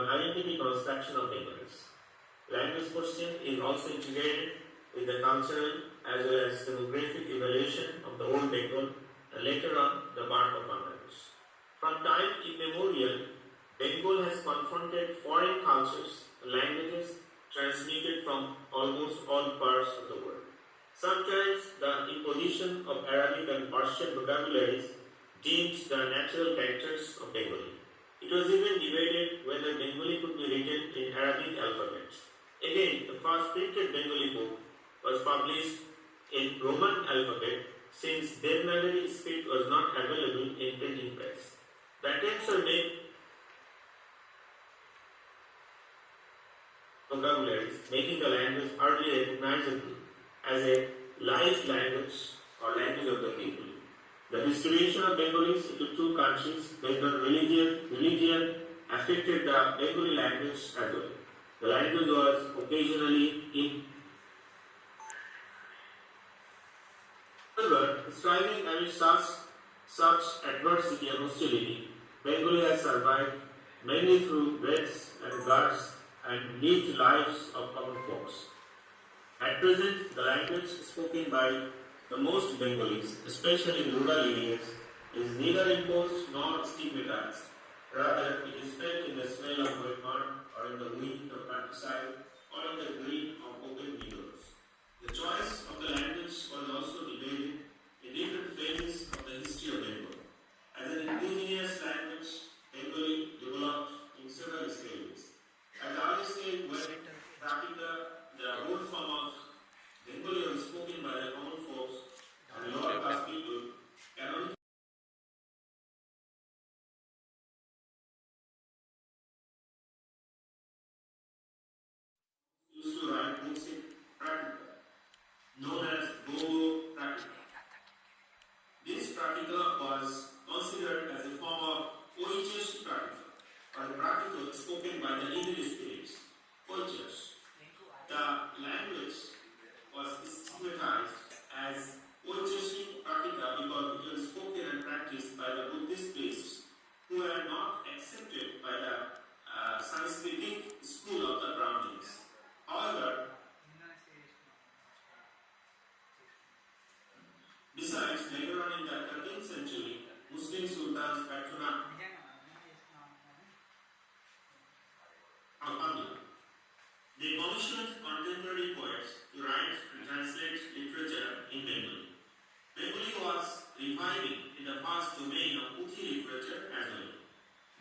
an identity construction of Bengalis. Language question is also integrated with the cultural as well as demographic evaluation of the old Bengal and later on the birth of Bangladesh. From time immemorial, Bengal has confronted foreign cultures and languages transmitted from almost all parts of the world. Sometimes the imposition of Arabic and Persian vocabularies deemed the natural characters of Bengali. It was even debated whether Bengali could be written in Arabic alphabet. Again, the first printed Bengali book was published in Roman alphabet since Devanagari script was not available in printing press. The attempts were made vocabularies, making the language hardly recognizable as a live language or language of the people. The distribution of Bengalis into two countries based on religion affected the Bengali language as well. The language was occasionally in. However, striving amidst such adversity and hostility, Bengali has survived mainly through breaths and guards and lived lives of common folks. At present, the language spoken by the most Bengalis, especially in rural areas, is neither imposed nor stigmatized. Rather, it is felt in the smell of wet mud or in the wind of countryside or in the green of open meadows. The choice of the language was also debated in different phases of the history of Bengal. As an indigenous language, Bengali developed in several stages. At the early stage, when Prakita, the old form of Bengali was spoken by the common folks and lower class people, can only used to write books in Prakita, known as Gogo Prakita. This Prakita was considered as a form of poetry Prakita, or the Prakita spoken by the evil spirits, poeters. The language was stigmatized as poetry Prakita because it was spoken and practiced by the Buddhist priests who were not accepted by the Syncretic school of the Brahmins. However, besides, later on in the 13th century, Muslim sultans patronized Hanamkonda. They commissioned contemporary poets to write and translate literature in Bengali. Bengali was reviving in the vast domain of Puthi literature as well.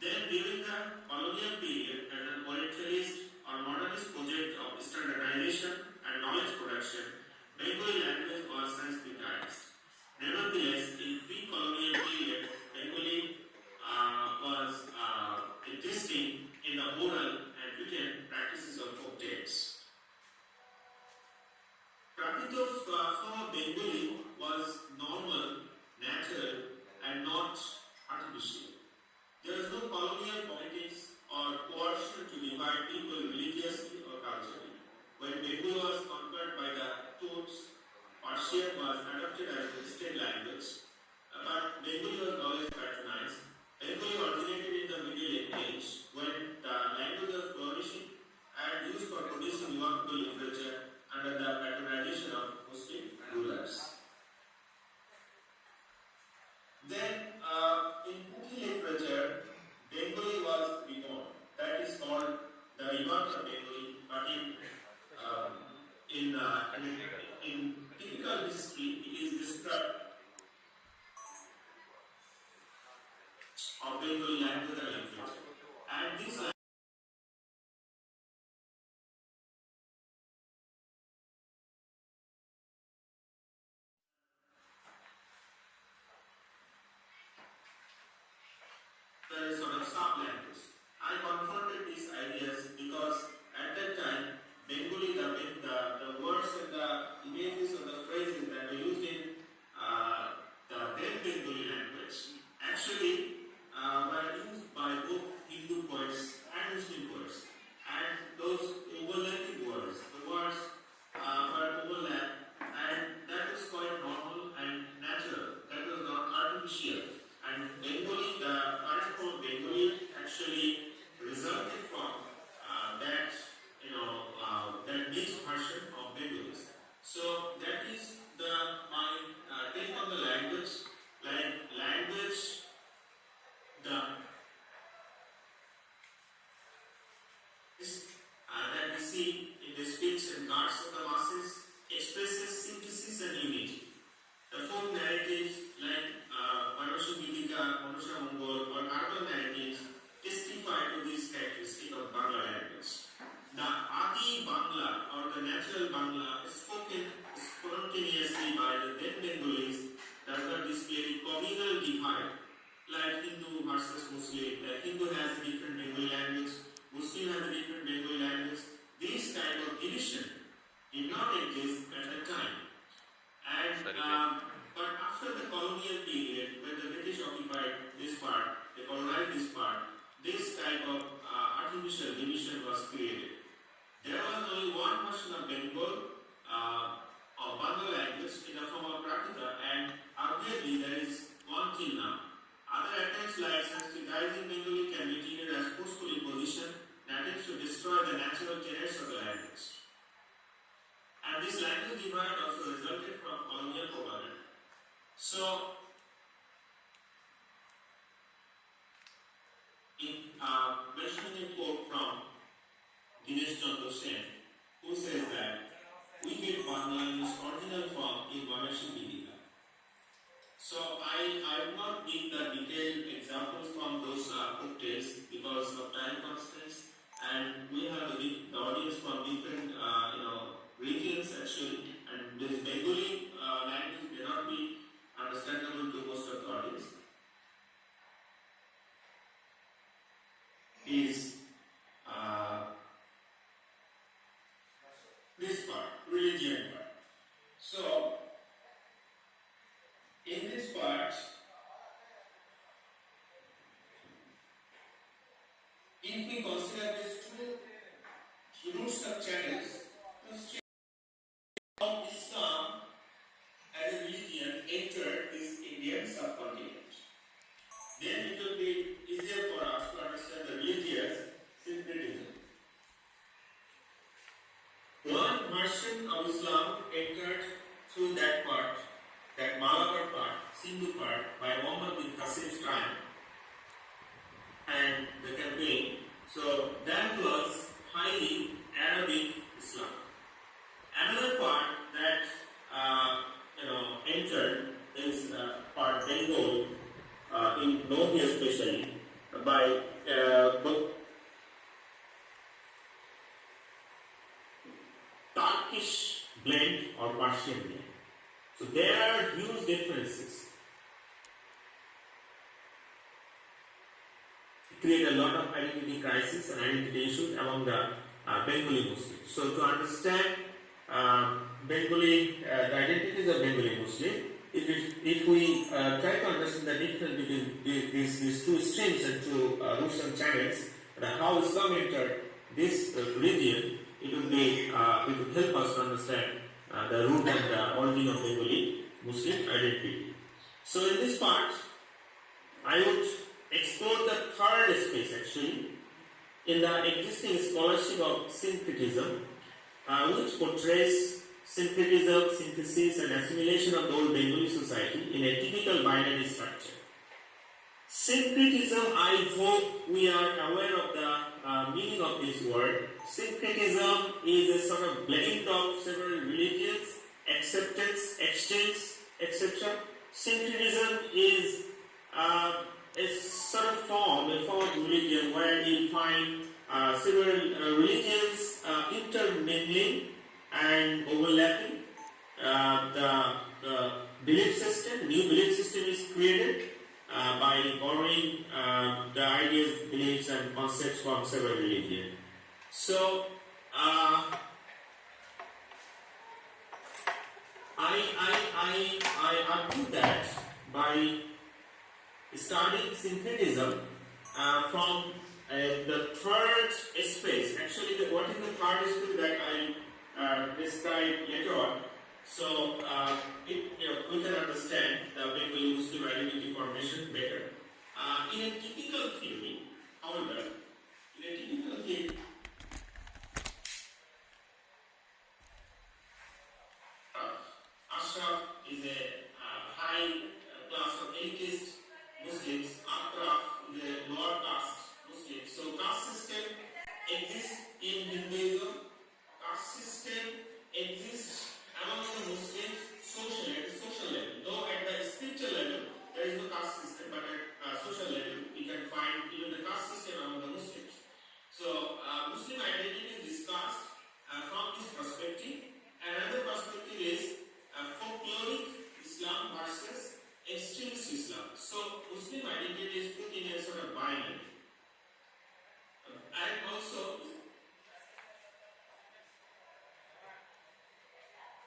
Then, during the colonial period, as an orientalist or modernist project of standardization and knowledge production, Bengali language was syncretized. Nevertheless, in pre-colonial period, Bengali was existing in the oral and written practices of folk tales. Prakita form of Bengali was normal, natural, and not artificial. There is no colonial politics or coercion to divide people religiously or culturally. When Bengali was conquered by the Turks, Persian was adopted as the state language, but Bengali was always patronized. Bengali originated in the Middle Age when the language was flourishing and used for producing remarkable literature under the patronization of Muslim rulers. Then, in Puthi literature, Bengali was reborn. That is called the rebirth of Bengali, but in typical history, it is described of Bengali language and literature. And this there is sort of sub-language. I confronted these ideas because at that time, Bengali, the words and the images or the phrases that were used in see in the speech and guards of the masses, expresses synthesis and unity. The folk narratives like Manusha Gidika, Manusha Mongol, or urban narratives testify to this characteristic of Bangla language. The Adi Bangla or the natural Bangla spoken spontaneously by the then Bengalis does not display communal divide like Hindu versus Muslim. Like Hindu has a different Bengali language, Muslim has a different Bengali language. This kind of division did not exist at the time. And but after the colonial period, when the British occupied this part, they colonized this part, this type of artificial division was created. There was only one version of Bengal of Bangla language in the form of Prakita, and arguably there is one till now. Other attempts like Syncretism Bengali can be treated as forceful imposition that attempts to destroy the natural tenets of the language. And this language divide also resulted from colonial propaganda. So, mentioning a quote from Dinesh Chandra Sen, who says that we get Bangla in its original form in Vamshi Photography. So I will not give the detailed examples from those books because of time constraints, and we have the audience from different regions actually, and this Bengali language may not be understandable to most of the audience. Is this part, religion part. So, in this part, if we consider these two roots of channels, how Islam as a religion entered this Indian subcontinent, then it will be easier for us to understand the religious syncretism. One version of Islam entered through that part, that Malabar part, Sindhu part, by Muhammad bin Qasim's time and the campaign. So that was highly Arabic Islam. Another part that entered is part Bengal in North especially by Turkish blend or Persian blend. So there are huge differences. It creates a lot of identity crisis and identity issues among the Bengali Muslims. So to understand Bengali, the identities of Bengali Muslim, if we try to understand the difference between these two streams and two roots and channels, how Islam entered this region, it would help us to understand the root and the origin of Bengali Muslim identity. So in this part, I would explore the third space actually in the existing scholarship of syncretism, which portrays syncretism, synthesis and assimilation of the old Bengali society in a typical binary structure. Syncretism, I hope we are aware of the meaning of this word. Syncretism is a sort of blend of several religions, acceptance, exchange, etc. Syncretism is a sort of form of religion where you find several religions intermingling and overlapping. The belief system, new belief system is created by borrowing the ideas, beliefs and concepts from several religions. So, I argue that by studying syncretism from the third space, actually what is the third space that I describe later on. So, we can understand the Bengali Muslim identity formation better. In a typical theory, however, Ashraf is a high class of elitist Muslims, Atraf is a lower caste Muslims. So caste system exists in Hinduism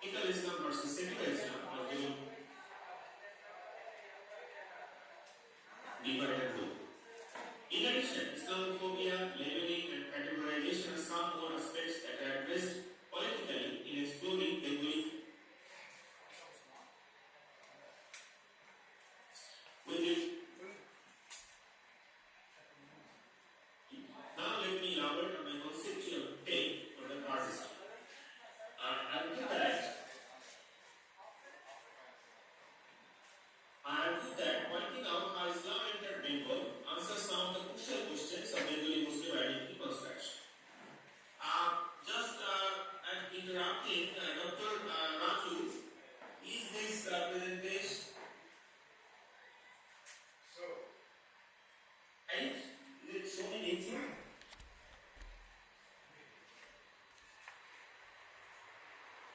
Localism versus Syncretism was going deeper and low. In addition, Islamophobia, labeling, and categorization are some more aspects that are addressed politically in exploring Bengali. Now let me elaborate on my conceptual take for the artist. I argue that pointing out how Islam entered Bengal answers some of the crucial questions of Bengali Muslim identity construction. I'm interrupting Dr. Raju. Is this presentation? Is it shown in YouTube?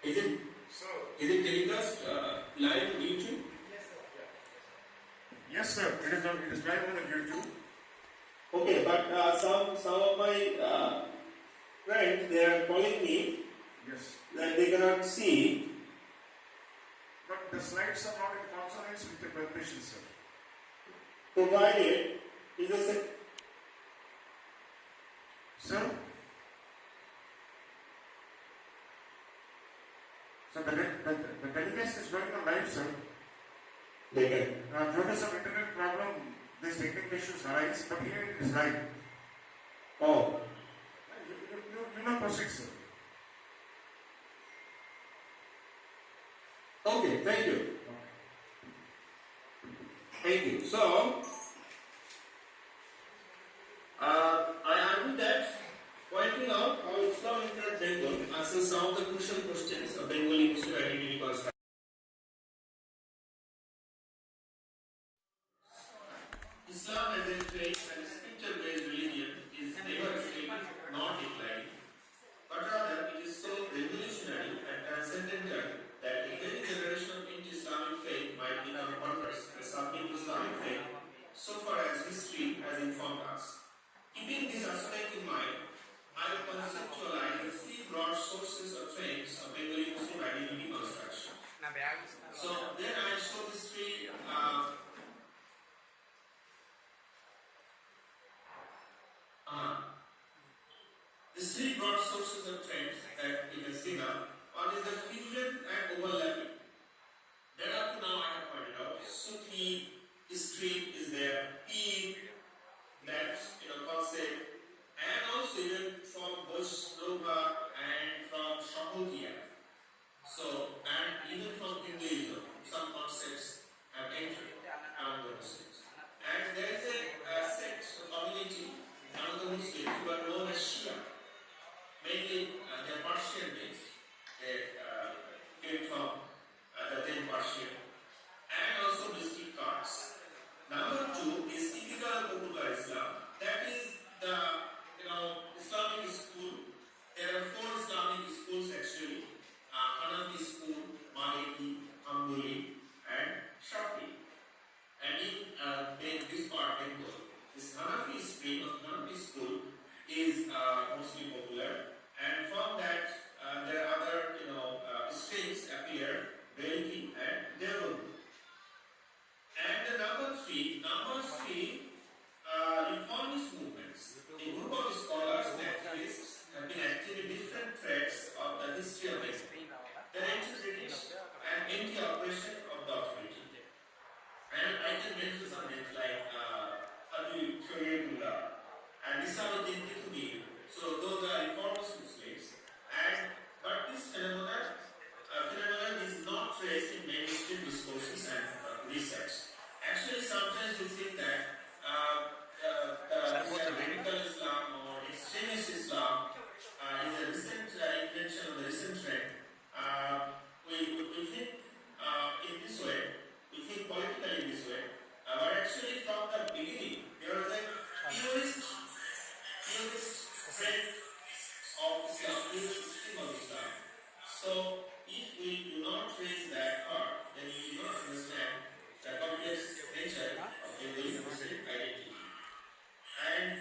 Is it telecast live on YouTube? Yes, sir. It is live on the YouTube. Okay, but some of my friends, they are calling me. Yes. That they cannot see. But the slides are not in consonance with the preparation, sir. Provided is a Sir? So the telecast is going on live, sir. they can. Due to some internet problem, these technical issues arise, but here it is live. Oh. You know proceed, sir. Okay, thank you. Thank you. So, I argue that pointing out how Islam entered Bengal answers some of the crucial questions of Bengali Muslim identity construction. Islam as a faith and scripture-based religion is never stable nor declining, but rather it is so revolutionary and transcendental that if any generation into Islamic faith might become converts and submit to Islamic faith so far as history has informed us. Keeping this aspect in mind, I will conceptualize the three broad sources or trends of Bengali Muslim identity construction. So then I show these three these three broad sources of trends that you can see now. One is the fusion and overlapping. That up to now I have pointed out. Sufi, street is there, Pir, that concept, and also even from Vaishnava and from Shahotia. So, and even from Hinduism, some concepts have entered among the Muslims. And there is a sect, a community among the Muslims who are known as Shia. Mainly, they are Persian based. They came from the then Persian. And also mystic cards. Number two is typical popular Islam. That is the Islamic school. There are four Islamic schools actually: Hanafi school, Maliki, Hanbali, and Shafi. And in this part, Bengal, this Hanafi school is mostly popular. And from that, there are other streams appear: Belki and Demolishing. And the number three, reformist movements. A group of scholars and activists have been active in different threads of the history of Islam. They're anti-British and anti-oppression of the authority. And I can mention some names like Habib Shoyebullah and Nisamuddin Qutbi. So those are reformist Muslims. But this phenomenon is not traced in mainstream discourses and research. Actually, sometimes we think that radical Islam or extremist Islam is a recent invention of the recent trend. We think in this way, we think politically in this way, but actually from the beginning, there was a purist trend of Islam, purist system of Islam. So, if we do not trace that part, then we do not understand the complex nature of Bengali Muslim identity. And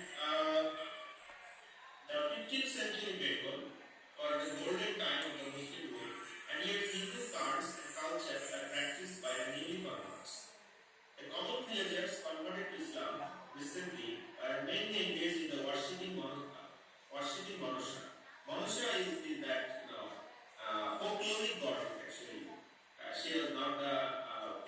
the 15th century Bengal was the golden time of the Muslim world, and and yet Hindu cards and culture are practiced by many converts. The common villagers converted to Islam recently are mainly engaged in the worshipping Manusha. Manusha is that folkloric goddess actually. She was not the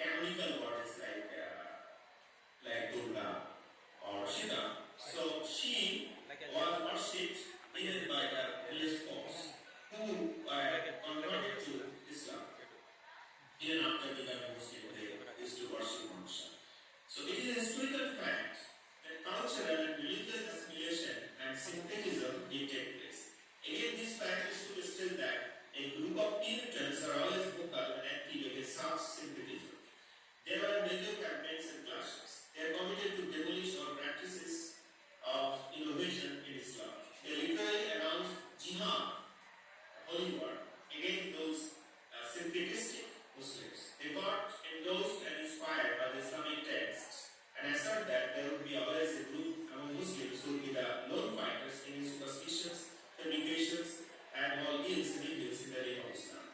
canonical goddess like Durga or Shiva. So she was worshipped even by the village folks who were converted to Islam. Even after becoming Muslim, they used to worship Manusha. So it is a historical fact that cultural and religious assimilation and syncretism did take place. Again, this fact is to still that a group of Puritans are always vocal and active against such syncretism. There were major campaigns and clashes. They are committed to demolish all practices of innovation in Islam. They literally announced jihad, holy war, against those syncretistic Muslims. They got endorsed and inspired by the Islamic texts and assert that there would be always a group among Muslims who would be the lone fighters against superstitions, fabrications, and all ills and evils in the name of Islam.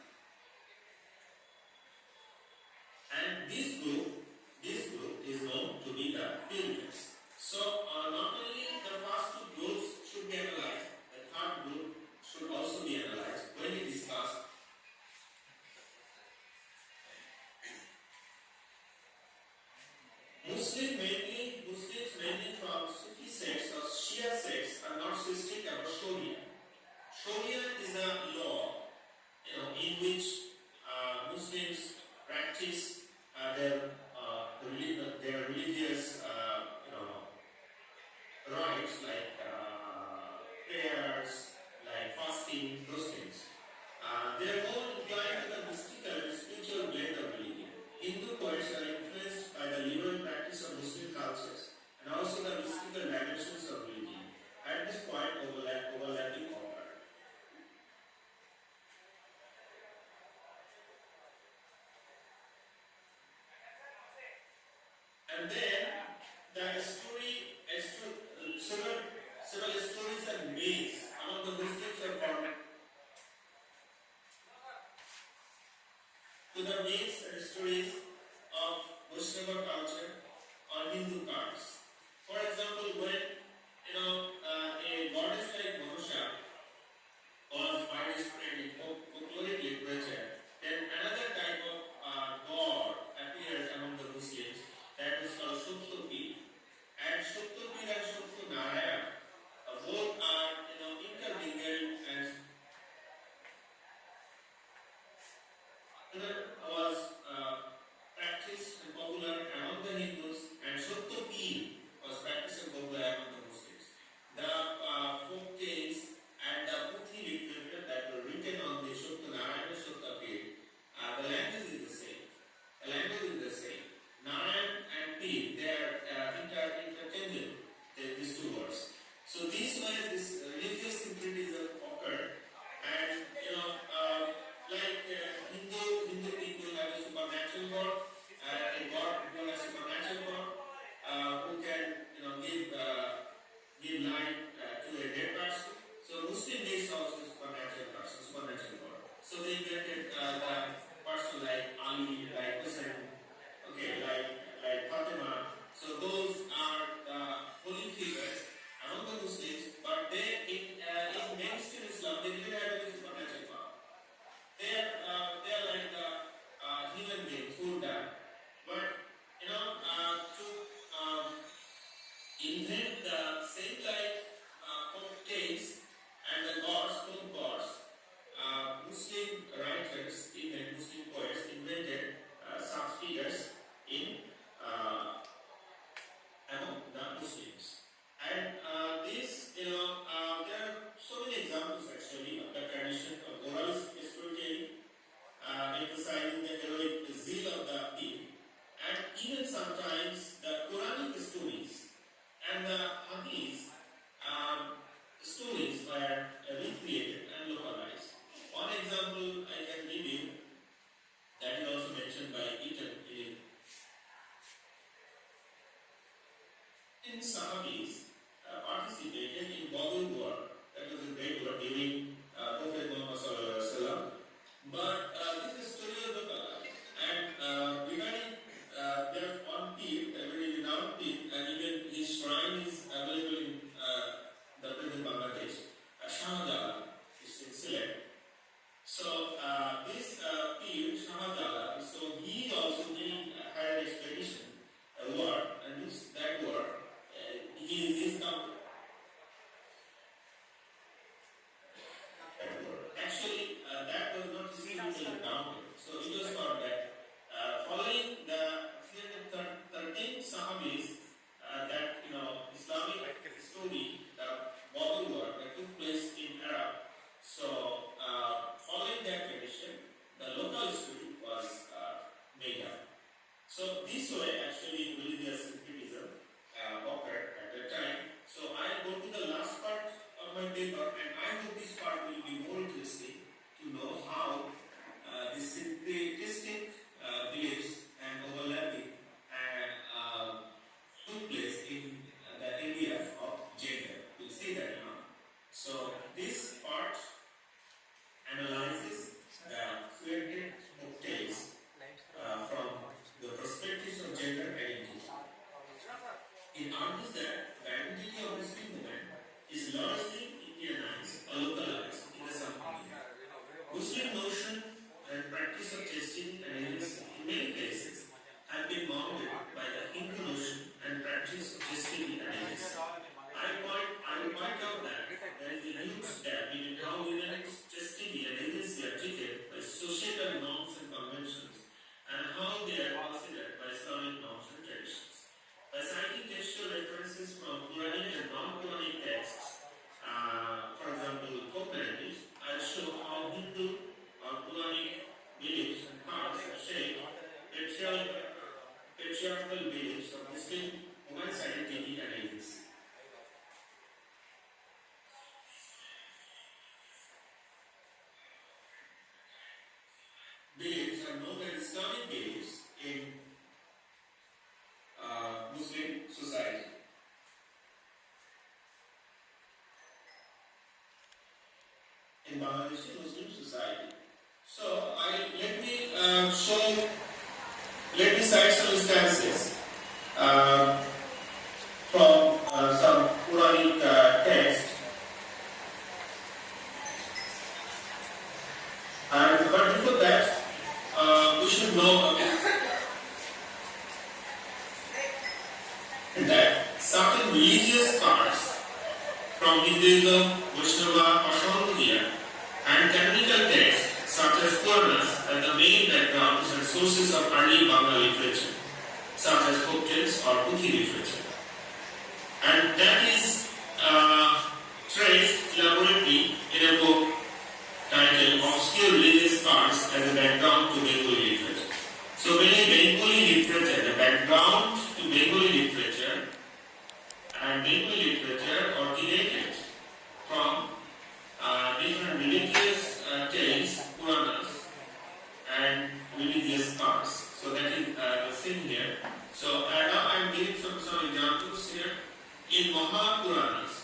And this group is known to be the Puritans. So not only the first two groups should be analyzed, the third group should also be analyzed when we discuss Muslims mainly from Sufi sects or Shia sects are not so strict about Sharia. Sharia is a law, in which Muslims practice their religious, rites like prayers, like fasting, those things. They are more inclined to the mystical and spiritual blend of religion. Hindu poets are influenced by the liberal practice of Muslim cultures and also the mystical dimensions of religion. At this point, overlapping occur. And then the several stories and myths among the Muslims are formed. To the myths and stories of Vaishnava culture or Hindu cards. For example, when a goddess like Manusha was widespread in folkloric literature, then another type of god appeared among the Muslims that is called Shuktopi. And Shuktopi and Shuktu Narayana both are intermingled and was practiced and popular among the Hindus, and Shuktopi was practiced and popular among the Muslims. The folk tales and the Puthi literature that were written on the Shukta Narayana Shuktopi, the language is the same. Narayan and Pir, they are interchangeable, these two words. So this way, this religious syncretism occurred, and Hindu people have a supernatural god, a god who has supernatural god, who can give life to a dead person. So Muslim is also supernatural god. So they invented the person like Ali, like Hussein, like Fatima. So those are the holy figures among the Muslims, but they in mainstream Islam they didn't have any supernatural power. They are like the human beings who die. But to invent the same like folk tales and the folk gods, Muslim writers, even Muslim poets invented such figures in among the Muslims. And there history was made up. So this way actually religious syncretism occurred at that time. So I go to the last part of my paper, and I hope this part will be more interesting to know how the syncretistic beliefs and overlapping took place in the area of gender. We'll see that now. So this part analyzes the created tales from the perspectives of gender identity. It argues that the identity of Muslim women is largely Indianized or localized in the subcontinent. Muslim notion and practice of chastity and agency in many cases have been mounted by the Hindu notion and practice of chastity and agency. I will point out that there is a huge gap between how women's chastity and agency are treated by societal norms and conventions and how they are considered by Islamic norms and traditions. By citing textual references from Quranic and non-Quranic texts, for example, folk narratives, I show how Hindu or Quranic beliefs and paths have shaped patriarchal beliefs of Muslim women's identity and agency. Beliefs are known as Islamic beliefs in Muslim society. In Bangladeshi Muslim society. So let me cite some instances from some Quranic text. But before that, we should know that certain religious parts from Hinduism, Vaishnava, or Shaurya and canonical texts such as Puranas are the main backgrounds and sources of early Bengali literature, such as folktales or Puthi literature. And that is traced elaborately in a book titled Obscure Religious Parts as a Background to Bengali Literature. So many Bengali literature, the background to Bengali literature, and Bengali literature originated from different religious tales, Puranas, and religious parts. So that is the same here. So now I am giving some examples here. In Mahapuranas,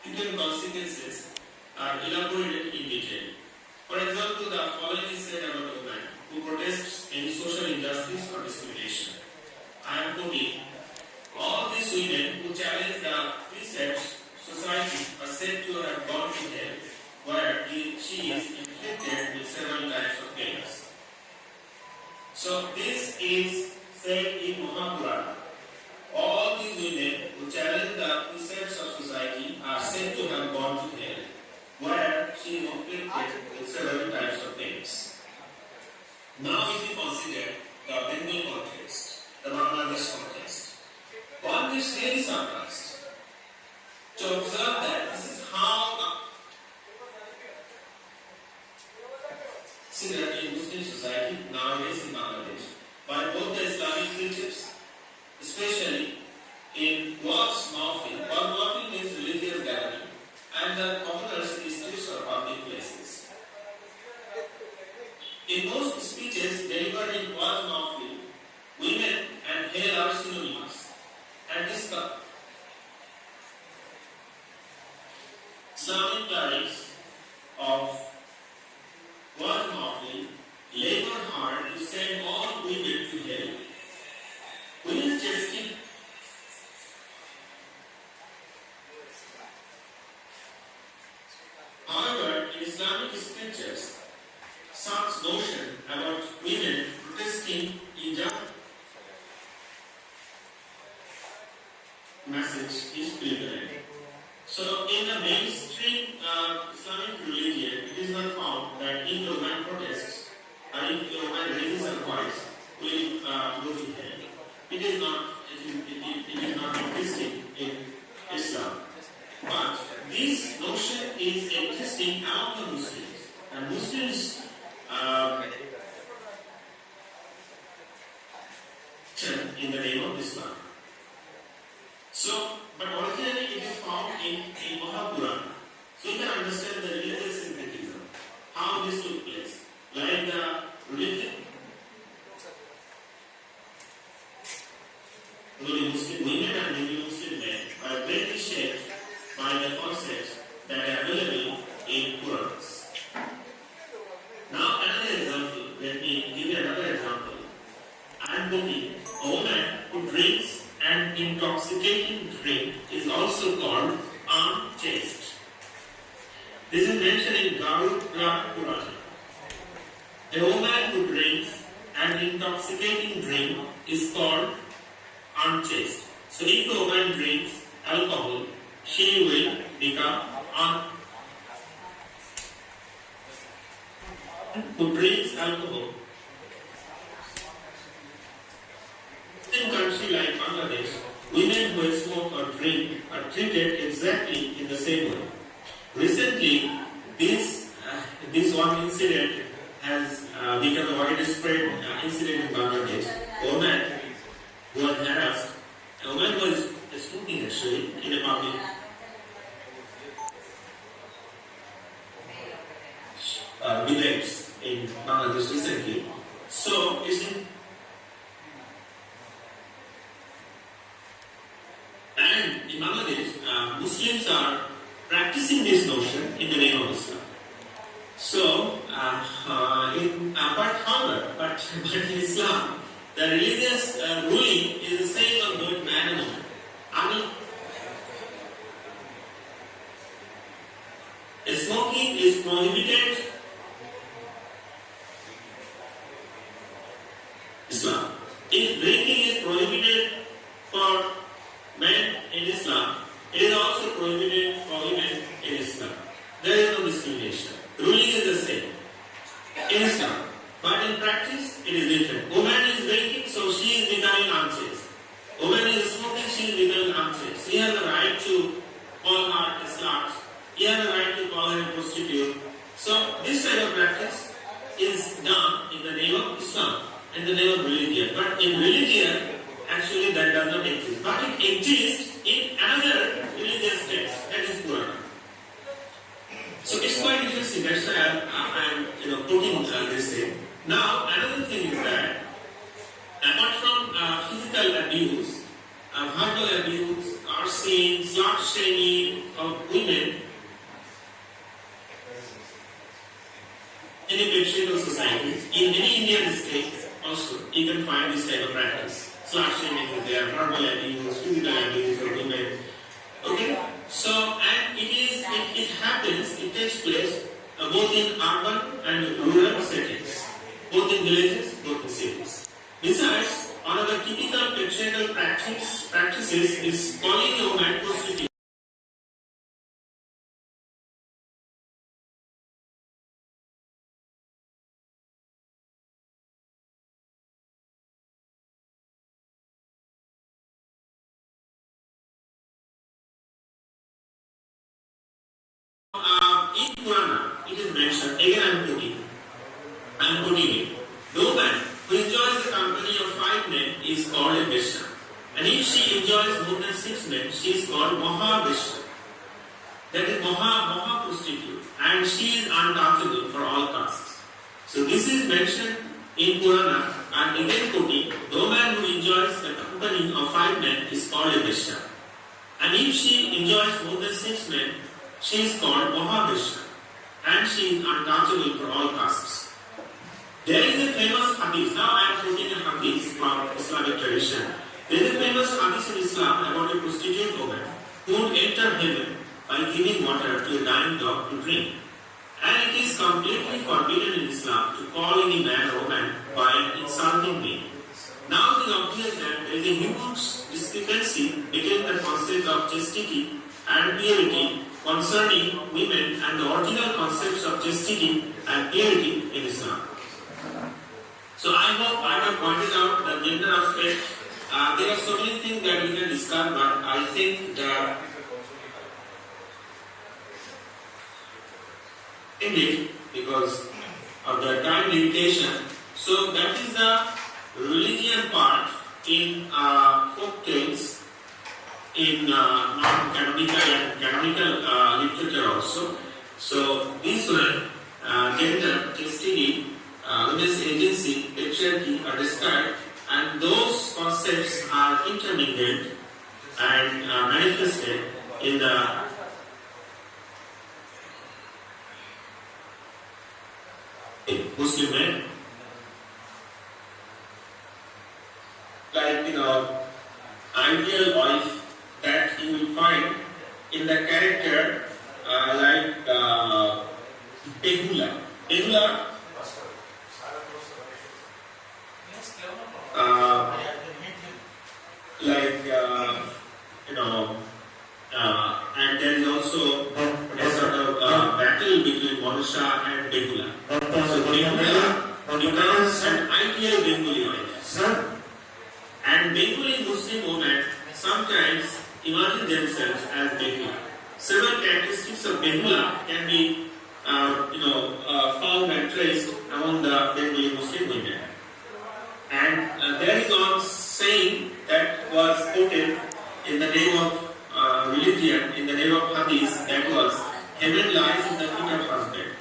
hidden consequences are elaborated in detail. For example, the following is said about a woman who protests any social injustice or discrimination. I am quoting, all these women who challenge the precepts society are said to have gone to hell, where she is inflicted with several types of pains. So this is said in Mahapurana. All these women who challenge the precepts of society are said to have gone to hell, where she is inflicted with several types of pains. Now if you consider the Bengal context, the Bangladesh context, one is really surprised to observe that this is how similar in Muslim society nowadays in Bangladesh, by both the Islamic preachers, especially in Waqf Mahfil. Waqf Mahfil means religious gathering, and the popular streets or public places. In most speeches delivered in Waqf Mahfil, women and hell are synonymous, and this Islamic clerics of Waqf Mahfil labor hard to send all women to hell. Women's chastity however, in Islamic scriptures, such notion about women protesting injustice message is prevalent. So, in the mainstream Islamic religion, it is not found that if a woman protests or if a woman raises her voice, will go to hell. It is not existing in Islam. But this notion is existing among but originally it is found in Mahapurana. So you can understand the religious syncretism, how this took place. Like the religion, including Muslim women and Muslim men, are greatly shaped by the concepts that are available in Puranas. Now another example, let me give you another example. I am booking a woman who drinks an intoxicating drink is also called unchaste. This is mentioned in Garuda Purana. A woman who drinks an intoxicating drink is called unchaste. So if a woman drinks alcohol, she will become who drinks alcohol. In a country like Bangladesh, women who smoke or drink are treated exactly in the same way. Recently, this one incident has become a widespread incident in Bangladesh. A woman who was harassed, a woman was smoking actually in a public debates in Bangladesh recently. So, and in Bangladesh, Muslims are practicing this notion in the name of Islam. So, but in Islam, the religious ruling is the same of both man and woman. Smoking is prohibited. Islam. If drinking is prohibited for men in Islam, it is also prohibited for women in Islam. There is no discrimination. The ruling is the same in Islam, but in practice it is different. Woman is drinking, so she is becoming unchaste. Woman is smoking, she is becoming unchaste. She has the right to call her a slut. He has the right to call her a prostitute. So this type of practice is done in the name of Islam, in the name of religion. But in religion, actually that does not exist. But it exists in another religious text, that is Quran. So it's quite interesting. That's why I'm putting this thing. Now another thing is that apart from physical abuse, verbal abuse, cursing, slut shaming of women in a patriarchal society, in many Indian states also you can find this type of practice. Slut shaming is there, verbal abuse, physical abuse of women. Okay? So, and it happens, it takes place both in urban and rural settings, both in villages, both in cities. Besides, one of the typical patriarchal practices is calling a woman prostitute. In Purana, it is mentioned, again I am putting it. The woman who enjoys the company of 5 men is called a Vishya. And if she enjoys more than 6 men, she is called Mahavishya. That is Maha prostitute. And she is untouchable for all castes. So this is mentioned in Purana, and again quoting, the woman who enjoys the company of 5 men is called a Vishya. And if she enjoys more than 6 men, she is called Mahavishya, and she is untouchable for all castes. There is a famous hadith. Now I am quoting a hadith from Islamic tradition. There is a famous hadith in Islam about a prostitute woman who would enter heaven by giving water to a dying dog to drink. And it is completely forbidden in Islam to call any man or woman by an insulting name. Now it is obvious that there is a huge discrepancy between the concept of chastity and purity concerning women and the original concepts of chastity and purity in Islam. So I hope I have pointed out the gender aspect. There are so many things that we can discuss, but I think that indeed, because of the time limitation, so that is the religion part in folk tales. in non-canonical and canonical literature also. So these were gender, chastity, women's agency, patriarchy are described, and those concepts are intermingled and manifested in the Muslim men, like ideal wife that you will find in the character like Behula. Behula and there is also a sort of battle between Monisha and Behula. So Behula becomes an ideal Bengali wife. And Bengali Muslim women sometimes imagine themselves as Behula. Several characteristics of Behula can be found and traced among the Bengali Muslim women. And there is one saying that was quoted in the name of religion, in the name of Hadith, that was, heaven lies in the feet of husband.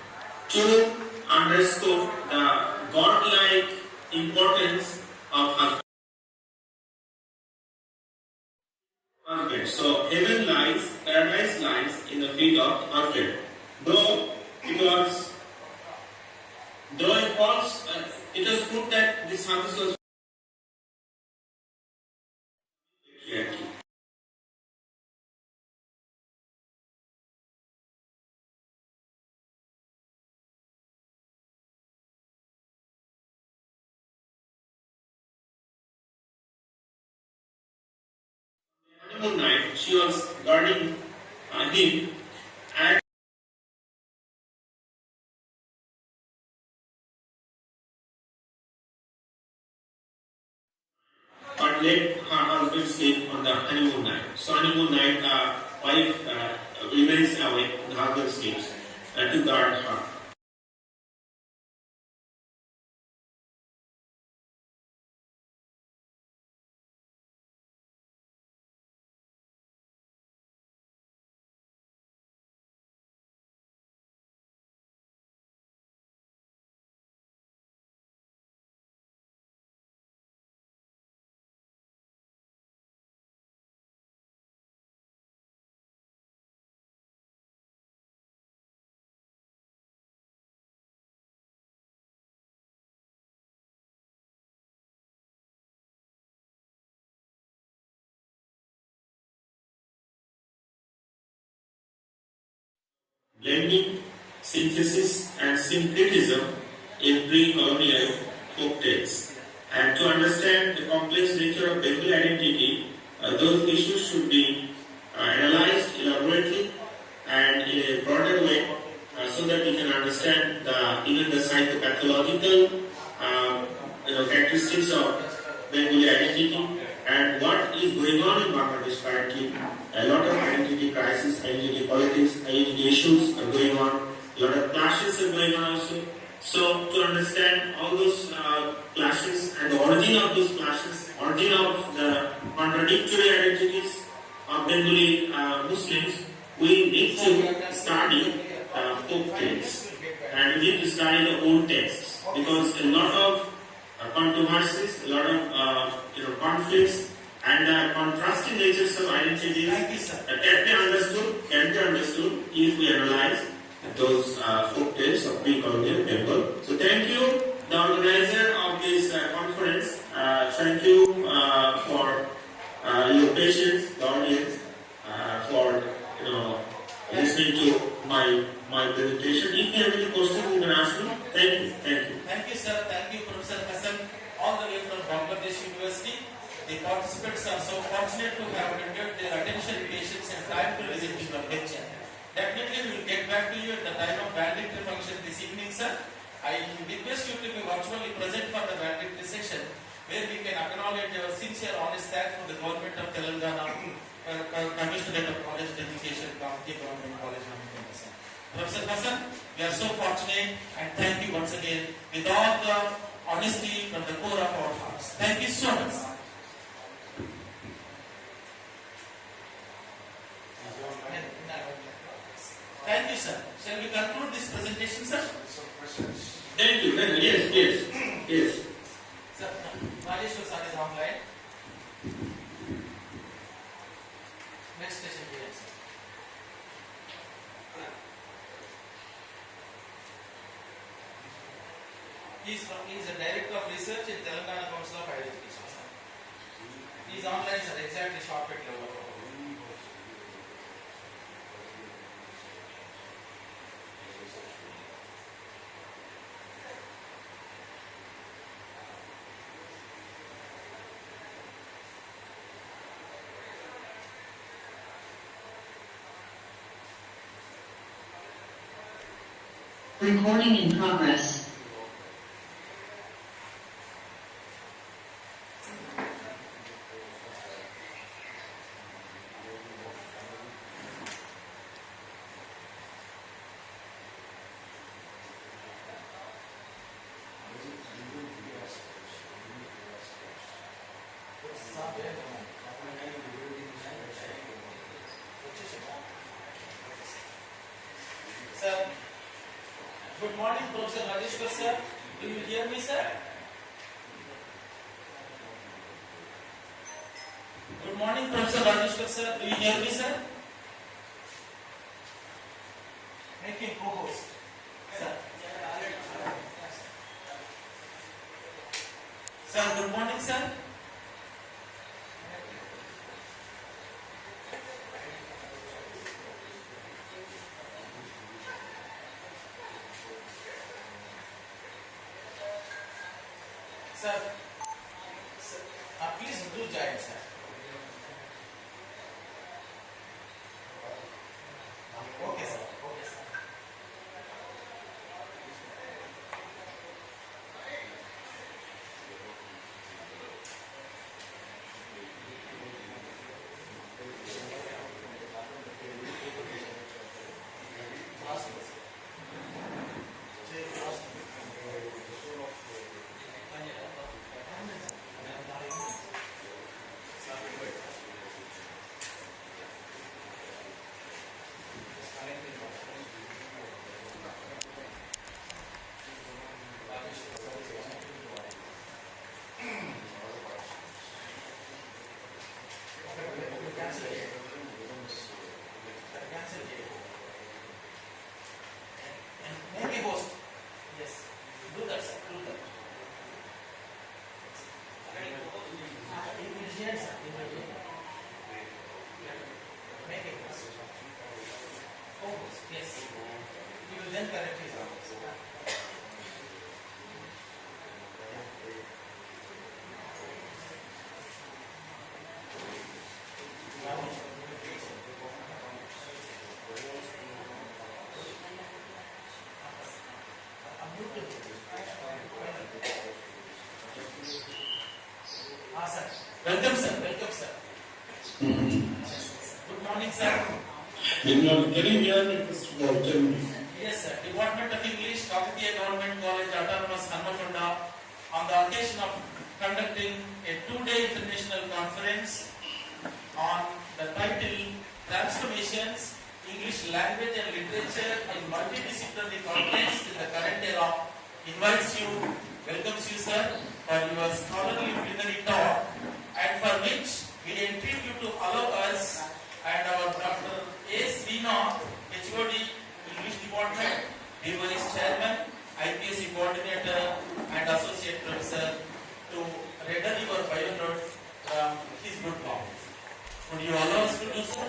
To underscore the godlike importance of husband. So heaven lies, paradise lies in the feet of husband. Though it was put that this hadith was patriarchy. Honeymoon night, she was guarding him, and but let her husband sleep on the honeymoon night. So honeymoon night, wife remains awake, the husband sleeps to guard her. Blending synthesis and syncretism in pre-colonial folk tales. And to understand the complex nature of Bengali identity, those issues should be analyzed elaborately and in a broader way so that we can understand even the psychopathological characteristics of Bengali identity and what is going on in Bangladesh currently. A lot of identity crisis, identity politics, identity issues are going on. A lot of clashes are going on also. So to understand all those clashes and the origin of those clashes, origin of the contradictory identities of Bengali Muslims, we need to study folk tales and we need to study the old texts because a lot of controversies, a lot of conflicts and the contrasting natures of identities can be understood if we analyze those folk tales of pre-colonial Bengal. So thank you, the organizer of this conference. Thank you for your patience, the audience, for listening to my presentation. If you have any questions, you can ask me. Thank you. Thank you, sir. Thank you, Professor Hassan, all the way from Bangladesh University. The participants are so fortunate to have rendered their attention, patience, and time to listen to your lecture. Definitely, we will get back to you at the time of valedictory function this evening, sir. I request you to be virtually present for the valedictory session, where we can acknowledge your sincere, honest thanks for the government of Telangana, Commissioner of College Education, County Government College, Hanamkonda, sir. Professor Hassan, we are so fortunate, and thank you once again with all the honesty from the core of our hearts. Thank you so much. Thank you, sir. Shall we conclude this presentation, sir? Some questions. Thank you. Yes. Sir, Rajeshwar sir is online. Next session, please. He is a director of research in Telangana Council of Higher Education. He is online, sir. Exactly sharp at level. Recording in progress. Sir, good morning, Professor Rajeshwar sir. Do you hear me, sir? Good morning, Professor Rajeshwar sir. Do you hear me, sir? Make him co-host. Sir. Sir, good morning, sir. Sir, please do join, sir. Okay, sir. Okay, sir. Make a host. Yes. Do that, sir. Do that. Immediate, sir. Immediate. Make a host. Co-host. Yes. You will then correct his answer. Sir. Welcome, sir. Welcome, sir. Good morning, sir. Good morning. Can you hear me first of all? Tell me. Yes, sir. Department of English, Kakatiya Government College, Autonomous, Hanamkonda, on the occasion of conducting a 2-day international conference on the title Transformations, English Language and Literature in Multidisciplinary Context in the Current Era, invites you, welcomes you, sir, for your scholarly plenary talk, and for which we entreat you to allow us and our Dr. A. Srinath, HOD, English Department, Vice Chairman, IPSC Coordinator, and Associate Professor, to render your bio note from his good mouth. Would you allow us to do so?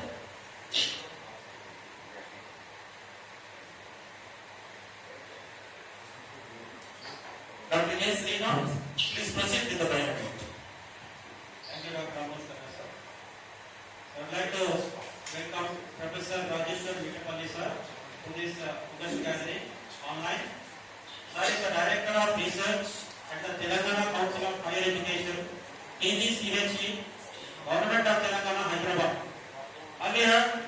Dr. A. Srinath, please proceed with the bio note. Thank you, Dr. Hanamkonda, sir. I would like to welcome Professor Rajeshwar sir to this August gathering online. Sir is the Director of Research at the Telangana Council of Higher Education, TGCHE, Government of Telangana, Hyderabad. Earlier,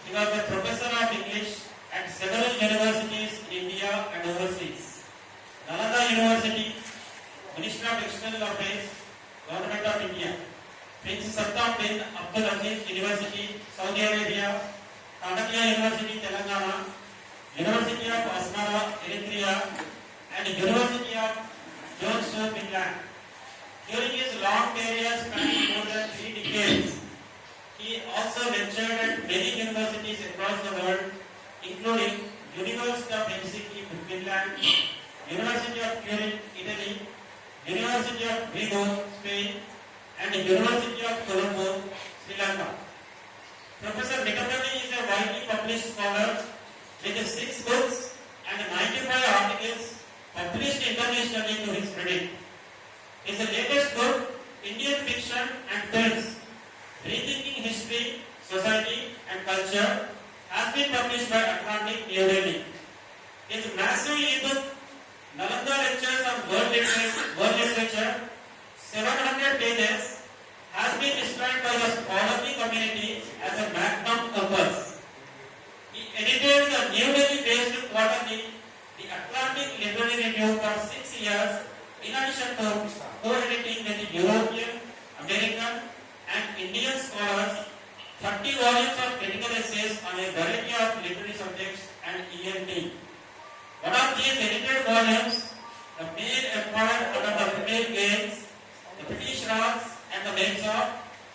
he was a Professor of English at several universities in India and overseas. Nalanda University, Ministry of External Affairs, Government of India. Prince Sultan bin Abdul Aziz University, Saudi Arabia, Kakatiya University, Telangana, Eritrea, and University of Joensuu, Finland. During his long career spanning more than 3 decades, he also lectured at many universities across the world, including University of Helsinki, Finland, University of Turin, Italy, University of Vigo, Spain, and University of Colombo, Sri Lanka. Professor Mitapalli is a widely published scholar with 6 books and 95 articles published internationally to his credit. His latest book, Indian Fiction and Films, Rethinking History, Society and Culture, has been published by Atlantic, New Delhi. His massive e-book, Nalanda Lectures on World Literature, 700 pages, has been described by the scholarly community as a magnum opus. He edited the New Delhi-based quarterly, The Atlantic Literary Review, for 6 years, in addition to co-editing with European, American, and Indian scholars 30 volumes of critical essays on a variety of literary subjects and ENT. One of these edited volumes, The Male Empire Under the Female Gaze, The British Raj and the Males of,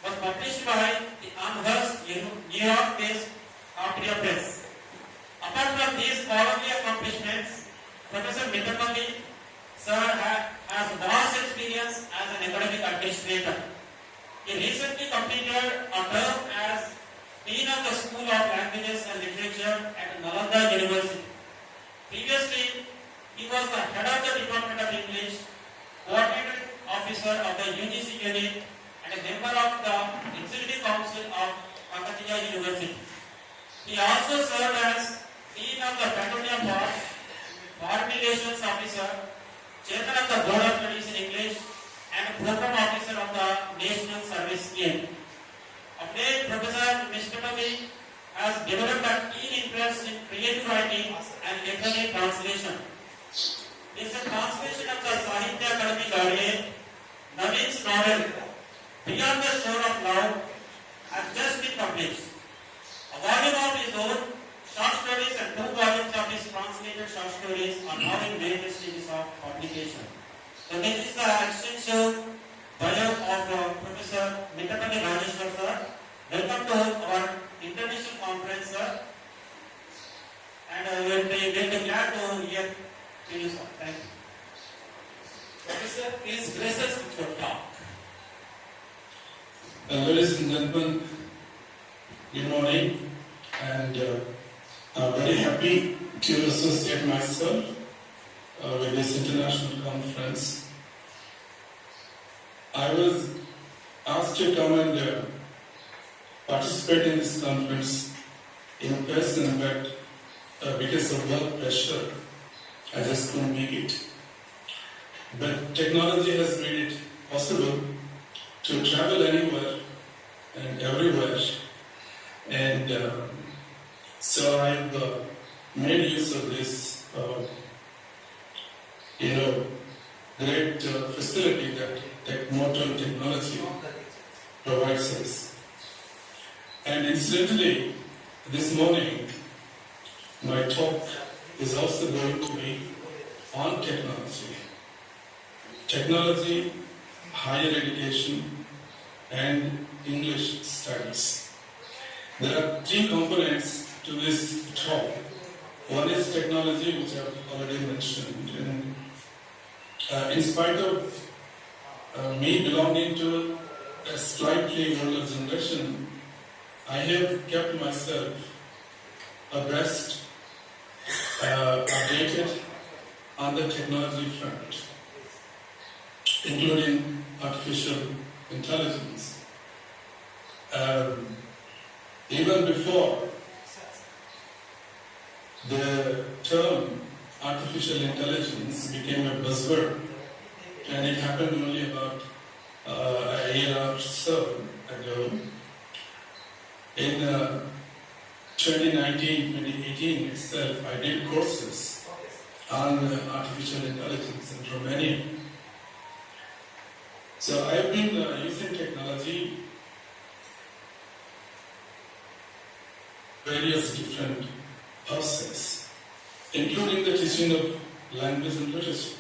was published by the Amherst, New York-based Capria Press. Apart from these scholarly accomplishments, Professor Mitapalli sir has vast experience as an academic administrator. He recently completed a term as Dean of the School of Languages and Literature at Nalanda University. Previously, he was the head of the Department of English, coordinating officer of the UGC unit, and a member of the Executive Council of Kakatiya University. He also served as Dean of the Faculty of Arts, Foreign Relations Officer, Chairman of the Board of Studies in English, and Program Officer of the National Service Scheme. Of late, Professor Mitapalli has developed a keen interest in creative writing and literary translation. This is a translation of the Sahitya Akademi laureate Naveen's novel Beyond the Shore of Love has just been published. A volume of his own short stories and 2 volumes of his translated short stories are now in various stages of publication. So this is the extensive bio of Professor Mitapalli Rajeshwar sir. Welcome to our international conference, sir. And we will be glad to hear from you, sir. Thank you. Professor, please grace us with your talk. Ladies and gentlemen, good morning, and I'm very happy to associate myself with this international conference. I was asked to come and participate in this conference in person, but because of work pressure, I just couldn't make it. But technology has made it possible to travel anywhere and everywhere, and so I've made use of this, great facility that modern technology provides us. And incidentally, this morning, my talk is also going to be on technology. Technology, higher education, and English studies. There are 3 components to this talk. One is technology, which I've already mentioned. And in spite of me belonging to a slightly older generation, I have kept myself abreast, updated on the technology front, including artificial intelligence. Even before the term artificial intelligence became a buzzword, and it happened only about a year or so ago. In 2019, 2018 itself, I did courses on artificial intelligence in Romania. So I've been using technology, various different purposes. including the teaching of language and literature.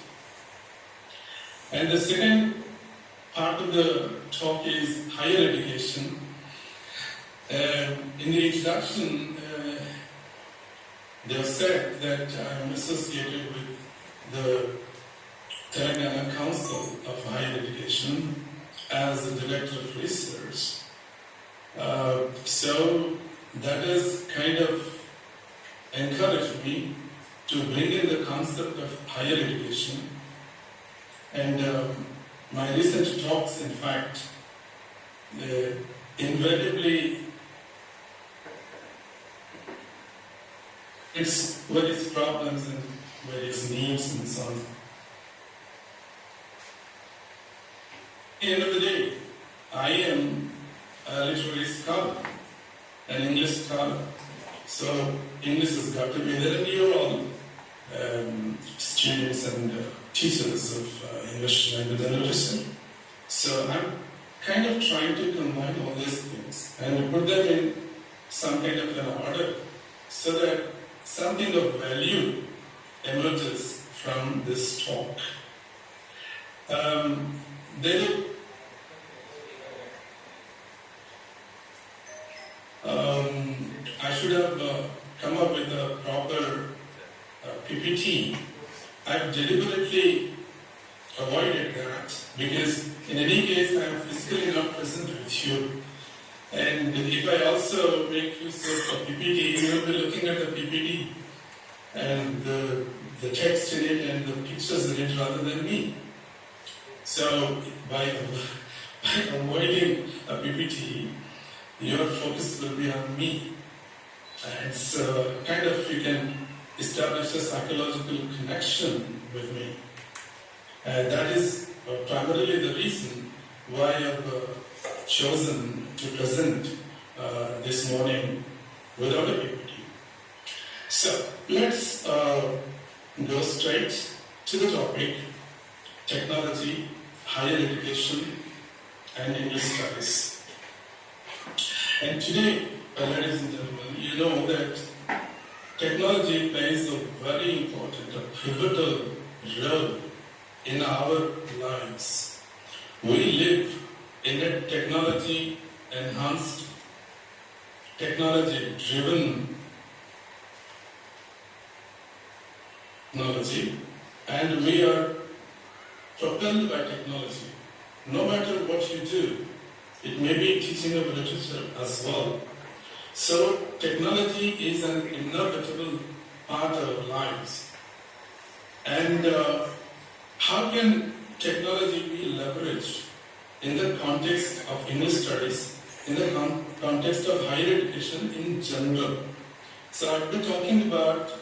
And the second part of the talk is higher education. In the introduction, they have said that I am associated with the Telangana Council of Higher Education as the Director of Research. So that has kind of encouraged me to bring in the concept of higher education. And my recent talks, in fact, invariably it's various problems and various needs and so on. At the end of the day, I am a literary scholar, an English scholar. So English has got to be there, and you're all students and teachers of English language and literature. So I'm kind of trying to combine all these things and put them in some kind of an order so that something of value emerges from this talk. I should have come up with a proper PPT. I've deliberately avoided that because in any case I am physically not present with you. And if I also make use of a PPT, you will be looking at the PPT and the text in it and the pictures in it rather than me. So by avoiding a PPT, your focus will be on me. And so kind of you can establish a psychological connection with me. And that is primarily the reason why I've chosen to present this morning without a PPT. So let's go straight to the topic: technology, higher education, and English studies. And today, ladies and gentlemen, you know that technology plays a very important, a pivotal role in our lives. We live in a technology-enhanced, technology-driven technology, and we are propelled by technology. No matter what you do, it may be teaching of literature as well. So technology is an inevitable part of our lives. And how can technology be leveraged in the context of English studies, in the context of higher education in general? So I've been talking about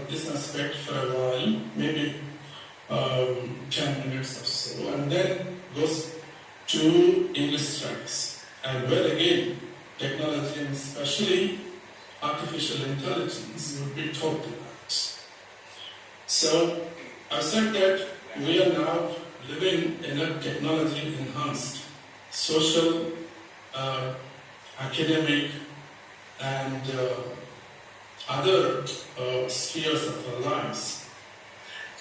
this aspect for a while, maybe 10 minutes or so, and then goes to English studies, and where again technology and especially artificial intelligence will be talked about. So I said that we are now living in a technology-enhanced social, academic, and other spheres of our lives.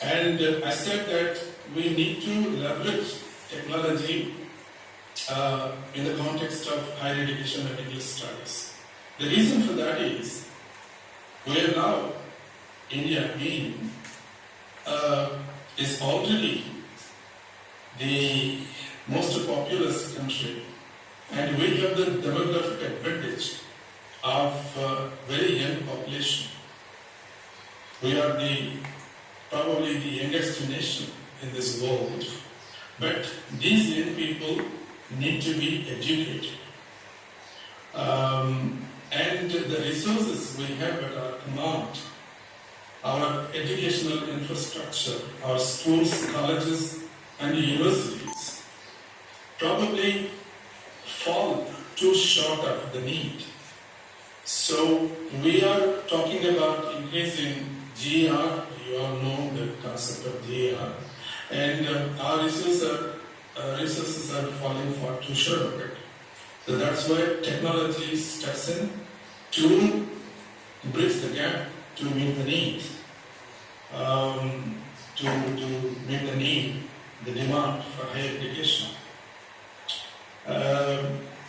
And I said that we need to leverage technology in the context of higher education and English studies. The reason for that is we are now, India being, is already the most populous country, and we have the demographic advantage of very young population. We are probably the youngest nation in this world, but these young people need to be educated. And the resources we have at our command, our educational infrastructure, our schools, colleges, and universities probably fall too short of the need. So we are talking about increasing GR. You all know the concept of GR, and our resources are falling far too short of it. So that's why technology steps in to bridge the gap to meet the need. to meet the need, the demand for higher education.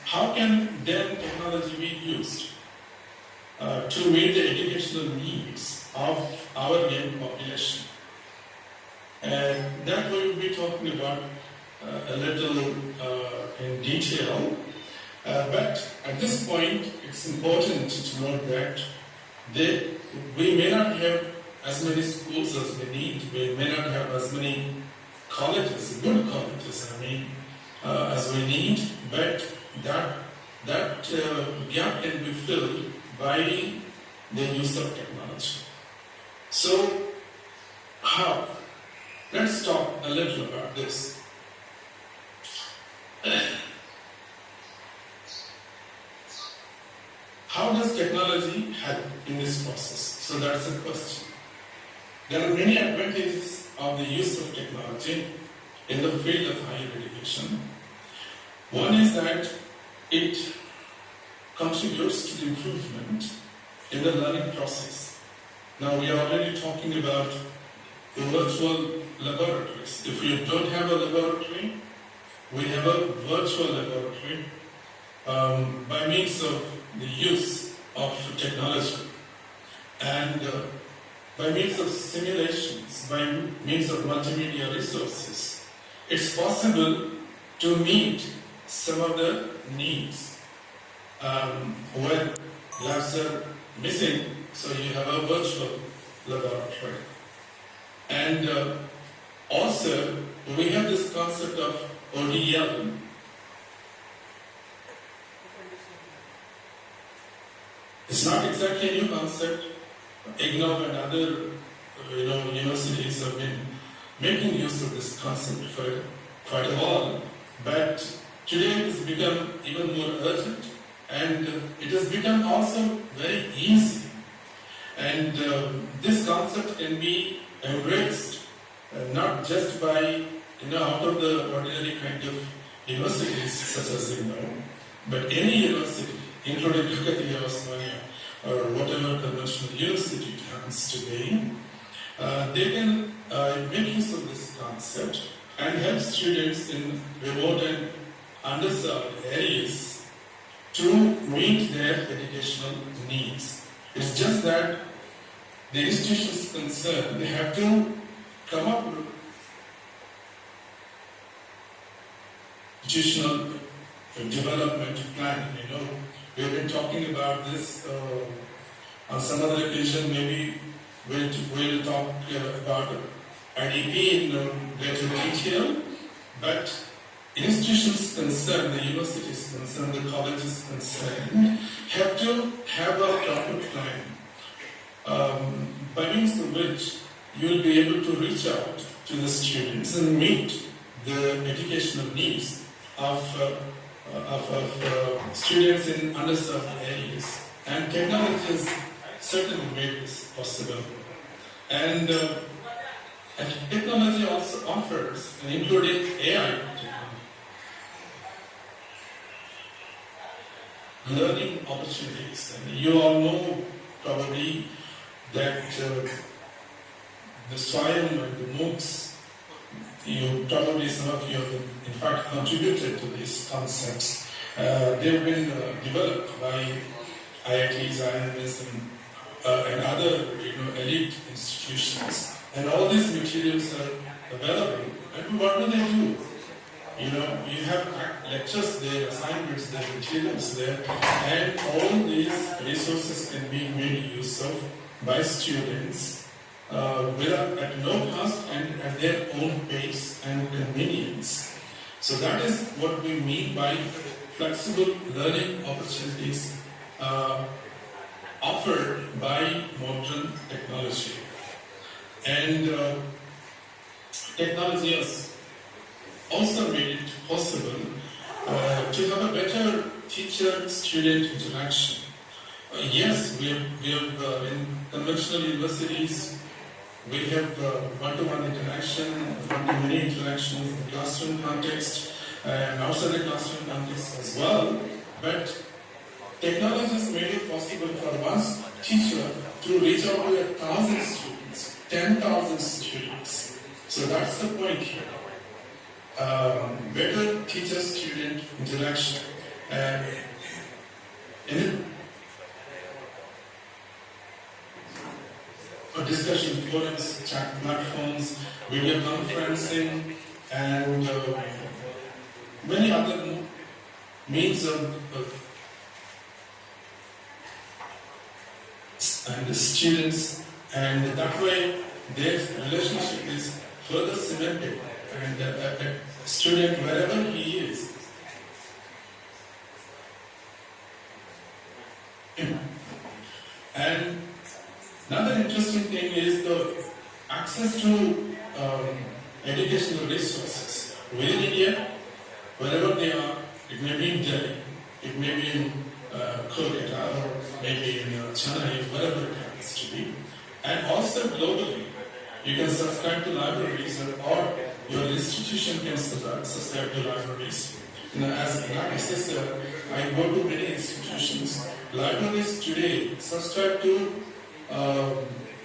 How can then technology be used to meet the educational needs of our young population? That we will be talking about a little in detail. But at this point, it's important to note that we may not have as many schools as we need. We may not have as many colleges, good colleges, as we need. But that gap can be filled by the use of technology. So, how? Let's talk a little about this. How does technology help in this process? So that's a question. There are many advantages of the use of technology in the field of higher education. One is that it contributes to the improvement in the learning process. Now we are already talking about the virtual laboratories. If you don't have a laboratory, we have a virtual laboratory by means of the use of technology and by means of simulations, by means of multimedia resources. It's possible to meet some of the needs when labs are missing, so you have a virtual laboratory. And also, we have this concept of ODL. It's not exactly a new concept. IGNOU and other universities have been making use of this concept for quite a while. But today it has become even more urgent, and it has become also very easy. And this concept can be embraced not just by out of the ordinary kind of universities such as IGNOU, but any university, including Kakatiya, Osmania, or whatever conventional university it happens to be, they can make use of this concept and help students in remote and underserved areas to meet their educational needs. It's just that the institutions concerned, they have to come up with institutional development plan. We've been talking about this on some other occasion. Maybe we'll talk about IDP in greater detail. But institutions concerned, the universities concerned, the colleges concerned, have to have a proper plan by means of which you will be able to reach out to the students and meet the educational needs of students in underserved areas. And technology has certainly made this possible. And technology also offers, including AI technology, learning opportunities. And you all know probably that the SWAYAM and the MOOCs, some of you have in fact contributed to these concepts. They've been developed by IITs, IIMs, and other elite institutions. And all these materials are available. And what do? You have lectures there, assignments there, materials there, and all these resources can be made use of by students at no cost and at their own pace and convenience. So that is what we mean by flexible learning opportunities offered by modern technology. And technology has also made it possible to have a better teacher-student interaction. Yes, we have in conventional universities, we have one-to-one interaction, one-to-many interactions in the classroom context and outside the classroom context as well. But technology has made it possible for one teacher to reach out to 1,000 students 10,000 students. So that's the point here. Better teacher-student interaction. Discussion forums, chat platforms, video conferencing, and many other means of and the students, and that way their relationship is further cemented, and a student wherever he is. And another interesting thing is the access to educational resources within India, wherever they are. It may be in Delhi, it may be in Kolkata, or maybe in Chennai, wherever it happens to be. And also globally, you can subscribe to libraries, or your institution can subscribe to libraries. As an assessor, I go to many institutions. Libraries today subscribe to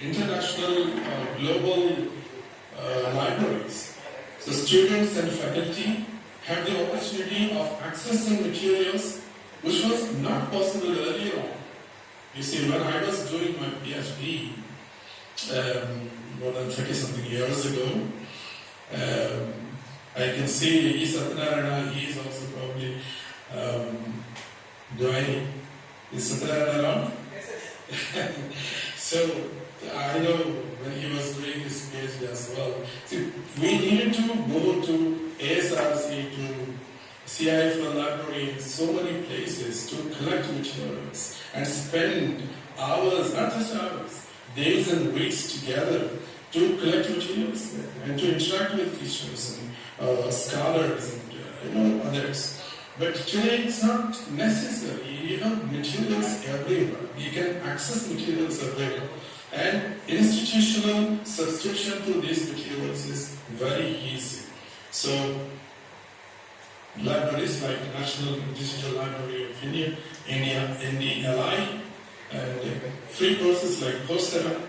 international, global libraries. So students and faculty have the opportunity of accessing materials which was not possible earlier on. You see, when I was doing my PhD more than 30-something years ago, I can see E. Satyanarayana, he is also probably doing. Is Satyanarayana around? So, I know when he was doing his PhD as well. See, we needed to go to ASRC, to CIFL library, in so many places to collect materials and spend hours, not just hours, days and weeks together to collect materials and to interact with teachers and scholars and others. But today it's not necessary. You have materials everywhere. You can access materials everywhere. And institutional subscription to these materials is very easy. So, libraries like the National Digital Library of India, NDLI, and free courses like Coursera,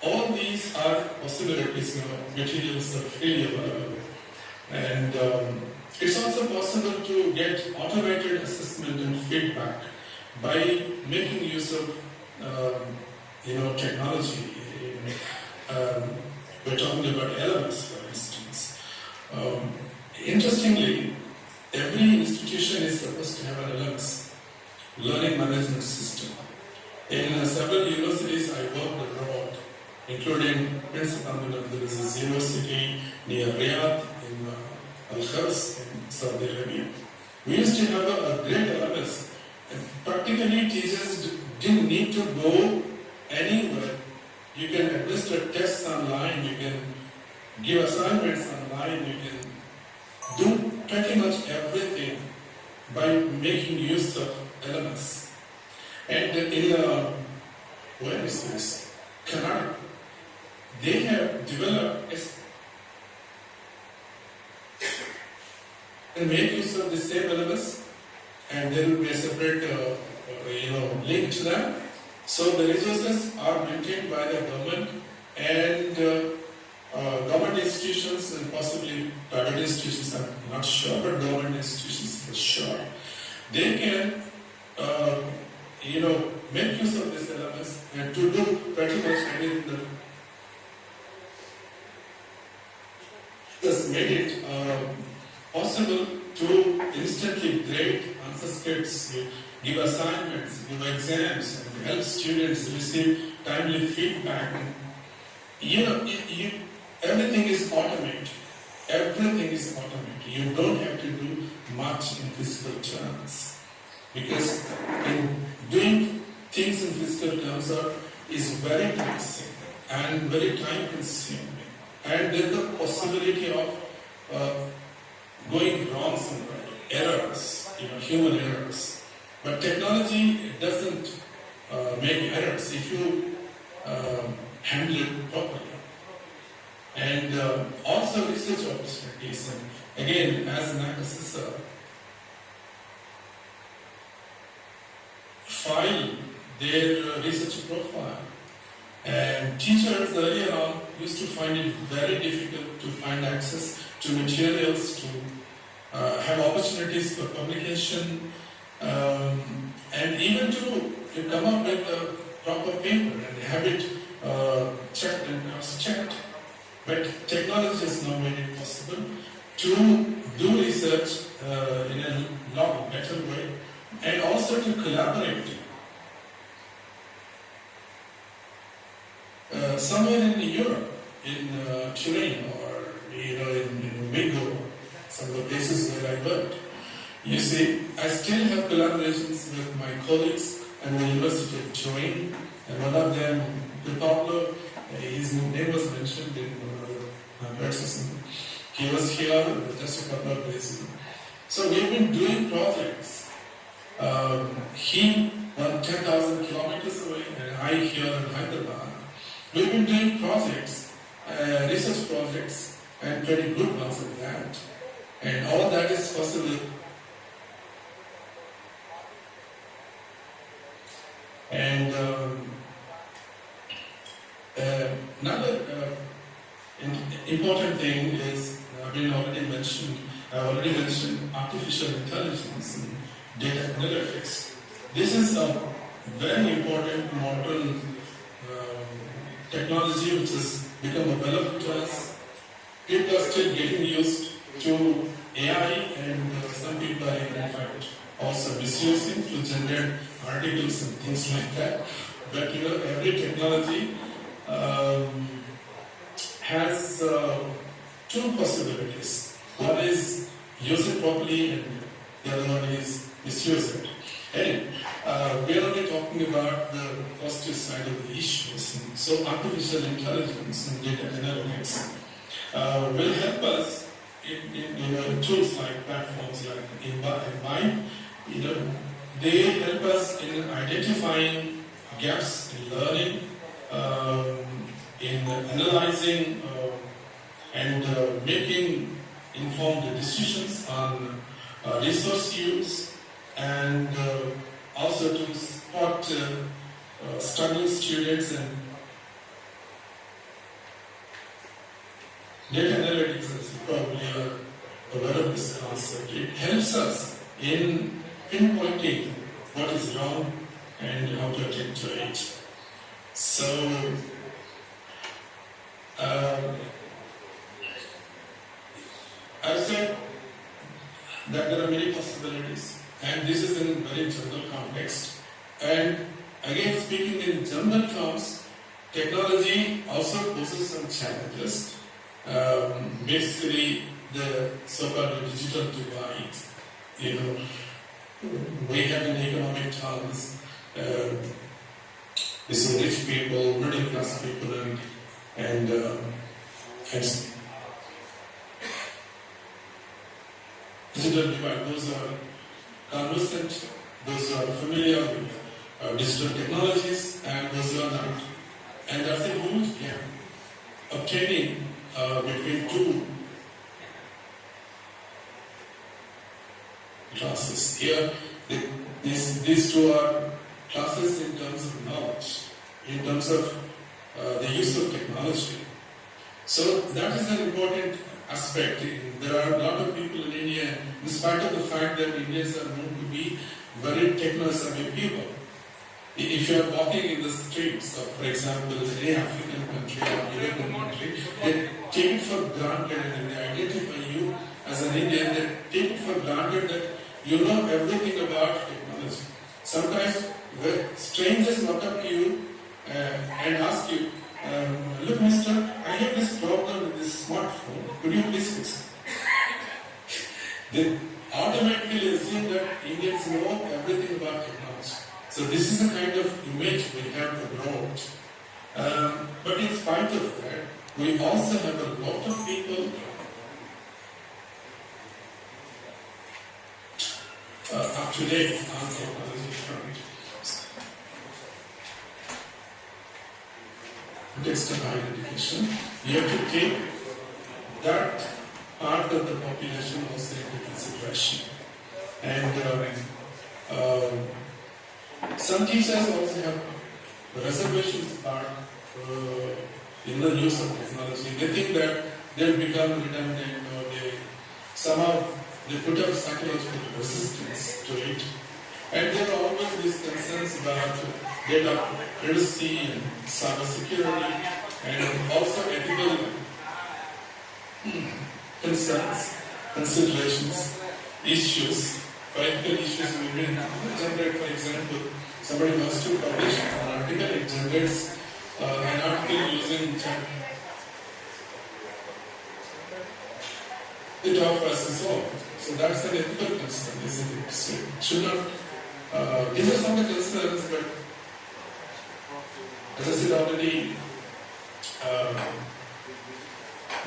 all these are possibilities. Materials are freely available. And it's also possible to get automated assessment and feedback by making use of technology. We're talking about LMS, for instance. Interestingly, every institution is supposed to have an LMS, learning management system. In several universities I worked abroad, including Prince Abdullah, there is a university near Riyadh in Al-Khars in Saudi Arabia. We used to have a great LMS. And practically teachers didn't need to go anywhere. You can administer tests online, you can give assignments online, you can do pretty much everything by making use of LMS. And in, where is this? Canada. They have developed and make use of the same LMS, and there will be a separate link to them. So the resources are maintained by the government, and government institutions and possibly private institutions, I'm not sure, but government institutions for sure. They can make use of this LMS and to do pretty much anything. Has made it possible to instantly grade answer scripts, give assignments, give exams, and help students receive timely feedback. Everything is automated. Everything is automated. You don't have to do much in physical terms, because in doing things in physical terms is very taxing and very time consuming. And there's the possibility of going wrong somewhere, errors, human errors. But technology doesn't make errors if you handle it properly. And also research opportunities. And again, as an assessor, file their research profile And teachers earlier on used to find it very difficult to find access to materials, to have opportunities for publication, and even to come up with a proper paper and have it checked and cross-checked. But technology has now made it possible to do research in a lot better way, and also to collaborate. Somewhere in Europe, in Turin, or in Vigo, some of the places where I worked, you see, I still have collaborations with my colleagues at the University of Turin, and one of them, Pablo, his name was mentioned in one of the verses. He was here just a couple of days ago. So we've been doing projects. He went 10,000 kilometers away, and I here in Hyderabad. We've been doing projects, research projects, and pretty good ones at that. And all that is possible. And another important thing is, I already mentioned artificial intelligence and data analytics. This is a very important modern technology which has become available to us. People are still getting used to AI, and some people are in fact also misusing to generate articles and things like that. But every technology has two possibilities. One is use it properly, and the other one is misuse it. Anyway, we are only talking about the positive side of the issues. So artificial intelligence and data analytics will help us in tools like platforms like Immersive. They help us in identifying gaps in learning, in analyzing and making informed decisions on resource use, and also to support struggling students. And data analytics is probably aware of this concept. It helps us in pinpointing what is wrong and how to attend to it. So, I said that there are many possibilities, and this is in a very general context. And again, speaking in general terms, technology also poses some challenges. Basically, the so-called digital divide. We have in economic terms, this is rich people, middle class people, and digital divide. Those are conversant, those are familiar with digital technologies, and those who are not. And that's a huge gap obtaining between two classes. Here, these two are classes in terms of knowledge, in terms of the use of technology. So that is an important aspect. There are a lot of people in India, in spite of the fact that Indians are known to be very techno-savvy people. If you are walking in the streets of, for example, any African country or European country, they take it for granted and they identify you as an Indian. They take it for granted that you know everything about technology. Sometimes strangers walk up to you and ask you, look, mister, I have this problem with this smartphone. Could you please fix it? They automatically assume that Indians know everything about technology. So this is the kind of image we have abroad. But in spite of that, we also have a lot of people up to date on technology front. Text identification. You have to take that part of the population also into consideration. And some teachers also have reservations about in the use of technology. They think that they'll become redundant or somehow they put up psychological resistance to it. And there are always these concerns about data privacy and cyber security and also ethical concerns, considerations, issues. Ethical issues will generate, for example, somebody wants to publish an article, it generates an article using the top process all. So that's an ethical concern, isn't it? So it should not. These are some of the concerns, but as I said already,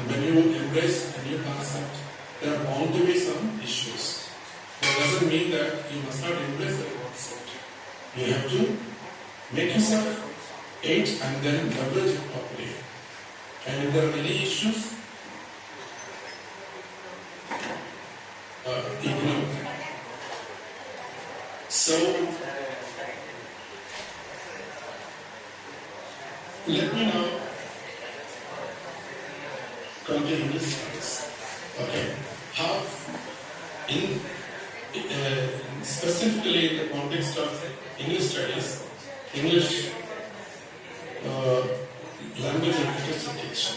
when you embrace a new concept, there are bound to be some issues. That doesn't mean that you must not embrace the concept. You have to make yourself aid and then leverage it properly. And if there are any issues, ignore them. So, let me now come to English studies. Okay. How, specifically in the context of English studies, English language representation,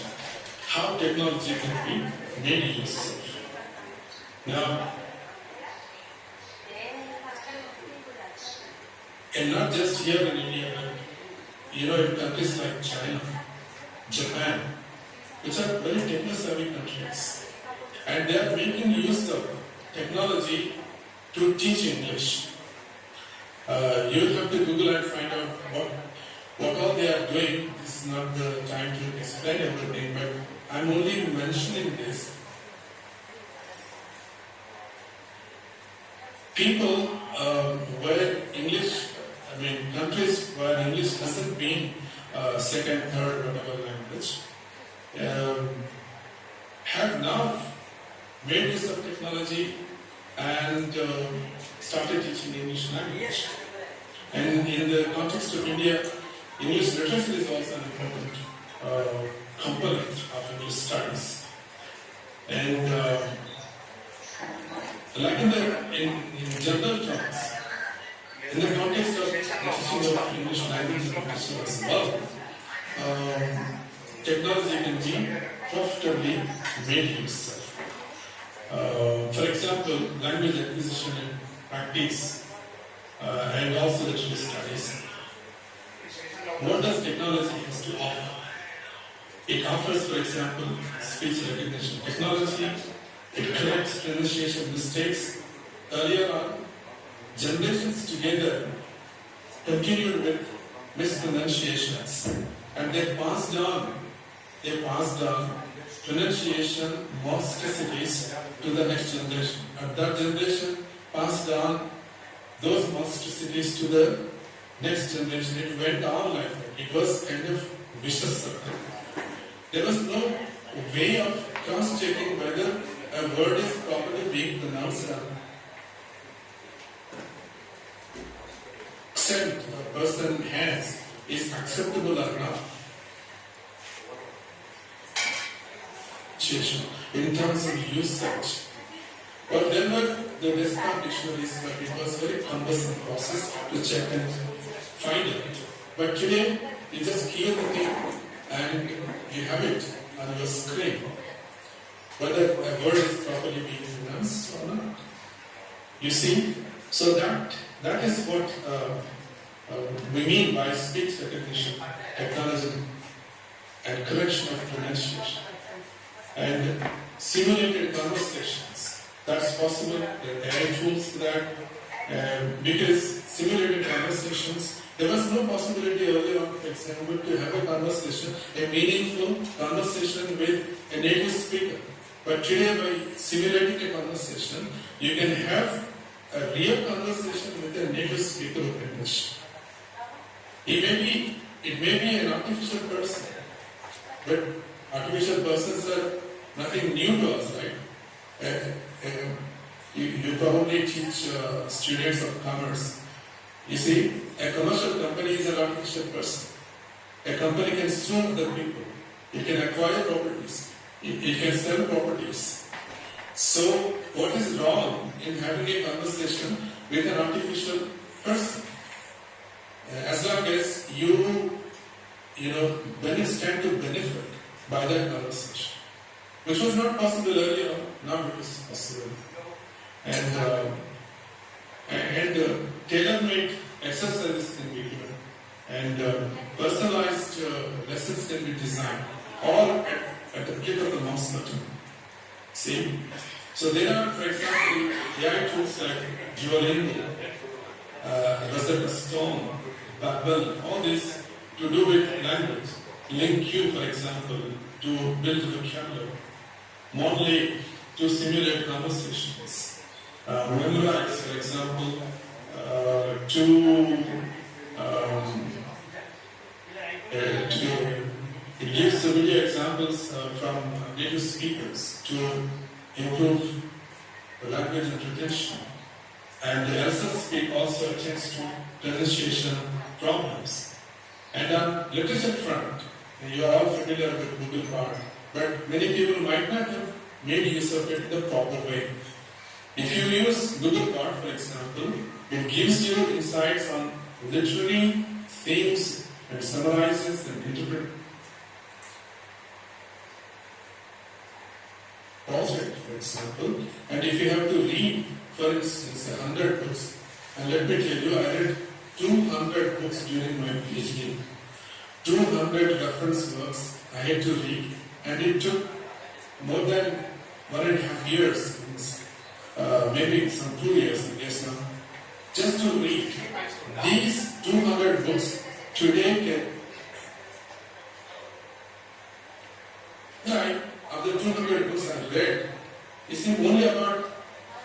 how technology can be made use of. Now, and not just here in India, but in countries like China, Japan, which are very techno-savvy countries, and they are making use of technology to teach English. You will have to Google and find out what all they are doing. This is not the time to explain everything, but I'm only mentioning this. People where English, countries where English hasn't been second, third, whatever language, have now made use of technology and started teaching English language. And in the context of India, English literature is also an important component of English studies. And like in general terms, in the context of teaching of English language and literature as well, technology can be profitably made use of. For example, language acquisition and practice, and also literature studies. What does technology have to offer? It offers, for example, speech recognition technology. It corrects pronunciation mistakes. Earlier on, generations together continued with mispronunciations, and they passed on pronunciation monstrosities to the next generation. And that generation passed on those monstrosities to the next generation. It went on like that. It was kind of vicious circle. There was no way of cross-checking whether a word is properly being pronounced or accent the person has is acceptable or not. In terms of usage. But there were the desktop dictionaries, but it was a very cumbersome process to check and find it. But today, you just key the thing and you have it on your screen. Whether a word is properly being pronounced or not. You see? So that is what we mean by speech recognition, technology, and correction of pronunciation. And simulated conversations, that's possible. There are AI tools for that. Because simulated conversations, there was no possibility earlier on, for example, to have a conversation, a meaningful conversation with a native speaker. But today, by simulating a conversation, you can have a real conversation with a native speaker of English. It may be an artificial person, but artificial persons are nothing new to us, right? You probably teach students of commerce. You see, a commercial company is an artificial person. A company can sue other people. It can acquire properties. It can sell properties. So, what is wrong in having a conversation with an artificial person? As long as when you stand to benefit by that conversation, which was not possible earlier on, now it is possible. And tailor-made exercises can be given, and personalized lessons can be designed, all at the click of the mouse button. See? So there are, for example, AI tools like Duolingo, Rosetta Stone, Babel, all these to do with language. LingQ, for example, to build vocabulary. Monly to simulate conversations. Memorize, for example, it gives video examples from native speakers to improve the language and retention. And the Elsa Speak also attends to pronunciation problems. And on literature front, you are all familiar with Google Bard, but many people might not have made use of it in the proper way. If you use Google Bard, for example, it gives you insights on literary themes and summarizes and interprets. Project, for example, and if you have to read, for instance, 100 books, and let me tell you, I read 200 books during my PhD. 200 reference works I had to read, and it took more than 1.5 years, maybe some 2 years, I guess now, just to read. These 200 books today of the 200 books I read, it seemed only about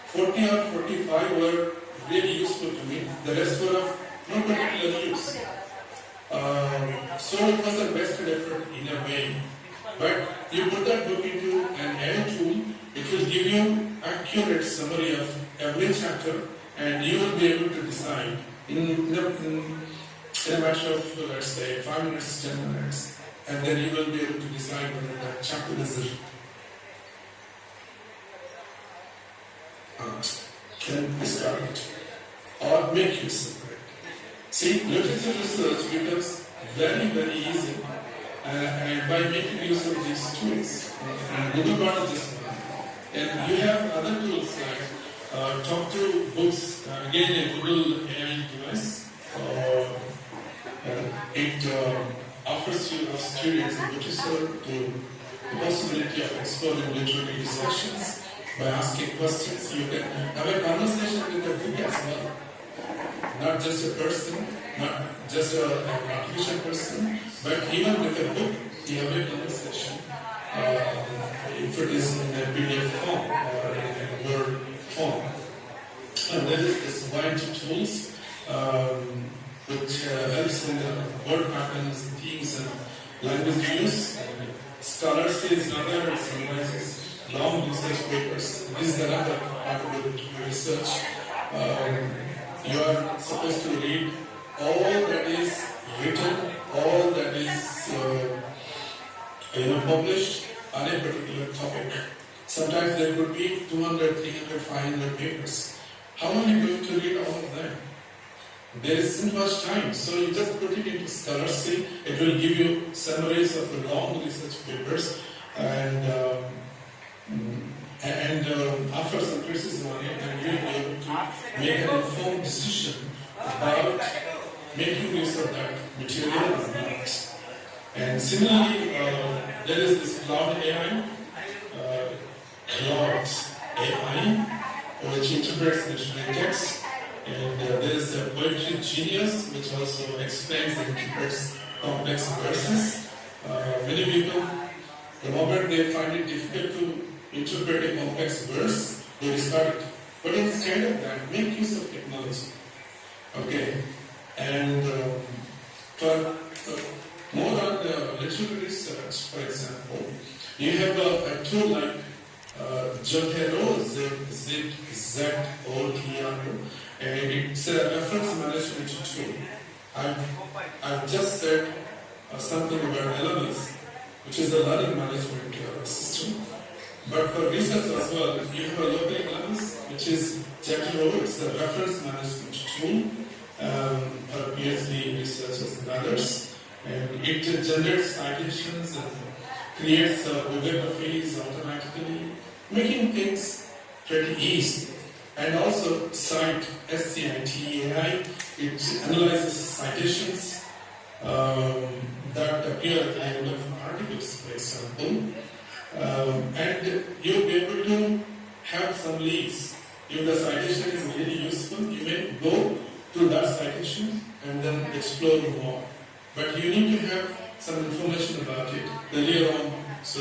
40 or 45 were really useful to me. The rest were of no particular use. So it was a vested effort in a way. But you put that book into an AI tool, it will give you accurate summary of every chapter, and you will be able to decide in a matter of, let's say, 5 minutes, 10 minutes, and then you will be able to decide whether that chapter is can discard it or make use of it. See, literature research becomes very, very easy and by making use of these tools. And Google Bard is just one. And you have other tools like Talk to Books, again a Google AI device. It offers you as students and literature to the possibility of exploring literary discussions by asking questions. You can have a conversation with a book as well. Not just a person, not just an artificial person, but even with a book, you have a conversation. If it is in a PDF form or in a Word form. And there is this wide tools which helps in the word patterns, themes, and language use. Scholars is another, it summarizes long research papers. This is another part of the research. You are supposed to read all that is written, all that is published on a particular topic. Sometimes there could be 200, 300, 500 papers. How are you going to read all of them? There isn't much time, so you just put it into Scholarship. It will give you summaries of the long research papers, and after some criticism on it, and you'll be able to make an informed decision about making use of that material or not. And similarly, there is this cloud AI, which interprets literary text. And there is a poetry genius, which also explains and interprets complex verses. Many people, the moment they find it difficult to interpret a complex verse, they discard it. But instead of that, make use of technology. Okay? And for more on the literary research, for example, you have a tool like Zotero, Z-O-T-R-O, and it's a reference management tool. I've just said something about LMS, which is the learning management system. But for research as well, you have a local LMS, which is JETRO, it's a reference management tool for PhD researchers and others. And it generates citations and creates bibliographies automatically, making things pretty easy. And also Cite, SCITEAI, it analyzes citations that appear at the end of articles, for example. And you'll be able to have some leads. If the citation is really useful, you may go to that citation and then explore more. But you need to have some information about it earlier on, so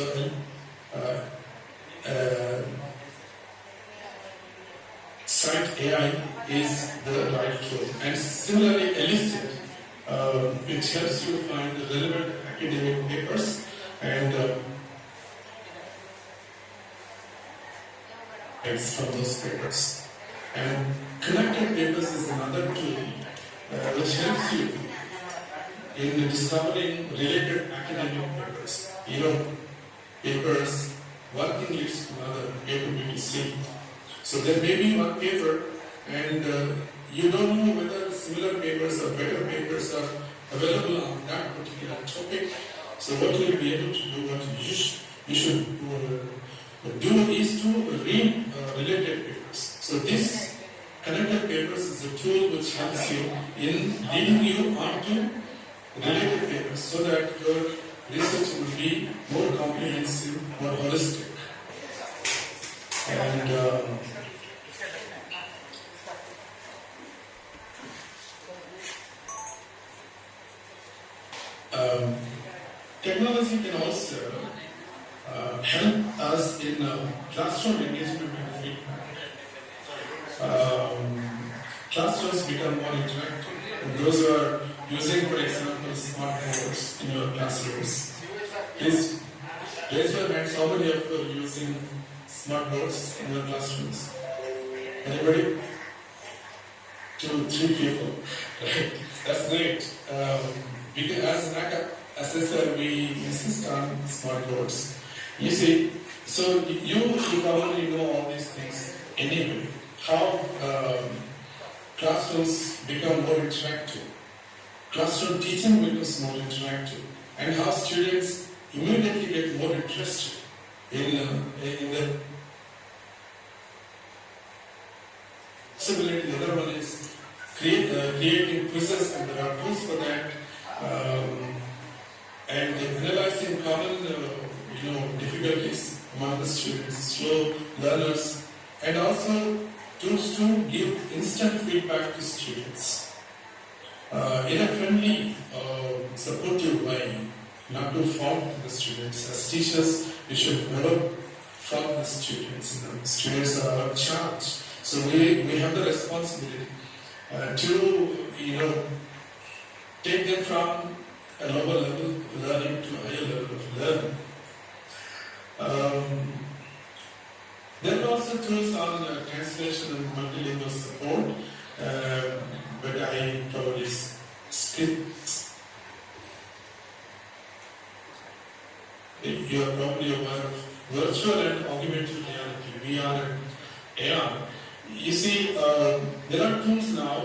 Cite AI is the right tool. And similarly, Elicit, which helps you find the relevant academic papers and from those papers. And connected papers is another tool which helps you in discovering related academic papers. Papers, one thing leads to another, A. So there may be one paper and you don't know whether similar papers or better papers are available on that particular topic. So what you'll be able to do, what you should do is to read related papers. So this connected papers is a tool which helps you in leading you onto related papers so that your research will be more comprehensive, more holistic. And technology can also help us in classroom engagement and feedback. Classrooms become more interactive. And those who are using, for example, smart boards in your classrooms, please raise your hands. How many of you are using smart boards in your classrooms? Anybody? 2, 3 people. Right? That's great. Because as an assessor, we insist on smart boards. You see, so you probably know all these things anyway. How classrooms become more interactive. Classroom teaching becomes more interactive. And how students immediately get more interested in the possibility. The other one is creating quizzes, and there are tools for that. And analyzing common difficulties among the students, slow learners, and also tools to give instant feedback to students in a friendly, supportive way, not to fault the students. As teachers, we should never fault the students. Students are our charge, so we have the responsibility to take them from a lower level of learning to a higher level of learning. There are also tools on translation and multilingual support, but I probably skip. You are probably aware of virtual and augmented reality, VR and AR. You see, there are tools now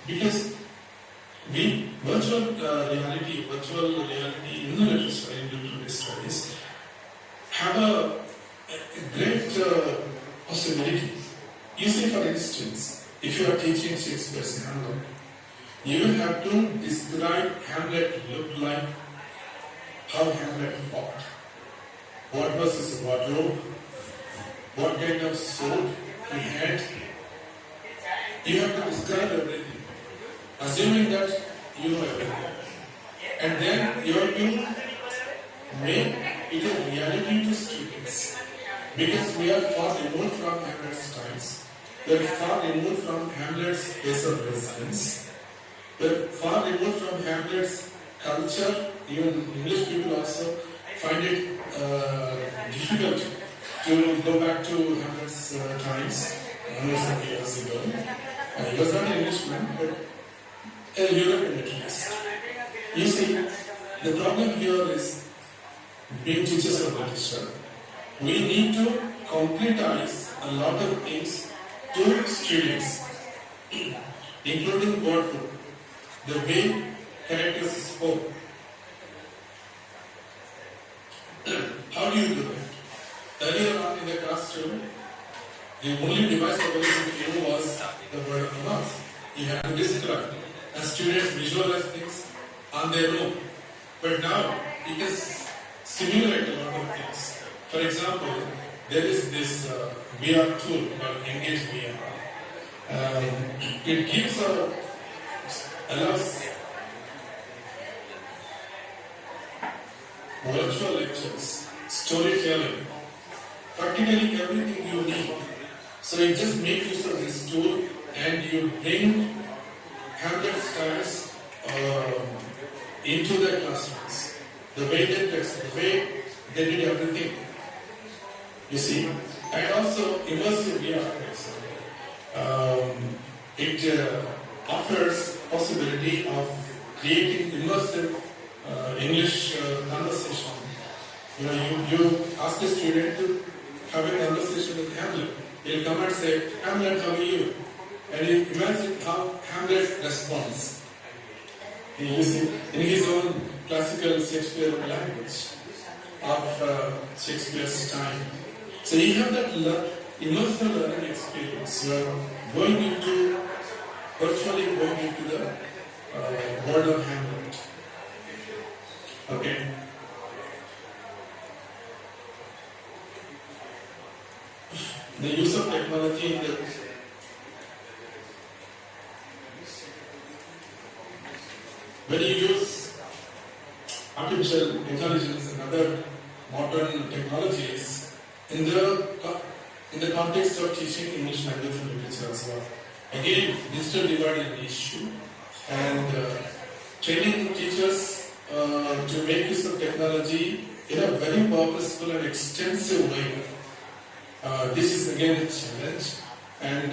because virtual reality in the literary studies have a great possibility. You see, for instance, if you are teaching Shakespeare's Hamlet, you will have to describe Hamlet looked like, how Hamlet fought, what was his wardrobe, what kind of sword he had. You have to describe everything, assuming that you know everything. And then you have to make it a reality to students. Because we are far removed from Hamlet's times, we are far removed from Hamlet's place of residence, we are far removed from Hamlet's culture. Even English people also find it difficult to go back to Hamlet's times, hundreds of years ago. He was not an Englishman, but a European at least. You see, The problem here is being teachers of literature. We need to concretize a lot of things to students, including wordplay, the way characters spoke. How do you do that? Earlier on in the classroom, the only device available to you was the word of mouth. You have to describe, and students visualize things on their own. But now you can simulate a lot of things. For example, there is this VR tool called Engage VR. It gives allows virtual lectures, storytelling, practically everything you need. So you just make use of this tool and you bring Hamlet styles into the classrooms. The way they text, the way they did everything. You see? And also immersive VR, it offers possibility of creating immersive English conversation. You ask the student to have a conversation with Hamlet. He'll come and say, Hamlet, how are you? And you imagine how Hamlet responds. You see, in his own classical Shakespeare language of Shakespeare's time. So you have that immersive learning experience. You are virtually going into the world of Hamlet. Okay. The use of technology in the when you use artificial intelligence and other modern technologies in the context of teaching English language and literature as well. Again, digital divide is an issue, and training teachers to make use of technology in a very purposeful and extensive way. This is again a challenge. And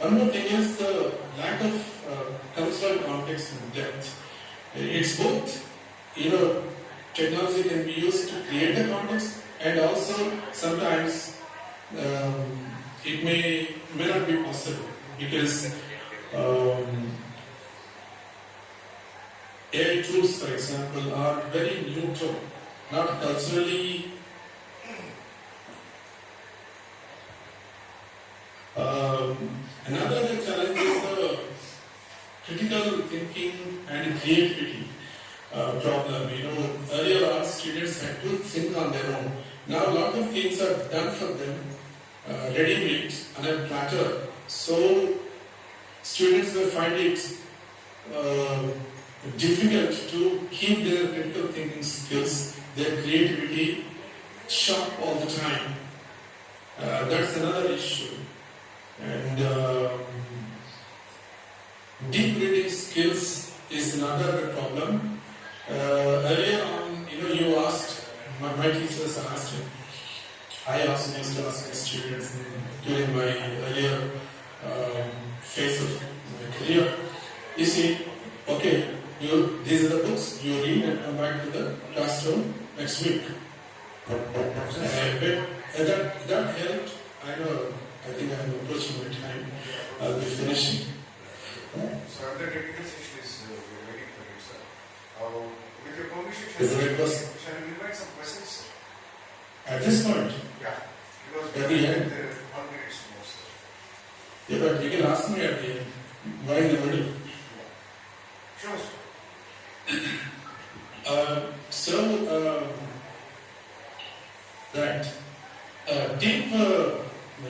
one more thing is the lack of cultural context and depth. It's both, technology can be used to create the context, and also sometimes it may not be possible because AI tools, for example, are very neutral, not culturally. Another challenge is the critical thinking and creativity problem. Earlier our students had to think on their own. Now a lot of things are done for them, ready-made on a platter. So students will find it difficult to keep their critical thinking skills, their creativity sharp all the time. That's another issue. And deep reading skills is another problem. Earlier on, you asked, my teachers asked me, I also used to ask my students during my earlier phase of my career. You see, okay, these are the books, you read and come back to the classroom next week. That helped. I think I'm approaching my time. I'll be finishing. So the technical section is waiting for you, sir. With your permission, Is the request shall we invite some questions? at this point? Yeah. Because At the end? 1 minute more, sir. Yeah, but you can ask me at the end. Why in the middle? Sure, sir. Deep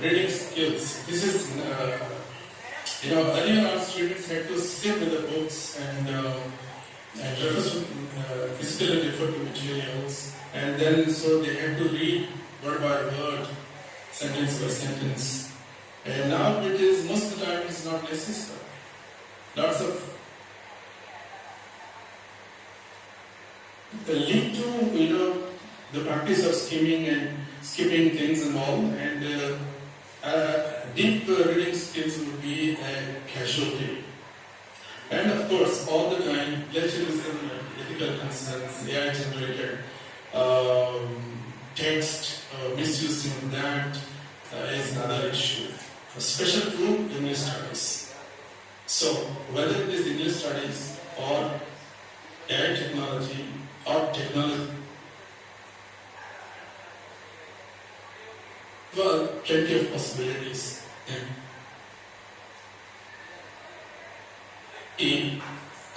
reading skills. This is, earlier our students had to sit with the books and physically refer to materials, and then so they had to read word by word, sentence by sentence. And now it is, most of the time it's not necessary. Lots of the link to the practice of skimming and skipping things and all, and deep reading skills would be a casualty. And of course, all the time, plagiarism and ethical concerns, AI-generated text, misusing that is another issue. A special group English studies. So whether it is English studies or AI technology or technology, well, plenty of possibilities.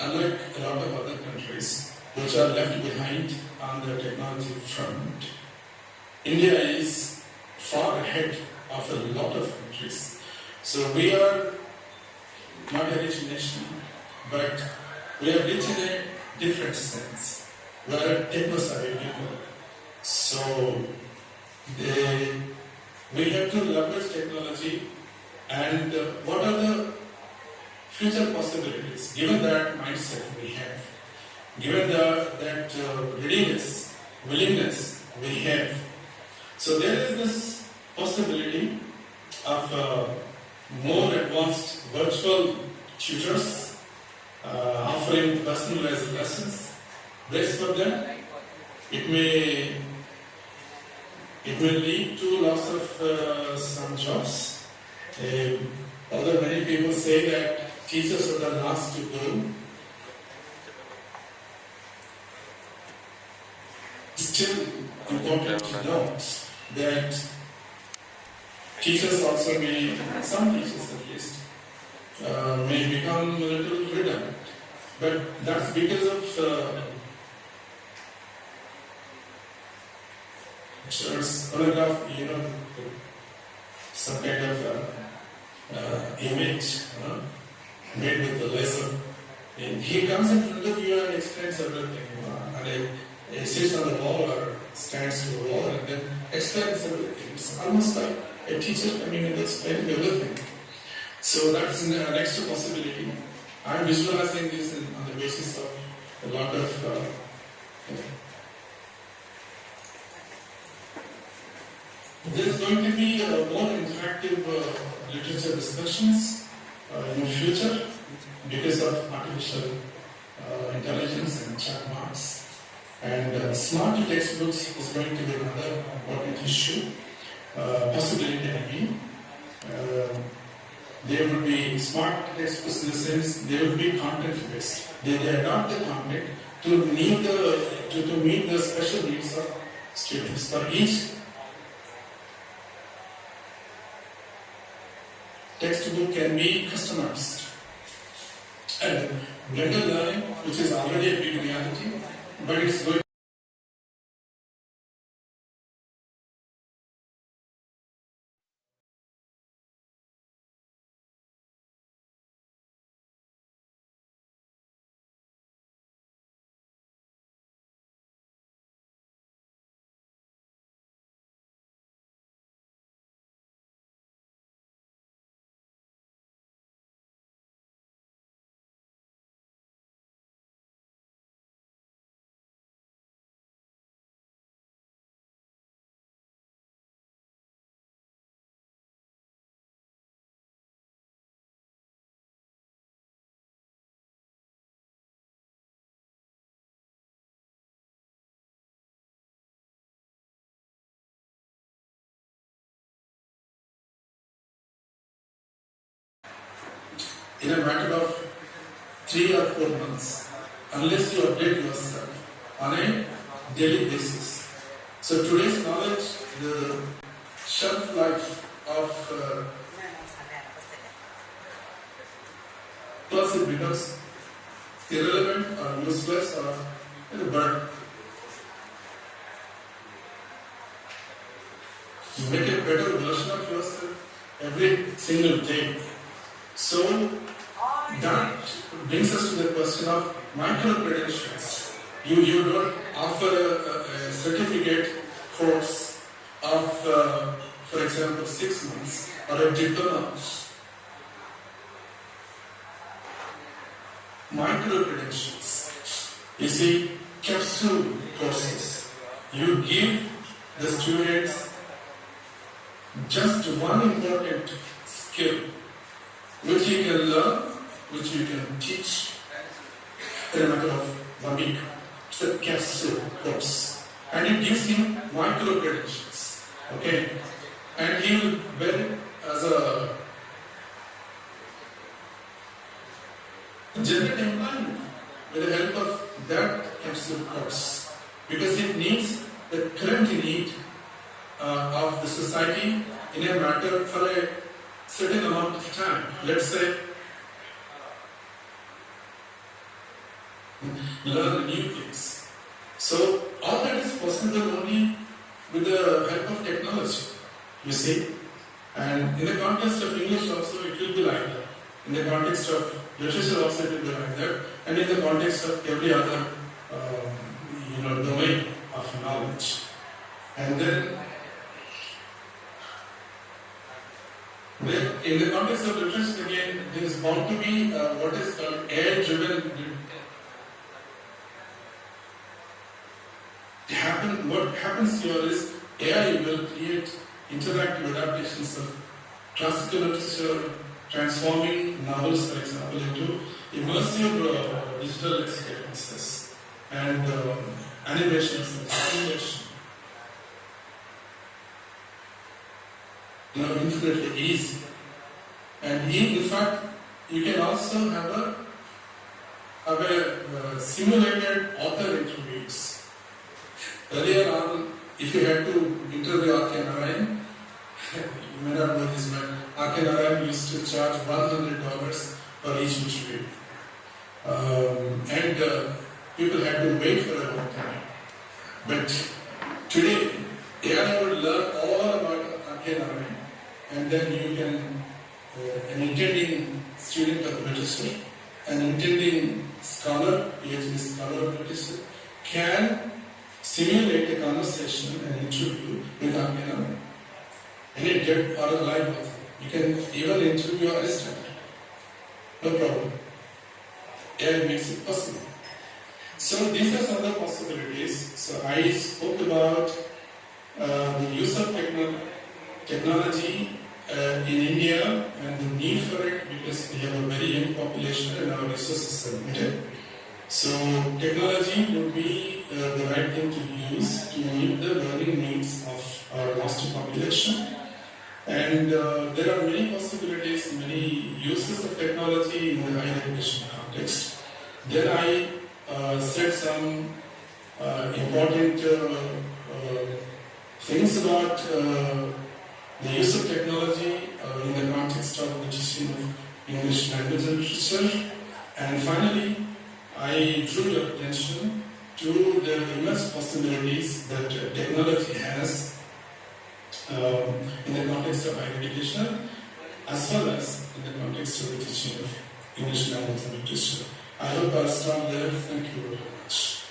Unlike a lot of other countries which are left behind on the technology front, India is far ahead of a lot of countries. So we are not a rich nation, but we are rich in a different sense. We are techno-savvy people. So we have to leverage technology, and what are the future possibilities given that mindset we have, given that readiness, willingness we have. So there is this possibility of more advanced virtual tutors offering personalized lessons. Best for them. It may lead to loss of some jobs. Although many people say that teachers are the last to go, still important to note that teachers also may, some teachers at least, may become a little redundant. But that's because of photograph, some kind of image made with the laser. And he comes in front of you and explains everything. And he sits on the wall or stands to the wall and then explains everything. It's almost like a teacher coming and explaining everything. So that's the next possibility. I'm visualizing this on the basis of a lot of there's going to be more interactive literature discussions in the future because of artificial intelligence and chat marks. And smart textbooks is going to be another important issue. Possibility again. They will be smart textbooks in the sense they will be content based. They adopt the content to meet the special needs of students. For each textbook can be customized. And blended learning, which is already a big reality, but it's going in a matter of 3 or 4 months, unless you update yourself on a daily basis. So today's knowledge, the shelf life of plus it becomes irrelevant or useless or but you make a better version of yourself every single day. So that brings us to the question of micro-credentials. You don't offer a certificate course of, for example, 6 months or a diploma. Micro-credentials. You see, capsule courses. You give the students just one important skill which you can learn, which you can teach in a matter of 1 week It's a capsule course. And it gives him micro credentials. Okay? And he will wear it as a generate employment with the help of that capsule course. Because it needs the current need of the society in a matter for a certain amount of time. Let's say, learn new things. So all that is possible only with the help of technology, you see. And in the context of English also it will be like that. In the context of literature also it will be like that. And in the context of every other domain of knowledge. And then in the context of literature again, there is bound to be what is called AI-driven. What happens here is AI will create interactive adaptations of classical literature, transforming novels, for example, into immersive digital experiences and animations and simulation. Infinitely easy. And in fact, you can also have a simulated author interviews. Earlier on, if you had to interview R.K. Narayan, you may not know this, but R.K. Narayan used to charge $100 for each interview. And people had to wait for a long time. But today, AI would learn all about R.K. Narayan, and then you can, an intending student of literature, an intending scholar, PhD scholar of literature, can simulate a conversation, an interview with R.K. Narayan. Any dead or alive author. You can even interview Aristotle. No problem. AI makes it possible. So these are some of the possibilities. So I spoke about the use of technology in India and the need for it because we have a very young population and our resources are limited. So technology would be the right thing to use to meet the learning needs of our master population. And there are many possibilities, many uses of technology in the higher education context. Then I said some important things about the use of technology in the context of the teaching of English language and literature. And finally, I drew your attention to the immense possibilities that technology has in the context of higher education, as well as in the context of the teaching of English language and literature. I hope I'll stop there. Thank you very much.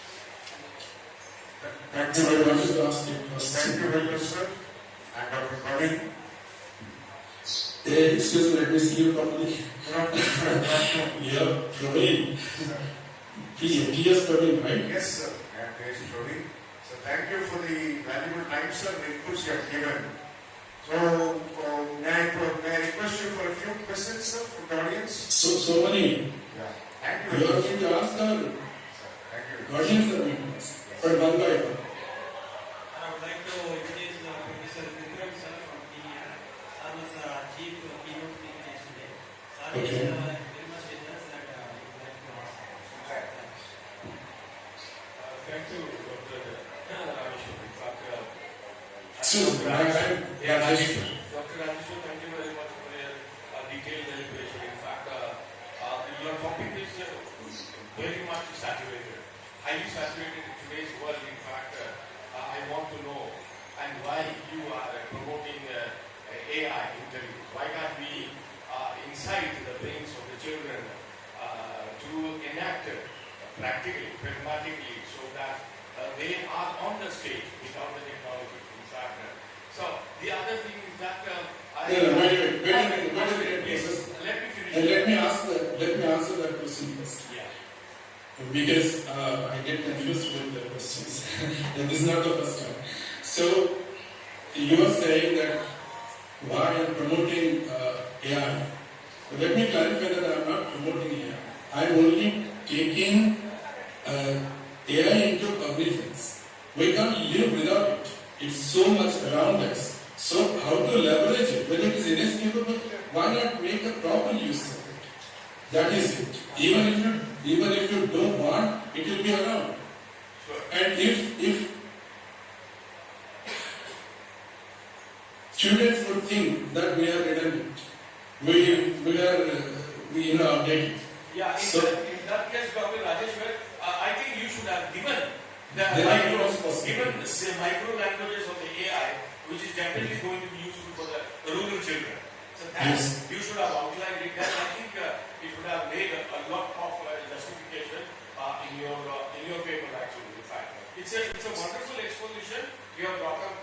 Thank So you I very wanted much. to ask you a question. Thank you very much, sir. And Dr. Praveen. Excuse me, let me see you properly. Yeah, Praveen. P.S. Praveen, right? Yes, sir. And there is Praveen. So thank you for the valuable time, sir, the inputs you have given. So may I request you for a few questions, sir, from the audience? So many. Yeah. Thank you You very are much. going to ask the Thank you. audience are going to ask. But one by one. I would like to introduce Professor Vikram sir from India. Sir was the chief keynote speaker yesterday. Sir is Okay. very much with us that we would like to ask. Thank you, Dr. Rameshwar. Excuse me, I'm Rajesh. Dr. Rameshwar, thank you very much for your detailed deliberation. In fact, your topic is very much saturated, highly saturated in today's world. In fact, I want to know and why you are promoting AI interviews. Why can't we incite the brains of the children to enact practically, pragmatically, so that they are on the stage without the technology. In fact, so the other thing is that wait a minute, please, let me finish. And let me answer that question first. Yeah. Because I get confused with the questions. And this is not the first time. So, you are saying that why I am promoting AI. Let me clarify that I am not promoting AI. I am only taking AI into cognizance. We can't live without it. It's so much around us. So how to leverage it? When it is inescapable, why not make a proper use of it? That is it. Even if you don't want, it will be around. And if students would think that we are redundant, we are outdated. Yeah, in that case, Dr. Rajeshwar, I think you should have given the micro languages of the AI, which is definitely going to be useful for the rural children. So that you should have outlined it. Then I think it would have made a lot of justification in your paper actually. In fact, it's a wonderful exposition you have brought up.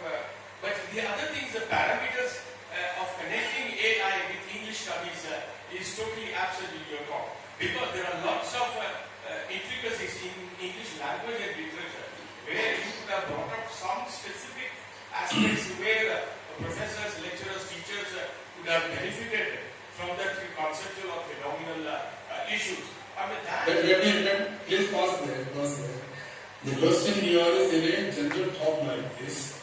But the other things, the parameters of connecting AI with English studies is totally absent in your talk, because there are lots of intricacies in English language and literature where you could have brought up some specific aspects where professors, lecturers, teachers could have benefited from that conceptual or phenomenal issues. I mean, Please pause there. The question here is in a general talk like this.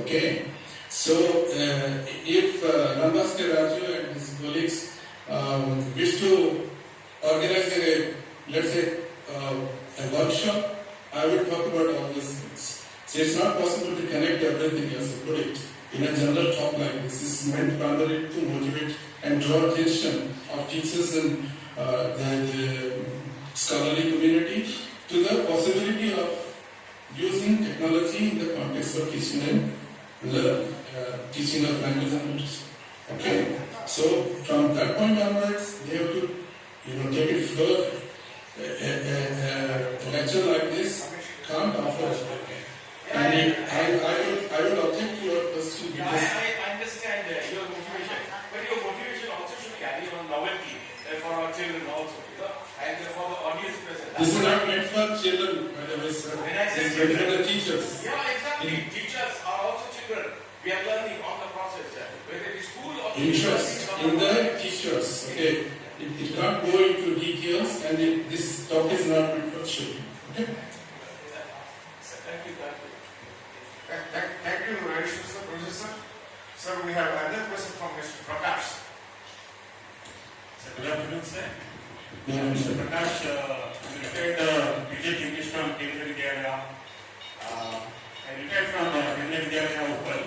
Okay, so if Namaste Raju and his colleagues wish to organize let's say a workshop, I will talk about all these things. So it's not possible to connect everything as you put it in a general talk like this. This is meant primarily to motivate and draw attention of teachers and the scholarly community to the possibility of using technology in the context of teaching and learning, teaching of language and literature. Okay, so from that point onwards, they have to, take it further. A lecture like this can't offer. And I will object to your question because I understand your motivation, but your motivation also should carry on novelty for our children also, and for the audience present. This is not meant for children, by the way, sir. When I say it's meant for the teachers. Yeah, exactly. Teachers are also children. We are learning on the process, whether it is school or interest in the teachers. Okay, it can't go into details, and this talk is not meant for children. Okay. Thank you. Thank you, Professor. Sir, we have another question from Mr. Prakash. Good afternoon, sir. Mr. Prakash, I retired BJP English from Kendra Vidyalaya. I retired from Kendra Vidyalaya Uppal.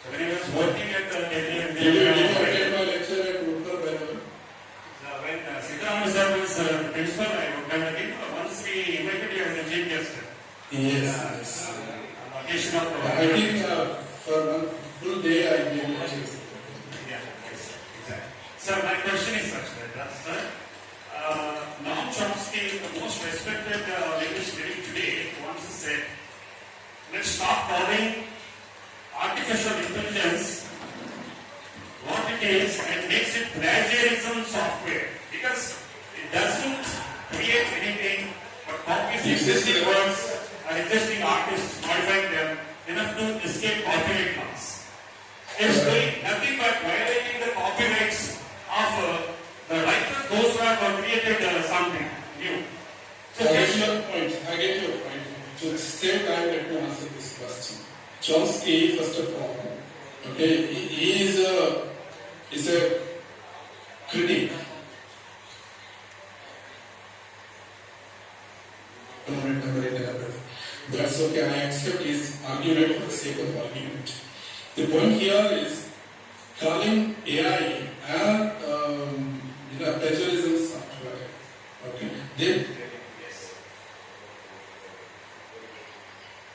So when I was working at Kendra Did you Vidyalaya, attend my lecture at Uppal, by the way? when Sitaram sir was principal, I worked on again. Once we invited you as a chief guest. Yes. On occasion of I think for one full day I gave lectures. Yeah, yes, exactly. Sir, my question is such that, sir, Noam Chomsky, the most respected linguist living today, once said, let's stop calling artificial intelligence what it is and makes it plagiarism software, because it doesn't create anything but copies existing words or existing artists, modifying them enough to escape copyright laws. It's doing nothing but violating the copyrights of the writers, those who have created something new. So I get your point. To save time, let me answer this question. Chomsky, first of all, okay, he is a critic. That's okay, I accept his argument for the sake of argument. The point here is calling AI and plagiarism software. Okay.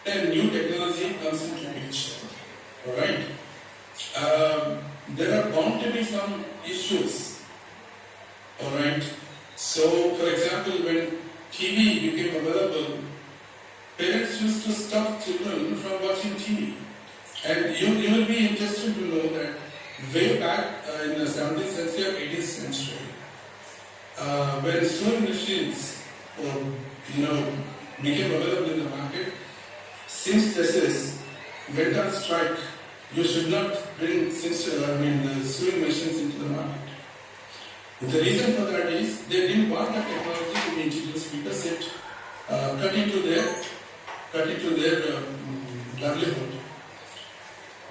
Then new technology comes into picture. Alright. There are bound to be some issues. Alright. So for example, when TV became available, parents used to stop children from watching TV. And you will be interested to know that way back in the 17th century or 18th century, when sewing machines became available in the market, seamstresses went on strike. You should not bring the sewing machines into the market. The reason for that is they didn't want the technology to be introduced because it cut into their livelihood.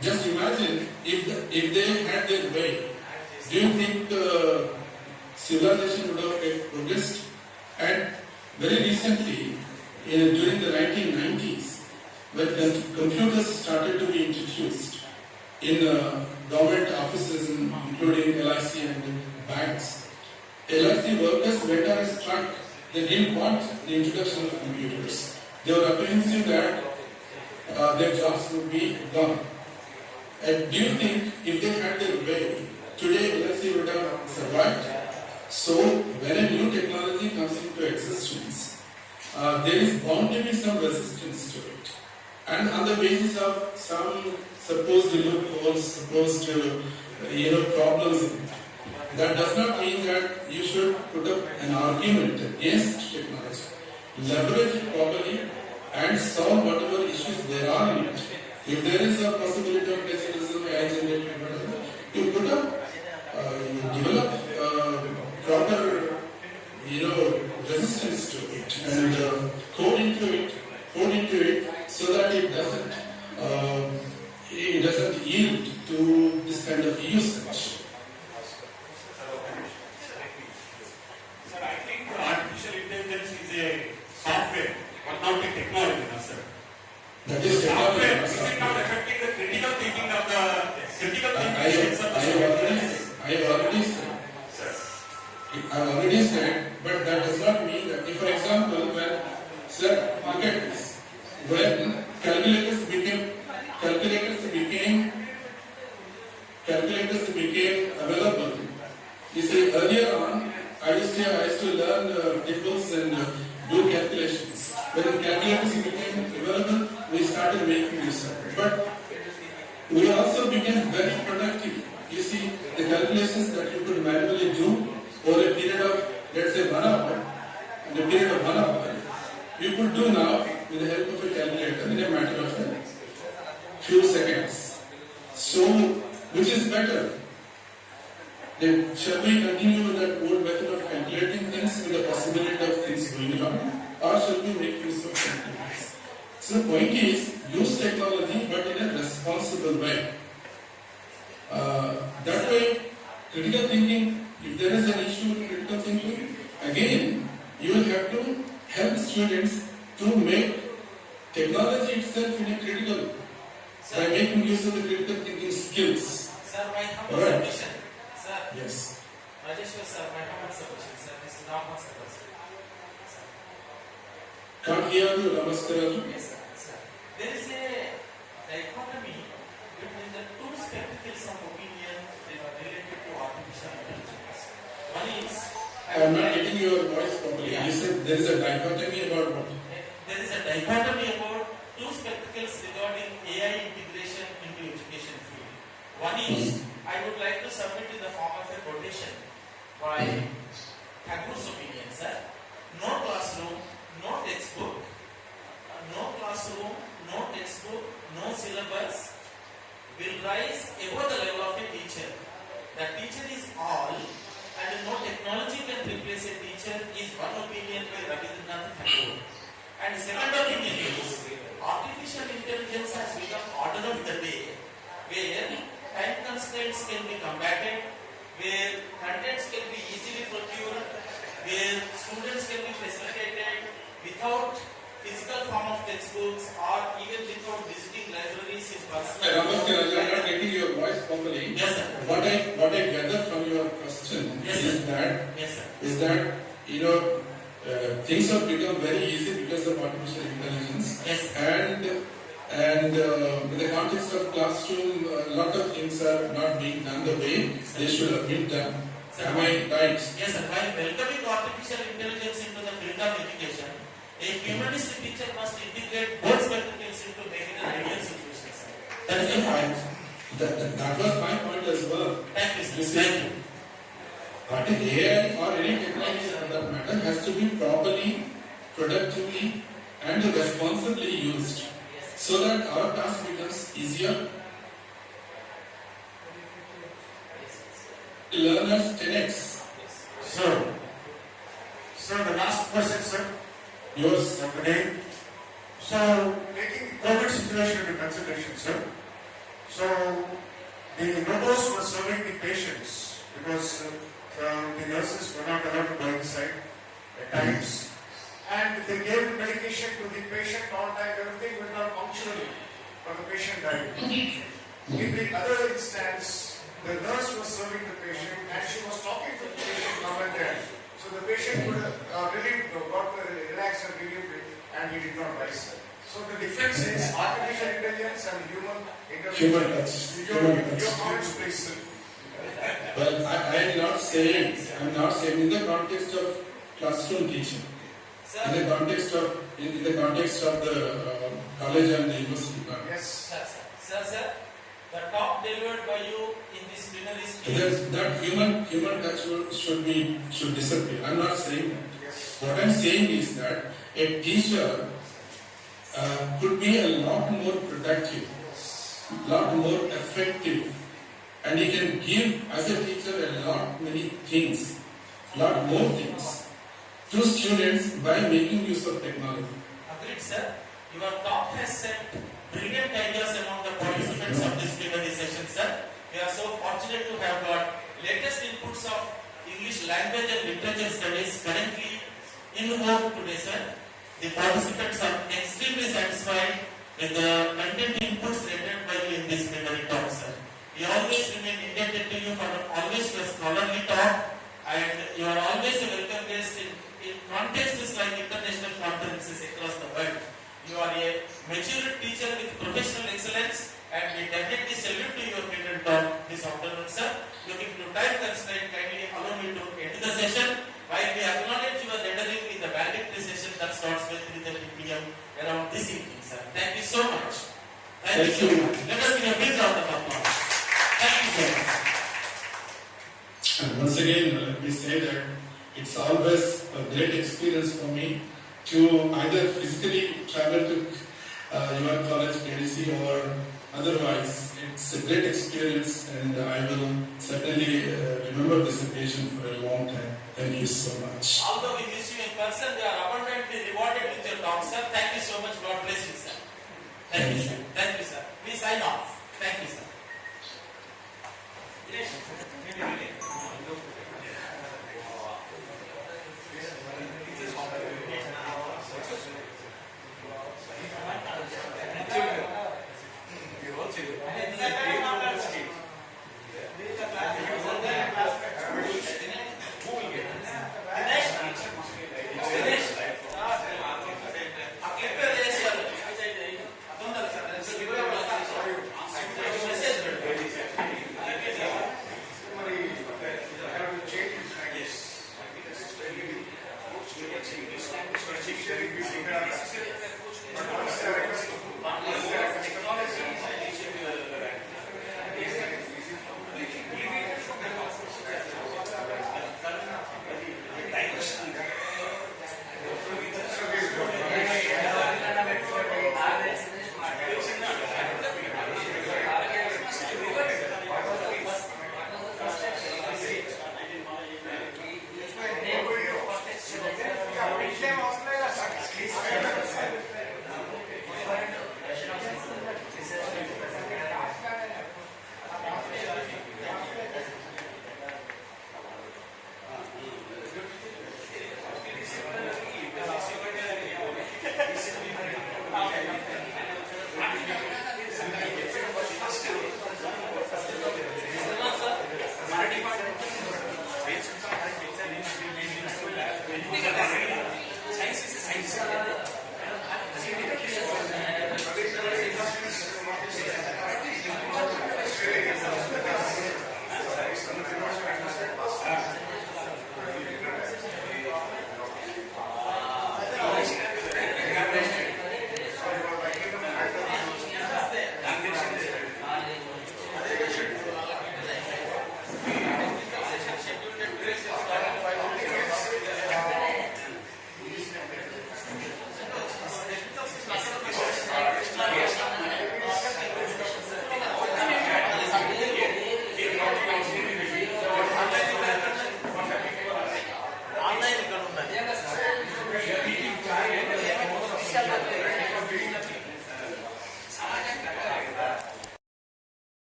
Just imagine if they had their way, do you think civilization would have progressed? And very recently, during the 1990s, when computers started to be introduced in government offices, including LIC and banks, LIC workers went on a strike. They didn't want the introduction of computers. They were apprehensive that their jobs would be gone. And do you think if they had their way, today LIC would have survived? So when a new technology comes into existence, there is bound to be some resistance to it. And on the basis of some supposed loopholes, supposed problems, that does not mean that you should put up an argument against technology. Leverage it properly and solve whatever issues there are in it. If there is a possibility of pessimism, agenda, whatever, you put up, you develop proper, resistance to it and code into it, so that it doesn't yield to this kind of usage. Sir, I think artificial intelligence is a software, but not a technology, sir. That is software. Is it not affecting the critical thinking of the critical thinking? I have already said, but that does not mean that. If, for example, when, sir, look at this. When calculators became available, you see, earlier on, I used to learn tables and do calculations. When calculators became available, we started making research. But we also became very productive. You see, the calculations that you could manually do over a period of, let's say, 1 hour, in a period of 1 hour, you could do now with the help of a calculator in a matter of a few seconds. So, which is better? Then, shall we continue with that old method of calculating things with the possibility of things going wrong? Or shall we make use of technology? So the point is, use technology but in a responsible way. That way, critical thinking, if there is an issue with critical thinking, again, you will have to help students to make technology itself in a critical, by making use of the critical thinking skills. Sir, my humble Alright. submission. Sir, Yes. Rajeshwar sir, my humble submission, sir. This is dogma, sir. Can't hear you, Namaskar. Yes, sir. Sir. There is a dichotomy between the two spectacles of opinion related to artificial intelligence. One is, I am not getting your voice properly. Yeah. You said there is a dichotomy about what? there is a dichotomy about two spectacles regarding AI integration into education field. One is, I would like to submit in the form of a quotation by Thakur's opinion, sir. No classroom, no textbook, no syllabus will rise above the level of a teacher. The teacher is all, and no technology can replace a teacher is one opinion by Rabindranath Tagore. And second opinion is, artificial intelligence has become order of the day, where time constraints can be combated, where contents can be easily procured, where students can be facilitated without physical form of textbooks or even without visiting libraries in person. Namaskar, I am not getting your voice properly. Yes, sir. What I gather from your question Yes, is sir. that things have become very easy because of artificial intelligence. Yes. And in the context of classroom, a lot of things are not being done the way they should have been done. Sir. Am I right? Yes, sir. While welcoming artificial intelligence into the field of education, a humanistic teacher must integrate both spectacles into making an ideal situation, sir. That is the point. That was my point as well. Thank you, sir. You see, Thank you. but AI or any technology for that matter has to be properly, productively and responsibly used so that our task becomes easier. Learners 10x Sir, the last question, sir. Yours. Of the day. So, taking the COVID situation into consideration, sir. So, the robots were serving the patients because the nurses were not allowed to go inside at times. And they gave medication to the patient on time, everything went on punctually, but the patient died. In the other instance, the nurse was serving the patient and she was talking to the patient now and then. So the patient could have got relaxed and relieved and he did not die, sir. So the difference is artificial intelligence and human intelligence. Human touch. Your comments, please, sir. Well, I'm not saying in the context of classroom teaching. In the context of the college and the university. Yes. Sir. The talk delivered by you in this plenary speech. That human touch should disappear. I'm not saying that. Yes. What I'm saying is that a teacher could be a lot more productive, lot more effective, and he can give as a teacher a lot many things, lot more things to students by making use of technology. Agreed, sir. Your talk has set brilliant ideas among the participants of this plenary session, sir. We are so fortunate to have got latest inputs of English language and literature studies currently in vogue today, sir. The participants are extremely satisfied with the content inputs rendered by you in this plenary talk, sir. We always remain indebted to you for always your scholarly talk, and you are always a welcome guest in contexts like international conferences across the world. You are a mature teacher with professional excellence, and we definitely salute to your plenary talk this afternoon, sir. Looking to time constraint, kindly allow me to end the session while we acknowledge your rendering in the valedictory session that starts with 3:30 p.m. around this evening, sir. Thank you so much. Thank you so much. Let us give a big round of applause. Thank you so much. And once again, let me say that it's always a great experience for me to either physically travel to your college, KDC, or otherwise. It's a great experience, and I will certainly remember this occasion for a long time. Thank you so much. Although we miss you in person, we are abundantly rewarded with your talk, sir. Thank you so much. God bless you, sir. Thank you, sir. Thank you, sir. We sign off. Thank you, sir. Dinesh.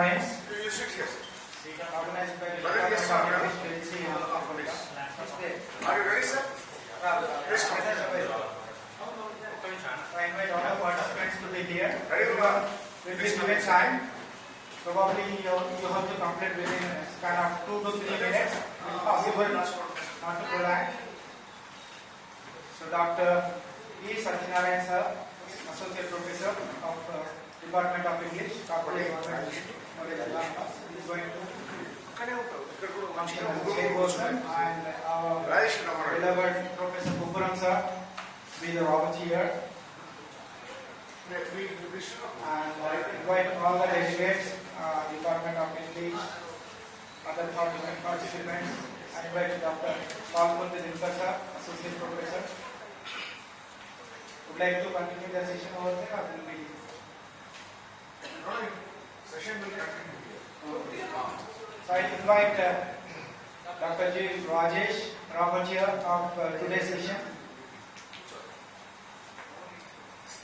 conference organized by the Department of English, PhD, Hanamkonda. Are you ready, sir? Please come. I invite all the participants to be here. Ready, Baba? Will be given time. Probably you have to complete within a span of 2 to 3 minutes. If possible, not to prolong. So Dr. E. Satyanarayan sir, Associate Professor of Department of English, Corporate Government, is going to chairperson, and our beloved Professor Kupuram sir will be the Robert here. And I invite all the delegates, Department of English, other participants. I invite Dr. Palmurthy Dilkar, Associate Professor. Would like to continue the session over there, or will be? Session will continue here. So I invite Dr. G. Rajesh Rabatia of today's session.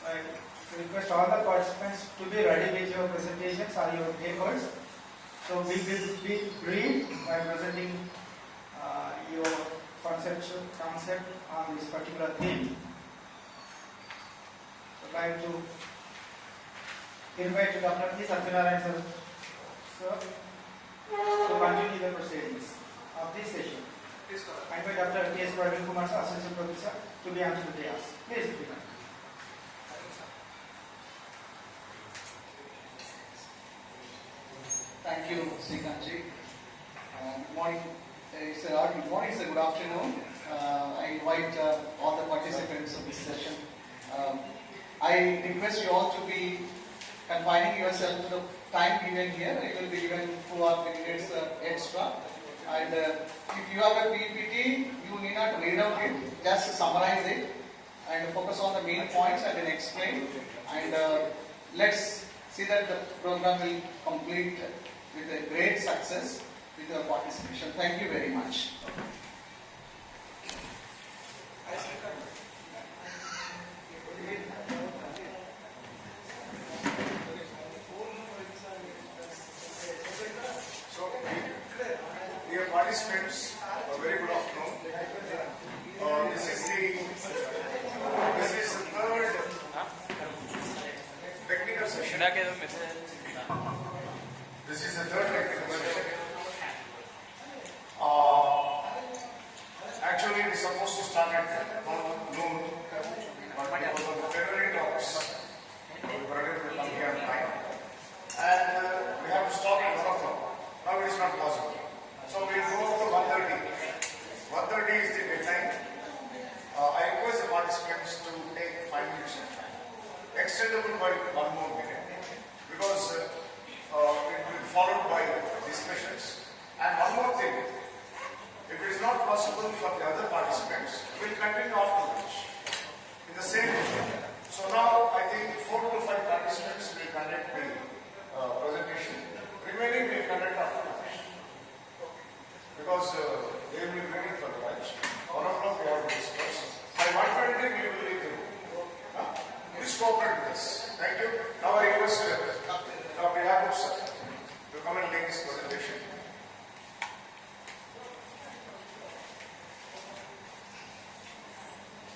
I request all the participants to be ready with your presentations or your papers. So we will be brief by presenting your concept on this particular theme. So I would like to invite Dr. P. Satyanarayan sir to continue the proceedings of this session. I invite Dr. T.S. Praveen Kumar, Associate Professor, to be answered the ask. Please begin. Thank you, Srikanji. Good morning. Good morning, sir. Good afternoon. I invite all the participants of this session. I request you all to be confining yourself to the time given here. It will be given 2 or 3 minutes extra. And if you have a PPT, you need not read out it, just summarize it and focus on the main points and then explain. And let's see that the program will complete with a great success with your participation. Thank you very much. Dear participants, a very good afternoon. This is the third technical session. This is the third technical session. Actually, it is supposed to start at noon, but because of the February talks, we were able to come here at 9. And we have to stop at 1 o'clock. Now it is not possible. So we will go to 1:30. 1:30 is the deadline. I request the participants to take 5 minutes of time, extendable by 1 more minute, because it will be followed by discussions. And one more thing, if it is not possible for the other participants, we will continue after lunch in the same way. So now I think 4 to 5 participants will conduct the presentation. Remaining will conduct after lunch, because they will be waiting for the lunch. 1 o'clock we have to discuss. By 1:20 we will leave the room. Please cooperate with us. Thank you. Now I request Dr. Yakub sir to come and make this presentation.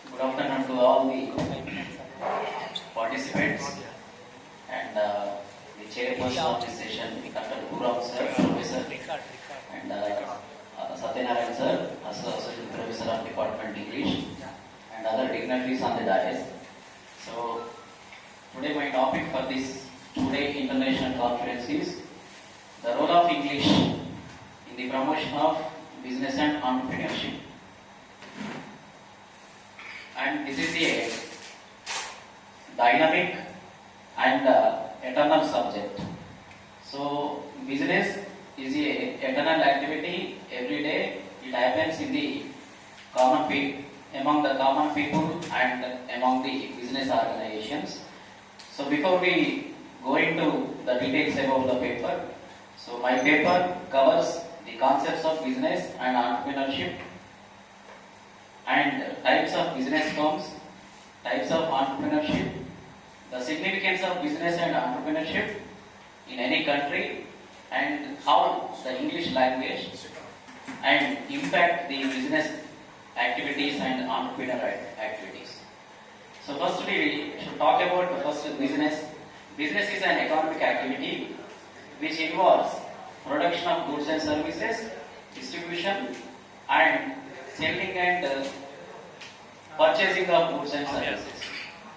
Good afternoon to all the participants and the chairperson of this session, Dr. Kuram sir, Professor, and Satyanarayan sir, Associate Professor of Department English, and other dignitaries on the dais. So today my topic for this today international conference is the role of English in the promotion of business and entrepreneurship. And this is a dynamic and eternal subject. So business is a eternal activity. Every day it happens in the common people, among the common people and among the business organizations. So before we go into the details about the paper, so my paper covers the concepts of business and entrepreneurship and types of business firms, types of entrepreneurship, the significance of business and entrepreneurship in any country, and how the English language and impact the business activities and entrepreneurial activities. So firstly, we should talk about the first business. Business is an economic activity which involves production of goods and services, distribution and selling and purchasing of goods and services.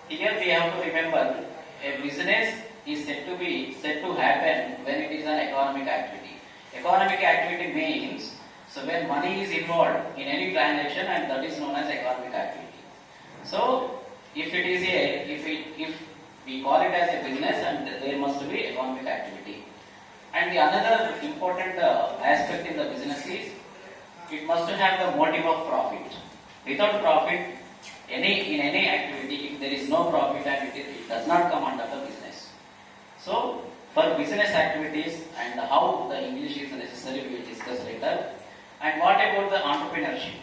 Here we have to remember a business is said to happen when it is an economic activity. Economic activity means so when money is involved in any transaction, and that is known as economic activity. So if we call it as a business, and there must be economic activity. And the another important aspect in the business is it must have the motive of profit. Without profit, in any activity, if there is no profit, and it does not come under the business. So for business activities and how the English is necessary, we will discuss later. And what about the entrepreneurship?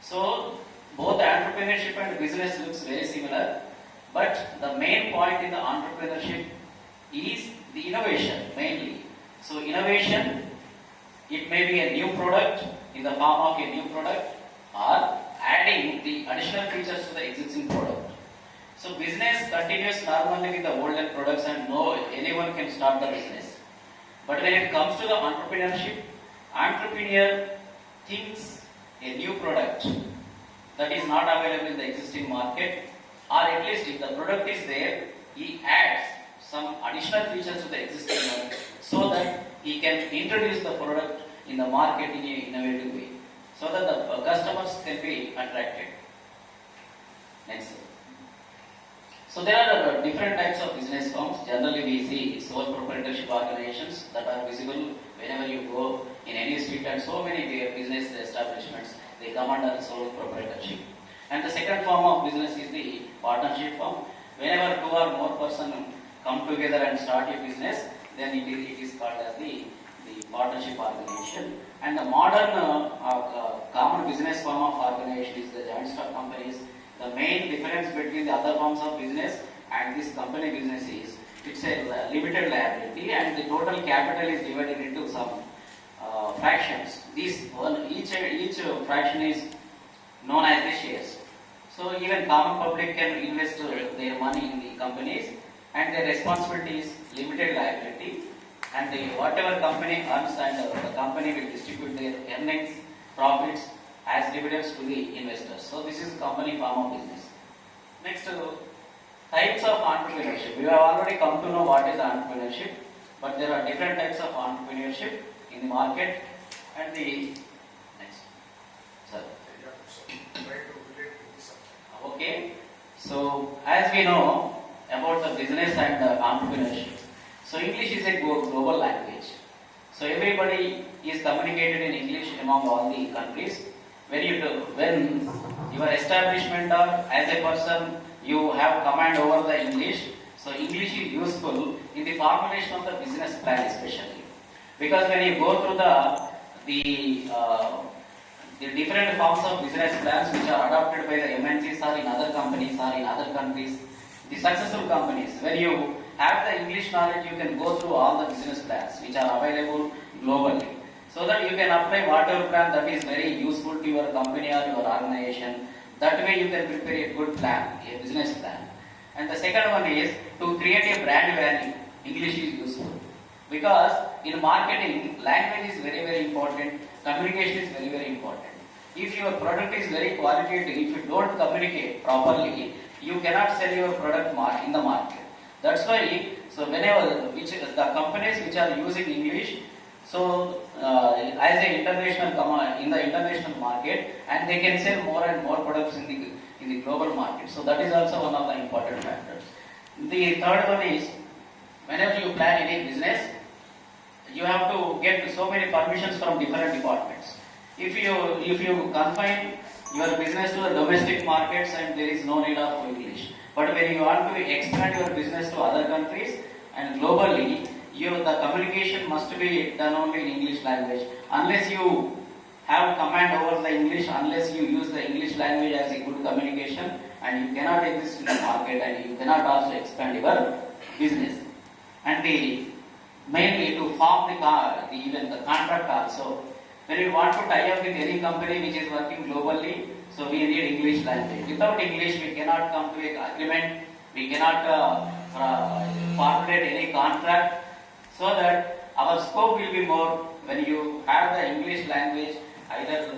So both the entrepreneurship and business looks very similar, but the main point in the entrepreneurship is the innovation mainly. So innovation, it may be a new product in the form of a new product or adding the additional features to the existing product. So business continues normally with the older products, and anyone can start the business. But when it comes to the entrepreneurship, entrepreneur thinks a new product that is not available in the existing market, or at least if the product is there, he adds some additional features to the existing one so that he can introduce the product in the market in an innovative way, so that the customers can be attracted. Next. So there are different types of business firms. Generally we see sole proprietorship organizations that are visible whenever you go in any street, and so many business establishments, they come under sole proprietorship. And the second form of business is the partnership firm. Whenever two or more persons come together and start a business, then it is called as the partnership organization. And the modern common business form of organization is the joint stock companies. The main difference between the other forms of business and this company business is it's a limited liability, and the total capital is divided into some fractions. Each fraction is known as the shares. So even common public can invest their money in the companies, and their responsibility is limited liability, and whatever company earns, and the company will distribute their earnings, profits as dividends to the investors. So this is company form of business. Next, types of entrepreneurship. We have already come to know what is entrepreneurship, but there are different types of entrepreneurship in the market. And the next, sir. Okay. So as we know about the business and the entrepreneurship, so English is a global language. So everybody is communicated in English among all the countries. When your establishment or as a person you have command over the English, so English is useful in the formulation of the business plan especially, because when you go through the different forms of business plans which are adopted by the MNCs or in other companies or in other countries, the successful companies, when you have the English knowledge, you can go through all the business plans which are available globally, so that you can apply whatever plan that is very useful to your company or your organization. That way you can prepare a good plan, a business plan. And the second one is to create a brand value. English is useful because in marketing, language is very, very important. Communication is very, very important. If your product is very qualitative, if you don't communicate properly, you cannot sell your product in the market. That's why, so whenever the companies which are using English, so as an in the international market, and they can sell more and more products in the global market. So that is also one of the important factors. The third one is, whenever you plan any business, you have to get so many permissions from different departments. If you confine your business to the domestic markets, and there is no need of English. But when you want to expand your business to other countries and globally, the communication must be done only in English language. Unless you have command over the English, unless you use the English language as a good communication, and you cannot exist in the market, and you cannot also expand your business. And the mainly to form even the contract also. When we want to tie up with any company which is working globally, so we need English language. Without English, we cannot come to an agreement. We cannot formulate any contract. So that our scope will be more when you have the English language, either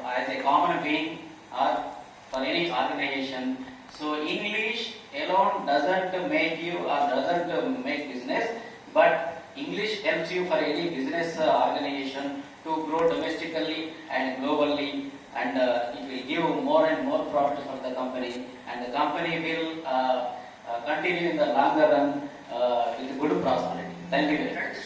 as a common being or for any organization. So English alone doesn't make you or doesn't make business, but English helps you for any business organization to grow domestically and globally, and it will give more and more profit for the company, and the company will continue in the longer run with good prosperity. Thank you very much.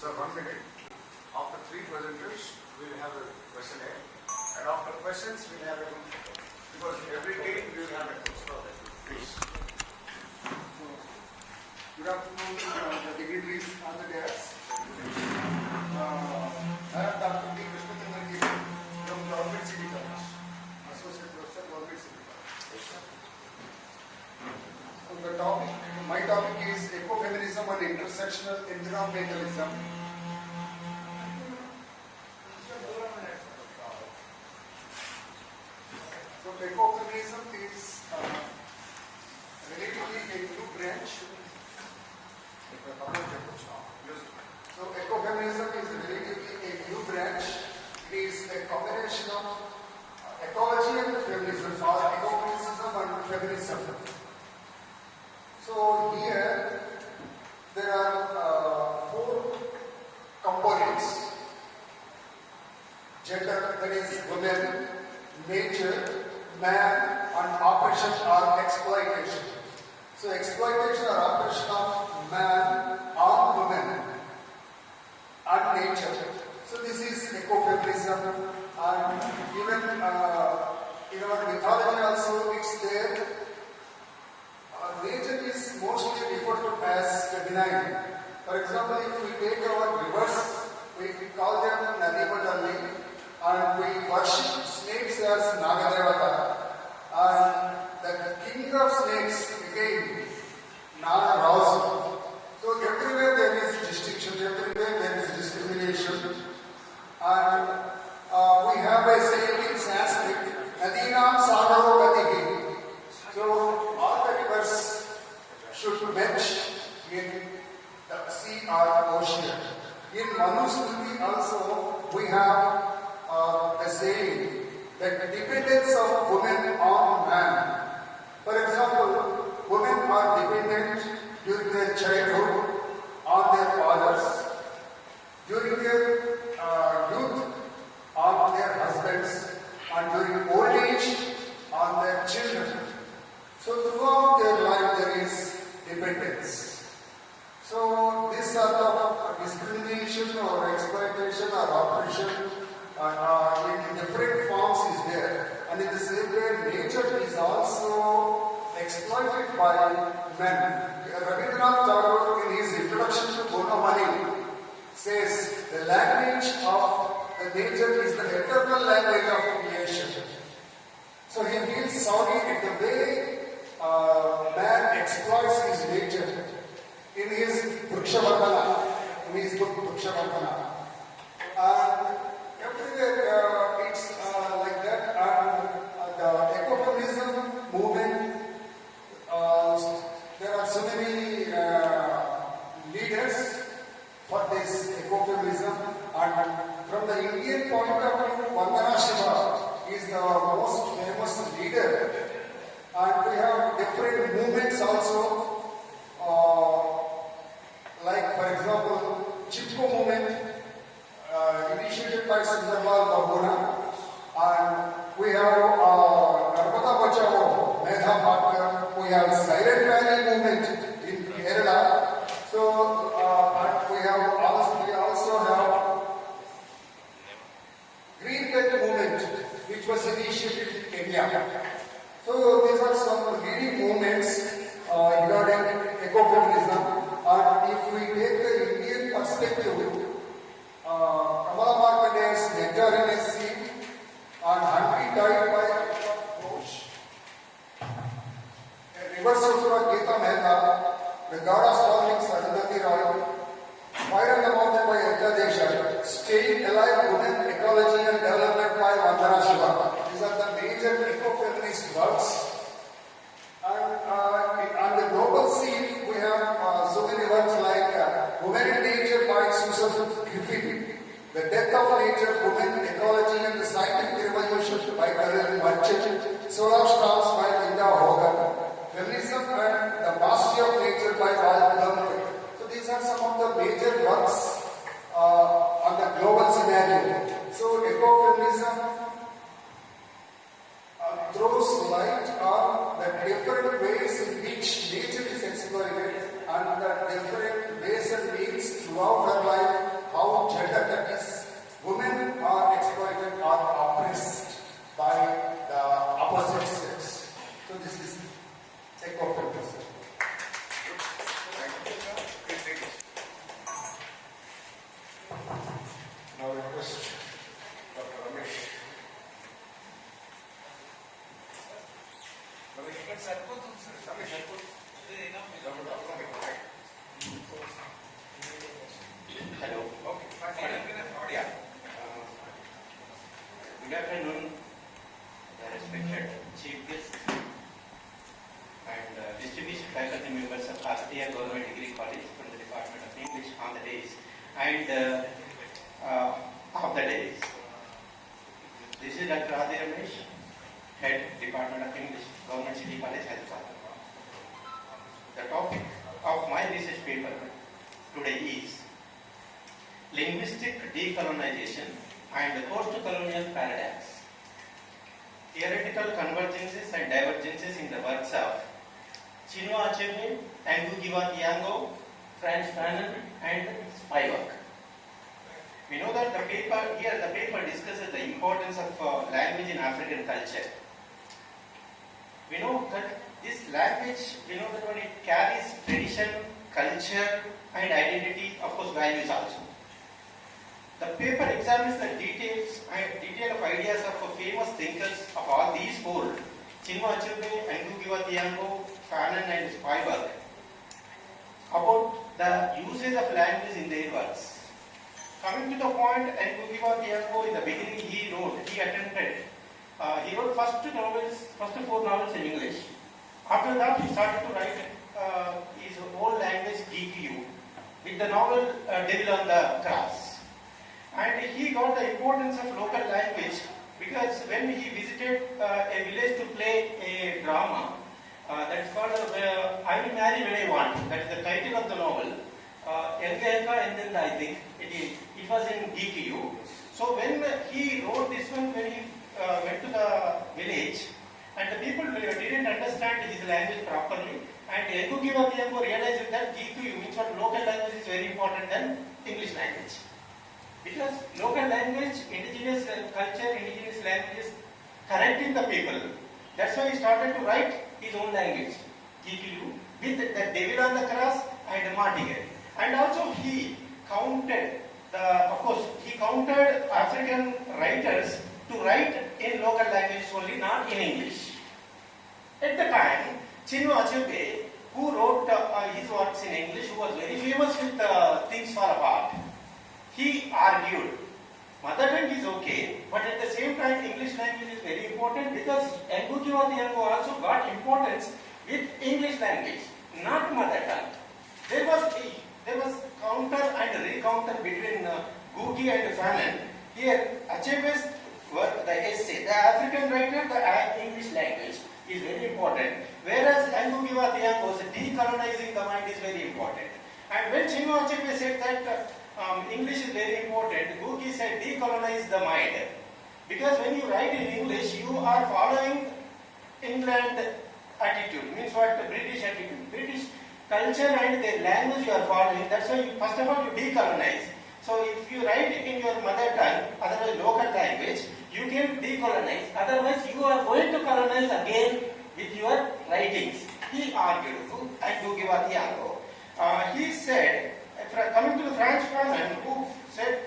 So 1 minute. After 3 presenters, we will have a questionnaire. And after questions, we will have a group photo. Because every day we will have a photo. Please. Good afternoon, the dignitaries on the desk. I am Dr. D. Krishna from Government City College, Associate Professor, Government City College. So the topic, my topic is ecofeminism and intersectional environmentalism. So ecofeminism is relatively a new branch. So ecofeminism is relatively a new branch. It is a combination of ecology and feminism, or ecocriticism and feminism. So here there are 4 components: gender, that is women; nature, man; and operation or exploitation. So exploitation or operation of man on women and nature. So this is ecofeminism, and even in our mythology also it's there. Nature is mostly referred to as feminine. For example, if we take our rivers, we call them Nadi, and we worship snakes as Nagadevata. And the king of snakes again, Nagarasu. So everywhere there is distinction, everywhere there is discrimination. And we have a saying in Sanskrit, Nadinam Sagaro Gatihi. So all the rivers should match in the sea or ocean. In Manusmriti also we have the saying that the dependence of women on man. For example, women are dependent during their childhood on their fathers, during their youth on their husbands, and during old age on their children. So throughout their life there is dependence. So this sort of discrimination or exploitation or oppression in different forms is there. And in the same way, nature is also exploited by men. Rabindranath Tagore in his introduction to Bonamani says the language of the nature is the eternal language of creation. So he feels sorry at the way man exploits his nature. In his Vrikshavardhana, in his book Vrikshavardhana. And everywhere it's like that. And the ecofeminism movement, there are so many leaders for this ecofeminism. And from the Indian point of view, Vandana Shiva is the most famous leader. And we have different movements also. Like for example, Chipko movement initiated by Sundarlal Babura, and we have Narmada we have silent value movement in Kerala. So and we also have green belt movement, which was initiated in Kenya. So these are some leading movements regarding ecofeminism. And if we take the Indian perspective, Kamala Markande's Nectar in a Sea and Henry died by Bush. A reverse Sutra Gita Mehta, the goddess calling Saraswati Roy, Fire and the Mountain by Ekadesha, Staying Alive Women, Ecology and Development by Vandana Shiva. These are the major eco-feminist works. And on the global scene, we have so many works like Women in Nature by Susan Griffith, The Death of Nature, Women, Ecology and the Scientific Revolution by Colonial, Solar Storms by Linda Hogan, Feminism and the Mastery of Nature by Valedictory. So these are some of the major works on the global scenario. So ecofeminism throws light on the different ways in which nature is exploited and the different ways and means throughout her life how gender, that is, women are exploited or oppressed by the opposite sex. So this is ecofeminism. Now request Dr. Ramesh. Hello. Okay. Yeah. Good afternoon, the respected chief guest and distinguished faculty members of Bharatiya Government Degree College from the Department of English on the days and of the days. This is Dr. Adi Ramesh, Head Department of English, Government City College, Hyderabad. The topic of my research paper today is Linguistic Decolonization and the Post-Colonial Paradigms. Theoretical convergences and divergences in the works of Chinua Achebe, Ngugi Thiong'o, Frantz Fanon and Spivak. We know that the paper discusses the importance of language in African culture. We know that this language, that when it carries tradition, culture and identity, of course values also. The paper examines the detail of ideas of famous thinkers of all these four, Chinua Achebe, Ngugi Thiong'o, Fanon and Spivak, about the usage of language in their works. Coming to the point, Ngugi Thiong'o, in the beginning he wrote first four novels in English. After that he started to write his own language GQ with the novel Devil on the Cross. And he got the importance of local language because when he visited a village to play a drama, that is called I Will Marry When I Want, that is the title of the novel. Elka and then I think it was in DQ. So when he wrote this one, when he went to the village and the people didn't understand his language properly, and Ngugi Thiong'o realized that DQ, which was local language, is very important than English language. Because local language, indigenous culture, indigenous languages connecting the people. That's why he started to write his own language, GQ, with the Devil on the Cross and Martyr. And also he counted African writers to write in local languages only, not in English. At the time, Chinua Achebe, who wrote his works in English, who was very famous with Things Fall Apart, he argued, mother tongue is okay, but at the same time English language is very important because Ngugi Thiong'o also got importance with English language, not mother tongue. There was counter and recounter between Ngugi and Fanon. Here, Achebe's work, the essay, the African writer, the English language is very important, whereas Ngugi Thiong'o's decolonizing the mind is very important. And when Chinua Achebe said that English is very important, Ngugi said decolonize the mind. Because when you write in English, you are following England at attitude. Means what? The British attitude. British culture and their language you are following. That's why you, first of all you decolonize. So if you write it in your mother tongue, otherwise local language, you can decolonize. Otherwise you are going to colonize again with your writings. He argued, and Dugivatiango. He said, coming to the French woman who said,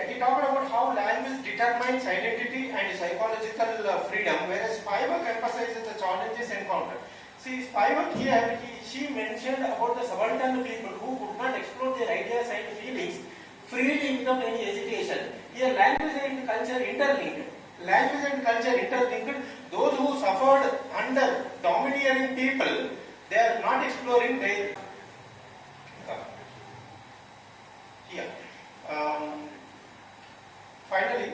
he talked about how language determines identity and psychological freedom, whereas Spivak emphasizes the challenges encountered. See, Spivak here, she mentioned about the subaltern people who could not explore their ideas and feelings freely without any hesitation. Here, language and culture interlinked. Language and culture interlinked. Those who suffered under domineering people, they are not exploring their... Here. Finally,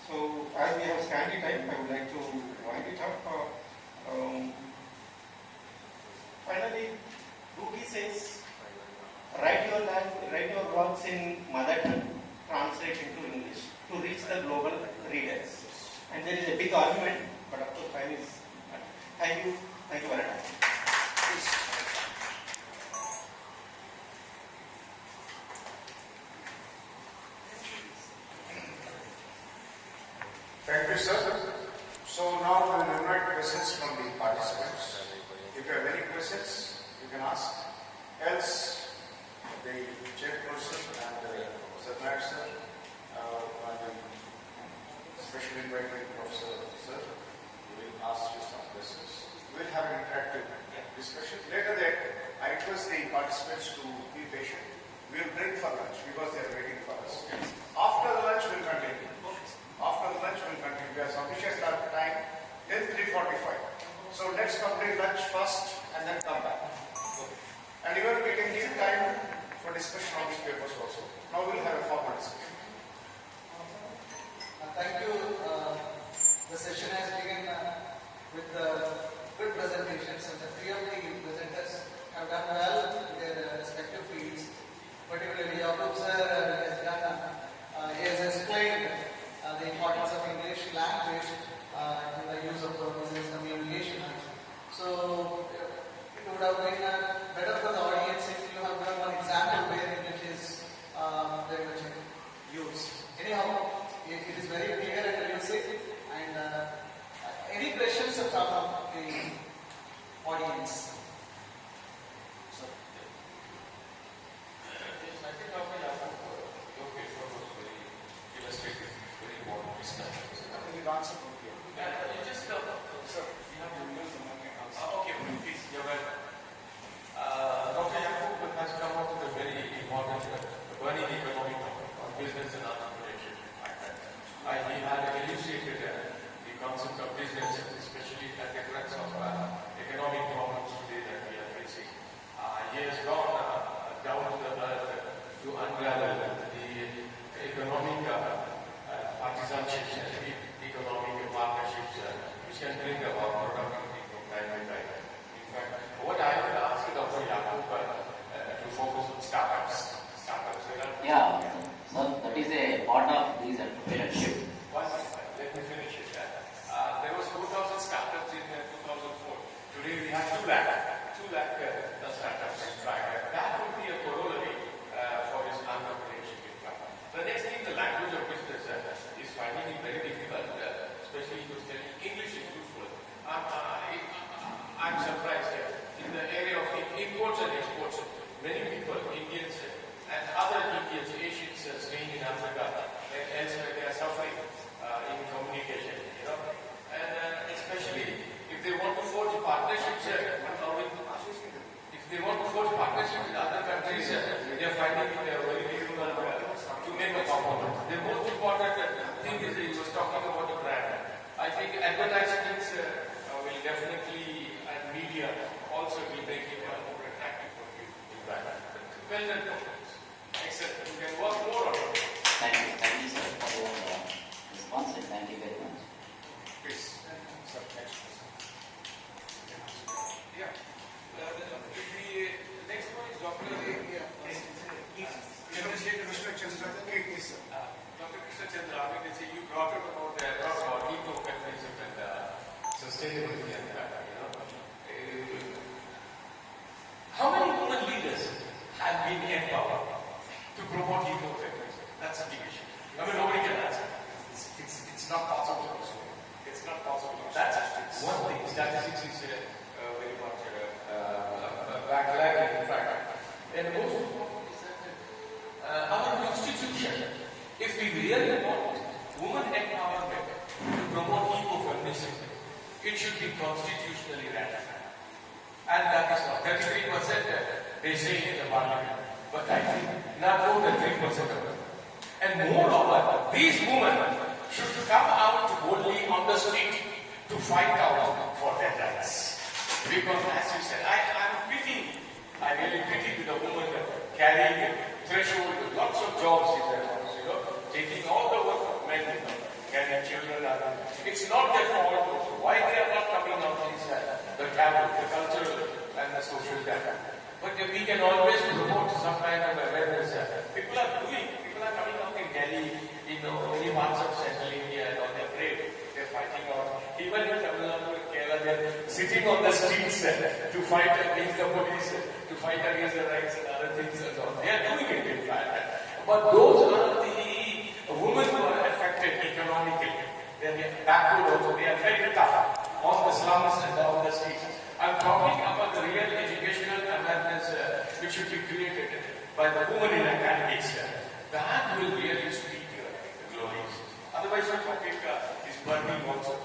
so as we have scanty time, I would like to wind it up. Finally, Ruki says, write your works in mother tongue, translate into English to reach the global readers. And there is a big argument, but of course time is. Thank you very much. Thank you, sir. So now we will invite questions from the participants. If you have any questions, you can ask. Else, the chairperson and Sir Master, and especially invited Professor Sir, will ask you some questions. We will have an interactive discussion. Later that, I request the participants to be patient. We will break for lunch because they are waiting for us. After the lunch, we will continue. After the lunch, we will continue. We have sufficient time till 3:45. So let's complete lunch first and then come back. And even we can give time for discussion on these papers also. Now we will have a formal discussion. Thank you. The session has begun with good presentations, and the three of the presenters have done well in their respective fields. Particularly, Yakub sir he has explained the importance of English language in the use of business communication. So it would have been better for the audience if you have done one example where English is very much used. Anyhow, it is very clear and elusive. And any questions from the audience? I think your paper was very illustrative, very modern. I think you answered from here. You just sir, you have to use the mic and answer. Okay, please, you're welcome. Dr. Yakub has come up with a very important burning economic on business and entrepreneurship. He had elucidated the concept of business, especially at the crux of economic problems today that we are facing. He has gone down to the earth to unravel the economic partisanships and economic partnerships which can bring about productivity from time to time. In fact, what I would ask Dr. Yakub to focus on startups. Yeah, so that is a part of this entrepreneurship. Let me finish it. There was 4,000 startups in 2004. Today we have 2 lakh startups. In fact, that would be a corollary for this entrepreneurship. In fact, the next thing, the language of business is finding it very difficult, especially to study English is useful. I'm surprised here in the area of imports and exports. Many people, Indians and other Indians, Asians staying in Africa and elsewhere, they are suffering in communication, and especially if they want to forge partnerships with other countries, they are finding it very difficult to make a compromise. The most important thing is he was talking about the brand. I think advertisements will definitely, and media also will make it more attractive for you. sustainability and that, how many women leaders have been empowered to promote eco-feminism? That's a big issue. I mean, nobody can answer. It's not possible also. It's not possible. That's one thing. Statistics is very much backlagging, in fact. And most important is that our constitution, if we really want women empowerment to promote eco-feminism, it should be constitutionally ratified. And that is not 33% they say in the parliament, but I think not more than 3% of them. And moreover, these women should come out boldly on the street to fight out for their rights. Because as you said, I really pity the woman carrying threshold with lots of jobs in their house, taking all the work of men, carrying children. It's not their fault also. Why they are not coming out is the taboo, the cultural and the social taboo. But we can always promote some kind of awareness. People are coming out in Delhi, many parts of Central India, and they're brave, they're fighting out. Even in Tamil Nadu and Kerala, they're sitting on the streets to fight against the police, to fight against the rights and other things and all. They are doing it in fact. But those are the women who are affected economically. They're backward also. They are very tough on the slums and on the streets. I'm talking about the real educational awareness which should be created by the women in academics. That will really speak glories. Otherwise, your topic is burning also.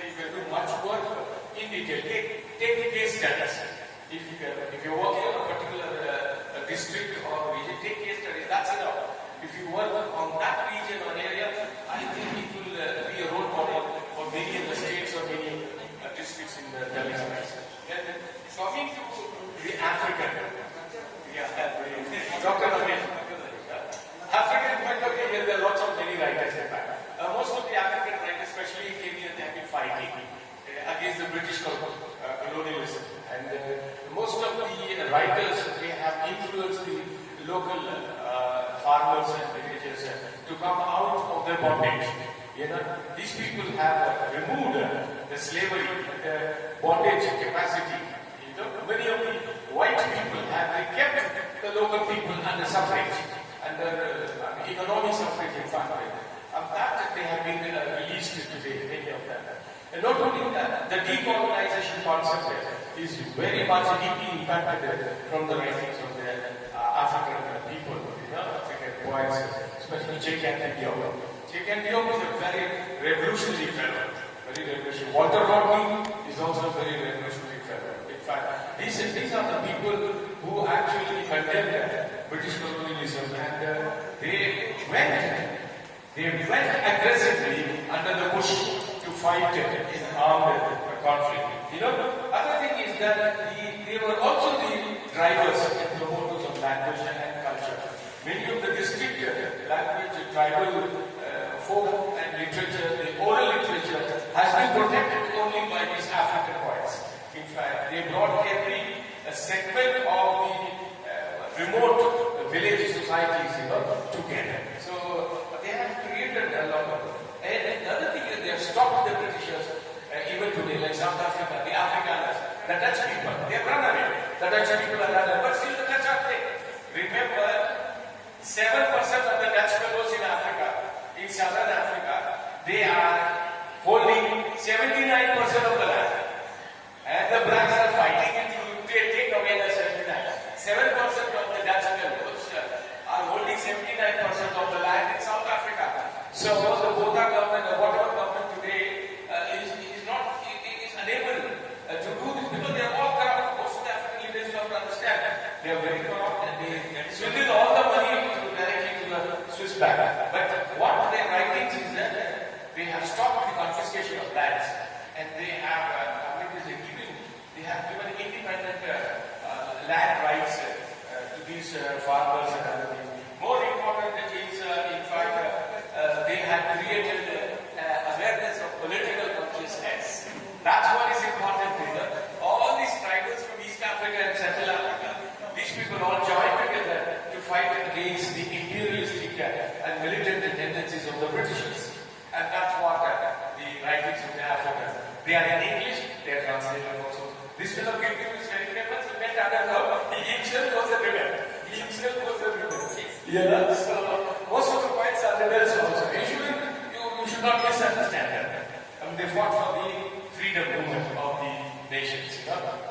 You can do much work in detail. Take case studies. If you're working on a particular district or region, take case studies. That's enough. If you work on that region or area, I think it will be a role model for many in the states or many districts in the Delhi. Talking to the African, Dr. Ramesh, African point of view, there are lots of many writers in fact. Most of the African writers, especially in Kenya, they have been fighting against the British colonialism. And most of the writers, they have influenced the local farmers and villagers to come out of their bondage. These people have removed the slavery, the bondage capacity. Many of the white people have kept the local people under suffrage, under economic suffrage in fact. That they have been released today, many of them. And not only that, the decolonization concept is very much deeply impacted from the writings of the African people, African poets, especially J.K. Diop. J.K. Diop is a very revolutionary fellow, very revolutionary. Walter Rodney is also a very revolutionary fellow. In fact, these are the people who actually condemned British colonialism, and they went aggressively under the bush to fight in armed conflict. Other thing is that they were also the drivers and promoters of language and culture. Many of the district language, tribal folk and literature, the oral literature has been protected only by these African poets. In fact, they brought every segment of the remote village societies together. So they have created a lot of. And the other thing is they have stopped the Britishers even today, like South Africa, the Afrikaners, the Dutch people. They have run away. The Dutch people are run away, but still the Dutch are there. Remember, 7% of the Dutch fellows in Africa, in Southern Africa, they are holding 79% of the land. And the blacks are fighting to take away the 79%. 7% of the Dutch fellows are holding 79% of the land in South Africa. So the Botha government, the whatever government today is unable to do this because they are all corrupt. Most of the African leaders don't understand. They are very corrupt and they swindle all the money directly to the Swiss bank. But what their writings is that they have stopped the confiscation of lands and they have given independent land rights to these farmers and other things. More important is, in fact, they have created awareness of political consciousness. That's what is important. All these tribals from East Africa and Central Africa, these people all joined together to fight against the imperialistic and militant tendencies of the Britishers. And that's what the writings of the Africans. They are in English, translator also. This fellow came to is very famous, he met another. He himself was a rebel. Yeah, so most of the points are rebels also. You should not misunderstand them. They fought for the freedom movement of the nations.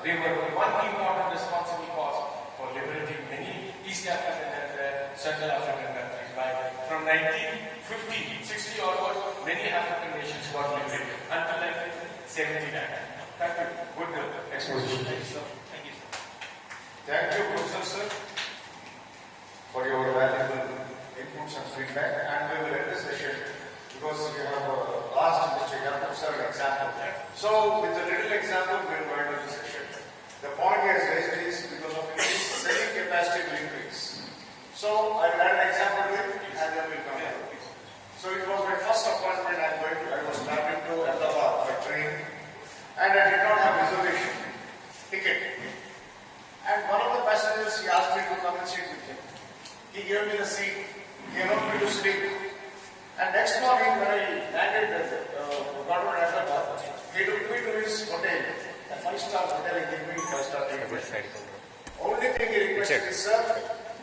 They were one important responsible cause for liberating many East African and Central African countries. From 1950, 60 onwards, many African nations got liberated until 1979. Thank you. Good exposition. Thank you, sir. Thank you, Professor Sir, for your valuable inputs and feedback. And we will end the session because you have asked Mr. Yakub Sir an example. So, with a little example, we will go into the session. The point he has raised is because of increased selling capacity will increase. So, I will add an example to it and then we will come back. So, it was my first appointment. I was traveling to Ahmedabad by train and I did not have reservation ticket. And one of the passengers, he asked me to come and sit with him. He gave me the seat. He allowed me to sleep. And next morning when I landed at Government Ahmedabad, he took me to his hotel, a 5-star hotel. He gave me 5-star ticket. Only thing he requested is, sir,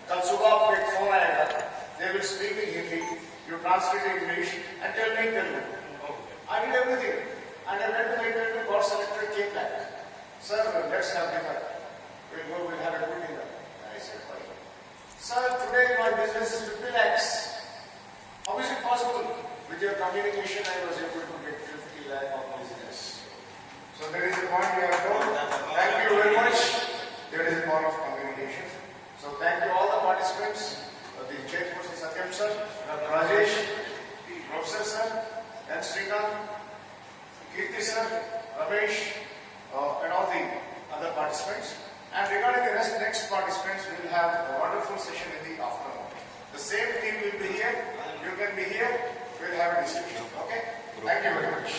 kal subah aapko ek phone aayega. They will speak in Hindi. You translate in English and tell me in Telugu. I did everything. And I went to the interview, got selected, came back. Sir, let's have dinner. We'll have a good dinner. I said, fine. Sir, today my business is 50 lakhs. How is it possible? With your communication, I was able to get 50 lakh of business. So there is a point we have told. Thank you very much. There is a point of communication. So thank you all the participants, the chairperson Satyam sir, Rajesh, Professor sir, and Srikant, Kirti sir, Ramesh, and all the other participants. And regarding the next participants, we will have a wonderful session in the afternoon. The same team will be here. You can be here. We will have a discussion. Okay? Thank you very much.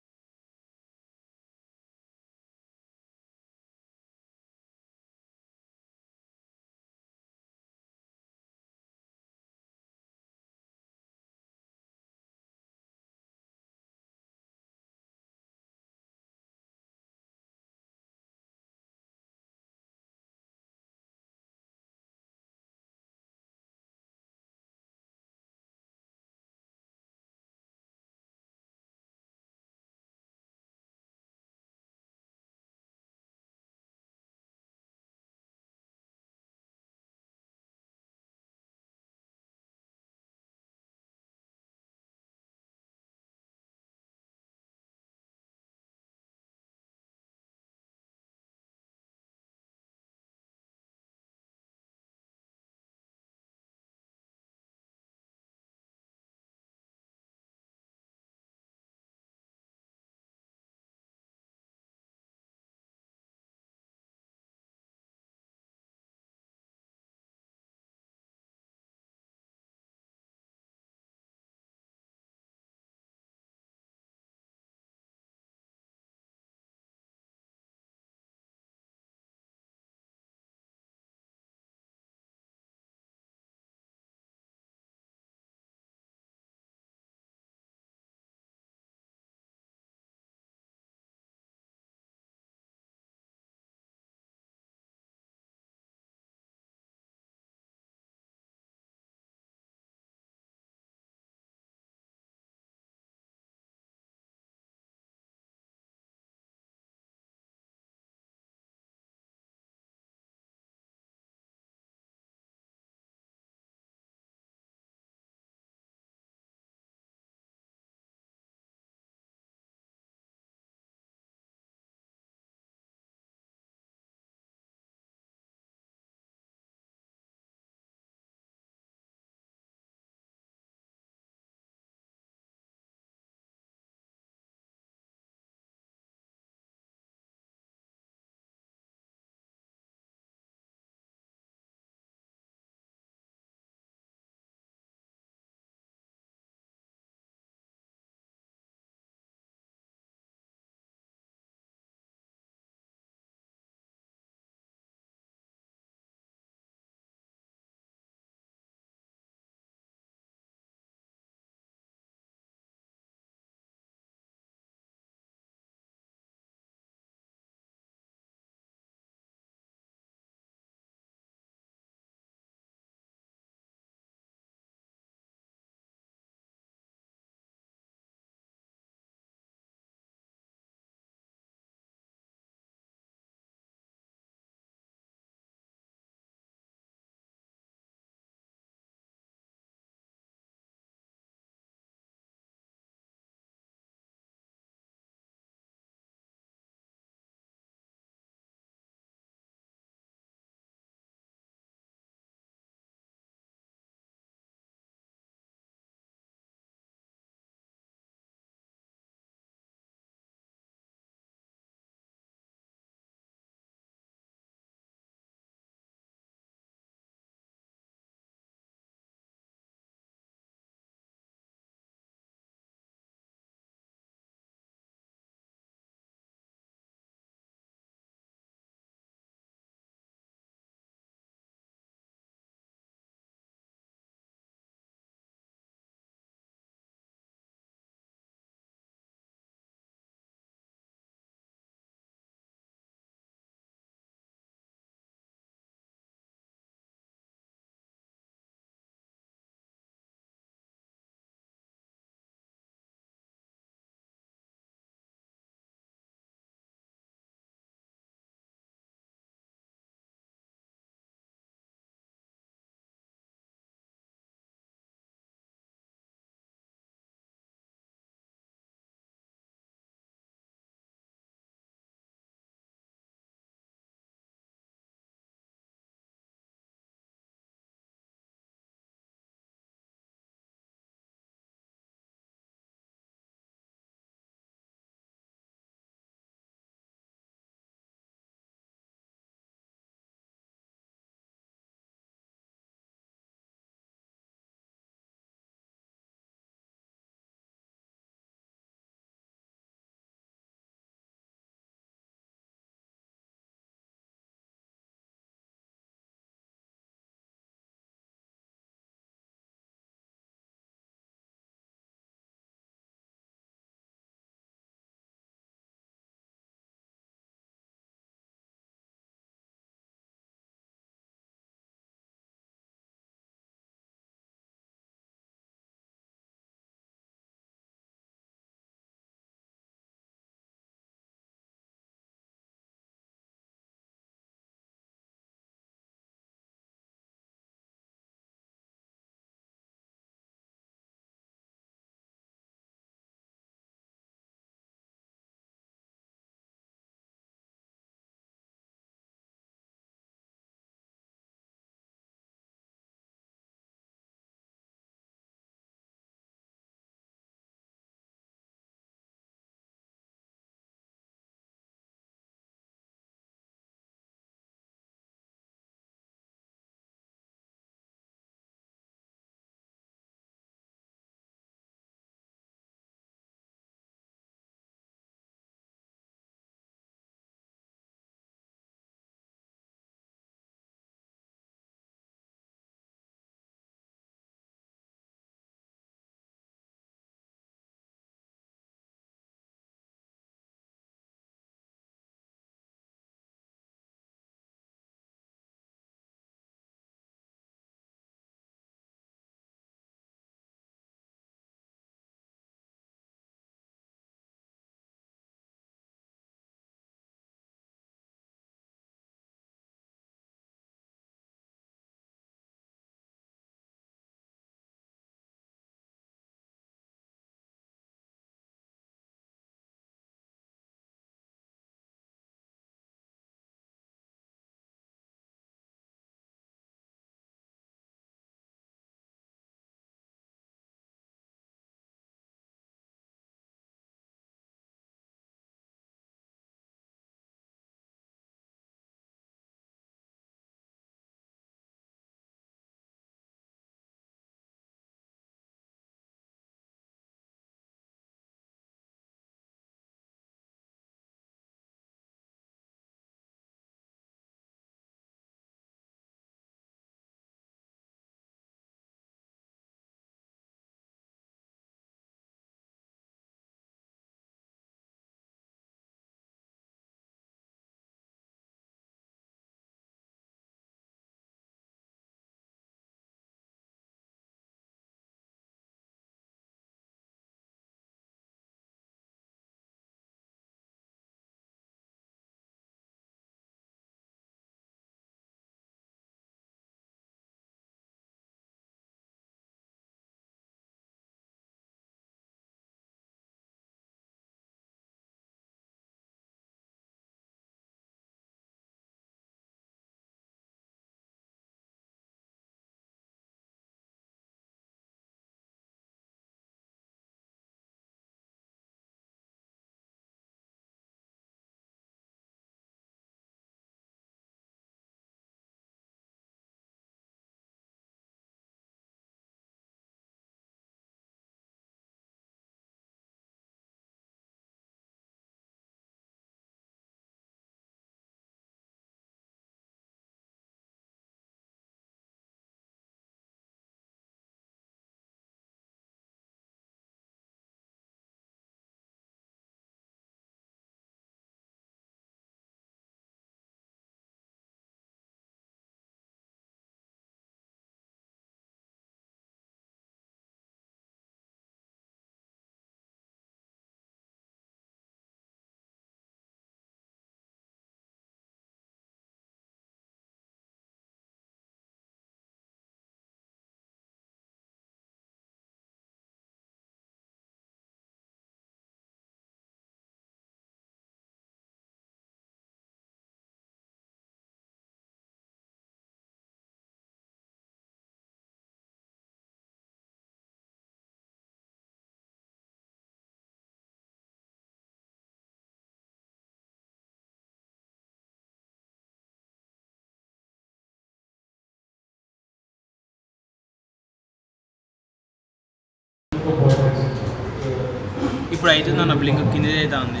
ఇప్పుడు అవుతుందన్న blink కింద అయితే ఉంది.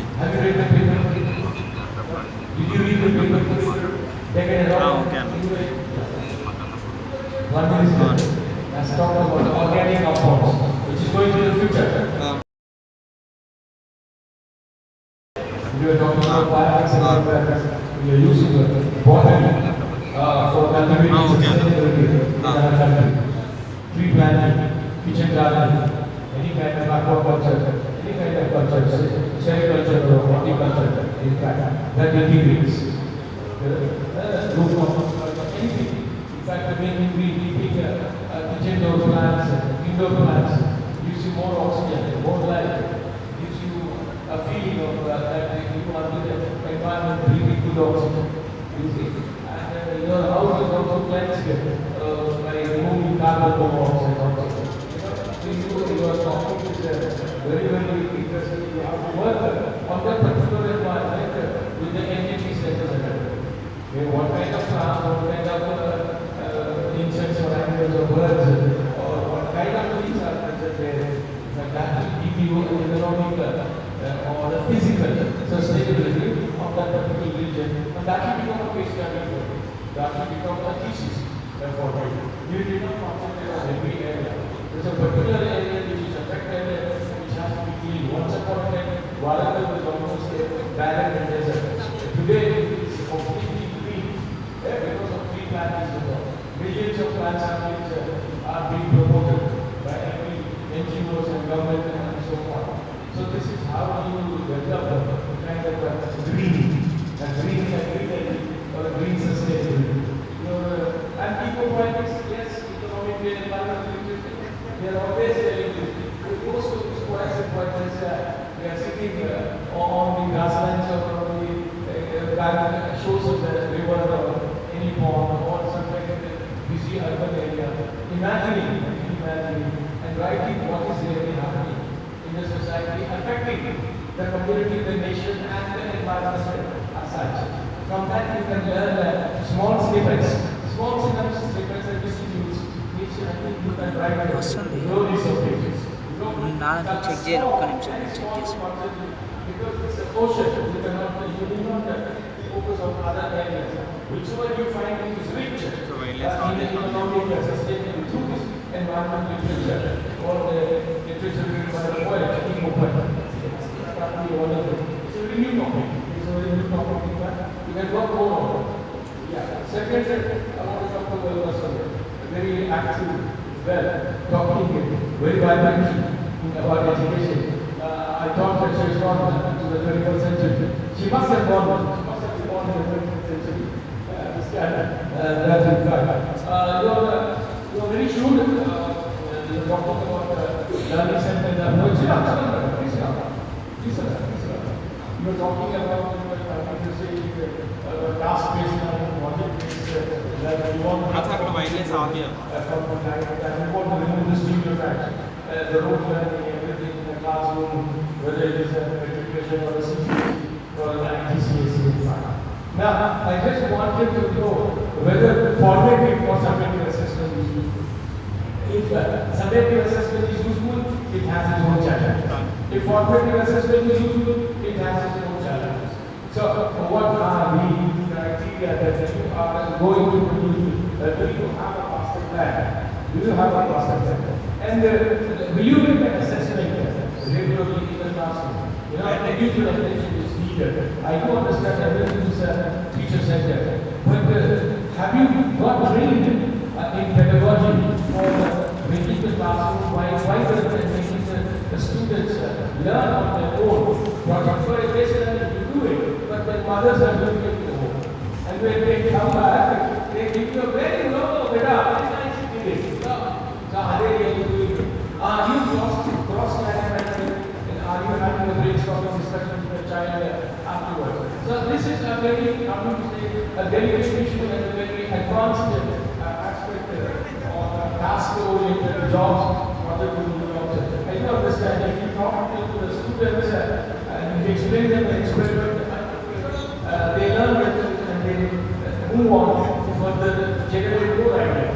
Okay అన్న. Let's talk about organic compounds, which is going to the future. We are talking about biotics and we are using botany for cultivating sustainability in our country. Tree planting, kitchen gardening, any kind of aquaculture, any kind of culture, sericulture or horticulture, in fact, that integrates rooftop, anything. In fact, when we take kitchen door plants, indoor plants, gives you more oxygen, more life, gives you a feeling of that you are in the environment breathing good oxygen. You see? And your house is also cleansed by removing carbon monoxide also. Your topic is very, very interesting. You have to work on that particular environment with the entities that is available. What kind of plants, what kind of insects or animals or birds, or what kind of trees are present there, that will give you an economic or the physical sustainability of that particular region, and that will become a case study for you. That will become a thesis for you. You did not concentrate on every area. There's a particular area which is affected, which has to be cleaned. Once upon a time, Valedictory was almost barren and desert. Today, it's completely clean because of tree planting. Millions of plant saplings are being promoted by every NGOs and government and so on. So this is how you develop a kind of green agriculture or a green sustainability. And eco-politics, yes, economic and environmental interesting. They are always telling you. Most of these poets and poetess, they are sitting on the grasslands or on the shores of the river or any pond or some kind of busy urban area, imagining and writing what is really happening in the society, affecting the community, the nation, and the environment as such. From that you can learn small snippets and institutes, which I think you can write stories of pages. నాదంటే check చేయను, ఒక్క నిమిషం check చేసి. Because it's a ocean, you cannot focus on other areas. Whichever you find is rich in economic sustainability through this environmental literature or the literature written by the poet, It's a very new topic. You can work more on it. Yeah. Second, I want to talk about very active, talking very vibrantly about education. I thought that she was born to the 21st century. She must have born in the 21st century. That in fact. You're very shrewd. You're talking about learning center and approach. You're talking about task-based learning, project-based learning. You want to remove this studio fact. The rote learning, everything in the classroom, whether it is a matriculation or a CCSE or an IGCSE in fact. Now, I just wanted to know whether formative or summative assessment is useful. If summative assessment is useful, it has its own challenges. If formative assessment is useful, it has its own challenges. So, what are the criteria that you are going to produce? Do you have a master plan? Do you have a master plan? And will you make an assessment regularly in the classroom? Individual attention is needed. I do understand everything is teacher-centered, but have you got trained in pedagogy for making the classroom wise and making the students learn on their own? Project for education, you do it, but their mothers are doing it at home. And when they come back, they give you a very low, very nice experience. So are they really doing it? Are you cross-classifying? Are you having a brainstorming discussion with the child afterwards? So this is a very, a very useful and a very advanced aspect of task-oriented jobs, project-oriented jobs. I do understand if you talk to the students and you explain them the experiment, they learn it and they move on to further generate more ideas.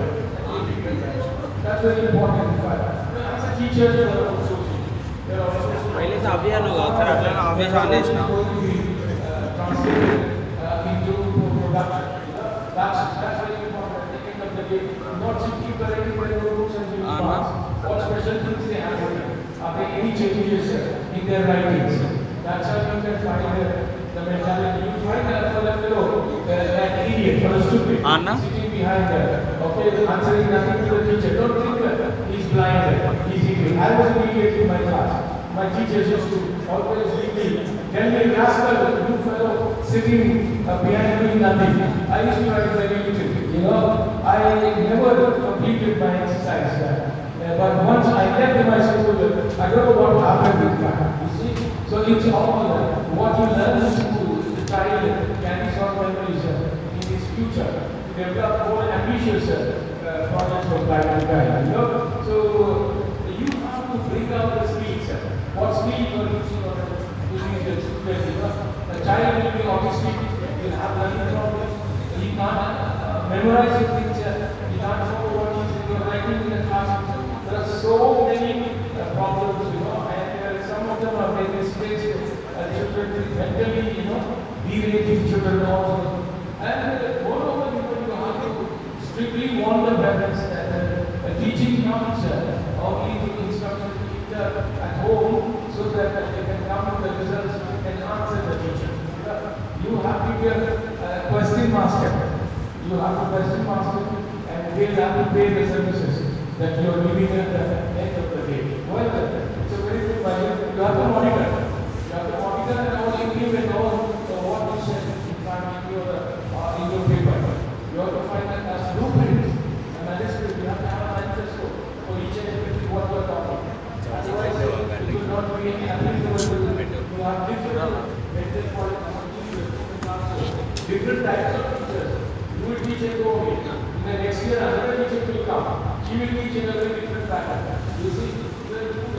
That's very important in fact. As a teacher, you are also ఆవ్యాలు ఒకసారి అట్లా ఆవేశాలు వేసిన into production. That's very important at the end of the day. Not simply correcting their rules and parts. What special things they have written. Are there any changes in their writings? That's how you can find the mentality. You find that for a fellow, an idiot, for a stupid, sitting behind there, okay, answering nothing to the teacher. Don't think that he's blind, he's idiot. I was an idiot in my class. My teachers used to always leave me, tell me, rascal, you fellow sitting behind doing nothing. I used to write very little, you know. I never completed my exercise there. But once I left my school, I don't know what happened with that. You see? So it's all what you learn in school, the child carries on memories in his future. Develop more ambitious projects for private guy, you know. So you have to bring out the speeds. What speed you are using or using the children, you know. A child will be autistic, will have learning problems, he can't memorize things, he can't know what you're writing in the class. There are so many problems, you know, and some of them are very mistakes, children mentally, you know, deviating children also. And moreover, you have to strictly warn the parents that teaching comes only the instruction at home so that they can come to the results and answer the teacher. You have to be a question master. You have to question master and they have to pay the services that you are giving at the end of the day. Well, it's a very good budget. You have to monitor. You have to monitor and all implement all what you said in your paper. You have to find that as blueprints, a manuscript. You have to have a manifesto for each and everything what you are talking. Otherwise, it will not be applicable. You have different mental qualities, different types of teachers. You will teach a go in the next year, another teacher will come. She will teach in a very different pattern. You see, you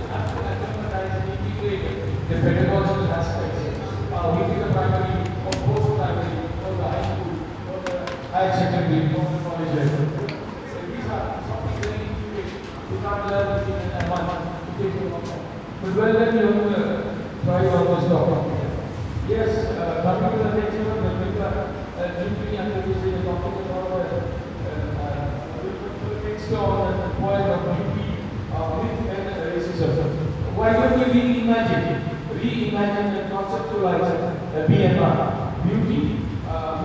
have to acclimatize and integrate the pedagogical aspects within the primary or post-primary or the high school or the higher secondary or the college level. So these are something very integrated. You can't learn it in a month. But well, then you try all this talk. Yes, coming to the next one, the paper, deeply underusing the topic about next on the point of beauty, myth and racism. Why don't we reimagine and conceptualize BMR, beauty,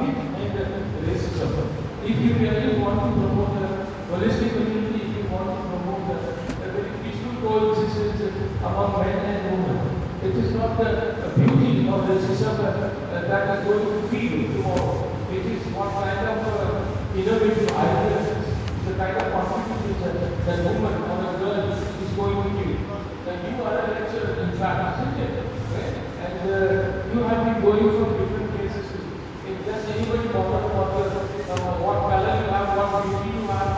myth and racism? If you really want to promote the holistic community, if you want to promote the peaceful coexistence among men and women, it is not the beauty of the system that is going to feed tomorrow. It is what kind of innovative ideas, the kind of contributions that woman or a girl is going to give. And you are a lecturer, in fact, isn't it? Right? And you have been going from different places. If just anybody bother what color you have, what beauty you have,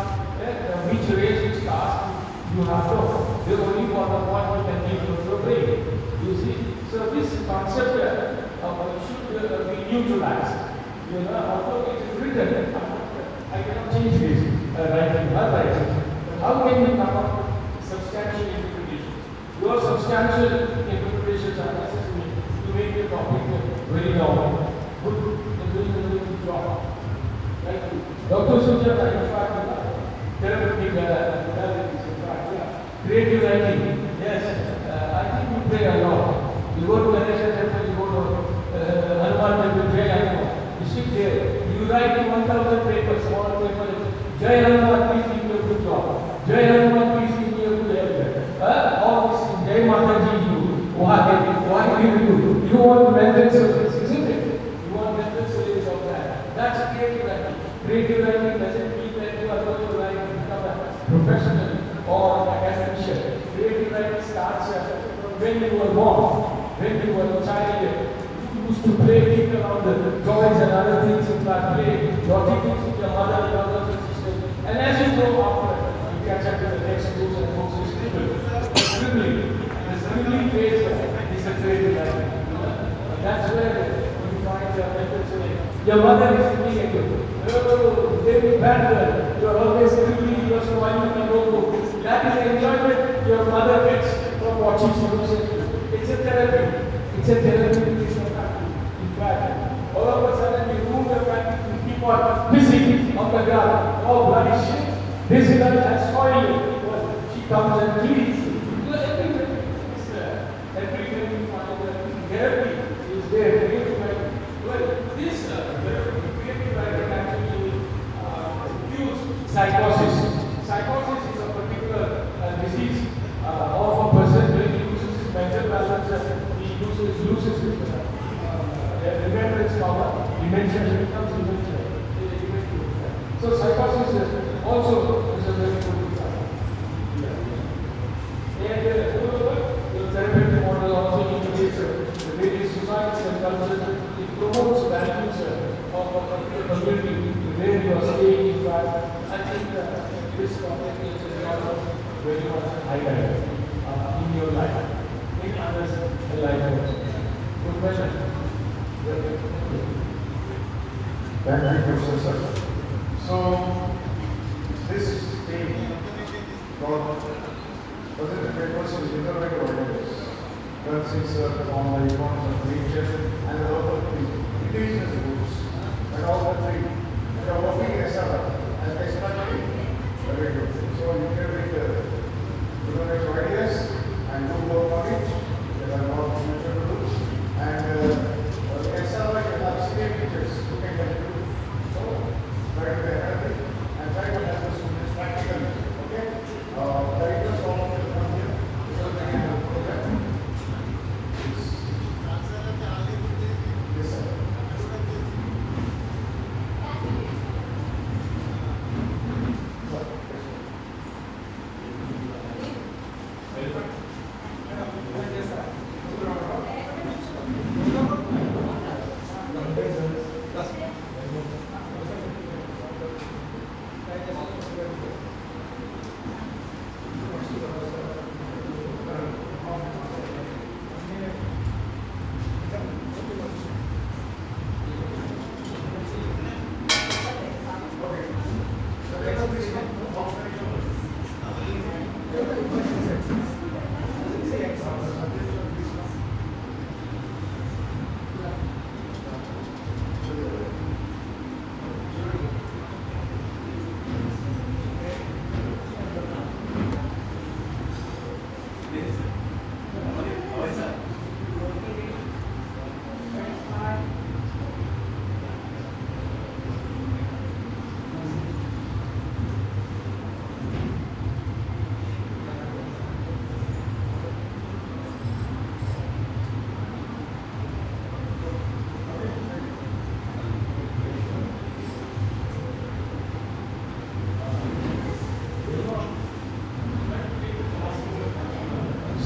which race, which caste you have, no. They only bother what you can give from your brain. You see? So this concept should be neutralized. You know, although it is written, I cannot change this writing, her writing. How can you come up with substantial interpretations? Your substantial interpretations are necessary to make the topic very novel. Good, you're doing a very good job. Right? Dr. Sujat, in fact, therapeutic modalities, in fact, creative writing. Yes, I think you pray a lot. You go to Ganesha temple, you go to Hanuman temple, Jai Hanuman. You sit there, you write 1,000 papers, small papers. Jai Hanuman, please give me a good job. Jai Hanuman, please give me a good health. All this Jai Mataji, why do you do? You want mental service, isn't it? You want mental service of that. That's creative writing. Creative writing doesn't mean that you are going to write and become a professional or an academician. Creative writing starts when you were born, when you were a child. You used to play, kick around the toys and other things in that play, naughty things with your mother and brothers and sisters. And as you grow up, you catch up to the next books and books you scribble. Scribbling. The scribbling phase is a creative writing. And that's where you find your mental saying, your mother is looking at you. Oh, very bad girl. You're always scribbling, you're smiling in a notebook. That is the enjoyment your mother gets from watching you. It's a therapy. It's a therapy which is not happening. In fact, all of a sudden we remove the fact we keep on pissing on the ground. Oh, bloody shit. This is a soil. She comes and cleans. Everywhere we find that therapy is there. Creative writing. Well, this creative writing actually cures psychosis. Psychosis is a particular disease of a person when he loses his mental balance and he loses his remembrance power, dementia, he becomes dementia. So psychosis also is a very good example. And moreover, the therapeutic model also indicates the various societies and cultures. It promotes values of a particular community where you are staying. In fact, I think this topic is also very much highlighted in your life, in others' life also. Good question. Thank you, Professor. So, this thing got presented papers is innovative ideas. That is on the importance of nature and a lot of indigenous groups and all the three. And are working as expertly. Very good. So, you can make innovative ideas and do work on it. There are more future to do. And SRI can have senior teachers who can help you. So, try to help it and try to help the students practically. Okay? Directors all of them come here so they can help program. Yes, sir.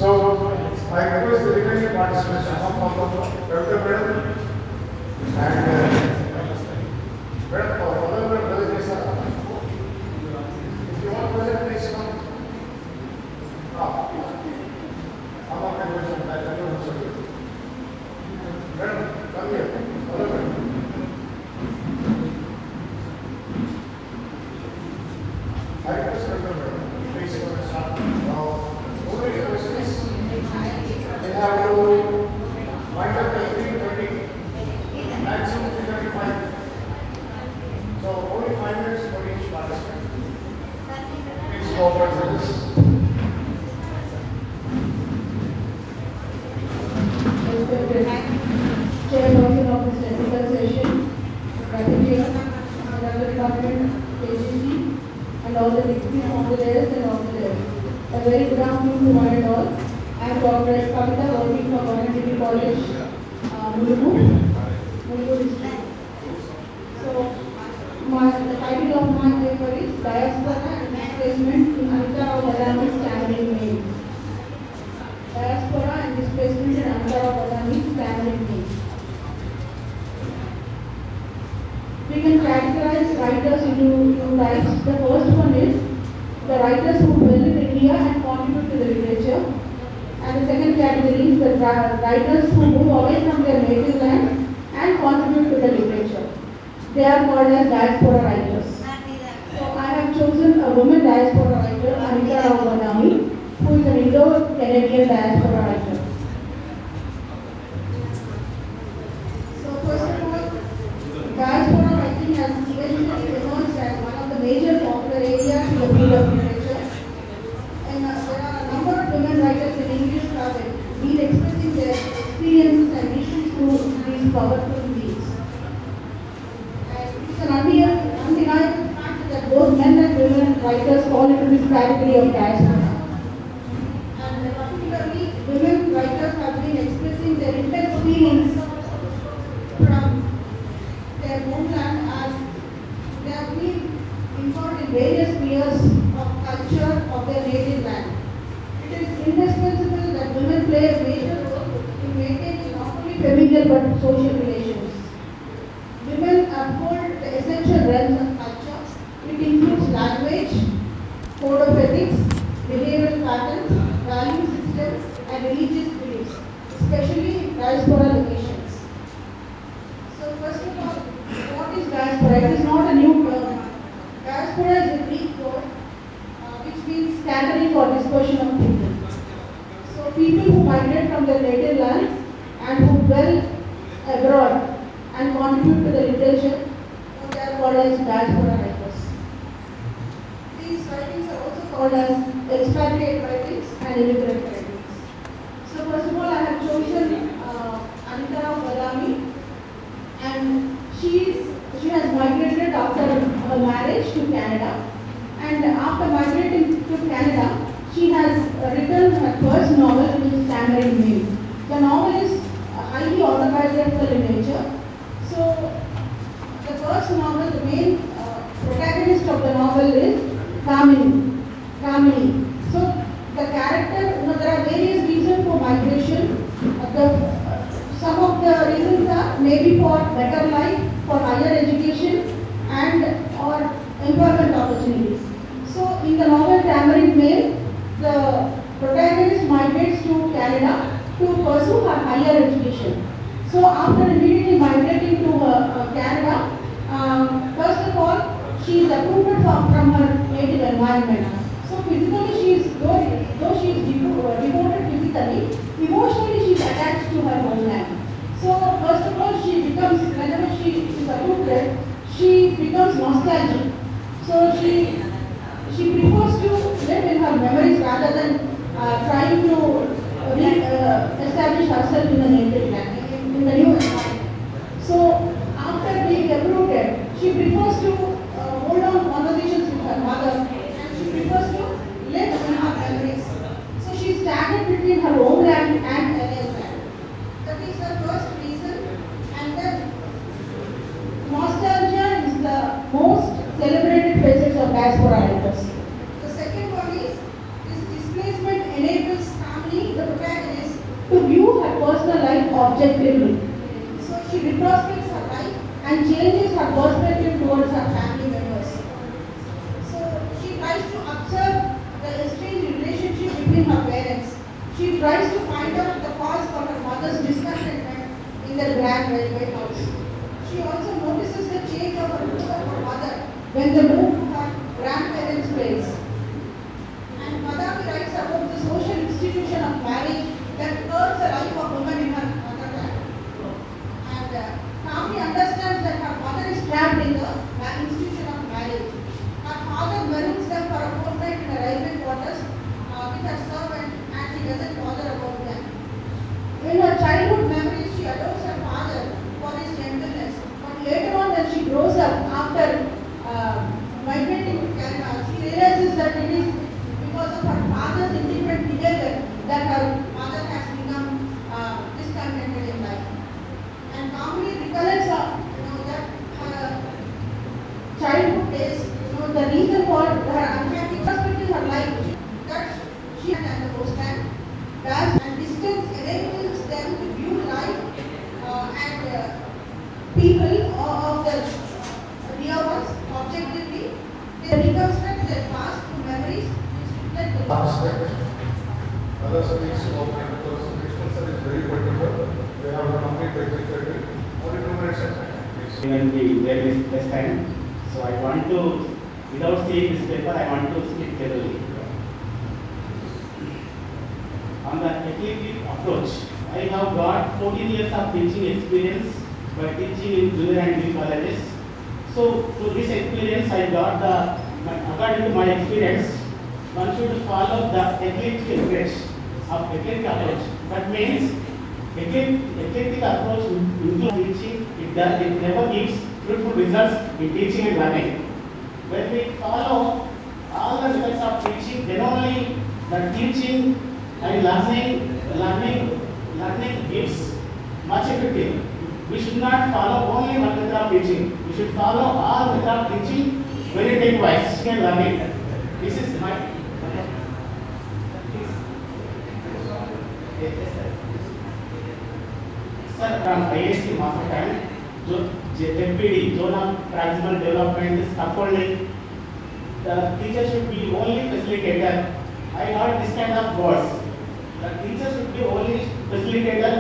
So, I request the remaining participants to come forward. Dr. Madam and if you want to present, please come. I'm not going to present that. I don't know. Madam, come here. I request Dr. Madam, please come and start. Only request is they have to wind up the 3:30, maximum 3:35. So only 5 minutes for each participant. Please cooperate with this. Chairperson of this technical session, Valedictory, another department, agency, and all the deputy officers and officers. A very good afternoon to one and all. I am Dr. Kavita, working for Valedictory College, Mulugu district. So, the title of my paper is Diaspora and Displacement in Ankara Badami Standing Name. Diaspora and Displacement in Ankara Badami Standing Name. We can categorize writers into two types. The first one is the writers who dwell in India and contribute to the literature. And the second category is the writers who move away from their native land and contribute to the literature. They are called as diaspora writers. So I have chosen a woman diaspora writer, Anita Rao Badami, who is an Indo-Canadian diaspora writer. these powerful beings. And it's an undeniable fact that both men and women writers fall into this category of diaspora. And particularly, women writers have been expressing their intense feelings from their homeland as they have been involved in various spheres of culture of their native land. It is indispensable that women play a major role in maintaining not only familial but social relations. Women uphold the essential realms of culture. It includes language, code of ethics, behavioral patterns, value systems, and religious beliefs, especially in diaspora locations. So first of all, what is diaspora? It is not a new term. Diaspora is a Greek word which means scattering or dispersion of people. So people who migrate from their native lands and who dwell abroad and contribute to the literature, they are called as diaspora writers. These writings are also called as expatriate writings and immigrant writings. So first of all, I have chosen Anita Badami, and she has migrated after her marriage to Canada, and after migrating to Canada, she has written her first novel, which is Tamarind Meal. The novel is highly autobiographical in nature. So the first novel, the main protagonist of the novel is Kamini. So the character, there are various reasons for migration. Some of the reasons are maybe for better life, for higher education, and or employment opportunities. So in the novel Tamarind Mail, the protagonist migrates to Canada to pursue her higher education. So after immediately migrating to Canada, first of all, she is uprooted from her native environment. So physically she is, though she is devoted physically, emotionally she is attached to her homeland. So first of all, whenever she is uprooted, she becomes nostalgic. So she prefers to live in her memories rather than trying to establish herself in the native land, in the new environment. So after being uprooted, she prefers to hold on conversations with her mother, and she prefers to live in her memories. So she is staggered between her homeland and LA's land. That is the first reason. And then nostalgia is the most celebrated facets of diaspora writers. The second one is this displacement enables family, the protagonist, to view her personal life objectively. So she retrospects her life and changes her perspective towards her family members. So she tries to observe the estranged relationship between her parents. She tries to find out the cause for her mother's discontentment in the grand railway house. She also notices the change of her mood of her mother when they move to her grandparents' place. And Madhavi writes about the social institution of marriage that curves the life of women in her motherland. And Kamini understands that her mother is trapped in the institution of marriage. Her father maroons them for a fortnight in a railway quarters with her servant, and she doesn't bother about them. In her childhood memories, she adores her father for his gentleness. But later on, when she grows up, after migrating to Canada, she realizes that it is because of her father's independent behavior that her mother has become discontented in life. And Kamini recollects that her childhood days, the reason for her unhappy perspective in her life, that she and the homeland, and distance enables them to view life and people of the real ones objectively. They reconstruct their past through memories which reflect the past. Other speaks about it because expression is very particular. They have a complete executive. Only 2 minutes of time, please. Even there is less time, so I want to, without seeing this paper, I want to speak clearly. On the eclectic approach, I have got 14 years of teaching experience by teaching in junior and degree colleges. So, through this experience, I got according to my experience, one should follow the eclectic approach. That means eclectic approach includes teaching. It never gives fruitful results in teaching and learning. When we follow all the methods of teaching, then only the teaching and learning gives much effective. We should not follow only one method of teaching. We should follow all methods of teaching very take-wise and learning. This is my. Sir, from IST Master Plan, ZPD, Zone of Proximal Development, is upholding. The teacher should be only facilitator. I heard this kind of words. The teacher should be only facilitator.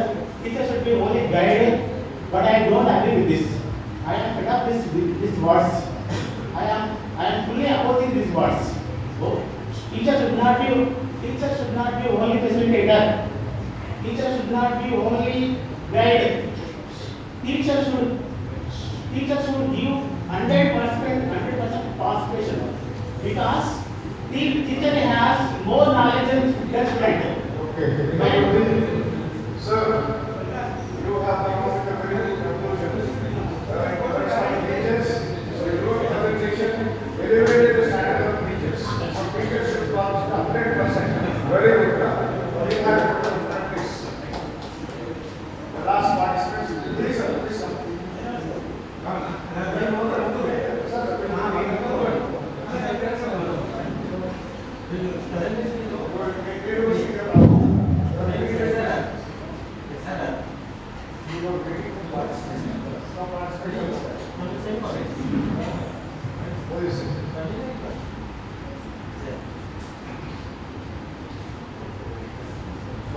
Teacher should be only guide. But I don't agree with this. I am fed up these words. I am fully opposing these words. Oh, teacher should not be only facilitator. Teacher should not be only guide. Teacher should give 100% participation, because teacher has more knowledge than student. Okay. Sir, you have come up with a very good conclusion. Teachers, so your presentation elevated the standard of teachers. So teachers should come 100%. Very good. We have to practice. The last participant, please sir, please sir.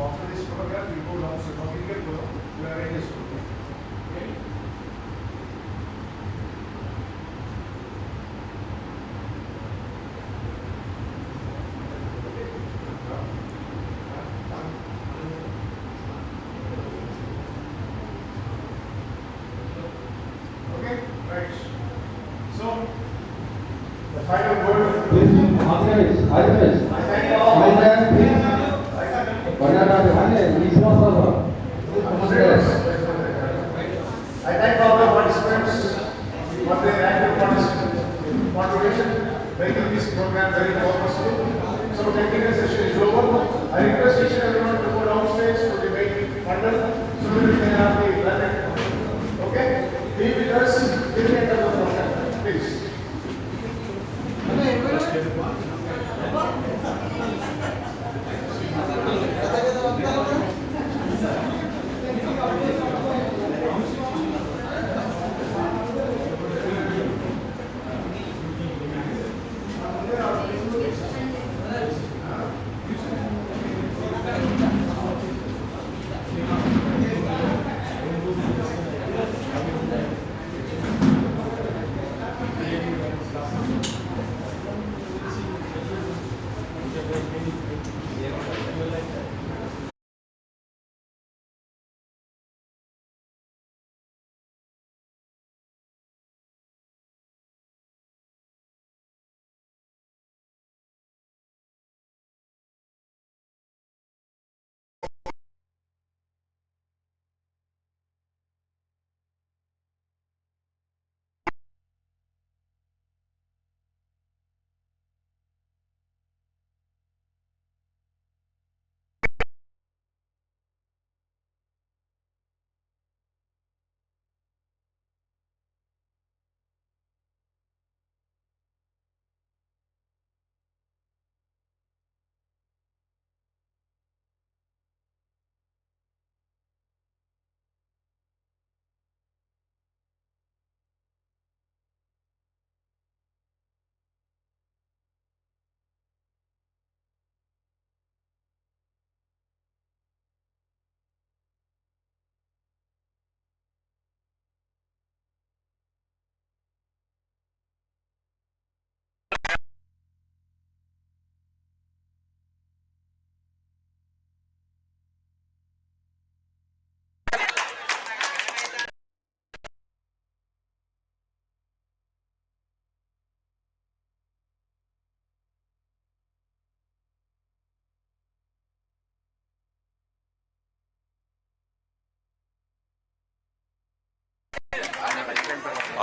After this photograph, we go down, so we can go, we are in this photograph. Okay? Okay, right. So, the final word. I thank all the participants for their active contribution, making this program very purposeful. So, technical session is over. I request each and everyone to go downstairs to the main bundle so that we can have the learning. Okay? Be with us till the end of the program, please.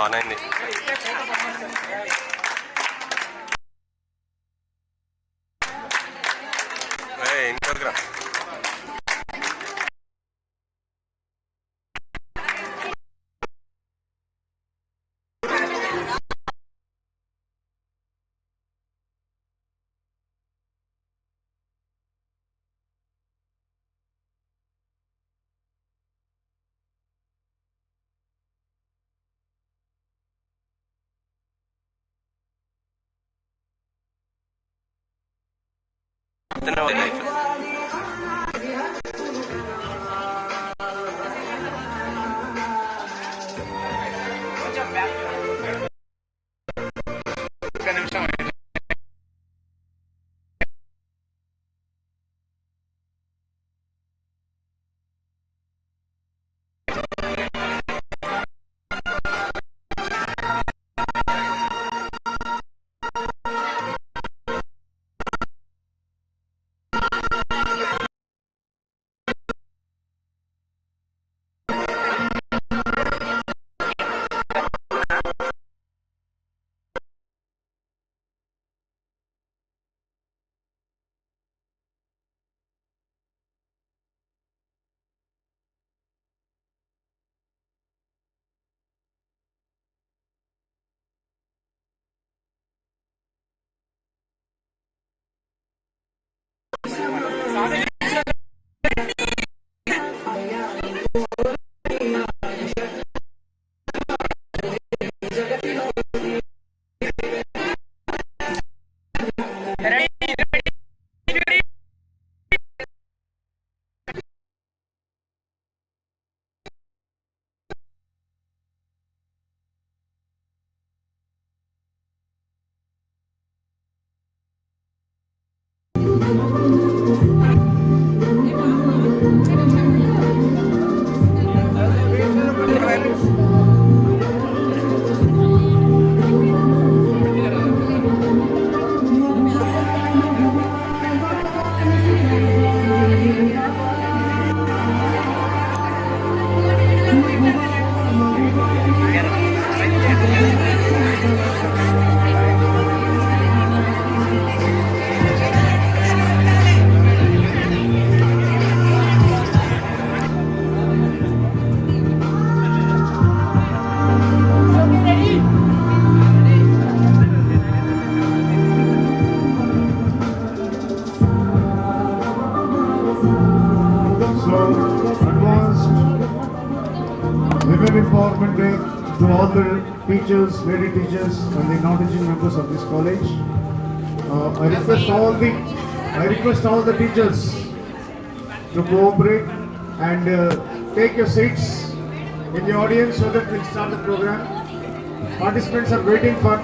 On అయింది. ఇంకొకరా Empowerment Day to all the teachers, lady teachers, and the non-teaching members of this college. I request all the teachers to cooperate and take your seats in the audience so that we'll start the program. Participants are waiting for.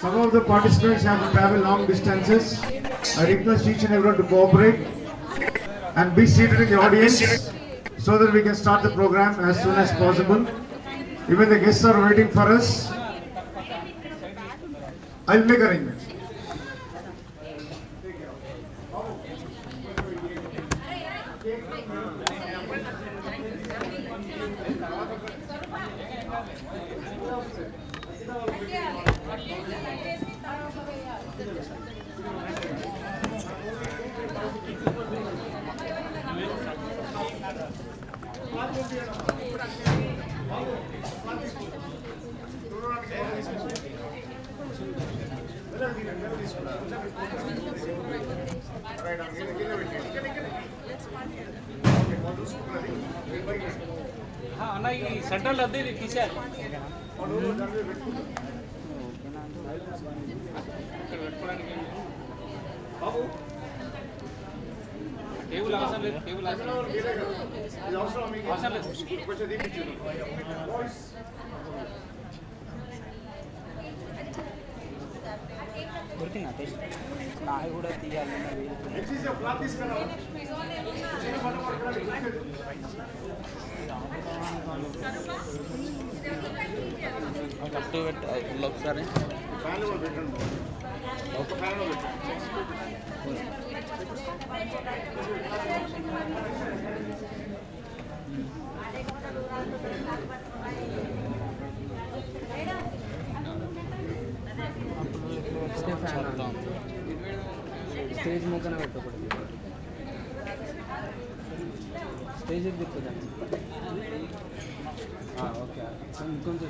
Some of the participants have to travel long distances. I request each and everyone to cooperate and be seated in the audience so that we can start the program as soon as possible. Even the guests are waiting for us. I'll make arrangements. అన్న ఈ central అద్దె ఇది తీసారు table అవసరం లేదు table అవసరం లేదు దొరికిందా టేస్ట్ నాయి కూడా తీయాలి కప్పు పెట్టి ఒకసారి ఫ్యాన్ పెట్టండి. స్టేజ్ మూకన పెట్టకూడదు, స్టేజ్ తిప్పుదా. ఓకే ఇంకొంచెం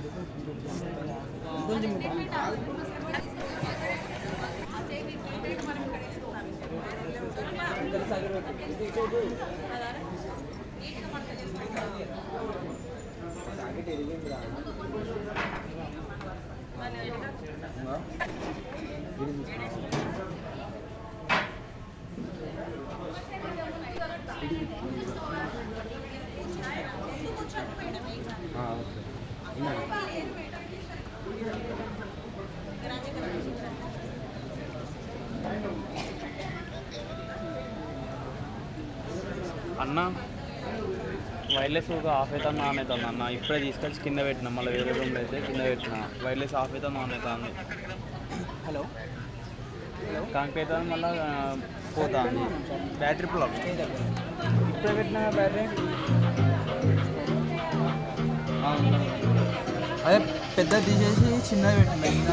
అన్న వైర్లెస్ ఒక ఆఫ్ అవుతుంది ఆన్ అవుతుంది అన్న. ఇప్పుడే తీసుకొచ్చి కింద పెట్టినా, మళ్ళీ వేరే రూమ్లో అయితే కింద పెట్టిన. వైర్లెస్ ఆఫ్ అవుతుంది ఆన్ అవుతుంది. హలో కనెక్ట్ అవుతుంది మళ్ళీ పోతుంది. Battery problem. ఇప్పుడే పెట్టినా బ్యాటరీ. అదే పెద్ద తీసేసి చిన్నది పెట్టిన.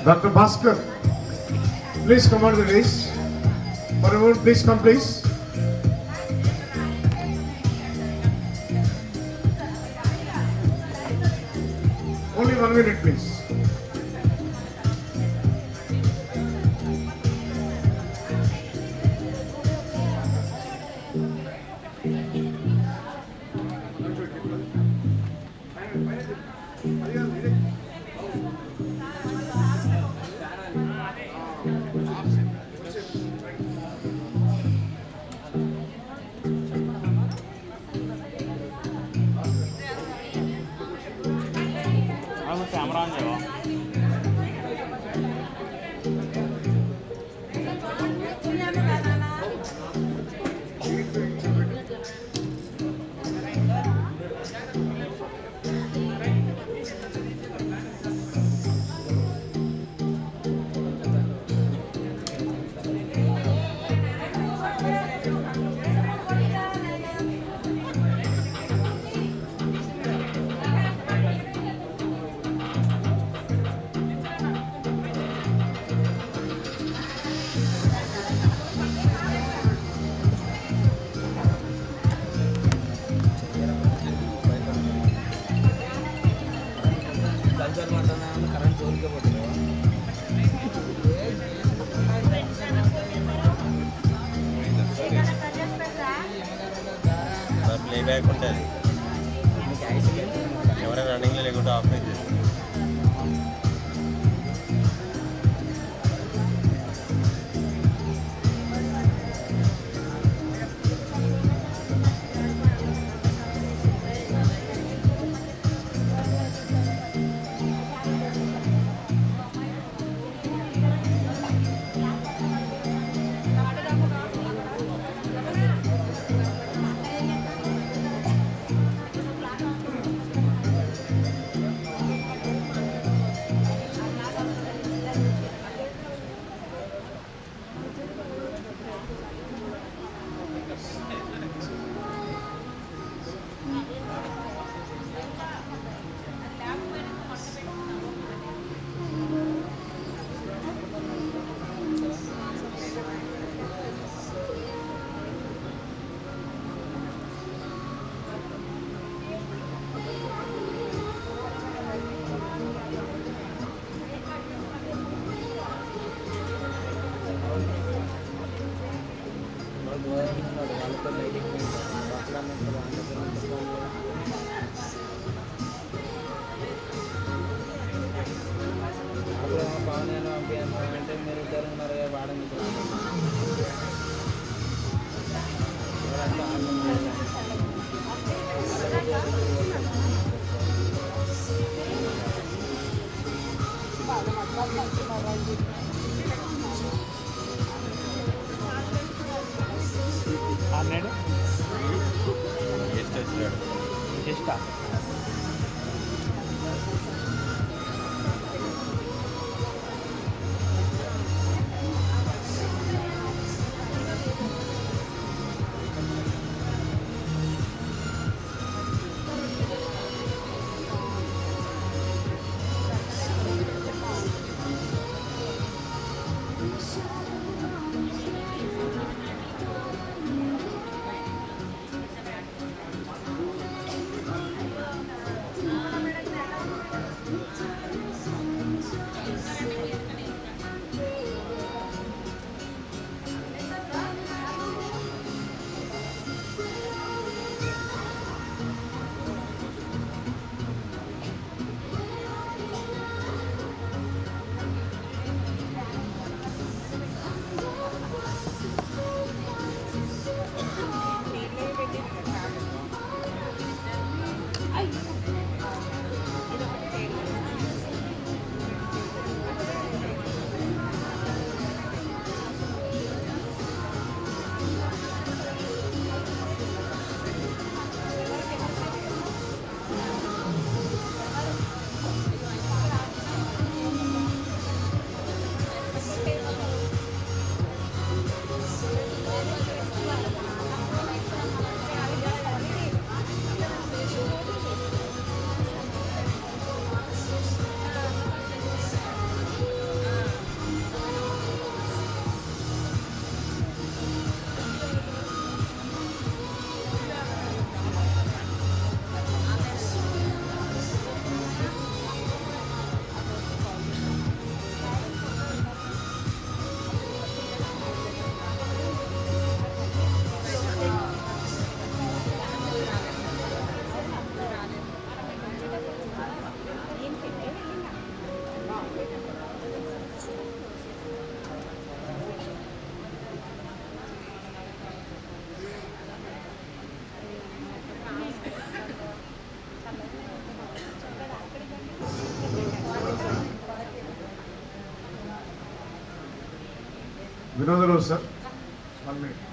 Dr. Bhaskar, please come on the race. For a moment, please come, please. Only 1 minute, please. Camera on చేయవా? కరెంట్ జోలికే పోతుంది. ప్లేబ్యాక్ ఉంటుంది, ఎవరైనా రన్నింగ్లో లేకుంటే ఆఫ్ అయితే బట్టలు అన్నప్పుడు అప్పుడు బాగానే పంపించాను అంటే మీరు ఇద్దరు ఉన్నారు వాడని అన్నాడు గెస్ట్ వచ్చినాడు గెస్టా Vinoda Rao sir 1 minute.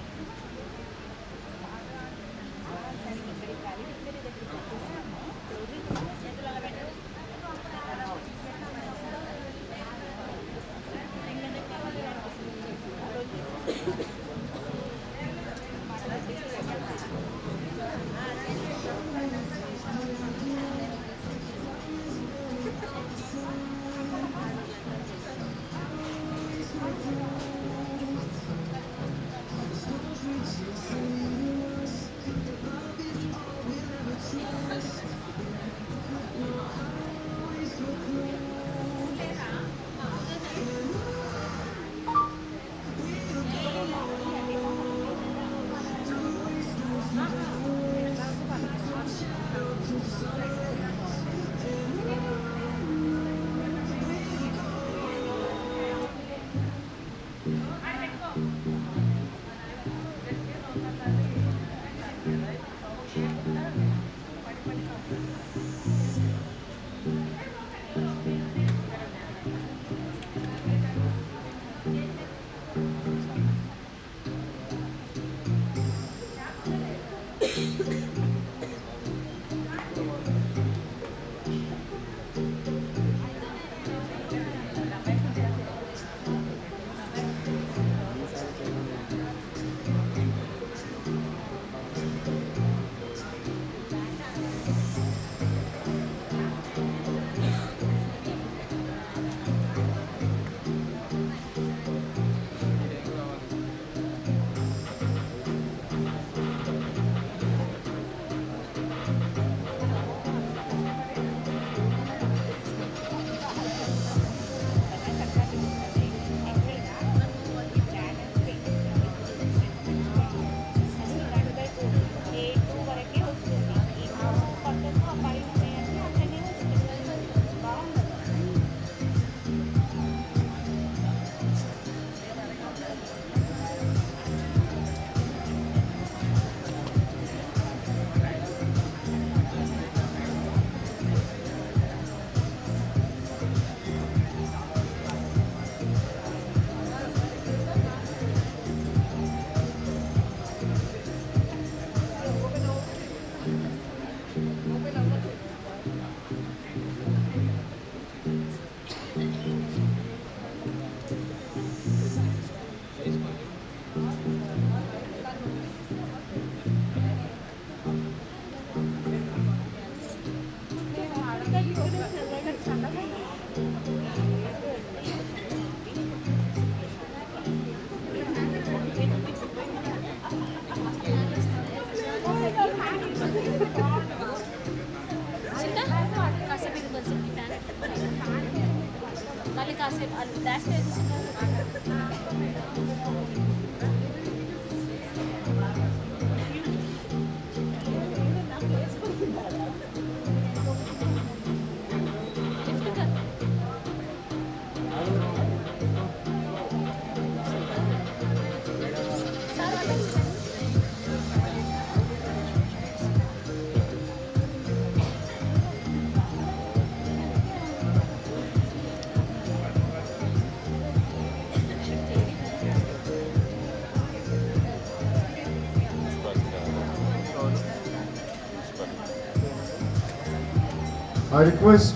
I request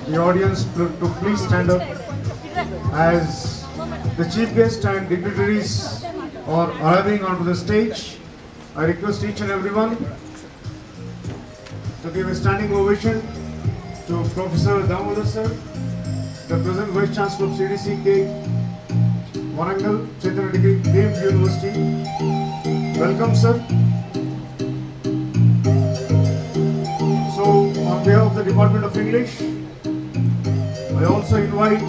the audience to please stand up as the chief guest and dignitaries are arriving onto the stage. I request each and everyone to give a standing ovation to Professor Damodar sir, the present Vice Chancellor of CDCK, Warangal, Chaitanya Degree Deemed University. Welcome sir. So, on behalf of the Department of English, I also invite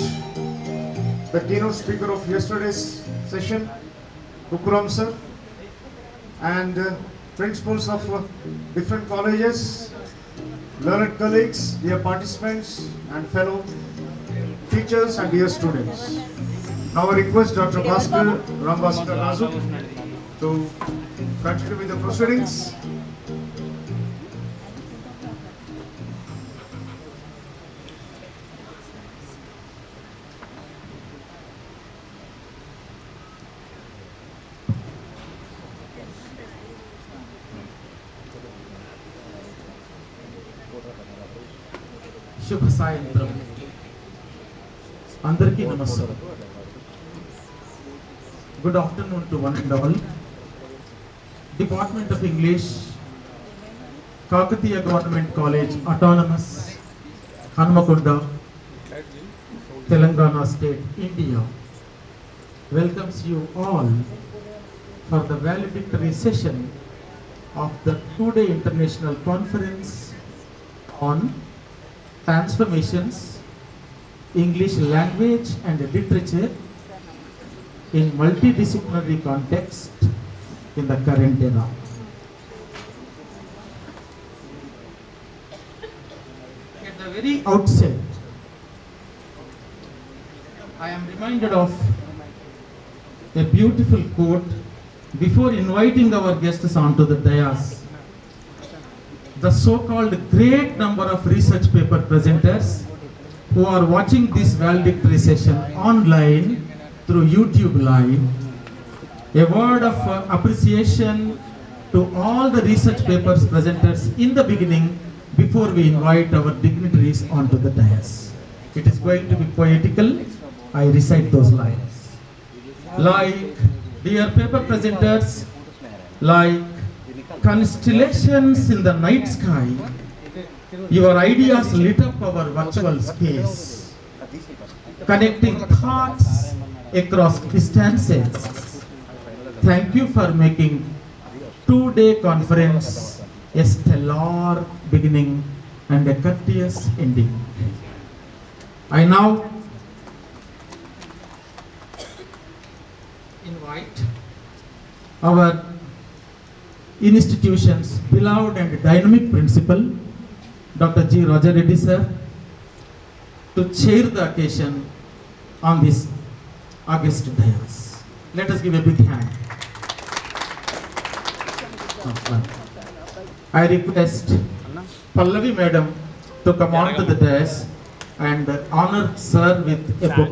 the keynote speaker of yesterday's session, Kukuram sir, and principals of different colleges, learned colleagues, dear participants and fellow teachers and dear students. Now I request Dr. Bhaskar Rambhaskar Razu to continue with the proceedings. శుభ సాయంత్రం అందరికీ నమస్కారం. Good afternoon to one and all. Department of English, Kakatiya Government College, Autonomous, Hanamkonda, Telangana State, India, welcomes you all for the valedictory session of the 2-day international conference on transformations, English language and literature in multidisciplinary context in the current era. At the very outset, I am reminded of a beautiful quote before inviting our guests onto the dais. The so-called great number of research paper presenters who are watching this valedictory session online through YouTube Live, a word of appreciation to all the research papers presenters in the beginning before we invite our dignitaries onto the dais. It is going to be poetical. I recite those lines. Like, dear paper presenters, like constellations in the night sky, your ideas lit up our virtual space, connecting thoughts across distances. Thank you for making 2-day conference a stellar beginning and a courteous ending. I now invite our institution's beloved and dynamic principal, Dr. G. Raja Reddy sir, to chair the occasion on this August dais. Let us give a big hand. I request Pallavi madam to come on to the dais and honor sir with a book.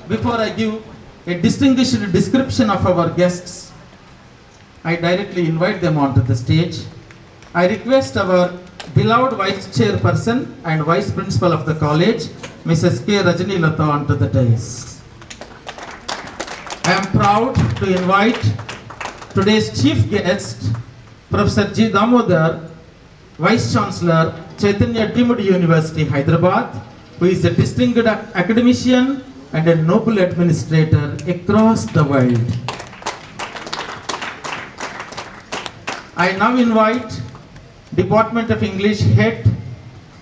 Before I give a distinguished description of our guests, I directly invite them onto the stage. I request our beloved Vice Chairperson and Vice Principal of the college, Mrs. K. Rajani Lata, onto the dais. I am proud to invite today's chief guest, Professor G. Damodar, Vice Chancellor, Chaitanya Deemed University, Hyderabad, who is a distinguished academician and a noble administrator across the world. I now invite Department of English Head,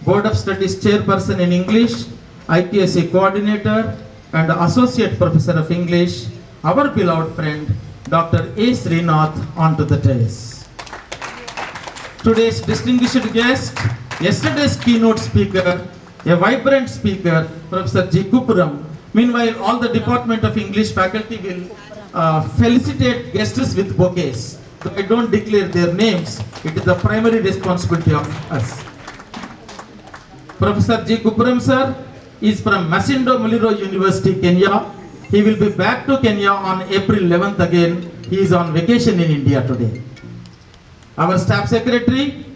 Board of Studies Chairperson in English, IPSC Coordinator, and Associate Professor of English, our beloved friend, Dr. A. Srinath, onto the dais. Today's distinguished guest, yesterday's keynote speaker, a vibrant speaker, Professor G. Kupuram. Meanwhile, all the Department of English faculty will felicitate guests with bouquets. So I don't declare their names, it is the primary responsibility of us. Professor G. Kupuram sir is from Masindo Muliro University, Kenya. He will be back to Kenya on April 11th again. He is on vacation in India today. Our staff secretary,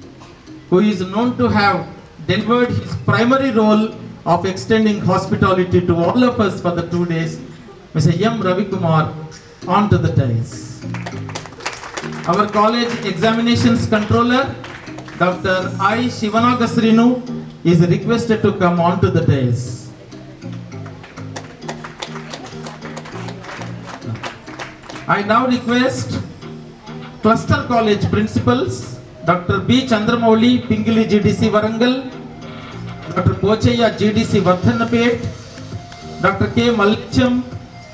who is known to have delivered his primary role of extending hospitality to all of us for the 2 days, Mr. M. Ravi Kumar, on to the dais. Our college examinations controller, Dr. I. Shivanagasrinu, is requested to come on to the dais. I now request Cluster College Principals, Dr. B. Chandramouli, Pingili GDC Varangal, Dr. Pochaya GDC Vardhanapet, Dr. K. Malcham,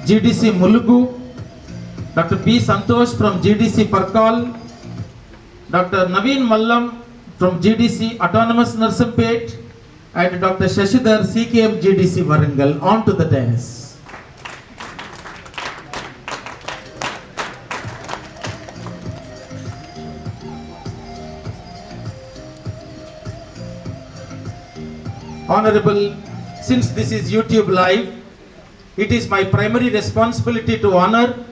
GDC Mulugu, Dr. P. Santosh from GDC Parkal, Dr. Naveen Mallam from GDC Autonomous Narsampet, and Dr. Shashidhar CKM GDC Varangal, on to the dais. Honorable, since this is YouTube live, it is my primary responsibility to honor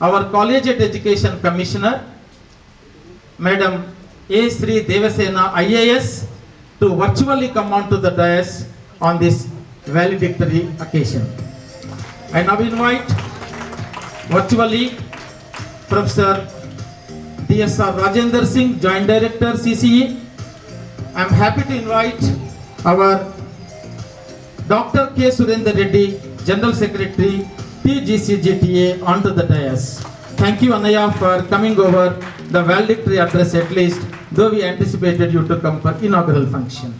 our Collegiate Education Commissioner, Madam A. Sri Devasena IAS, to virtually come on to the dais on this valedictory occasion. I now invite virtually Professor DSR Rajender Singh, Joint Director CCE. I am happy to invite our Dr. K. Surendra Reddy, General Secretary, PGCGTA, onto the dais. Thank you, Anaya, for coming over the valedictory address at least, though we anticipated you to come for inaugural function.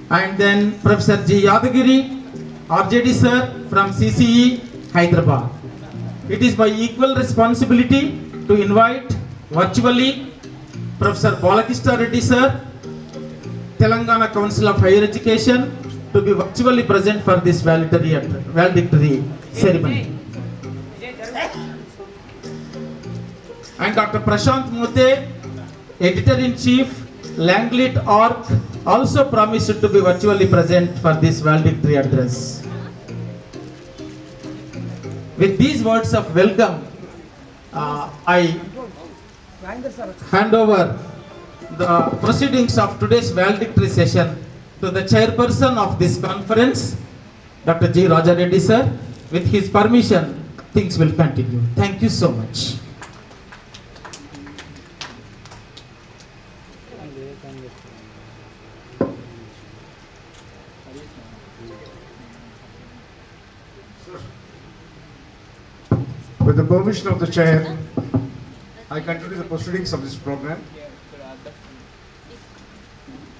And then Professor G. Yadagiri, RJD sir from CCE, Hyderabad. It is my equal responsibility to invite virtually Professor Balakishta Reddy sir, Telangana Council of Higher Education, to be virtually present for this valedictory ceremony. And Dr. Prashant Mute, Editor-in-Chief, Langlit Org, also promised to be virtually present for this valedictory address. With these words of welcome, I hand over the proceedings of today's valedictory session to the chairperson of this conference, Dr. G. Raja Reddy sir. With his permission, things will continue. Thank you so much. With the permission of the chair, I continue the proceedings of this program.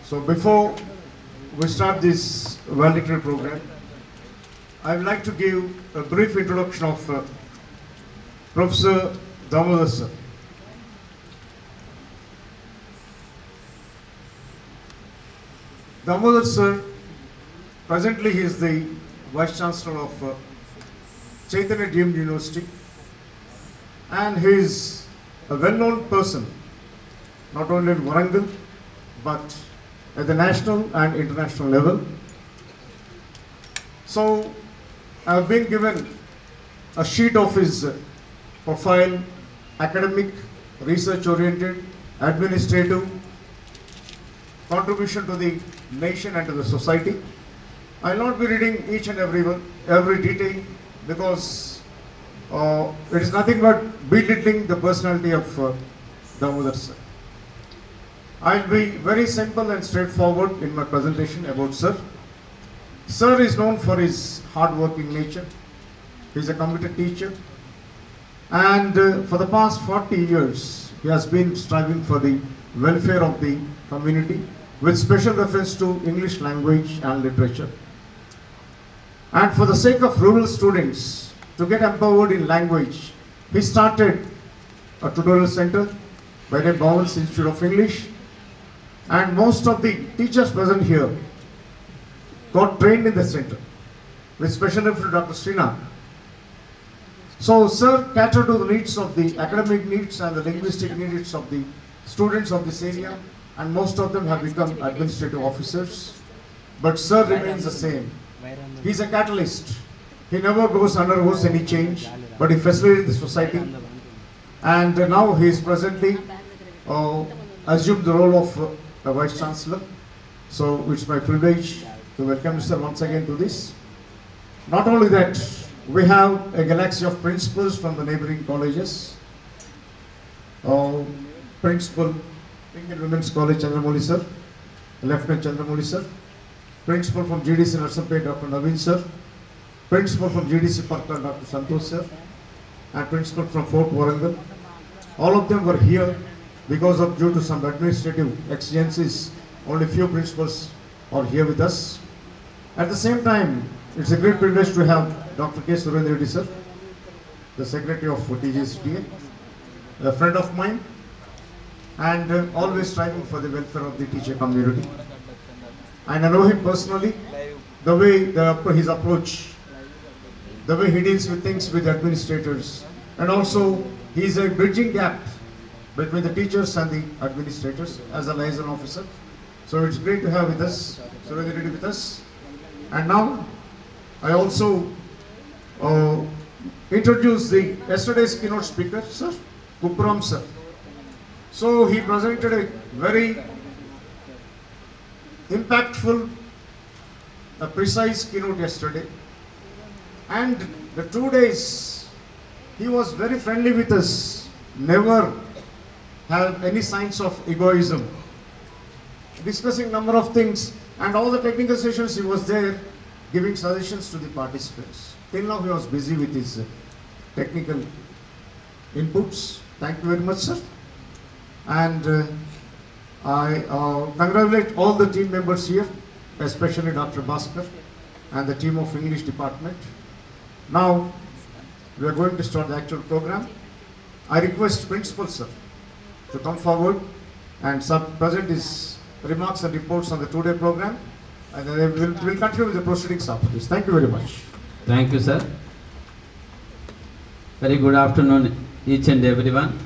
So before we start this valedictory program, I would like to give a brief introduction of Professor Damodar sir. Damodar sir, presently he is the Vice Chancellor of Chaitanya DMD University, and he is a well-known person, not only in Warangal, but at the national and international level. So, I have been given a sheet of his profile, academic, research-oriented, administrative, contribution to the nation and to the society. I will not be reading each and every detail, because it is nothing but belittling the personality of Damodar sir. I will be very simple and straightforward in my presentation about sir. Sir is known for his hard-working nature. He is a committed teacher, and for the past 40 years he has been striving for the welfare of the community with special reference to English language and literature. And for the sake of rural students to get empowered in language, he started a tutorial center by the Bowens Institute of English, and most of the teachers present here got trained in the center with special reference to Dr. Srinath. So sir catered to the needs of the academic needs and the linguistic needs of the students of this area, and most of them have become administrative officers. But sir remains the same. He's a catalyst. He never undergoes any change, but he facilitates the society. And now he is presently assumed the role of a Vice Chancellor. So it's my privilege to welcome Mr. once again to this. Not only that, we have a galaxy of principals from the neighboring colleges. Principal, Indian Women's College, Chandramoli sir, Lieutenant Chandramoli sir. Principal from GDC Narsampet, Dr. Naveen sir. Principal from GDC Parkar, Dr. Santosh sir. And principal from Fort Warangal. All of them were here because of due to some administrative exigencies. Only few principals are here with us. At the same time, it's a great privilege to have Dr. K. Surendra Reddy sir, the Secretary of TGSTA, a friend of mine, and always striving for the welfare of the teacher community. And I know him personally, the way his approach, the way he deals with things with administrators, and also he is a bridging gap between the teachers and the administrators as a liaison officer. So it's great to have with us, Surendra Reddy with us. And now I also introduce the yesterday's keynote speaker, sir, Kupram sir. So he presented a very impactful, precise keynote yesterday. And the 2 days, he was very friendly with us, never had any signs of egoism, discussing number of things, and all the technical sessions he was there giving suggestions to the participants. Till now he was busy with his technical inputs. Thank you very much, sir. And I congratulate all the team members here, especially Dr. Bhaskar and the team of English department. Now we are going to start the actual program. I request Principal sir to come forward and present his remarks and reports on the two-day program, and then we'll continue with the proceedings after this. Thank you very much. Thank you, sir. Very good afternoon, each and everyone.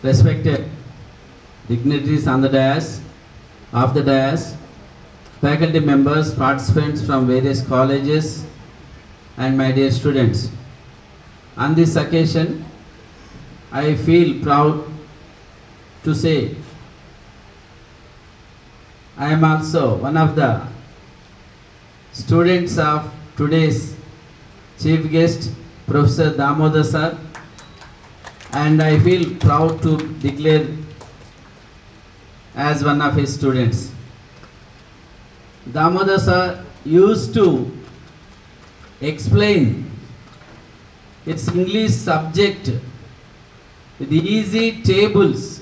Respected dignitaries on the dais, off the dais, faculty members, participants from various colleges, and my dear students. On this occasion, I feel proud to say I am also one of the students of today's chief guest, Professor Damodar sir, and I feel proud to declare as one of his students. Damodar sir used to explain its English subject with easy tables.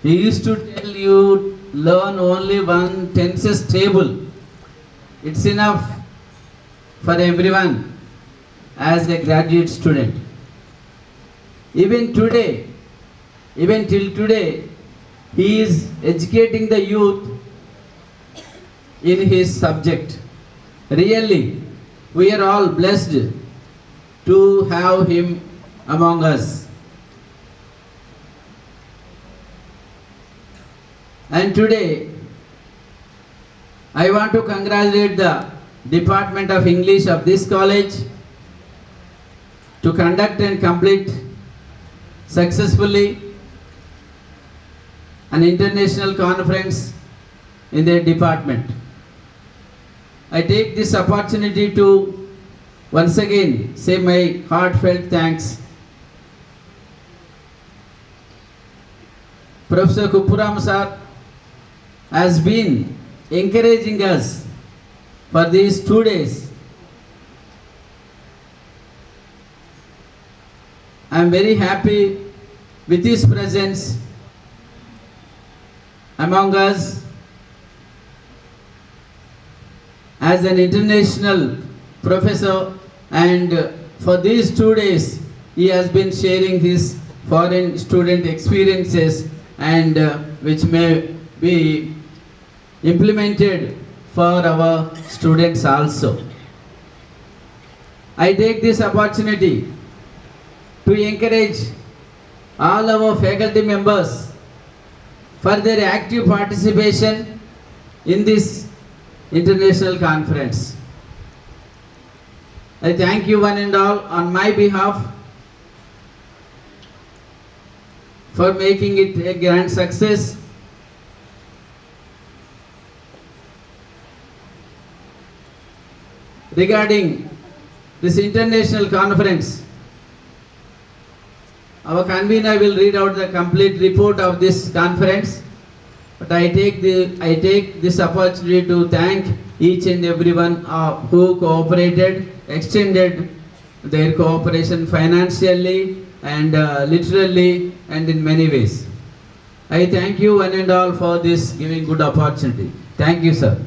He used to tell you learn only one tenses table. It's enough for everyone as a graduate student. Even today, even till today, he is educating the youth in his subject. Really, we are all blessed to have him among us. And today, I want to congratulate the Department of English of this college to conduct and complete successfully an international conference in their department. I take this opportunity to once again say my heartfelt thanks. Professor Kuppuram sir has been encouraging us for these 2 days. I am very happy with his presence among us as an international professor, and for these 2 days he has been sharing his foreign student experiences and which may be implemented for our students also. I take this opportunity to encourage all our faculty members for their active participation in this international conference. I thank you one and all on my behalf for making it a grand success. Regarding this international conference, our convener will read out the complete report of this conference, but I take this opportunity to thank each and everyone who cooperated, extended their cooperation financially and literally and in many ways. I thank you one and all for this giving good opportunity. Thank you, sir.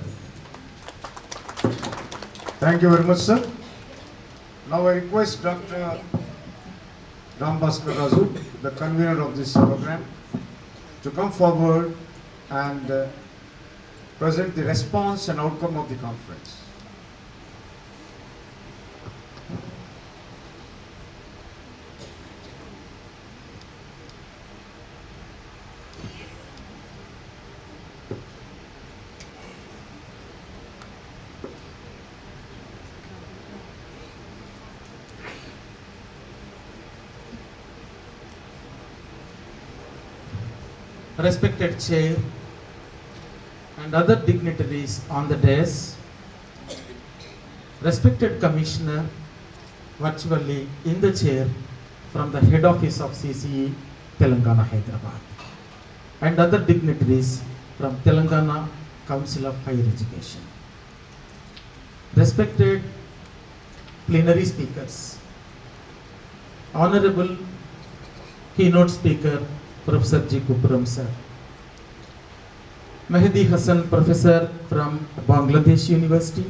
Thank you very much, sir. Now I request Dr. Ram Bhaskar Raju, the convener of this program, to come forward and present the response and outcome of the conference. Respected chair and other dignitaries on the dais, respected commissioner virtually in the chair from the head office of CCE Telangana Hyderabad, and other dignitaries from Telangana Council of Higher Education, respected plenary speakers, honorable keynote speaker Professor G. Kupuram sir, Mehdi Hassan professor from Bangladesh University,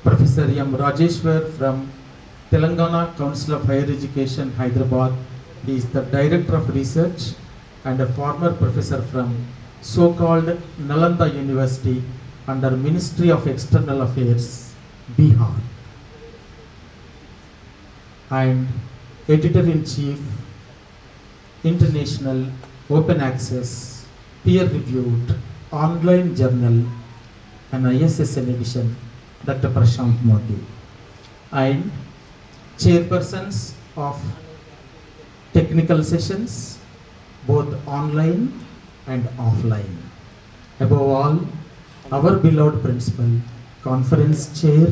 Professor M. Rajeshwar from Telangana Council of Higher Education Hyderabad. He is the Director of Research and a former professor from so-called Nalanda University under Ministry of External Affairs, Bihar, and Editor-in-Chief, International Open Access, Peer-Reviewed Online Journal and ISSN edition, Dr. Prashant Modi, and chairpersons of technical sessions, both online and offline. Above all, our beloved principal, conference chair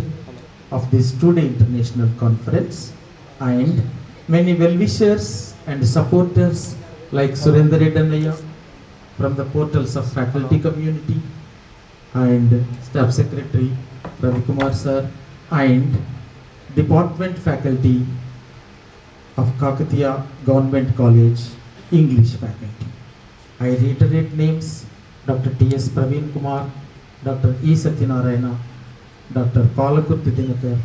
of this two-day international conference, and many well-wishers and supporters like Surendra Redannaya from the portals of faculty community, and Staff Secretary Ravi Kumar sir, and department faculty of Kakatiya Government College, English faculty. I reiterate names: Dr. T.S. Praveen Kumar, Dr. E. Satyanarayana, Dr. Palakurti Dinakar,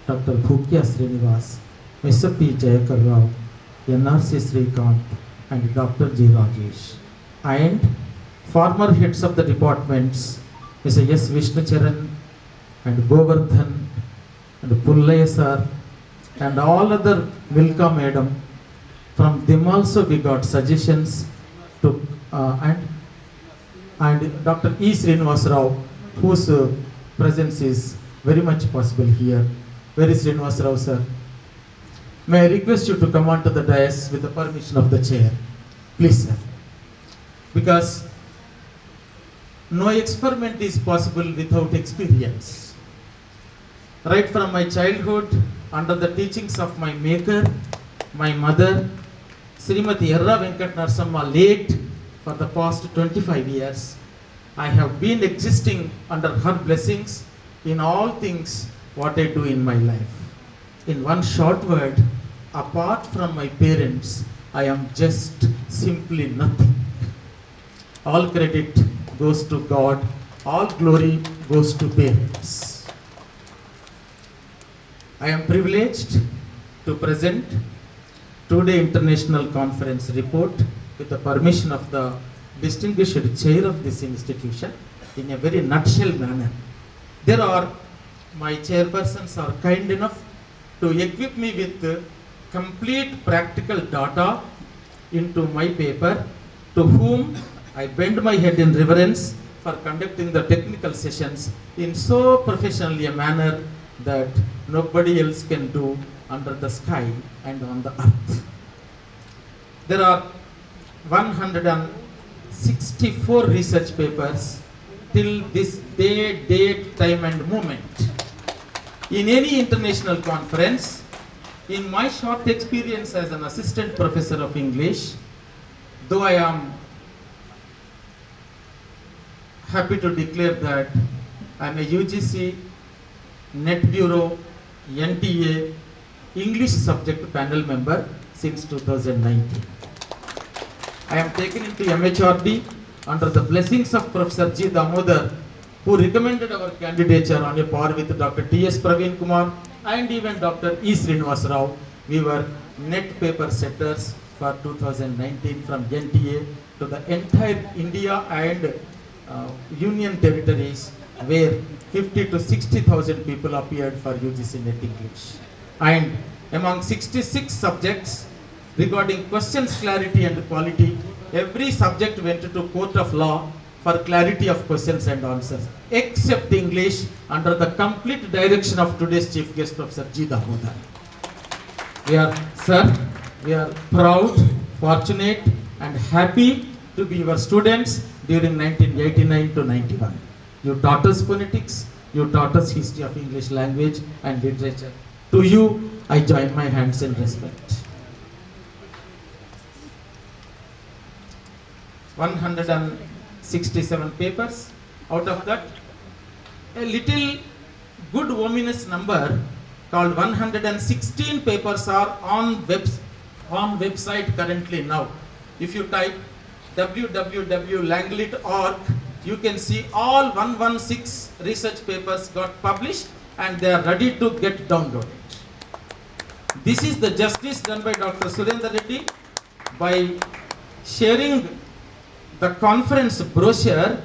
Dr. Bhukya Srinivas, Mr. P. Jayakar Rao, NRC Srikant, and Dr. G. Rajesh, and former heads of the departments, Mr. S. Vishnucharan and Govardhan and Pullaya sir, and all other welcome madam. From them also we got suggestions to and Dr. E. Srinivas Rao, whose presence is very much possible here. Where is Srinivas Rao sir? May I request you to come onto the dais with the permission of the chair, please sir. Because no experiment is possible without experience. Right from my childhood, under the teachings of my maker, my mother, Srimati Erra Venkat Narsamma, late for the past 25 years, I have been existing under her blessings in all things what I do in my life. In one short word, apart from my parents, I am just simply nothing. all credit goes to God, all glory goes to parents. I am privileged to present today International Conference report with the permission of the distinguished chair of this institution in a very nutshell manner. My chairpersons are kind enough to equip me with complete practical data into my paper, to whom I bend my head in reverence for conducting the technical sessions in so professionally a manner that nobody else can do under the sky and on the earth. There are 164 research papers till this day, date, time and moment. In any international conference, in my short experience as an assistant professor of English, though I am happy to declare that I am a UGC, Net Bureau, NTA, English subject panel member since 2019. I am taken into MHRD under the blessings of Professor G. Damodar, who recommended our candidature on a par with Dr. T.S. Praveen Kumar and even Dr. E. Srinivas Rao. We were net paper setters for 2019 from NTA to the entire India and Union territories, where 50 to 60,000 people appeared for UGC Net English. And among 66 subjects regarding questions clarity and quality, every subject went to court of law for clarity of questions and answers, except English under the complete direction of today's chief guest, Professor G. Damodar. We are proud, fortunate and happy to be your students during 1989 to 91. You taught us phonetics, you taught us history of English language and literature. To you, I join my hands in respect. 167 papers. Out of that, a little good ominous number called 116 papers are on website currently now. If you type www.langlit.org, you can see all 116 research papers got published and they are ready to get downloaded. This is the justice done by Dr. Surendra Reddy by sharing the conference brochure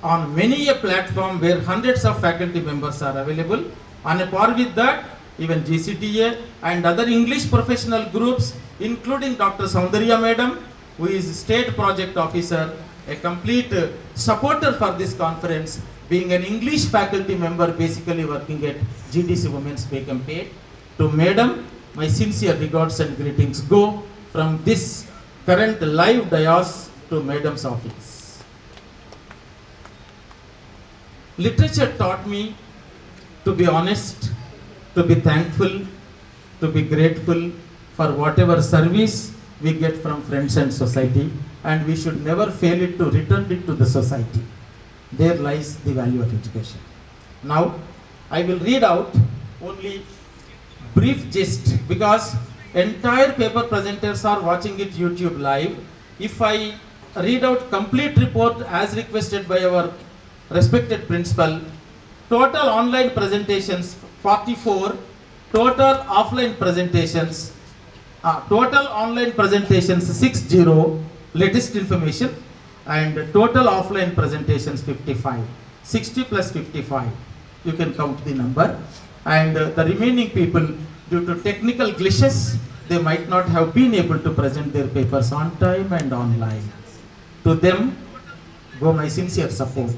on many a platform where hundreds of faculty members are available. On a par with that, even GCTA and other English professional groups, including Dr. Soundarya Madam, who is State Project Officer, a complete supporter for this conference, being an English faculty member basically working at GDC Women's Beckham Pay. To Madam, my sincere regards and greetings go from this current live dais to Madam's office. Literature taught me to be honest, to be thankful, to be grateful for whatever service we get from friends and society, and we should never fail it to return it to the society. There lies the value of education. Now, I will read out only brief gist because entire paper presenters are watching it YouTube live. If I read out complete report as requested by our respected principal, total online presentations 44, total offline presentations, total online presentations 60, latest information, and total offline presentations 55. 60 plus 55, you can count the number. And the remaining people, due to technical glitches, they might not have been able to present their papers on time and online. To them, go my sincere support,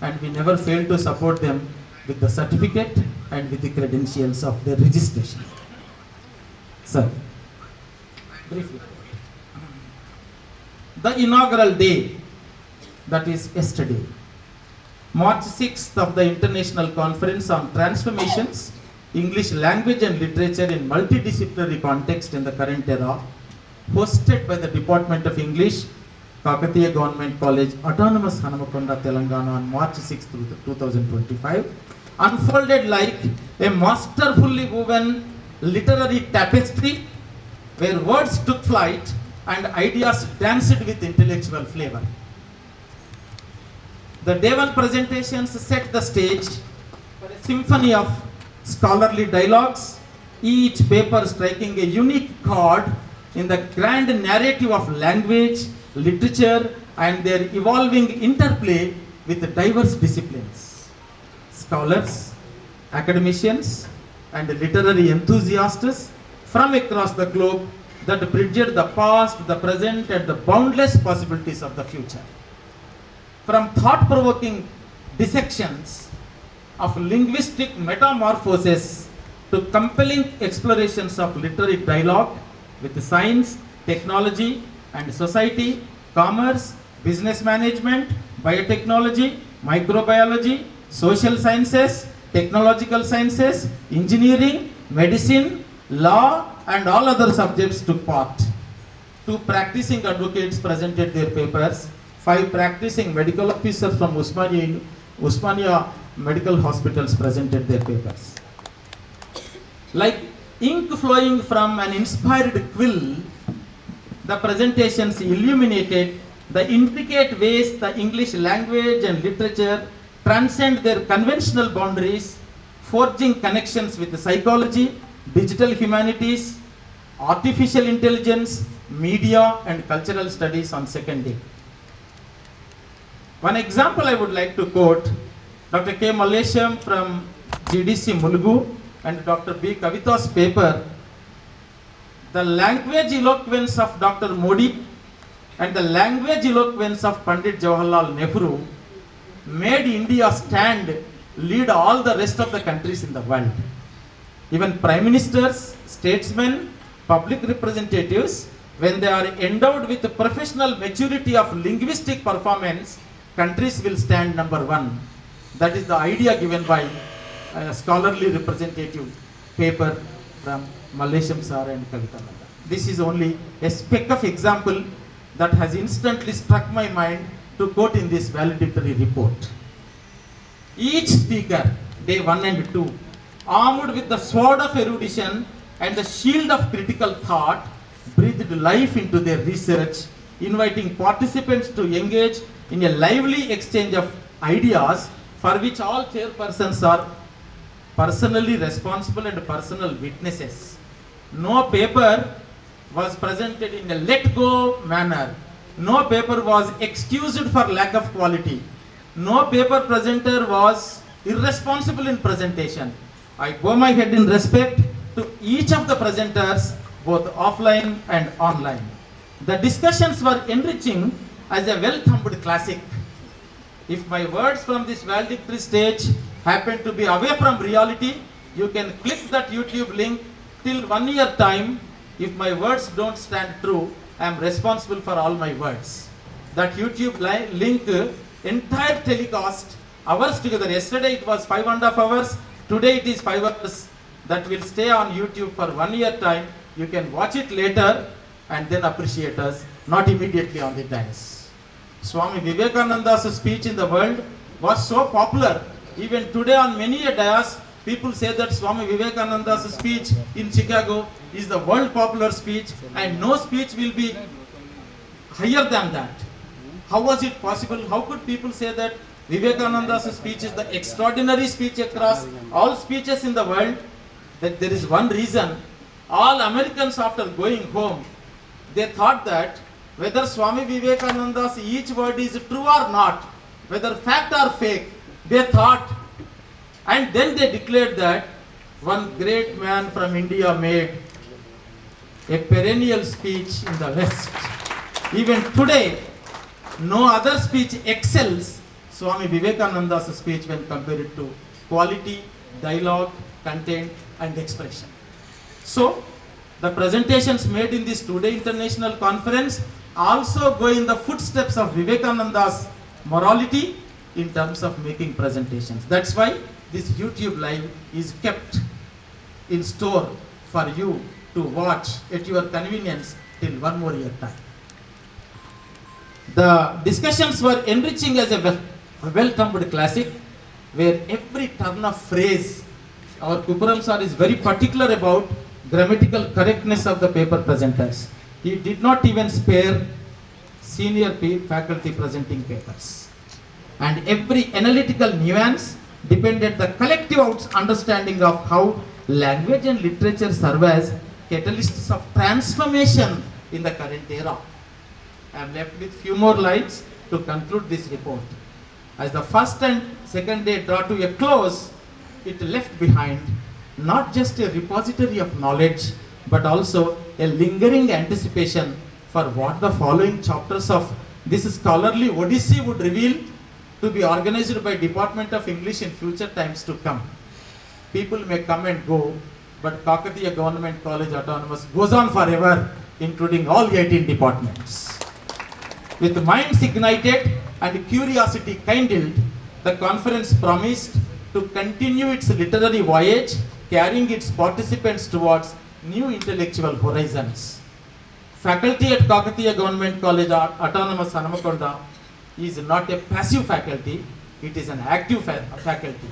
and we never fail to support them with the certificate and with the credentials of their registration. Sir, briefly. The inaugural day, that is yesterday, March 6th of the International Conference on Transformations, English Language and Literature in Multidisciplinary Context in the Current Era, hosted by the Department of English, Kakatiya Government College, Autonomous Hanamkonda, Telangana on March 6, 2025, unfolded like a masterfully woven literary tapestry where words took flight and ideas danced with intellectual flavor. The day one presentations set the stage for a symphony of scholarly dialogues, each paper striking a unique chord in the grand narrative of language, literature, and their evolving interplay with diverse disciplines. Scholars, academicians, and literary enthusiasts from across the globe that bridged the past, the present, and the boundless possibilities of the future. From thought-provoking dissections of linguistic metamorphosis to compelling explorations of literary dialogue with science, technology, and society, commerce, business management, biotechnology, microbiology, social sciences, technological sciences, engineering, medicine, law, and all other subjects took part. 2 practicing advocates presented their papers. 5 practicing medical officers from Usmania medical hospitals presented their papers. Like ink flowing from an inspired quill, the presentations illuminated the intricate ways the English language and literature transcend their conventional boundaries, forging connections with psychology, digital humanities, artificial intelligence, media, and cultural studies on second day. One example I would like to quote, Dr. K. Mallesham from GDC Mulgu and Dr. B. Kavita's paper, the language eloquence of Dr. Modi and the language eloquence of Pandit Jawaharlal Nehru made India stand, lead all the rest of the countries in the world. Even prime ministers, statesmen, public representatives, when they are endowed with the professional maturity of linguistic performance, countries will stand number 1. That is the idea given by a scholarly representative paper from Mallesham Sir and Kavita Nanda. This is only a speck of example that has instantly struck my mind to quote in this valedictory report. Each speaker, day 1 and 2, armed with the sword of erudition and the shield of critical thought, breathed life into their research, inviting participants to engage in a lively exchange of ideas for which all chairpersons are personally responsible and personal witnesses. No paper was presented in a let-go manner. No paper was excused for lack of quality. No paper presenter was irresponsible in presentation. I bow my head in respect to each of the presenters, both offline and online. The discussions were enriching as a well-thumbed classic. If my words from this valedictory stage happen to be away from reality, you can click that YouTube link till 1 year time. If my words don't stand true, I am responsible for all my words. That YouTube link, entire telecast, hours together. Yesterday it was 5.5 hours, today it is 5 hours. That will stay on YouTube for 1 year time. You can watch it later and then appreciate us, not immediately on the dais. Swami Vivekananda's speech in the world was so popular. Even today on many a dais, people say that Swami Vivekananda's speech in Chicago is the world popular speech and no speech will be higher than that. How was it possible? How could people say that Vivekananda's speech is the extraordinary speech across all speeches in the world? That there is one reason. All Americans, after going home, they thought that whether Swami Vivekananda's each word is true or not, whether fact or fake, they thought, and then they declared that one great man from India made a perennial speech in the West. Even today, no other speech excels Swami Vivekananda's speech when compared to quality, dialogue, content, and expression. So, the presentations made in this two-day international conference also go in the footsteps of Vivekananda's morality in terms of making presentations. That's why this YouTube live is kept in store for you to watch at your convenience till 1 more year time. The discussions were enriching as a well-thumbed classic, where every turn of phrase, our Kupuram sir is very particular about grammatical correctness of the paper presenters. He did not even spare senior faculty presenting papers. and every analytical nuance depended the collective understanding of how language and literature serve as catalysts of transformation in the current era. I am left with few more lines to conclude this report. As the first and second day draw to a close, it left behind not just a repository of knowledge, but also a lingering anticipation for what the following chapters of this scholarly odyssey would reveal, to be organized by Department of English in future times to come. People may come and go, but Kakatiya Government College Autonomous goes on forever, including all 18 departments. With minds ignited and curiosity kindled, the conference promised to continue its literary voyage, carrying its participants towards new intellectual horizons. Faculty at Kakatiya Government College Autonomous Hanamkonda is not a passive faculty, it is an active faculty,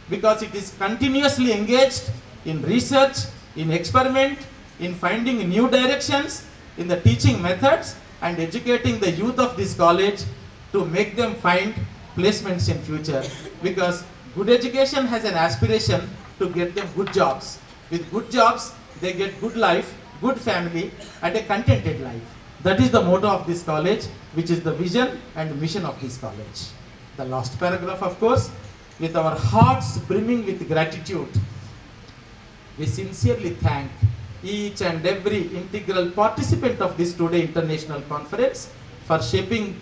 because it is continuously engaged in research, in experiment, in finding new directions, in the teaching methods, and educating the youth of this college to make them find placements in future, because good education has an aspiration to get them good jobs. With good jobs, they get good life, good family, and a contented life. That is the motto of this college, which is the vision and mission of this college. The last paragraph, of course, with our hearts brimming with gratitude, we sincerely thank each and every integral participant of this today international conference for shaping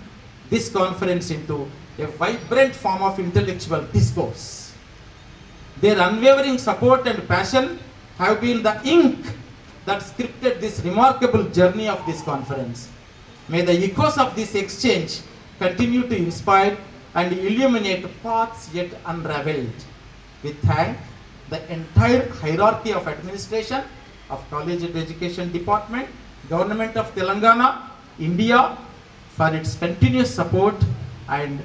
this conference into a vibrant form of intellectual discourse. Their unwavering support and passion have been the ink that scripted this remarkable journey of this conference. May the echoes of this exchange continue to inspire and illuminate paths yet unraveled. We thank the entire hierarchy of administration of College and Education Department, Government of Telangana, India, for its continuous support, and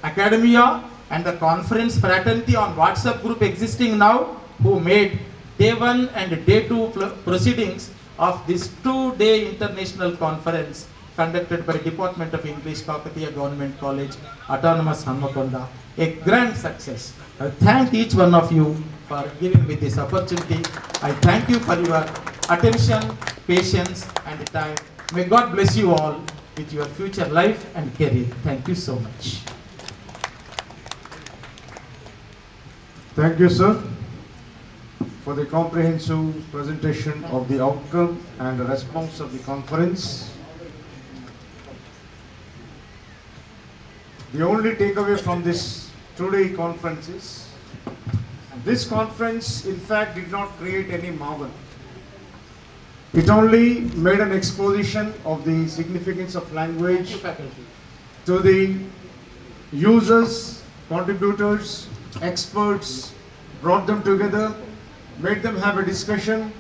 academia and the conference fraternity on WhatsApp group existing now, who made day 1 and day 2 proceedings of this 2-day international conference conducted by Department of English, Kakatiya Government College, Autonomous Hanamkonda, a grand success. I thank each one of you for giving me this opportunity. I thank you for your attention, patience, and time. May God bless you all with your future life and career. Thank you so much. Thank you, sir, for the comprehensive presentation of the outcome and the response of the conference. The only takeaway from this two-day conference is, this conference in fact did not create any marvel. It only made an exposition of the significance of language to the users, contributors, experts, brought them together, made them have a discussion,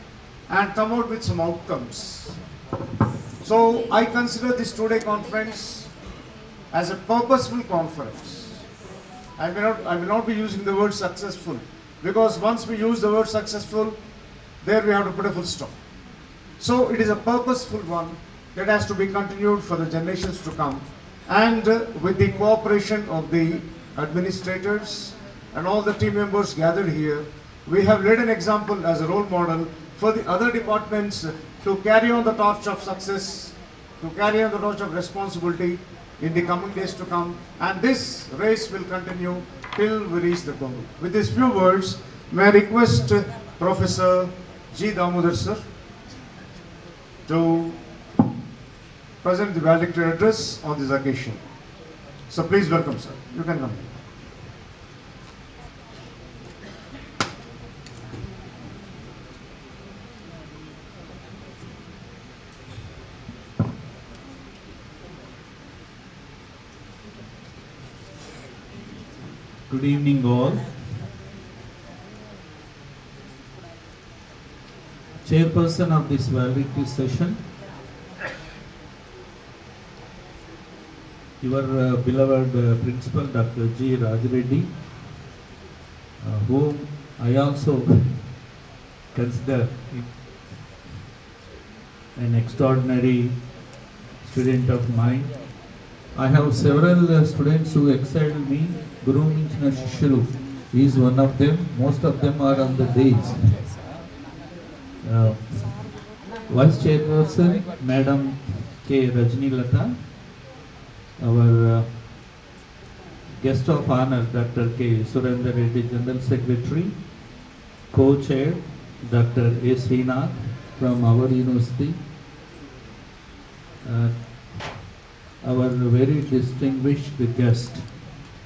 and come out with some outcomes. So I consider this two-day conference as a purposeful conference. I will not be using the word successful, because once we use the word successful, there we have to put a full stop. So it is a purposeful one that has to be continued for the generations to come, and with the cooperation of the administrators and all the team members gathered here, we have led an example as a role model for the other departments to carry on the torch of success, to carry on the torch of responsibility in the coming days to come, and this race will continue till we reach the goal. With these few words, may I request Professor G. Damodar sir to present the valedictory address on this occasion. So please welcome, sir. You can come. Good evening all. Chairperson of this valedictory session, your beloved Principal Dr. G. Rajareddy, whom I also consider an extraordinary student of mine, I have several students who excelled me. Guru Minchina Shishyalu is one of them. Most of them are on the days. Vice Chairperson, Madam K. Rajni Lata. Our guest of honor, Dr. K. Surendra Reddy, General Secretary. Co-chair, Dr. A. Srinath from our university. Our very distinguished guest,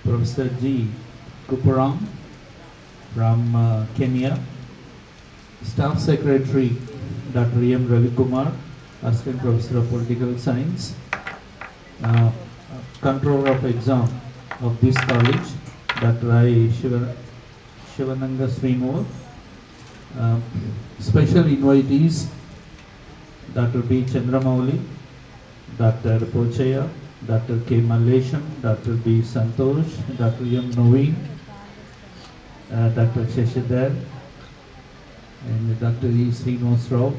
Professor G. Kuparam from Kenya. Staff Secretary, Dr. M. Ravi Kumar, Assistant Professor of Political Science. Controller of Exam of this college, Dr. I. Shivananga Srinor. Special invitees, Dr. B. Chandramouli, Dr. Pochaya, Dr. K. Mallesham, Dr. B. Santosh, Dr. M. Noveen, Dr. Shashidhar, and Dr. E. Srinivas Rao.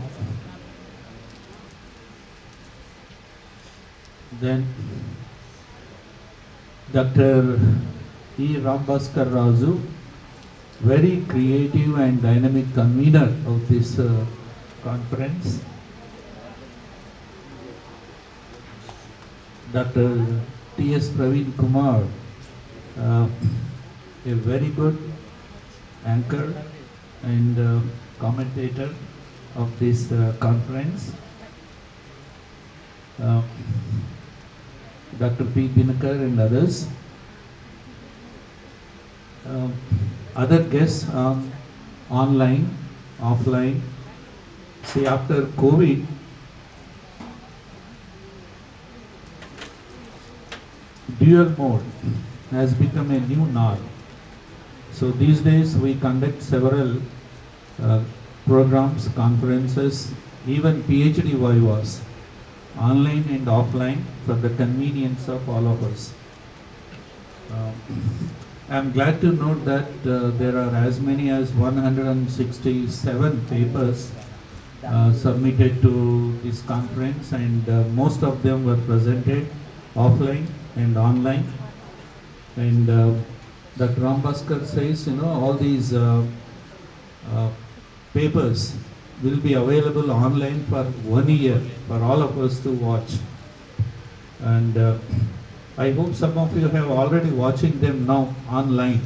Then Dr. E. Rambhaskar Raju, very creative and dynamic convener of this conference. Dr. T.S. Praveen Kumar, a very good anchor and commentator of this conference. Dr. P. Dinakar and others. Other guests online, offline. See, after COVID, dual mode has become a new norm. So these days we conduct several programs, conferences, even PhD vivas, online and offline for the convenience of all of us. I am glad to note that there are as many as 167 papers submitted to this conference, and most of them were presented offline and online. And Dr. Rambhaskar says, all these papers will be available online for 1 year for all of us to watch. And I hope some of you have already watching them now online.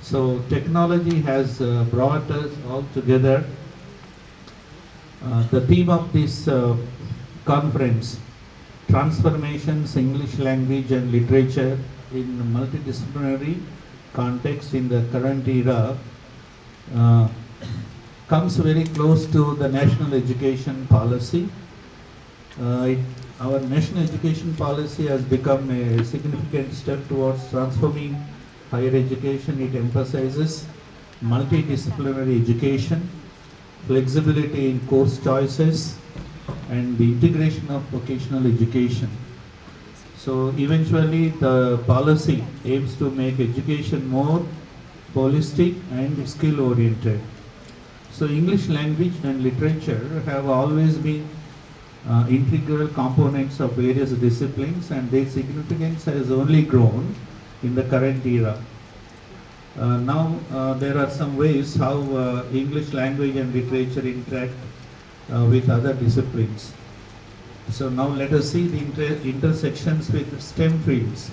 So technology has brought us all together. The theme of this conference, Transformations, English Language and Literature in Multidisciplinary Context in the Current Era, comes very close to the National Education Policy. Our national education policy has become a significant step towards transforming higher education. It emphasizes multidisciplinary education, flexibility in course choices, and the integration of vocational education. So eventually the policy aims to make education more holistic and skill oriented. So English language and literature have always been integral components of various disciplines, and their significance has only grown in the current era. Now there are some ways how English language and literature interact with other disciplines. So now let us see the intersections with STEM fields.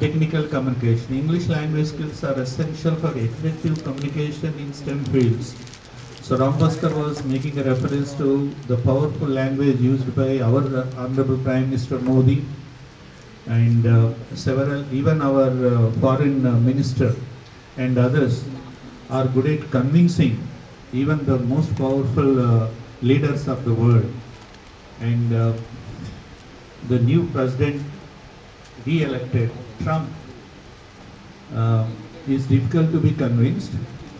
Technical communication. English language skills are essential for effective communication in STEM fields. So Rambhaskar was making a reference to the powerful language used by our Honorable Prime Minister Modi, and even our foreign minister and others are good at convincing even the most powerful leaders of the world. And the new president re-elected, Trump, is difficult to be convinced,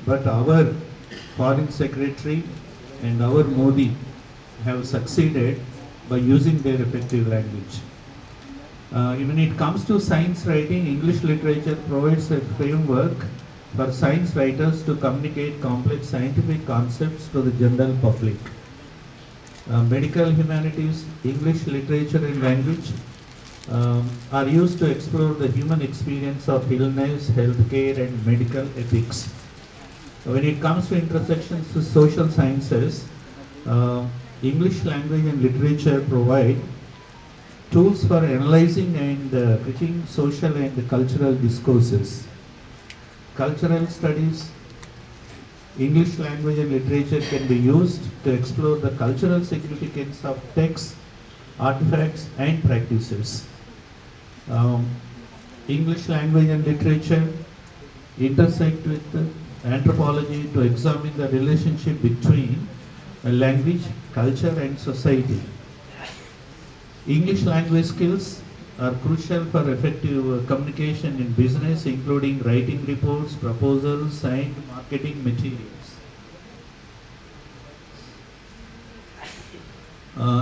but our foreign secretary and our Modi have succeeded by using their effective language. When it comes to science writing, English literature provides a framework for science writers to communicate complex scientific concepts to the general public. Medical humanities, English literature and language are used to explore the human experience of illness, healthcare, and medical ethics. When it comes to intersections with social sciences, English language and literature provide tools for analyzing and critiquing social and cultural discourses. Cultural studies, English language and literature can be used to explore the cultural significance of texts, artifacts, and practices. English language and literature intersect with anthropology to examine the relationship between language, culture, and society. English language skills are crucial for effective communication in business, including writing reports, proposals, and marketing materials.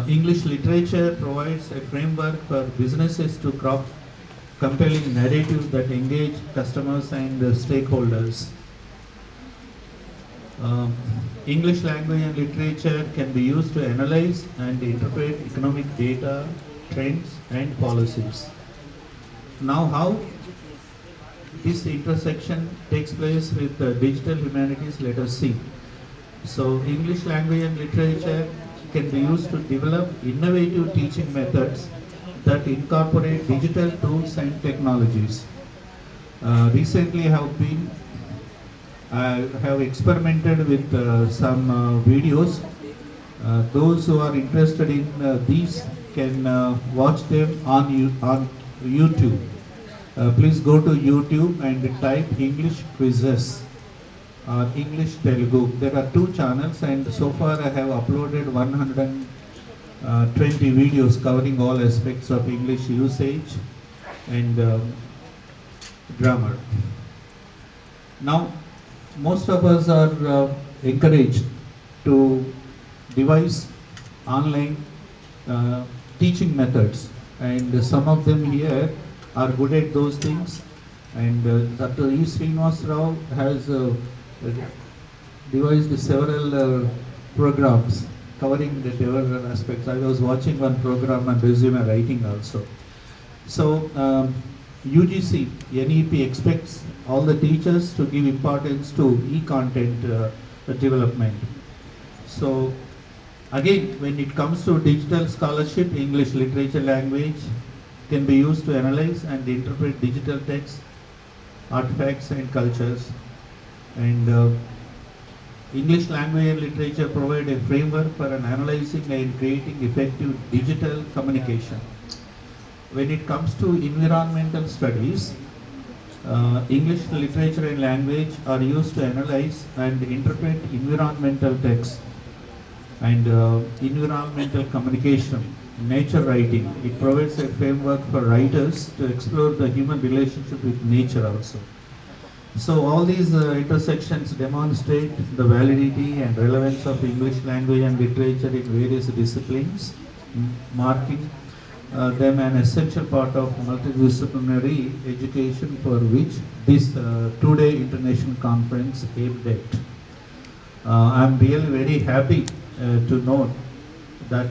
English literature provides a framework for businesses to craft compelling narratives that engage customers and stakeholders. English language and literature can be used to analyze and interpret economic data, trends, and policies. Now, how this intersection takes place with digital humanities, let us see. So, English language and literature can be used to develop innovative teaching methods that incorporate digital tools and technologies. Recently, I have experimented with some videos. Those who are interested in these can watch them on YouTube. Please go to YouTube and type English quizzes or English Telugu. There are 2 channels, and so far I have uploaded 120 videos covering all aspects of English usage and grammar. Now, most of us are encouraged to devise online teaching methods, and some of them here are good at those things, and Dr. E. Srinivas Rao has devised several programs covering the diverse aspects. I was watching one program on resume writing also. So UGC, NEP expects all the teachers to give importance to e-content development. So again, when it comes to digital scholarship, English literature language can be used to analyze and interpret digital texts, artifacts, and cultures. And English language and literature provide a framework for analyzing and creating effective digital communication. When it comes to environmental studies, English literature and language are used to analyze and interpret environmental texts and environmental communication, nature writing. It provides a framework for writers to explore the human relationship with nature also. So all these intersections demonstrate the validity and relevance of English language and literature in various disciplines, marking them an essential part of multidisciplinary education for which this 2-day international conference aimed at. I am really very happy to note that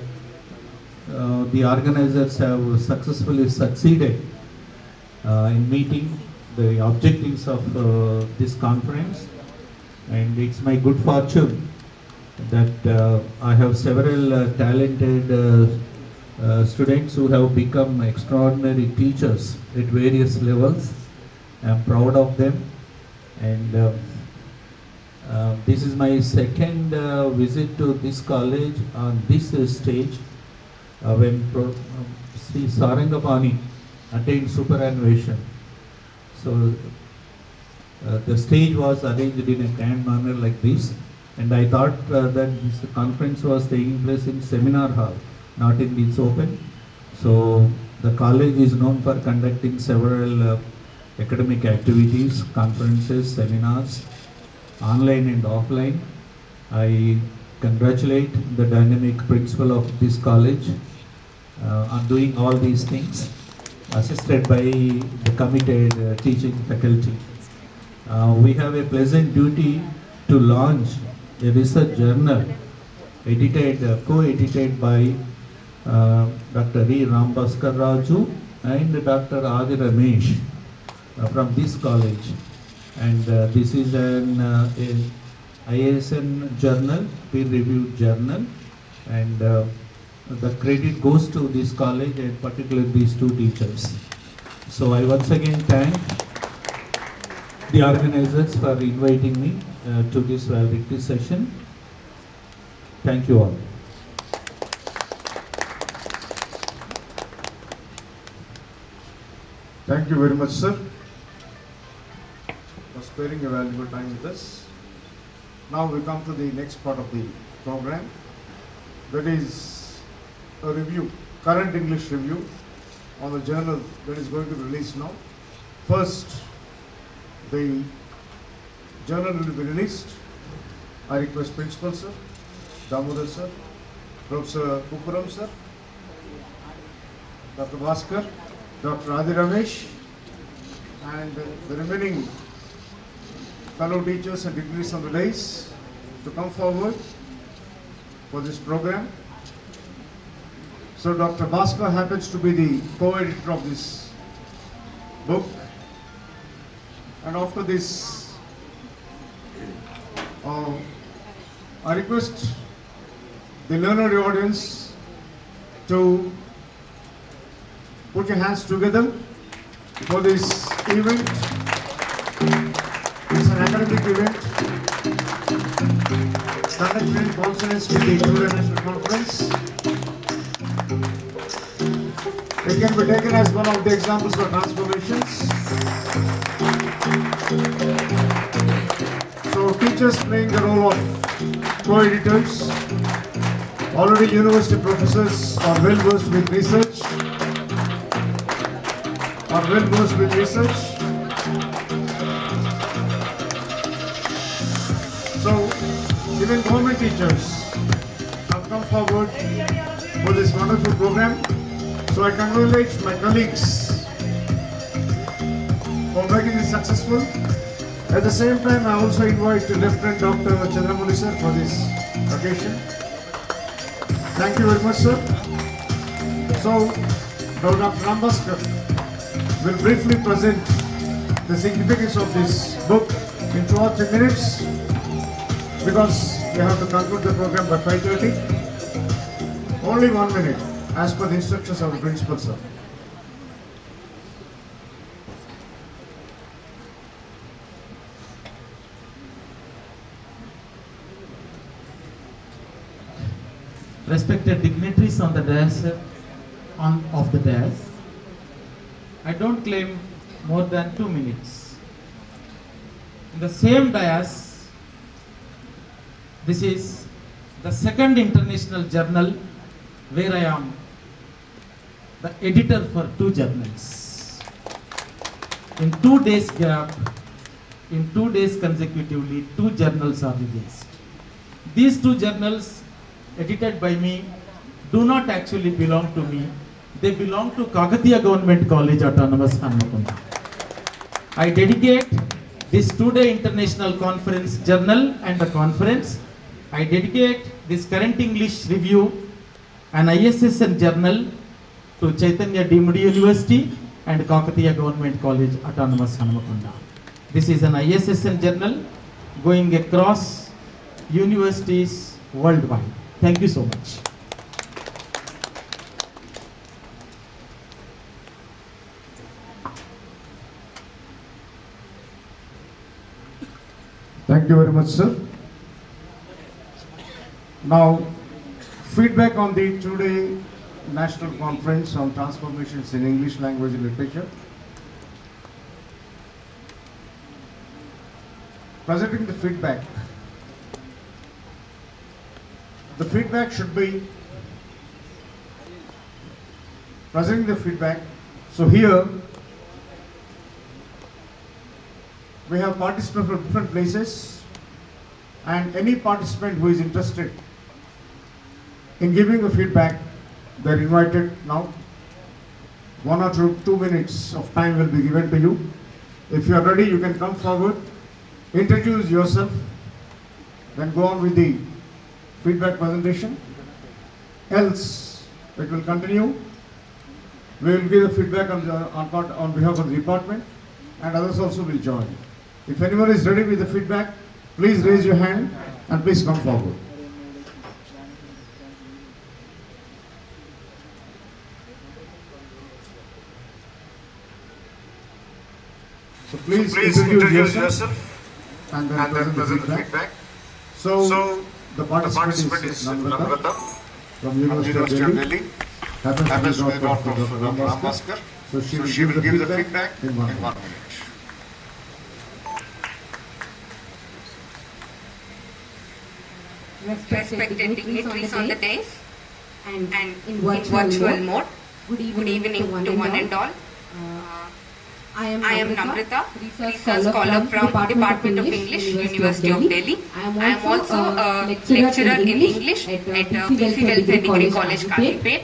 the organizers have successfully succeeded in meeting the objectives of this conference, and it's my good fortune that I have several talented students who have become extraordinary teachers at various levels. I am proud of them, and this is my second visit to this college on this stage when Sri Sarangapani attained superannuation. So the stage was arranged in a grand manner like this, and I thought that this conference was taking place in seminar hall, not in its open. So the college is known for conducting several academic activities, conferences, seminars, online and offline. I congratulate the dynamic principal of this college on doing all these things, assisted by the committed teaching faculty. We have a pleasant duty to launch a research journal co-edited by Dr. E. Rambhaskar Raju and Dr. Adi Ramesh from this college. And this is an IASN journal, peer-reviewed journal, and the credit goes to this college and particularly these two teachers. So I once again thank the organizers for inviting me to this valedictory session. Thank you all. Thank you very much, sir, for sparing your valuable time with us. Now we come to the next part of the program, that is a review, current English review on the journal that is going to be released now. First, the journal will be released. I request Principal Sir, Damodar Sir, Professor Kupuram Sir, Dr. Bhaskar, Dr. Adi Ramesh, and the remaining fellow teachers and dignitaries on the dais to come forward for this program. So Dr. Bhaskar happens to be the co-editor of this book, and after this I request the learned audience to put your hands together for this event. It's an academic event conducted in consonance with the International Conference. It can be taken as one of the examples for transformations. So teachers playing the role of co-editors, already university professors are well versed with research. So even government teachers have come forward for this wonderful program. So I congratulate my colleagues for making this successful. At the same time, I also invite Lieutenant Dr. Chandramoli sir for this occasion. Thank you very much, sir. So Dr. Rambaskar will briefly present the significance of this book in 2 or 3 minutes, because we have to conclude the program by 5:30. Only 1 minute, as per the instructions of the principal, sir. Respected dignitaries on the dais, of the dais, I don't claim more than 2 minutes. In the same dais, this is the second international journal where I am the editor for 2 journals. In 2 days gap, in 2 days consecutively, 2 journals are released. These 2 journals edited by me do not actually belong to me. They belong to Kakatiya Government College Autonomous Hanamkonda. I dedicate this 2-day international conference journal and the conference. I dedicate this current English review, an ISSN journal, to Chaitanya Deemed University and Kakatiya Government College Autonomous Hanamkonda. This is an ISSN journal going across universities worldwide. Thank you so much. Thank you very much, sir. Now, feedback on the 2-day National Conference on Transformations in English Language and Literature. Presenting the feedback. The feedback should be presenting the feedback. So here we have participants from different places, and any participant who is interested in giving a feedback, they are invited now. 1 or 2 minutes of time will be given to you. If you are ready, you can come forward, introduce yourself, then go on with the feedback presentation. Else, it will continue We will give the feedback on behalf of the department, and others also will join. If anyone is ready with the feedback, please raise your hand and please come forward. So please introduce yourself and then present the feedback. So the participant is Namrata from University of Delhi. Happens to be daughter of Rambhaskar. So she will give the feedback in 1 minute. Respected dignitaries on the dais and in virtual mode. Good evening to one and all. I am Namrata, research scholar from Department of English, University of Delhi. I am also a lecturer in English at PC Welfare Degree College, Kalipet.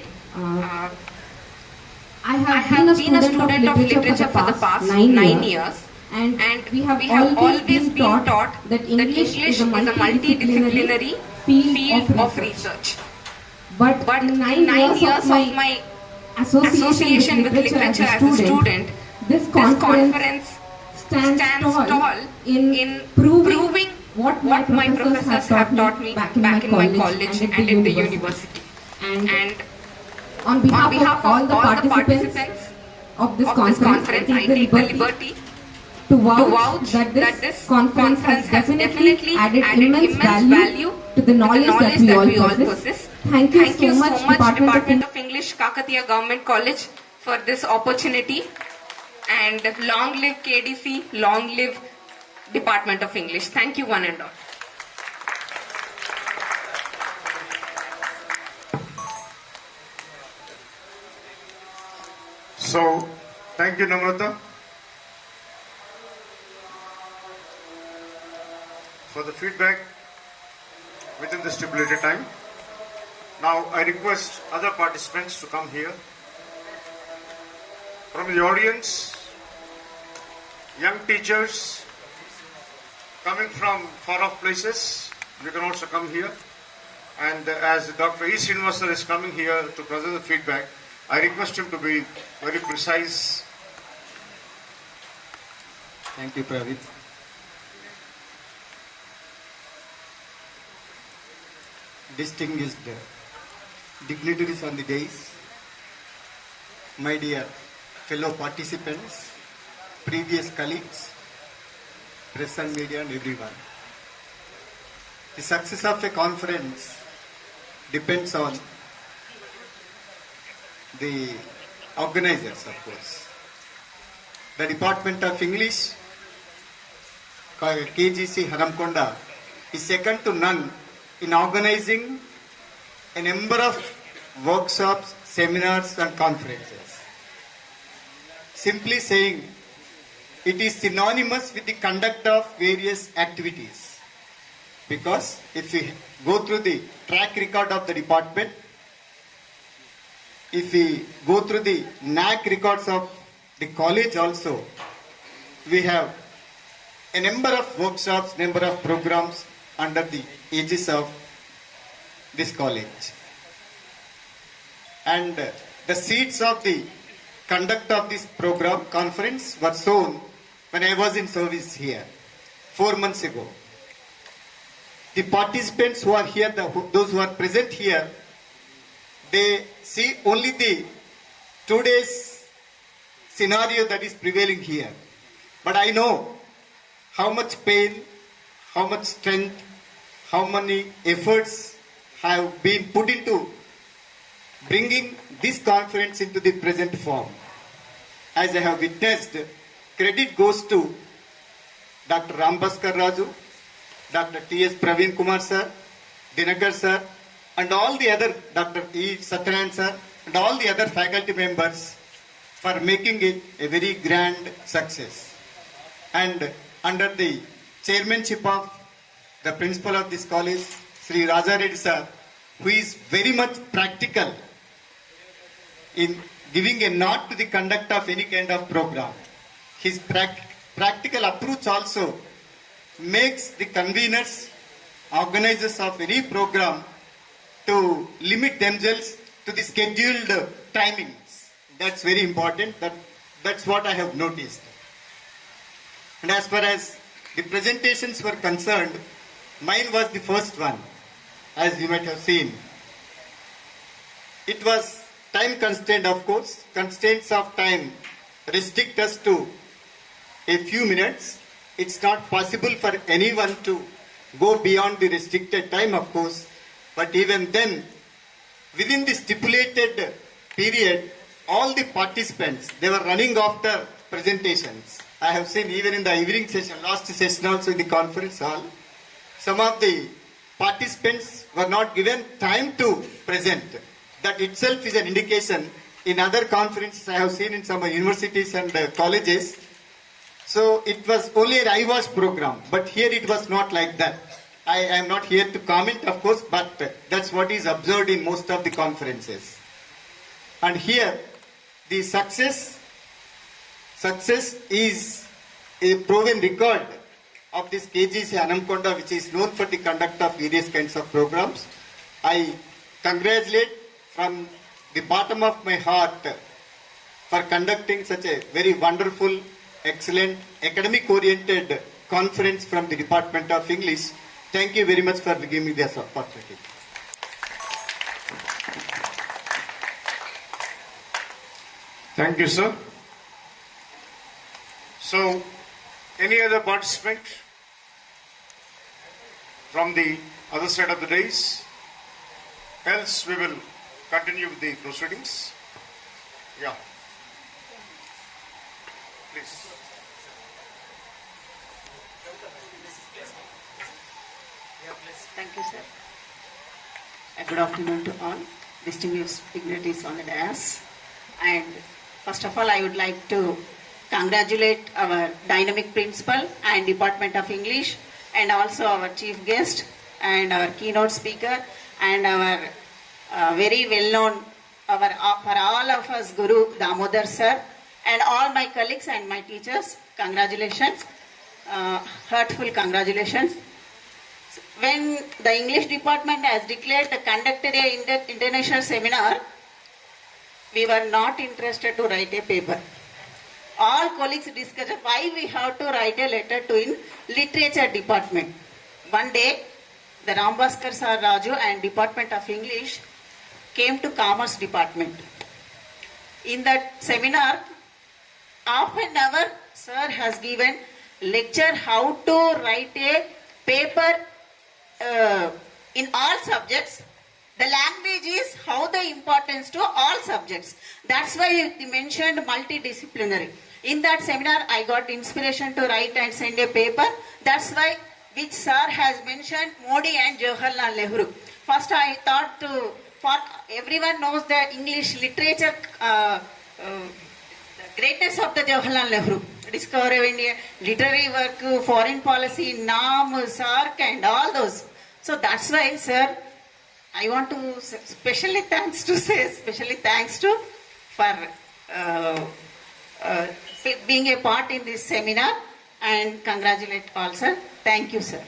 I have been a student of literature for the past 9 years, and we have always been taught that English is a multidisciplinary field of research. But in 9 years of my association with literature as a student, this conference stands tall in proving what my professors have taught me back in my college and in the university. And on behalf of all the participants of this conference, I take the liberty to vouch that this conference has definitely added immense value to the knowledge that we all possess. Thank you so much, Department of English, Kakatiya Government College, for this opportunity. And long live KDC, long live Department of English. Thank you one and all. So, thank you, Namrata, for the feedback within the stipulated time. Now, I request other participants to come here. From the audience, young teachers coming from far-off places, you can also come here. And as Dr. E. Srinivasa is coming here to present the feedback, I request him to be very precise. Thank you, Pravit. Distinguished dignitaries on the dais, my dear fellow participants, previous colleagues, press and media and everyone. The success of a conference depends on the organizers, of course. The Department of English, KGC Hanamkonda, is second to none in organizing a number of workshops, seminars and conferences. Simply saying, it is synonymous with the conduct of various activities. Because if we go through the track record of the department, if we go through the NAC records of the college also, we have a number of workshops, number of programs under the aegis of this college. And the seeds of the conduct of this program, conference, were sown when I was in service here 4 months ago. The participants who are here, those who are present here, they see only the today's scenario that is prevailing here. But I know how much pain, how much strength, how many efforts have been put into bringing this conference into the present form. As I have witnessed, credit goes to Dr. Rambhaskar Raju, Dr. T.S. Praveen Kumar sir, Dinagar sir, and all the other, Dr. E. Satyanan sir, and all the other faculty members for making it a very grand success. And under the chairmanship of the principal of this college, Sri Raja Reddy sir, who is very much practical in giving a nod to the conduct of any kind of program. His practical approach also makes the conveners, organizers of any program to limit themselves to the scheduled timings That's very important. That's what I have noticed. And as far as the presentations were concerned, mine was the first one, as you might have seen. It was time constraint, of course. Constraints of time restrict us to a few minutes. It's not possible for anyone to go beyond the restricted time, of course. But even then, within the stipulated period, all the participants, they were running after presentations. I have seen even in the evening session, last session also in the conference hall, some of the participants were not given time to present. That itself is an indication. In other conferences I have seen in some universities and colleges, so it was only an IWAS program, but here it was not like that. I am not here to comment, of course, but that's what is observed in most of the conferences. And here, the success is a proven record of this KGC Hanamkonda, which is known for the conduct of various kinds of programs. I congratulate from the bottom of my heart for conducting such a very wonderful, excellent, academic-oriented conference from the Department of English. Thank you very much for giving me this opportunity. Thank you, sir. So, any other participant from the other side of the dais? Else we will continue with the proceedings. Yeah. Please. Thank you, sir. Good afternoon to all distinguished dignitaries on the dais. And first of all, I would like to congratulate our dynamic principal and Department of English, and also our chief guest and our keynote speaker and our very well-known, for all of us, Guru Damodar sir, and all my colleagues and my teachers. Congratulations, heartful congratulations. When the English department has declared to conduct an international seminar, we were not interested to write a paper. All colleagues discussed why we have to write a letter to in literature department. One day, the Rambhaskar Sir Raju and Department of English came to Commerce department. In that seminar, half an hour, sir has given lecture how to write a paper in all subjects. The language is how the importance to all subjects. That's why he mentioned multidisciplinary. In that seminar, I got inspiration to write and send a paper. That's why, which sir has mentioned, Modi and Jawaharlal Nehru. First, I thought for everyone knows the English literature, the greatness of the Jawaharlal Nehru. Discovery of India, literary work, foreign policy, NAM, SARC, and all those. So that's why, sir, I want to specially thanks to for being a part in this seminar, and congratulate all, sir. Thank you, sir.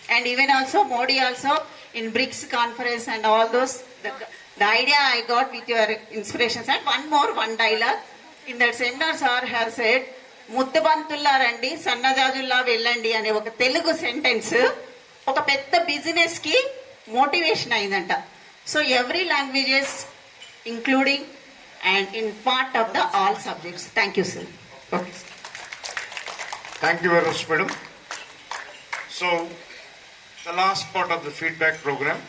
And even also Modi also in BRICS conference and all those, the idea I got with your inspirations. And one dialogue in that seminar, sir has said, ముద్దబంతుల్లా రండి సన్నజాజుల్లా వెళ్ళండి అనే ఒక Telugu sentence ఒక పెద్ద business కి motivation అయిందంట. So every languages including and in part of the all subjects. Thank you, sir. Okay. Thank you very much, madam. So, the last part of the feedback program,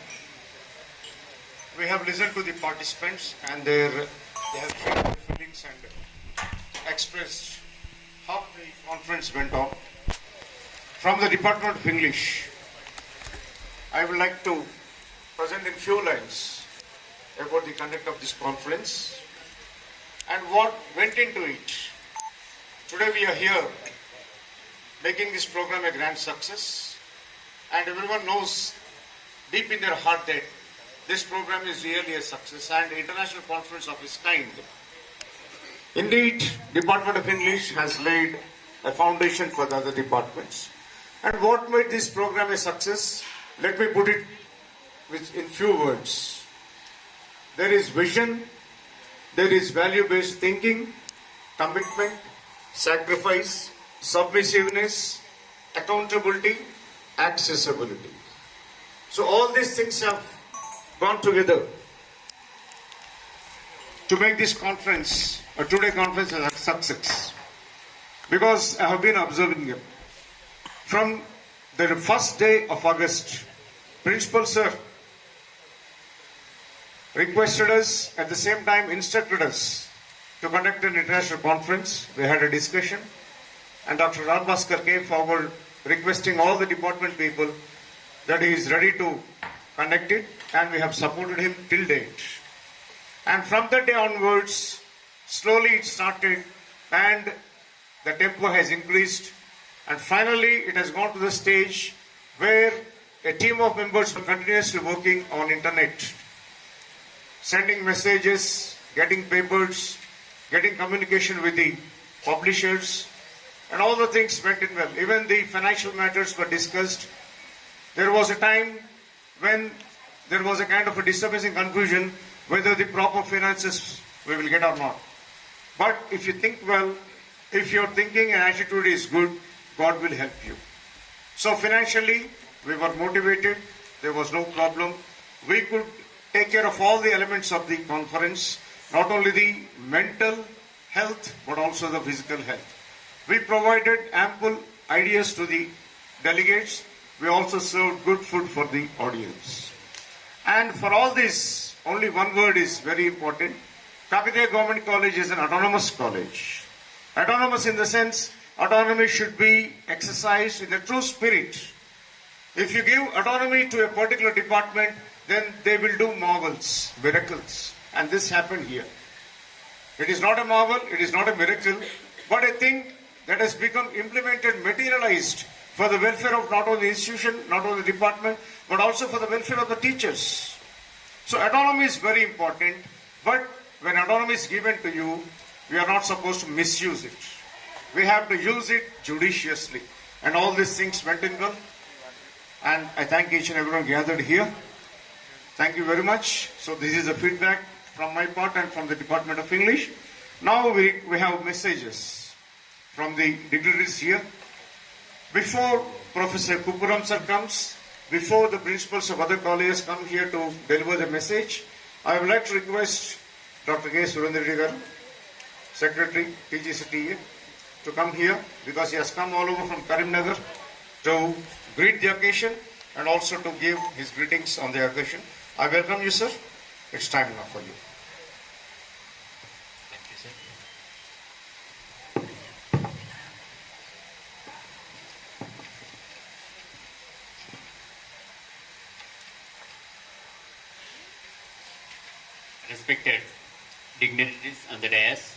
we have listened to the participants and they have shared their feelings and expressed how the conference went on. From the Department of English, I would like to present in few lines about the conduct of this conference and what went into it. Today we are here making this program a grand success, and everyone knows deep in their heart that this program is really a success and international conference of its kind. Indeed, Department of English has laid a foundation for the other departments. And what made this program a success? Let me put it in few words. There is vision, there is value-based thinking, commitment, sacrifice, submissiveness, accountability, accessibility. So all these things have gone together to make this conference, or today conference, a success. Because I have been observing it. From the first day of August, Principal Sir requested us, at the same time instructed us to conduct an international conference. We had a discussion, and Dr. Ram Bhaskar came forward requesting all the department people that he is ready to conduct it, and we have supported him till date. And from that day onwards, slowly it started, and the tempo has increased, and finally it has gone to the stage where a team of members are continuously working on internet, sending messages, getting papers, getting communication with the publishers, and all the things went in well. Even the financial matters were discussed. There was a time when there was a kind of a disturbing confusion whether the proper finances we will get or not. But if you think well, if your thinking and attitude is good, God will help you. So financially, we were motivated. There was no problem. We could take care of all the elements of the conference, not only the mental health, but also the physical health. We provided ample ideas to the delegates. We also served good food for the audience. And for all this, only one word is very important. Kakatiya Government College is an autonomous college. Autonomous in the sense, autonomy should be exercised in the true spirit. If you give autonomy to a particular department, then they will do marvels, miracles. And this happened here. It is not a marvel, it is not a miracle, but a thing that has become implemented, materialized for the welfare of not only the institution, not only the department, but also for the welfare of the teachers. So autonomy is very important, but when autonomy is given to you, we are not supposed to misuse it. We have to use it judiciously. And all these things went in well. And I thank each and everyone gathered here. Thank you very much. So this is a feedback from my part and from the Department of English. Now we have messages from the dignitaries here. Before Professor Kupuram sir comes, before the principals of other colleges come here to deliver the message, I would like to request Dr. K. Surendra Reddy garu, Secretary, TGCTA, to come here because he has come all over from Karimnagar to greet the occasion and also to give his greetings on the occasion. I welcome you, sir. It's time now for you. Thank you, sir. Respected dignitaries on the dais,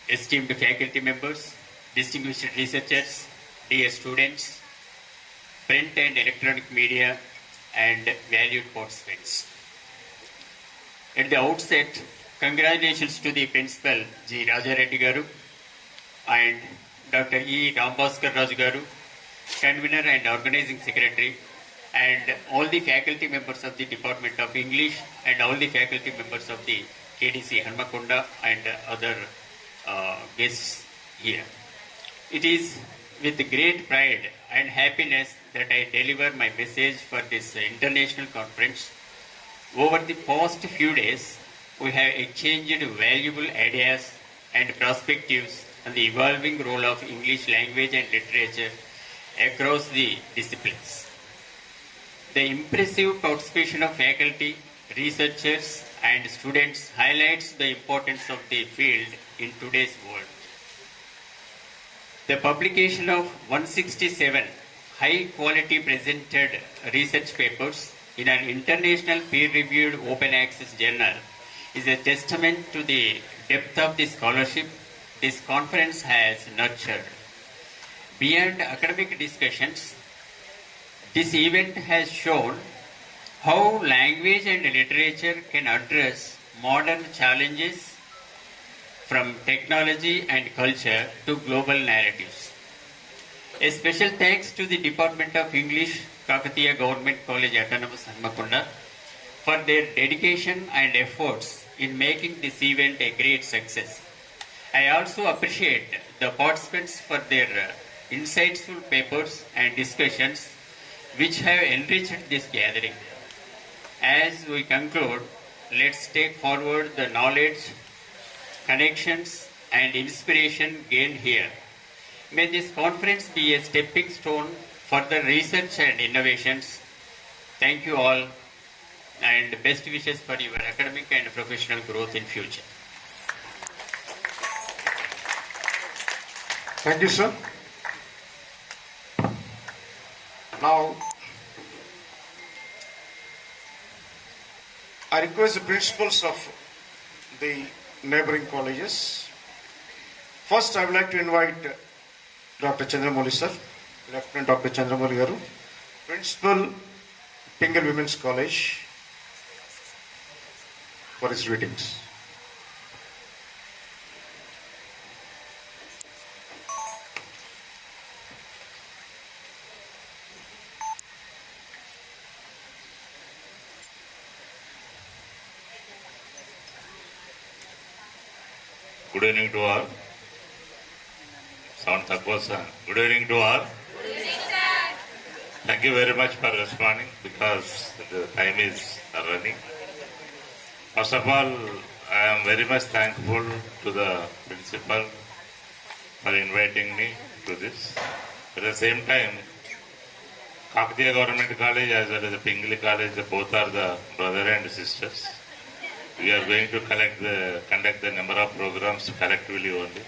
esteemed faculty members, distinguished researchers, dear students, print and electronic media, and valued participants. At the outset, congratulations to the Principal G. Raja Reddy garu and Dr. E. Rambhaskar Raju garu, Convener and Organizing Secretary, and all the faculty members of the Department of English and all the faculty members of the KDC Hanamkonda and other guests here. It is with great pride and happiness that I deliver my message for this international conference. Over the past few days, we have exchanged valuable ideas and perspectives on the evolving role of English language and literature across the disciplines. The impressive participation of faculty, researchers, and students highlights the importance of the field in today's world. The publication of 167 high-quality presented research papers in an international peer-reviewed open access journal is a testament to the depth of the scholarship this conference has nurtured. Beyond academic discussions, this event has shown how language and literature can address modern challenges from technology and culture to global narratives. A special thanks to the Department of English, Kakatiya Government College Autonomous Hanamkonda for their dedication and efforts in making this event a great success. I also appreciate the participants for their insightful papers and discussions which have enriched this gathering. As we conclude, let's take forward the knowledge, connections, and inspiration gained here. May this conference be a stepping stone for the research and innovations. Thank you all, and best wishes for your academic and professional growth in future. Thank you, sir. Now, I request the principals of the neighboring colleges. First, I would like to invite Dr. Chandramoli sir, Lieutenant Dr. Chandramoli garu, Principal, Bengal Women's College, for his greetings. Good evening to all. Sound Takwa. Good evening to all. Good evening, sir. Thank you very much for responding because the time is running. First of all, I am very much thankful to the principal for inviting me to this. At the same time, Kakatiya Government College as well as the Bengali College, both are the brother and sisters. We are going to conduct the number of programs collectively only.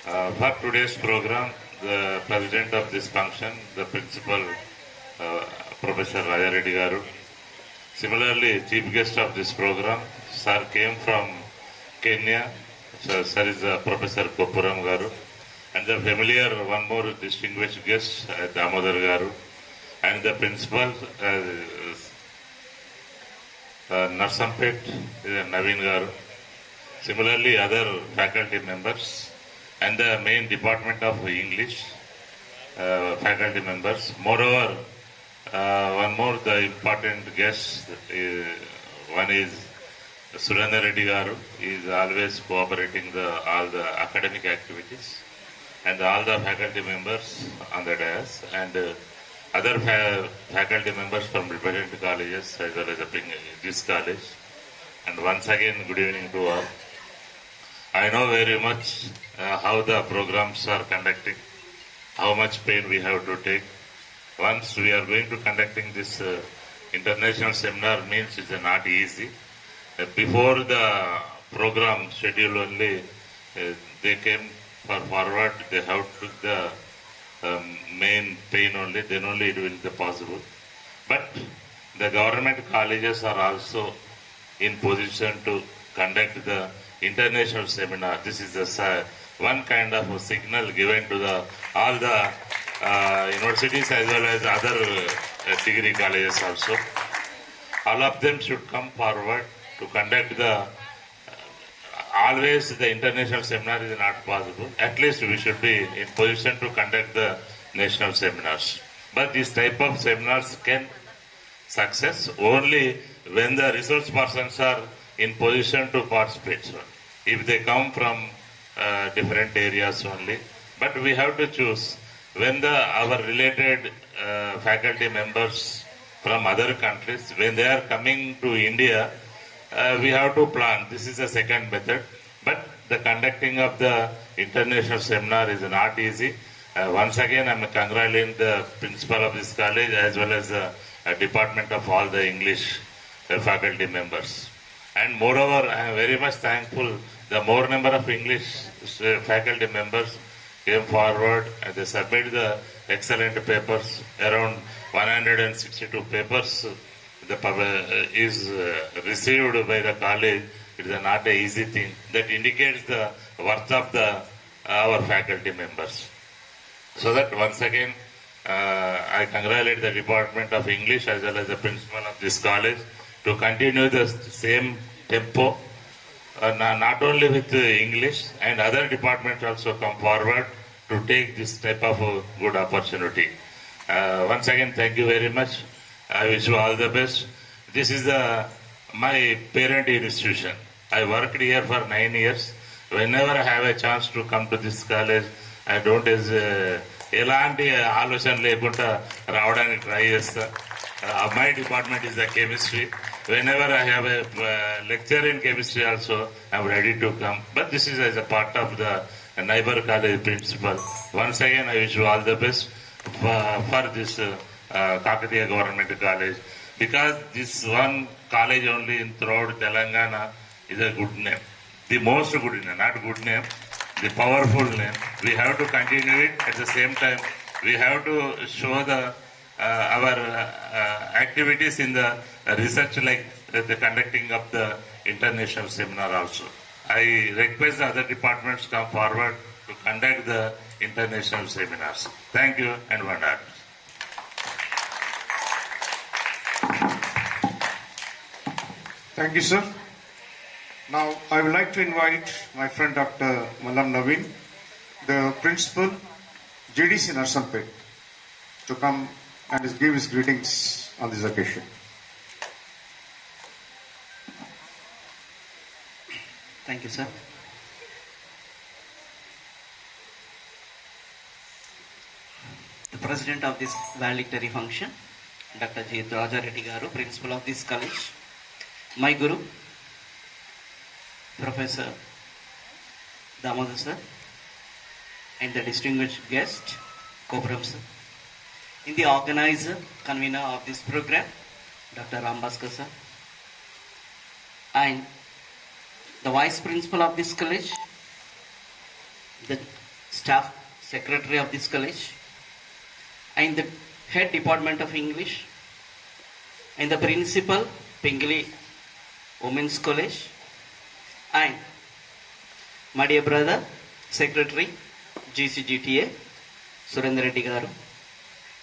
For today's program, the president of this function, the principal, Professor Raja Reddy Garu. Similarly, chief guest of this program, sir came from Kenya. So, sir is Professor Kopuram Garu. And the familiar, one more distinguished guest, Damodar Garu. And the principal, Narsampet, Naveen Garu. Similarly, other faculty members and the main department of English faculty members. Moreover, one more the important guest, one is Surendra Reddy Garu. He is always cooperating all the academic activities, and all the faculty members on the dais, and other faculty members from different colleges as well as this college. And once again, good evening to all. I know very much how the programs are conducting, how much pain we have to take. Once we are going to conducting this international seminar means it's not easy. Before the program schedule only, they came forward, they have took the main pain only, then only it will be possible. But the government colleges are also in position to conduct the international seminar. This is the one kind of a signal given to all the universities as well as other degree colleges also. All of them should come forward to conduct always the international seminar is not possible. At least we should be in position to conduct the national seminars. But this type of seminars can success only when the resource persons are in position to participate. If they come from different areas only. But we have to choose when our related faculty members from other countries, when they are coming to India, we have to plan. This is the second method. But the conducting of the international seminar is not easy. Once again, I am congratulating the principal of this college as well as the department of all the English faculty members. And moreover, I am very much thankful the more number of English faculty members came forward and they submitted the excellent papers. Around 162 papers is received by the college. It is not an easy thing. That indicates the worth of our faculty members. So that once again, I congratulate the Department of English as well as the principal of this college to continue the same tempo, not only with English, and other departments also come forward to take this type of good opportunity. Once again, thank you very much. I wish you all the best. This is my parent institution. I worked here for 9 years. Whenever I have a chance to come to this college, I don't ఎలాంటి ఆలోచన లేకుండా రావడానికి try చేస్తా. My department is the chemistry. Whenever I have a lecture in chemistry also, I'm ready to come. But this is as a part of the neighbor college principal. Once again, I wish you all the best for this Kakatiya Government College. Because this one college only in throughout Telangana is a good name. The most good name, not good name, the powerful name. We have to continue it. At the same time, we have to show our activities in the research, like the conducting of the international seminar also. I request the other departments come forward to conduct the international seminars. Thank you and wonderful. Thank you, sir. Now, I would like to invite my friend Dr. Mallam Naveen, the principal, JDC Narsampet, to come and give his greetings on this occasion. Thank you, sir. The president of this valedictory function, Dr. J. Raja Reddy Garu, principal of this college, my guru, Professor Damodar sir, and the distinguished guest, Cobram sir, in the organizer, convener of this program, Dr. Rambaskar sir, and the vice principal of this college, the staff secretary of this college, and the head department of English, and the principal, Bengali Women's College, and my dear brother, secretary, GCGTA, Surendra Reddy Garu,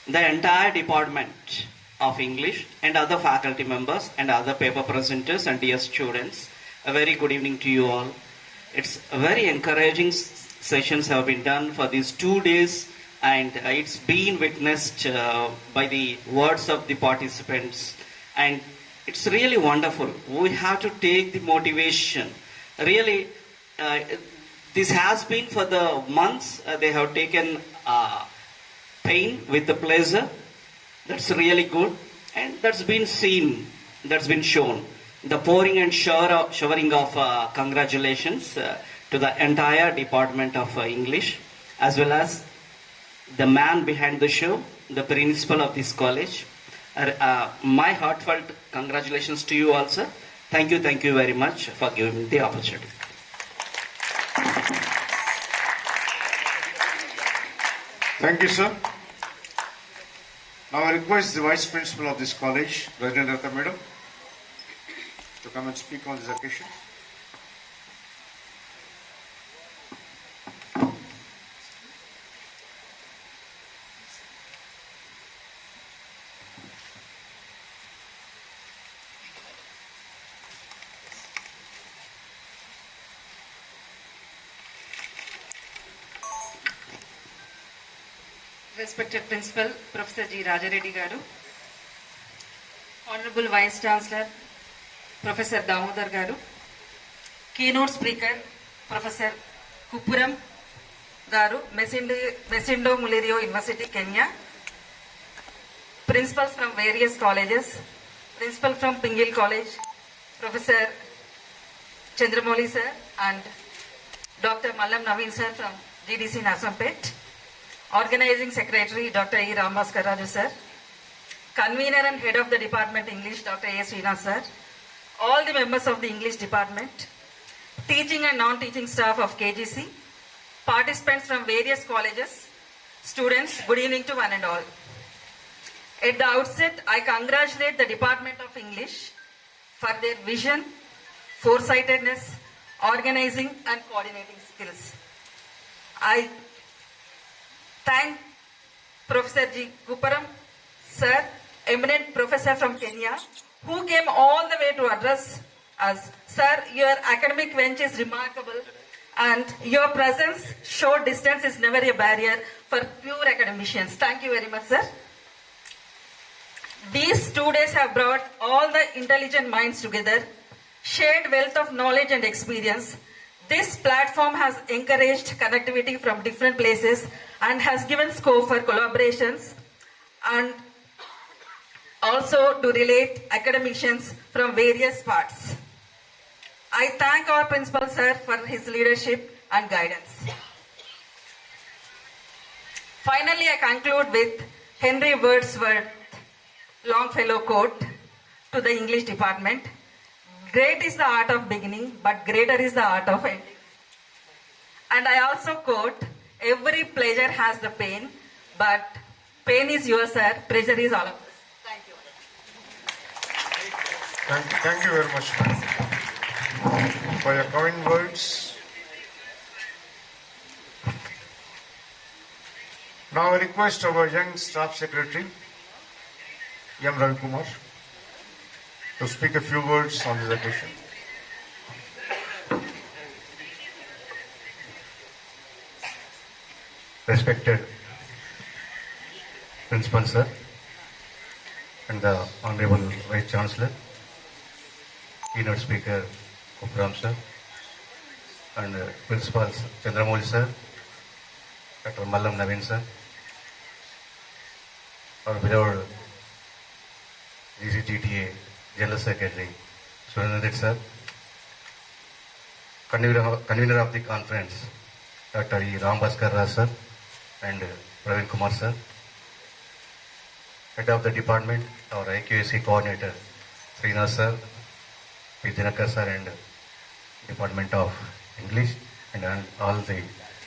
the entire department of English and other faculty members and other paper presenters and dear students, a very good evening to you all. It's a very encouraging sessions have been done for these 2 days, and it's been witnessed by the words of the participants, and it's really wonderful. We have to take the motivation. Really, this has been for the months, they have taken pain with the pleasure. That's really good, and that's been seen, that's been shown. The pouring and showering of congratulations to the entire department of English, as well as the man behind the show, the principal of this college. My heartfelt congratulations to you all, sir. Thank you very much for giving me the opportunity. Thank you, sir. Now I request the vice principal of this college, Rajendra Madam, to come and speak on this occasion. Respected Principal, Professor G. Raja Reddy Garu, Honorable Vice Chancellor, Professor Damodar Garu, Keynote Speaker, Professor Kupuram Garu, Mesindo Mulirio University, Kenya, Principals from various colleges, Principal from Pingil College, Professor Chandramoli sir, and Dr. Mallam Naveen sir from GDC Nasampet, Organizing Secretary Dr. E. Rambaskar Raju sir, Convener and Head of the Department English Dr. A. Srinath sir, all the members of the English Department, teaching and non-teaching staff of KGC, participants from various colleges, students, good evening to one and all. At the outset, I congratulate the Department of English for their vision, foresightedness, organizing and coordinating skills. I thank Professor G. Kuparam, sir, eminent professor from Kenya, who came all the way to address us. Sir, your academic bench is remarkable, and your presence, short distance is never a barrier for pure academicians. Thank you very much, sir. These 2 days have brought all the intelligent minds together, shared wealth of knowledge and experience. This platform has encouraged connectivity from different places and has given scope for collaborations and also to relate academicians from various parts. I thank our principal sir for his leadership and guidance. Finally, I conclude with Henry Wordsworth's Longfellow quote to the English department. Great is the art of beginning, but greater is the art of ending. And I also quote, every pleasure has the pain, but pain is yours, sir. Pleasure is all of us. Thank you. Thank you very much, ma'am, for your kind words. Now I request our young staff secretary, M. Ravi Kumar, to speak a few words on this occasion. Respected Principal Sir and the Honorable Vice Chancellor, Keynote Speaker Upram Sir, and Principals Chandramoli Sir, Dr. Mallam Naveen Sir, our beloved GCGTA General Secretary Surendra Sir, convener of the conference Dr. E. Rambhaskar Rao Sir and Praveen Kumar Sir, Head of the Department, our IQAC Coordinator Srinath Sir, P. Dinakar Sir and Department of English, and all the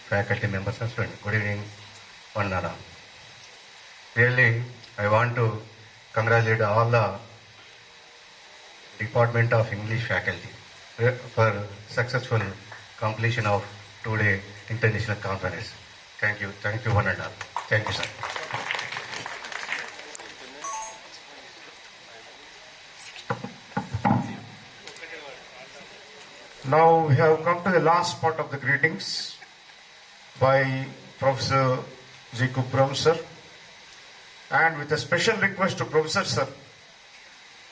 faculty members and students. Good evening, one and all. Really, I want to congratulate all the Department of English faculty for successful completion of today international conference. Thank you one and all. Thank you, sir. Now we have come to the last part of the greetings by Professor G. Kupram Sir, and with a special request to Professor Sir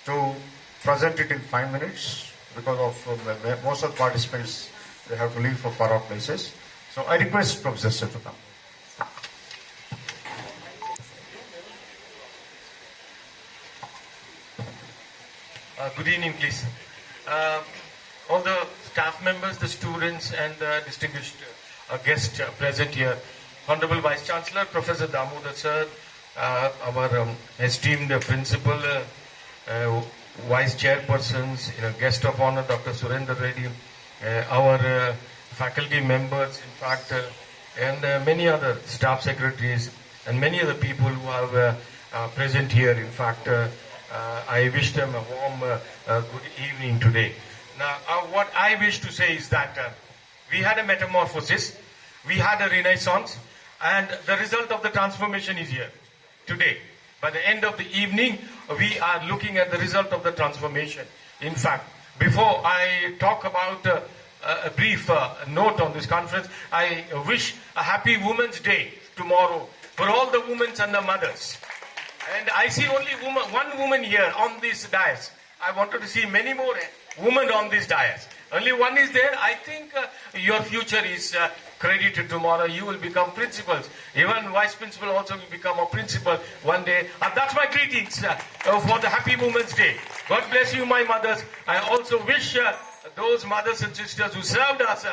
to present it in 5 minutes because of most of the participants, they have to leave for far off places. So I request Professor Sir to come. Good evening, please. All the staff members, the students, and the distinguished guests present here. Honorable Vice Chancellor, Professor Damodar Sir, our esteemed principal, Vice Chairpersons, guest of honor, Dr. Surendra Reddy, our faculty members, in fact, and many other staff secretaries, and many other people who are present here. In fact, I wish them a warm good evening today. Now, what I wish to say is that we had a metamorphosis, we had a renaissance, and the result of the transformation is here today. By the end of the evening, we are looking at the result of the transformation. In fact, before I talk about a brief note on this conference, I wish a happy Women's Day tomorrow for all the women and the mothers. And I see only one woman here on this dais. I wanted to see many more women on this dais. Only one is there. I think your future is credited tomorrow. You will become principals. Even vice principal also will become a principal one day. And that's my greetings for the Happy Women's Day. God bless you, my mothers. I also wish those mothers and sisters who served us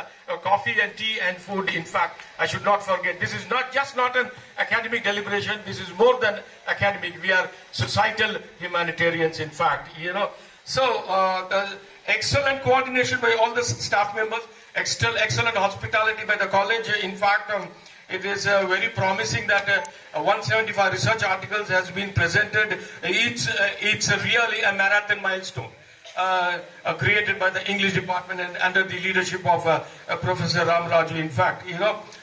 coffee and tea and food. In fact, I should not forget, this is not an academic deliberation. This is more than academic. We are societal humanitarians, in fact, So, excellent coordination by all the staff members, excellent hospitality by the college. In fact, it is very promising that 175 research articles has been presented. It's really a marathon milestone. Created by the English department and under the leadership of Professor Ram Raju, in fact,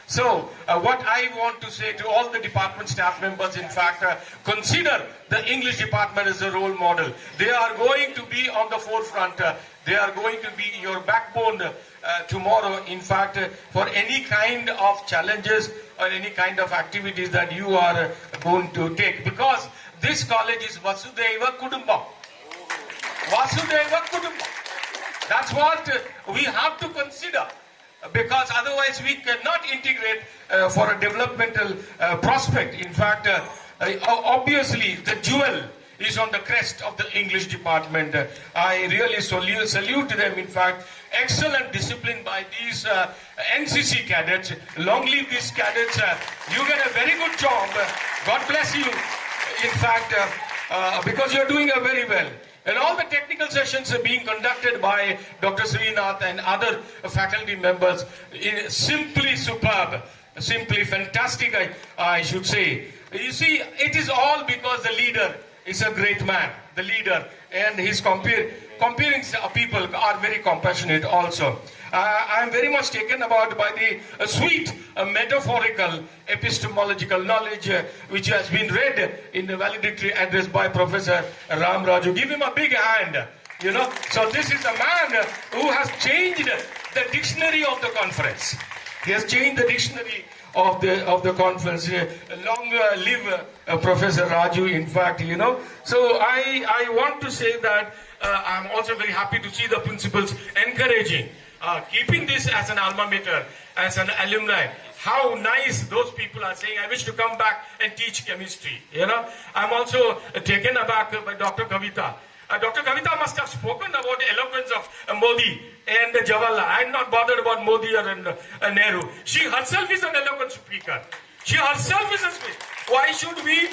So, what I want to say to all the department staff members, in fact, consider the English department as a role model. They are going to be on the forefront. They are going to be your backbone tomorrow, in fact, for any kind of challenges or any kind of activities that you are going to take. Because this college is Vasudhaiva Kudumbam. Vasudhaiva Kudumbam. That's what we have to consider, because otherwise we cannot integrate for a developmental prospect. In fact, obviously the jewel is on the crest of the English department. I really salute them. In fact, excellent discipline by these NCC cadets. Long live these cadets. You get a very good job. God bless you. In fact, because you're doing very well. And all the technical sessions are being conducted by Dr. Srinath and other faculty members. Simply superb, simply fantastic, I should say. You see, it is all because the leader is a great man, the leader, and his comparing people are very compassionate also. I am very much taken about by the sweet metaphorical epistemological knowledge which has been read in the valedictory address by Professor Ram Raju. Give him a big hand, you know. So this is a man who has changed the dictionary of the conference. He has changed the dictionary of the conference. Long live Professor Raju, in fact, you know. So I want to say that I'm also very happy to see the principals encouraging, keeping this as an alma mater, as an alumni. How nice those people are saying, I wish to come back and teach chemistry, you know. I'm also taken aback by Dr. Kavita. Dr. Kavita must have spoken about the eloquence of Modi and Jawaharlal. I'm not bothered about Modi or Nehru. She herself is an eloquent speaker. She herself is a speaker. Why should we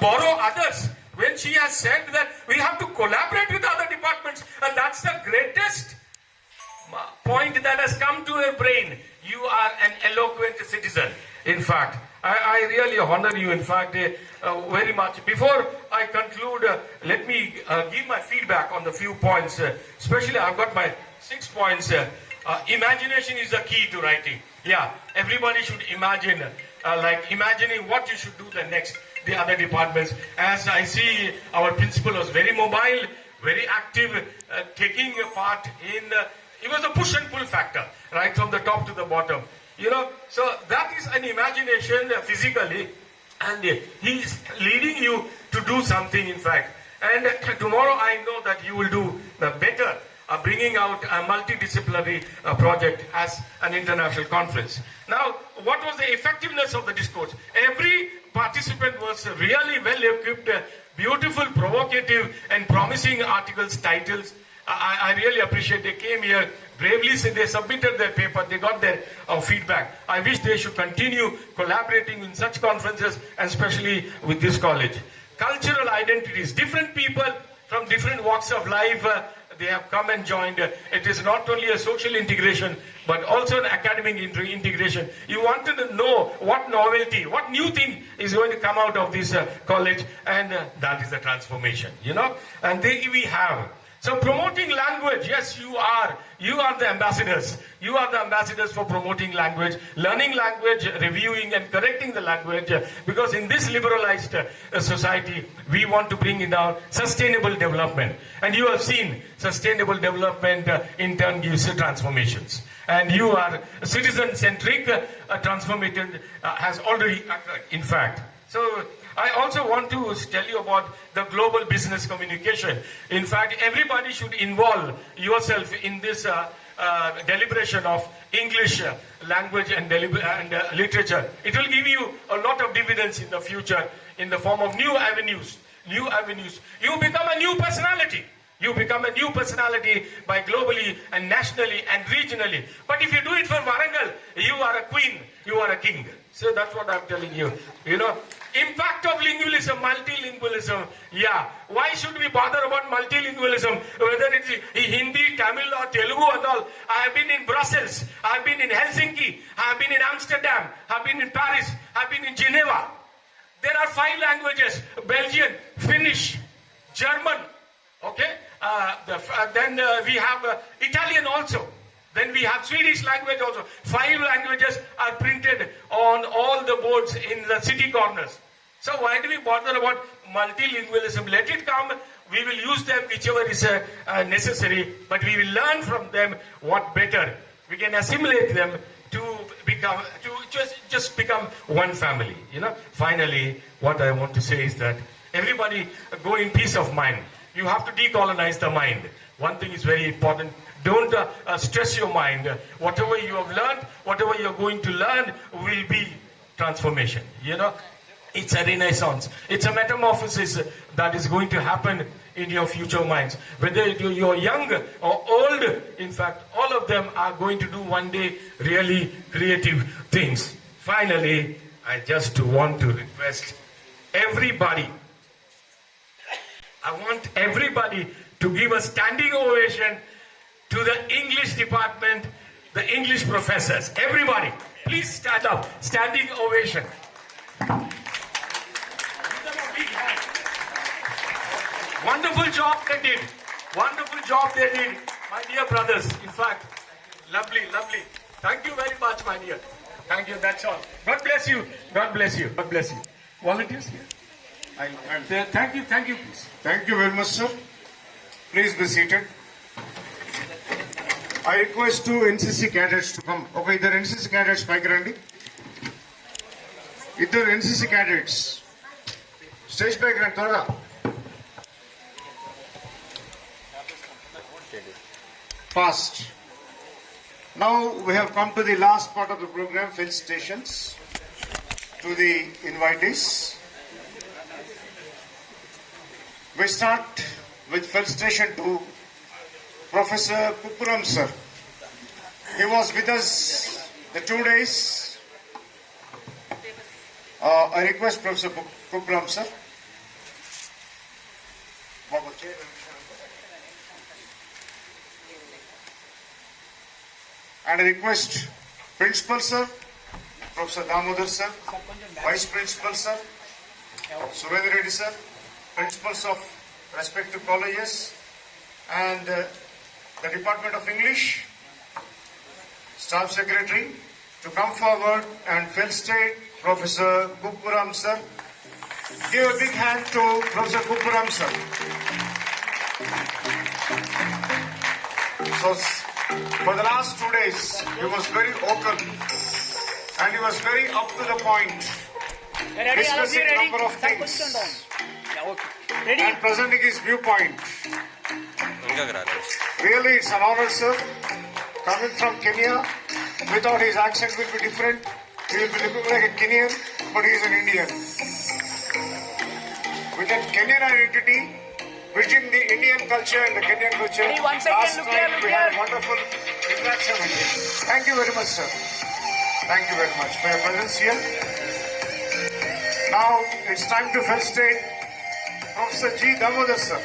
borrow others when she has said that we have to collaborate with other departments? And that's the greatest point that has come to her brain. You are an eloquent citizen. In fact, I really honor you, in fact, very much. Before I conclude, let me give my feedback on the few points. Especially, I've got my 6 points. Imagination is the key to writing. Yeah, everybody should imagine, like imagining what you should do the other departments. As I see, our principal was very mobile, very active, taking a part in, it was a push and pull factor, right from the top to the bottom. You know, so that is an imagination physically, and he's leading you to do something, in fact. And tomorrow I know that you will do better, bringing out a multidisciplinary project as an international conference. Now, what was the effectiveness of the discourse? Every participant was really well equipped, beautiful, provocative, and promising articles, titles. I really appreciate they came here bravely, they submitted their paper, they got their feedback. I wish they should continue collaborating in such conferences, and especially with this college. Cultural identities, different people from different walks of life, they have come and joined. It is not only a social integration, but also an academic integration. You wanted to know what novelty, what new thing is going to come out of this college, and that is the transformation, you know. And we have. So promoting language, yes, you are the ambassadors. You are the ambassadors for promoting language, learning language, reviewing and correcting the language, because in this liberalized society, we want to bring in our sustainable development. And you have seen sustainable development in turn gives transformations. And you are citizen-centric transformation has already occurred, in fact. So I also want to tell you about the global business communication. In fact, everybody should involve yourself in this deliberation of English language and literature. It will give you a lot of dividends in the future in the form of new avenues. New avenues. You become a new personality. You become a new personality by globally and nationally and regionally. But if you do it for Warangal, you are a queen, you are a king. So that's what I'm telling you. You know, impact of linguism, multilingualism. Yeah, why should we bother about multilingualism? Whether it's Hindi, Tamil or Telugu and all. I have been in Brussels, I have been in Helsinki, I have been in Amsterdam, I have been in Paris, I have been in Geneva. There are 5 languages: Belgian, Finnish, German. Okay, then we have Italian also. Then we have Swedish language also. 5 languages are printed on all the boards in the city corners. So why do we bother about multilingualism? Let it come. We will use them whichever is necessary. But we will learn from them what better. We can assimilate them to just become one family. You know. Finally, what I want to say is that everybody go in peace of mind. You have to decolonize the mind. One thing is very important. Don't stress your mind. Whatever you have learned, whatever you're going to learn will be transformation. You know, it's a renaissance. It's a metamorphosis that is going to happen in your future minds. Whether you're young or old, in fact, all of them are going to do one day really creative things. Finally, I just want to request everybody, I want everybody to give a standing ovation to the English department, the English professors. Everybody, please stand up. Standing ovation. Give them a big hand. Wonderful job they did. Wonderful job they did. My dear brothers, in fact, lovely, lovely. Thank you very much, my dear. Thank you, that's all. God bless you. God bless you. God bless you. Volunteers here. Thank you, please. Thank you very much, sir. Please be seated. I request two NCC cadets to come. Okay, the NCC cadets, Mike Randy. Iddaru NCC cadets. Stage back and Toraga. Fast. Now we have come to the last part of the program, felicitations to the invitees. We start with felicitation to Professor Kuppuram sir. He was with us the 2 days. I request Professor Kuppuram sir. And I request Principal sir, Professor Damodar sir, Vice Principal sir, Surendra Reddy sir, Principals of respective colleges, and the Department of English, Staff Secretary, to come forward and felicitate Professor Kuppuram sir. Give a big hand to Professor Kuppuram sir. So, for the last 2 days, he was very vocal and he was very up to the point, discussing a number of things and presenting his viewpoint. Really, it's an honor, sir. Coming from Kenya, we thought his accent will be different. He will be looking like a Kenyan, but he is an Indian. With a Kenyan identity, bridging the Indian culture and the Kenyan culture. Last time we had a wonderful interaction with him. Thank you very much, sir. Thank you very much for your presence here. Now it's time to felicitate Professor G. Damodar sir.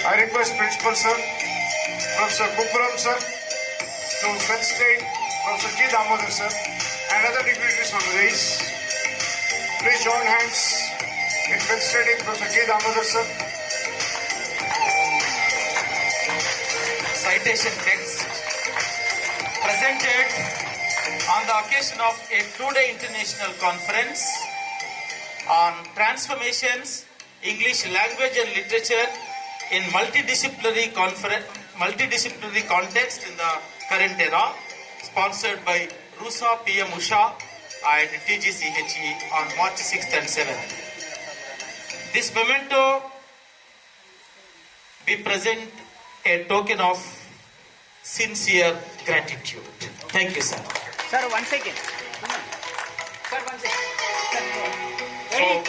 I request Principal sir, Professor Kuppuram sir, to felicitate Professor G. Damodar sir and other dignitaries on the race. Please join hands in felicitating Professor G. Damodar sir. Citation text presented on the occasion of a 2-day international conference on transformations, English language and literature in multidisciplinary context in the current era, sponsored by RUSA, PM Usha and TGCHE on March 6th and 7th. This memento we present a token of sincere gratitude. Thank you, sir. Sir, 1 second. Sir, 1 second. Ready?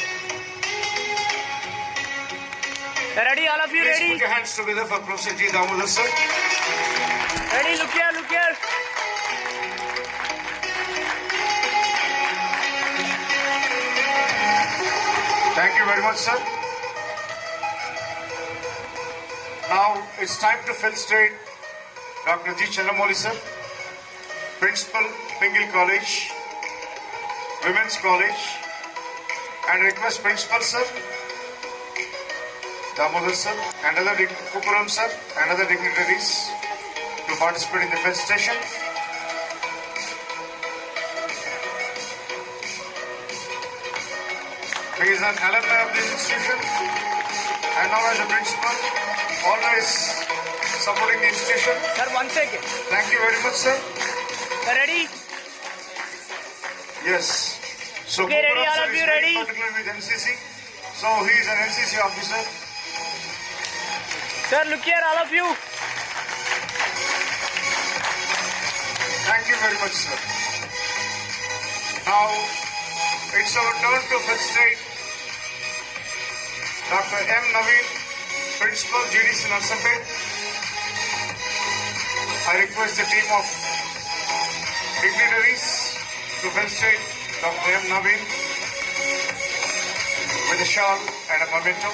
Ready, all of you Please ready? put your hands together for Professor G. Damodar sir. Ready, look here, look here. Thank you very much, sir. Now it's time to felicitate Dr. G. Chandramouli sir, Principal, Bengali College, Women's College, and request Principal sir, Damodar sir, and other Kuppuram sir, and other dignitaries to participate in the felicitation. He is an alumni of this institution and now as a principal, always supporting the institution. Sir, 1 second. Thank you very much, sir. Ready? Yes. So Okay, ready? Kumaram All sir of is you very ready? particular with NCC. So he is an NCC officer. Sir, look here, all of you. Thank you very much, sir. Now it's our turn to felicitate Dr. M. Naveen, Principal, GDC Narsampet. I request the team of dignitaries to felicitate Dr. M. Naveen with a shawl and a memento.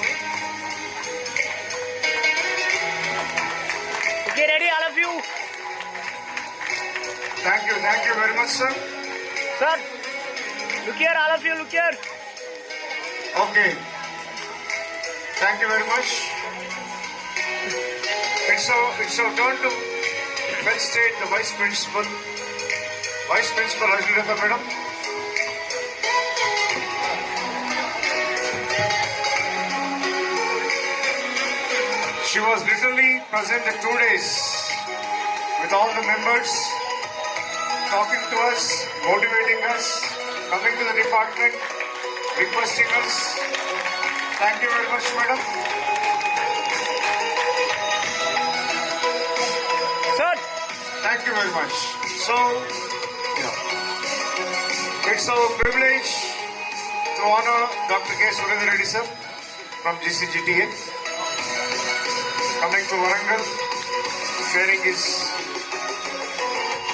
Okay, ready, all of you. Thank you very much, sir. Sir, look here, all of you, look here. Okay. Thank you very much. It's our turn to felicitate the Vice Principal. Vice Principal Rajnitha Madam. She was literally present the 2 days with all the members, talking to us, motivating us, coming to the department, requesting us. Thank you very much, madam. Sir. Thank you very much. So, it's our privilege to honor Dr. K. Surendra Reddy sir from GCGTA, coming to Warangal, sharing his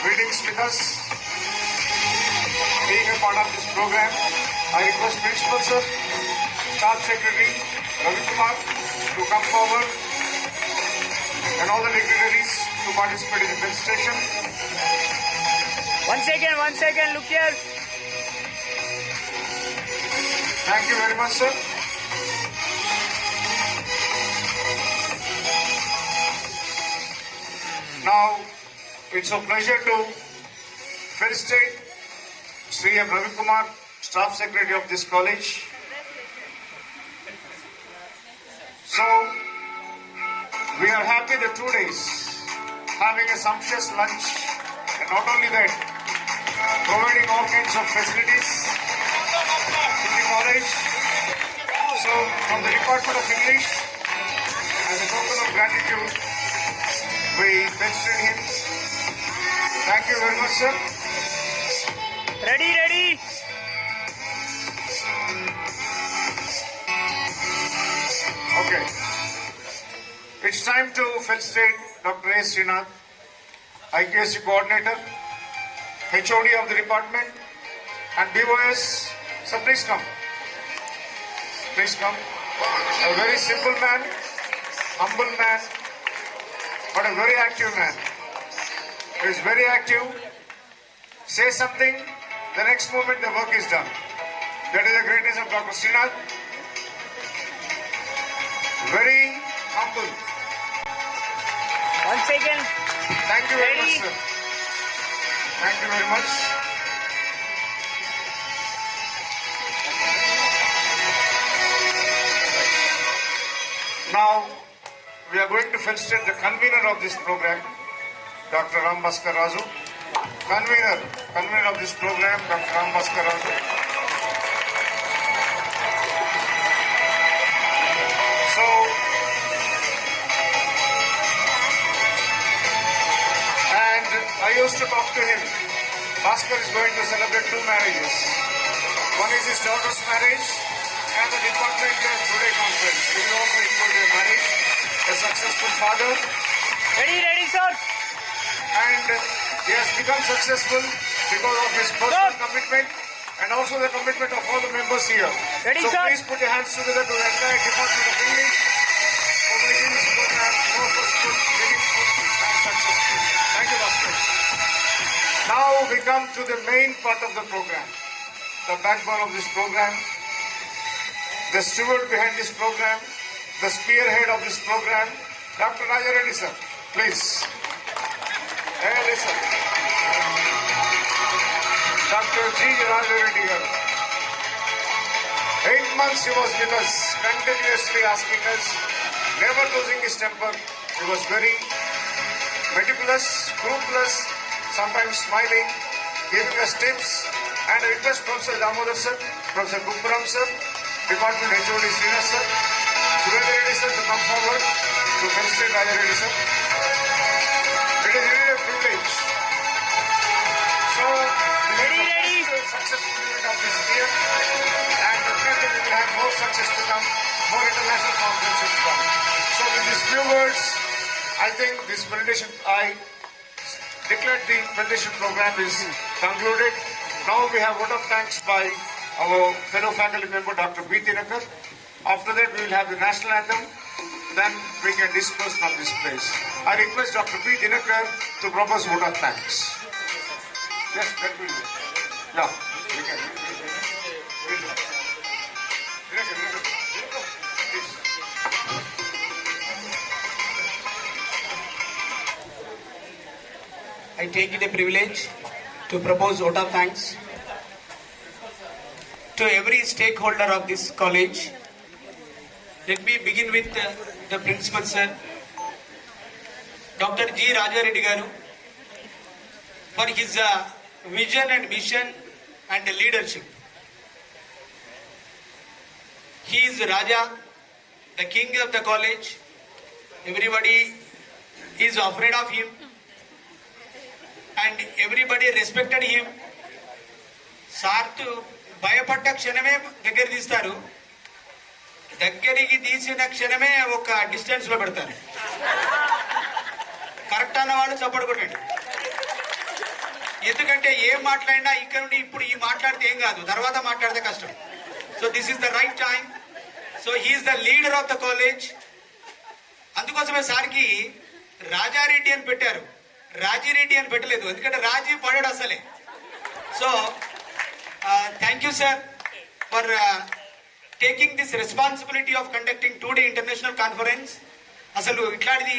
greetings with us, being a part of this program. I request Principal sir, Staff Secretary Ravi Kumar to come forward and all the dignitaries to participate in the felicitation. 1 second, look here. Thank you very much, sir. Now, it's a pleasure to felicitate Sri M. Ravi Kumar, Staff Secretary of this college. So, we are happy the 2 days having a sumptuous lunch, and not only that, providing all kinds of facilities in the college. So, from the Department of English, as a token of gratitude, we felicitate him. Thank you very much, sir. Ready. Okay. It's time to felicitate Dr. A. Srinath, IQAC Coordinator, HOD of the department, and BOS. So please come. Please come. A very simple man, humble man, but a very active man. He is very active. Say something, the next moment the work is done. That is the greatness of Dr. Srinath. Very humble. 1 second. Thank you very much, sir. Thank you very much. Now, we are going to felicitate the convener of this program, Dr. Ram Bhaskar Raju. Convener of this program, Dr. Ram Bhaskar Raju. So, and I used to talk to him. Bhaskar is going to celebrate 2 marriages. One is his daughter's marriage and the department today conference. He will also include their marriage, a successful father. Ready, sir. And he has become successful because of his personal commitment and also the commitment of all the members here. Ready, so sir. please put your hands together to the entire Department of English for making this program more possible, meaningful and successful. Thank you, Bhaskar. Now we come to the main part of the program, the backbone of this program, the steward behind this program, the spearhead of this program, Dr. Raja Reddy sir. Please. Hey, listen. Dr. G. Raja Reddy garu. 8 months he was with us, continuously asking us, never losing his temper. He was very meticulous, scrupulous, sometimes smiling, giving us tips, And I request Professor Damodar sir, Professor Guppuram sir, Department HOD Srinath sir, Surendra Reddy sir to come forward to felicitate Raja Reddy sir. It is really a privilege. So, this is the successful event of this year, and definitely we will have more success to come, more international conferences to come. So, with these few words, I think this presentation, I declared the presentation program is concluded. Now we have vote of thanks by our fellow faculty member Dr. B. Tinakar. After that we will have the national anthem. Then we can disperse from this place. I request Dr. B. Tinakar to propose vote of thanks. Yes, that will be. Yeah, we can. I take it a privilege to propose vote of thanks to every stakeholder of this college. Let me begin with the principal sir, Dr. G. Raja Reddy Garu, for his vision and mission and leadership. He is Raja, the king of the college. Everybody is afraid of him and everybody respected him. సార్తు భయపడ్డ క్షణమే దగ్గర తీస్తారు, దగ్గరికి తీసిన క్షణమే ఒక distance లో పెడతారు. Correct అన్నవాడు చప్పడు కొట్టండి. ఎందుకంటే ఏం మాట్లాడినా ఇక్కడ నుండి ఇప్పుడు ఈ మాట్లాడితే ఏం కాదు, తర్వాత మాట్లాడితే కష్టం. So this is the right time. So he is the leader of the college. అందుకోసమే సార్కి రాజారెడ్డి అని పెట్టారు, రాజిరెడ్డి అని పెట్టలేదు, ఎందుకంటే రాజీ పడాడు అసలే. So thank you sir for taking this responsibility of conducting 2 day international conference. అసలు ఇట్లాంటిది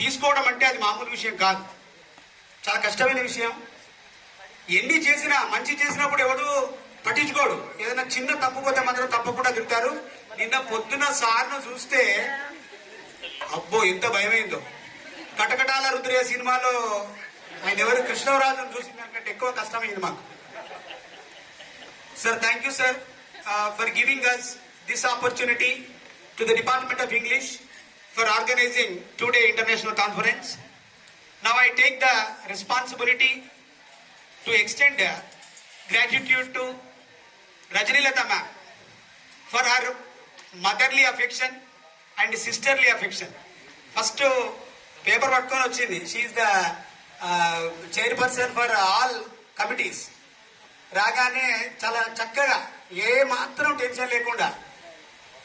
తీసుకోవడం అంటే అది మామూలు విషయం కాదు, చాలా కష్టమైన విషయం. ఎన్ని చేసినా, మంచి చేసినప్పుడు ఎవరు పట్టించుకోడు, ఏదైనా చిన్న తప్పుపోతే మాత్రం తప్పకుండా తిడతారు. నిన్న పొద్దున సార్ను చూస్తే అబ్బో ఎంత భయమైందో. కటకటాల రుద్రయ్య సినిమాలో ఆయన ఎవరు కృష్ణరాజును చూసిన దానికంటే ఎక్కువ కష్టమైంది మాకు. Sir thank you sir for giving us this opportunity to the department of English for organising 2 day international conference. Now I take the responsibility to extend gratitude to Rajnilata ma'am for her motherly affection and sisterly affection. First paper పట్టుకొని వచ్చింది. She is the chairperson for all committees. రాగానే చాలా చక్కగా ఏ మాత్రం tension లేకుండా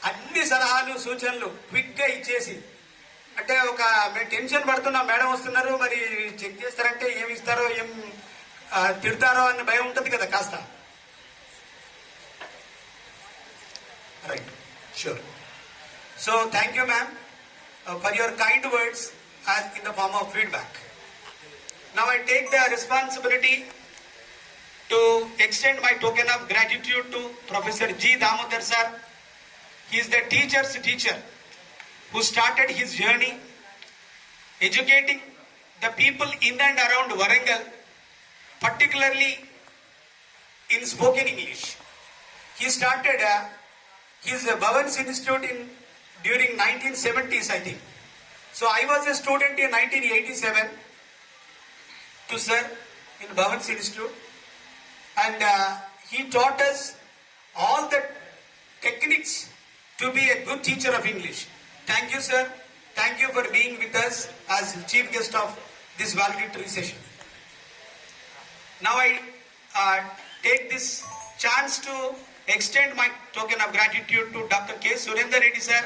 అన్ని సలహాలు సూచనలు క్విక్గా ఇచ్చేసి, అంటే ఒక మేము టెన్షన్ పడుతున్నాం, మేడం వస్తున్నారు మరి చెక్ చేస్తారంటే ఏమి ఇస్తారో ఏం తిడతారో అన్న భయం ఉంటుంది కదా కాస్త. Right, sure. So thank you ma'am for your kind words as in the form of feedback. Now I take the responsibility to extend my token of gratitude to Professor G. Damodar sir. He is the teacher's teacher who started his journey educating the people in and around Warangal, particularly in spoken English. He started his Bhavans Institute during 1970s, I think. So I was a student in 1987 to sir in Bhavans Institute, and he taught us all the techniques to be a good teacher of English. Thank you sir. Thank you for being with us as chief guest of this valedictory session. Now I take this chance to extend my token of gratitude to Dr. K. Surendra Reddy sir,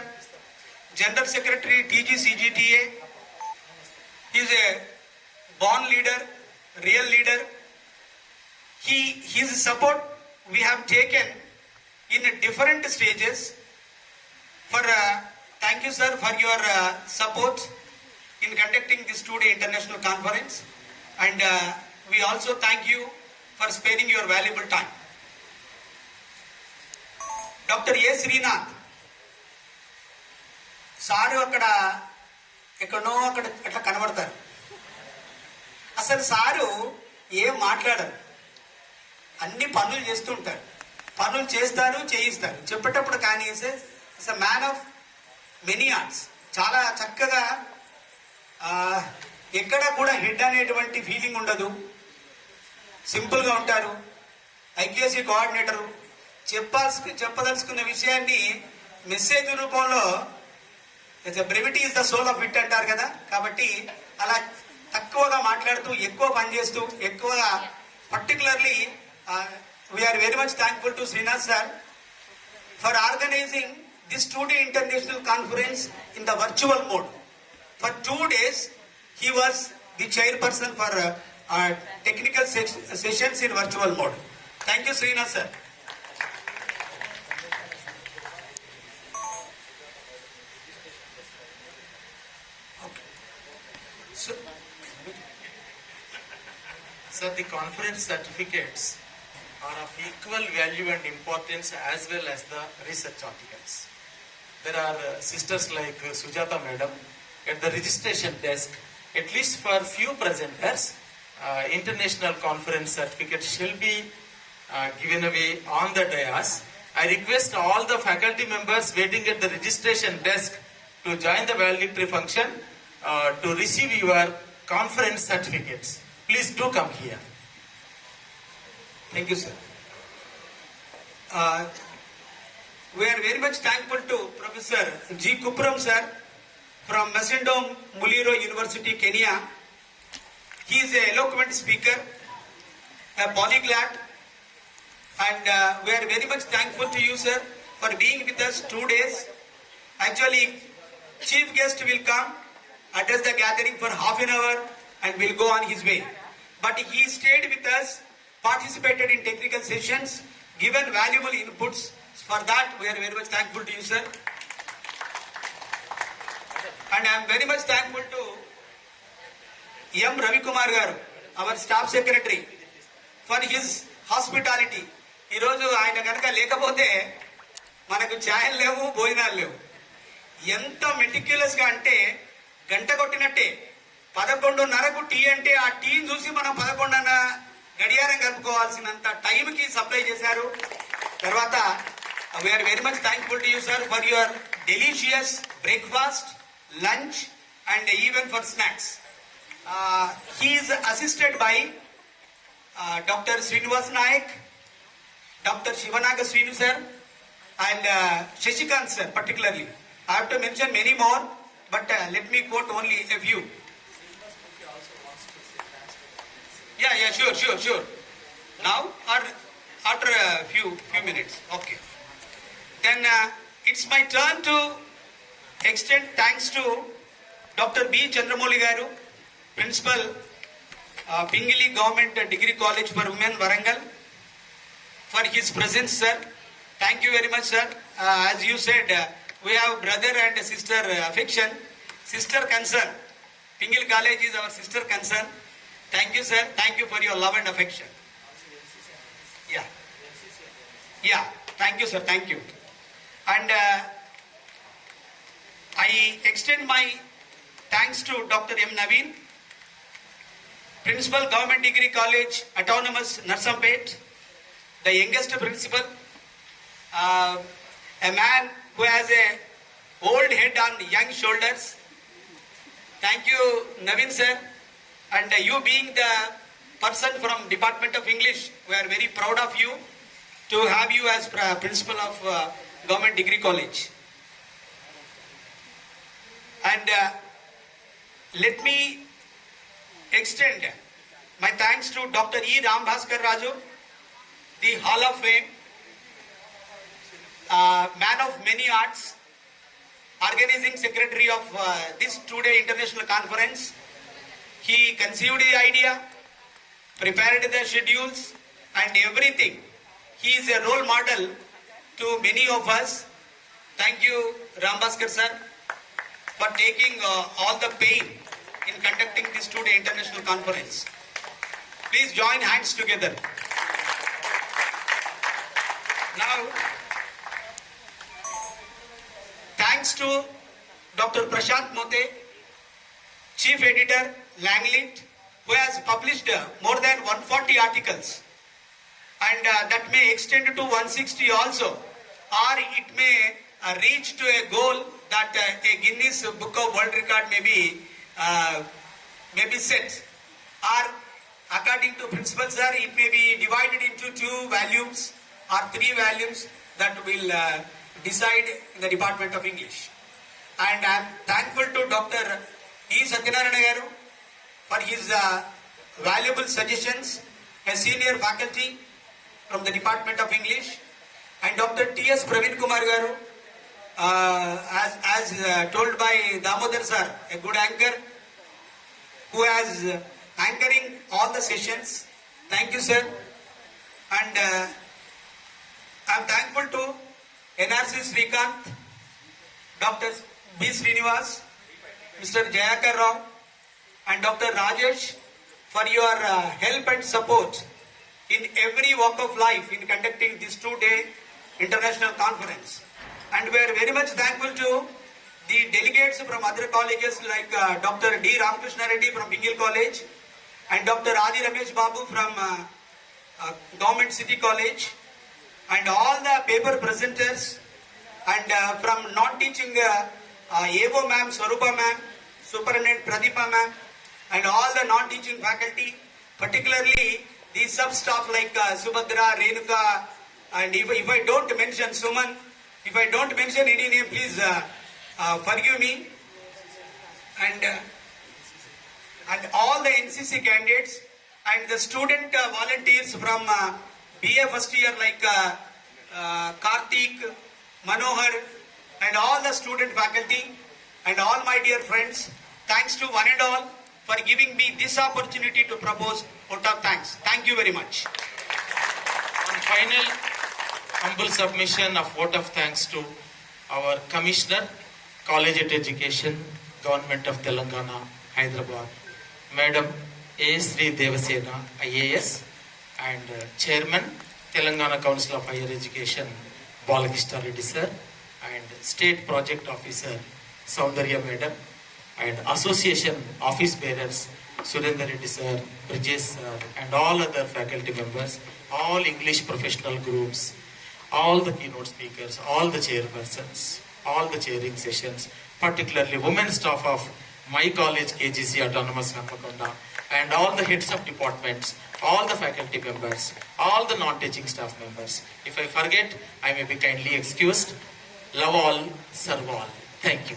General Secretary TGCGTA. He is a born leader, real leader. His support we have taken in different stages. Thank you sir for your support in conducting this 2 day international conference, and we also thank you for sparing your valuable time. Dr. A. Srinath sir అక్కడ ఎక్కడో అక్కడ అట్లా కనబడతారు. అసలు sir ఏం మాట్లాడరు, అన్ని పనులు చేస్తుంటారు, పనులు చేస్తారు, చేయిస్తారు. చెప్పేటప్పుడు కానీ is a man of many arts. చాలా చక్కగా ఎక్కడ కూడా హెడ్ అనేటువంటి ఫీలింగ్ ఉండదు, సింపుల్గా ఉంటారు. ఐక్యూఎస్సీ కోఆర్డినేటరు చెప్పదలుచుకున్న విషయాన్ని మెసేజ్ రూపంలో brevity is the soul of wit అంటారు కదా. కాబట్టి అలా తక్కువగా మాట్లాడుతూ ఎక్కువ పనిచేస్తూ ఎక్కువగా particularly we are very much thankful to Srinath sir for organising this 2-day international conference in the virtual mode. For 2 days, he was the chairperson for technical sessions in virtual mode. Thank you, Srinath sir. Okay. So the conference certificates are of equal value and importance as well as the research articles. There are sisters like Sujata madam at the registration desk. At least for few presenters, international conference certificates shall be given away on the dais. I request all the faculty members waiting at the registration desk to join the valedictory function to receive your conference certificates. Please do come here. Thank you, sir. We are very much thankful to Professor G. Kupram sir from Masindom Muliro University, Kenya. He is an eloquent speaker, a polyglot, and we are very much thankful to you, sir, for being with us 2 days. Actually, chief guest will come, address the gathering for half an hour, and will go on his way. But he stayed with us, participated in technical sessions, given valuable inputs. For that, we are very much thankful to you, sir. And I am very much thankful to M. Ravi Kumar garu, our staff secretary, for his hospitality. ఈ రోజు ఆయన కనుక లేకపోతే మనకు ఛాయలు లేవు, భోజనాలు లేవు. ఎంత మెటిక్యులస్ గా అంటే గంట కొట్టినట్టే 11:30కు టీ అంటే ఆ టీని చూసి మనం 11:30 గడియారం కలుపుకోవాల్సినంత టైంకి సప్లై చేశారు. తర్వాత we are very much thankful to you, sir, for your delicious breakfast, lunch, and even for snacks. He is assisted by Dr. Srinivas Naik, Dr. Shivanaga Srinu sir, and Shashikant sir particularly. I have to mention many more, but let me quote only a few. Yeah, sure. Now or after a few minutes. Okay. Then it's my turn to extend thanks to Dr. B. Chandramoli garu, Principal, Bengali Government Degree College for Women, Warangal, for his presence, sir. Thank you very much, sir. As you said, we have brother and sister affection, sister concern. Bengali College is our sister concern. Thank you, sir. Thank you for your love and affection. Yeah. Thank you, sir. Thank you. And I extend my thanks to Dr. M. Naveen, Principal Government Degree College, Autonomous, Narsampet, the youngest principal, a man who has a old head on young shoulders. Thank you, Naveen sir. And you being the person from Department of English, we are very proud of you to have you as principal of Government Degree College. And let me extend my thanks to Dr. E. Ram Bhaskar Raju, the Hall of Fame, man of many arts, organizing secretary of this 2-day international conference. He conceived the idea, prepared the schedules and everything. He is a role model to many of us. Thank you, Ram Bhaskar sir, for taking all the pain in conducting this 2-day international conference. Please join hands together. Now, thanks to Dr. Prashant Mote, Chief Editor, Langlit, who has published more than 140 articles and that may extend to 160 also, or it may reach to a goal that a Guinness Book of World Record may be set, or according to principal sir, it may be divided into 2 volumes or 3 volumes that will decide in the Department of English. And I am thankful to Dr. E. Satyanarayana garu for his valuable suggestions, a senior faculty from the Department of English, and Dr. T.S. Praveen Kumar garu, as told by Damodar sir, a good anchor who has anchoring all the sessions. Thank you, sir. And I am thankful to NRC Srikanth, Dr. B. Srinivas, Mr. Jayakar Rao, and Dr. Rajesh for your help and support in every walk of life in conducting this 2-day international conference. And we are very much thankful to the delegates from other colleges like Dr. D. Ramakrishna Reddy from Bengali College and Dr. Adi Ramesh Babu from Government City College, and all the paper presenters, and from non-teaching AVO ma'am, Swarupa ma'am, Superintendent Pradeepa ma'am, and all the non-teaching faculty, particularly the sub-staff like Subhadra, Renuka, and if I don't mention Suman, if I don't mention any name, please forgive me. And all the NCC candidates and the student volunteers from BA first year like Karthik, Manohar, and all the student faculty and all my dear friends, thanks to one and all for giving me this opportunity to propose vote of thanks. Thank you very much. On final humble submission of vote of thanks to our Commissioner, Collegiate Education, Government of Telangana, Hyderabad, Madam A. Sri Devasena, IAS, and Chairman, Telangana Council of Higher Education, Valedictory Reddy sir, and State Project Officer, Soundarya Madam, and Association Office Bearers, Surendra Reddy sir, Brijesh sir, and all other faculty members, all English professional groups, all the keynote speakers, all the chairpersons, all the chairing sessions, particularly women staff of my college, KGC Autonomous Hanamkonda, and all the heads of departments, all the faculty members, all the non-teaching staff members. If I forget, I may be kindly excused. Love all, serve all. Thank you.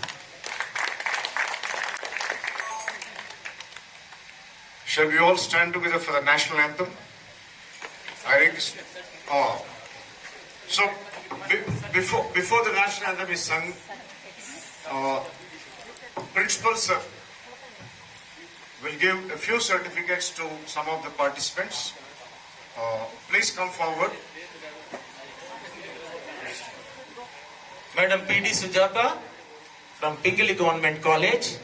Shall we all stand together for the national anthem? I think. So, before the national anthem is sung, Principal sir will give a few certificates to some of the participants. Please come forward. Madam P.D. Sujata from Bengali Government College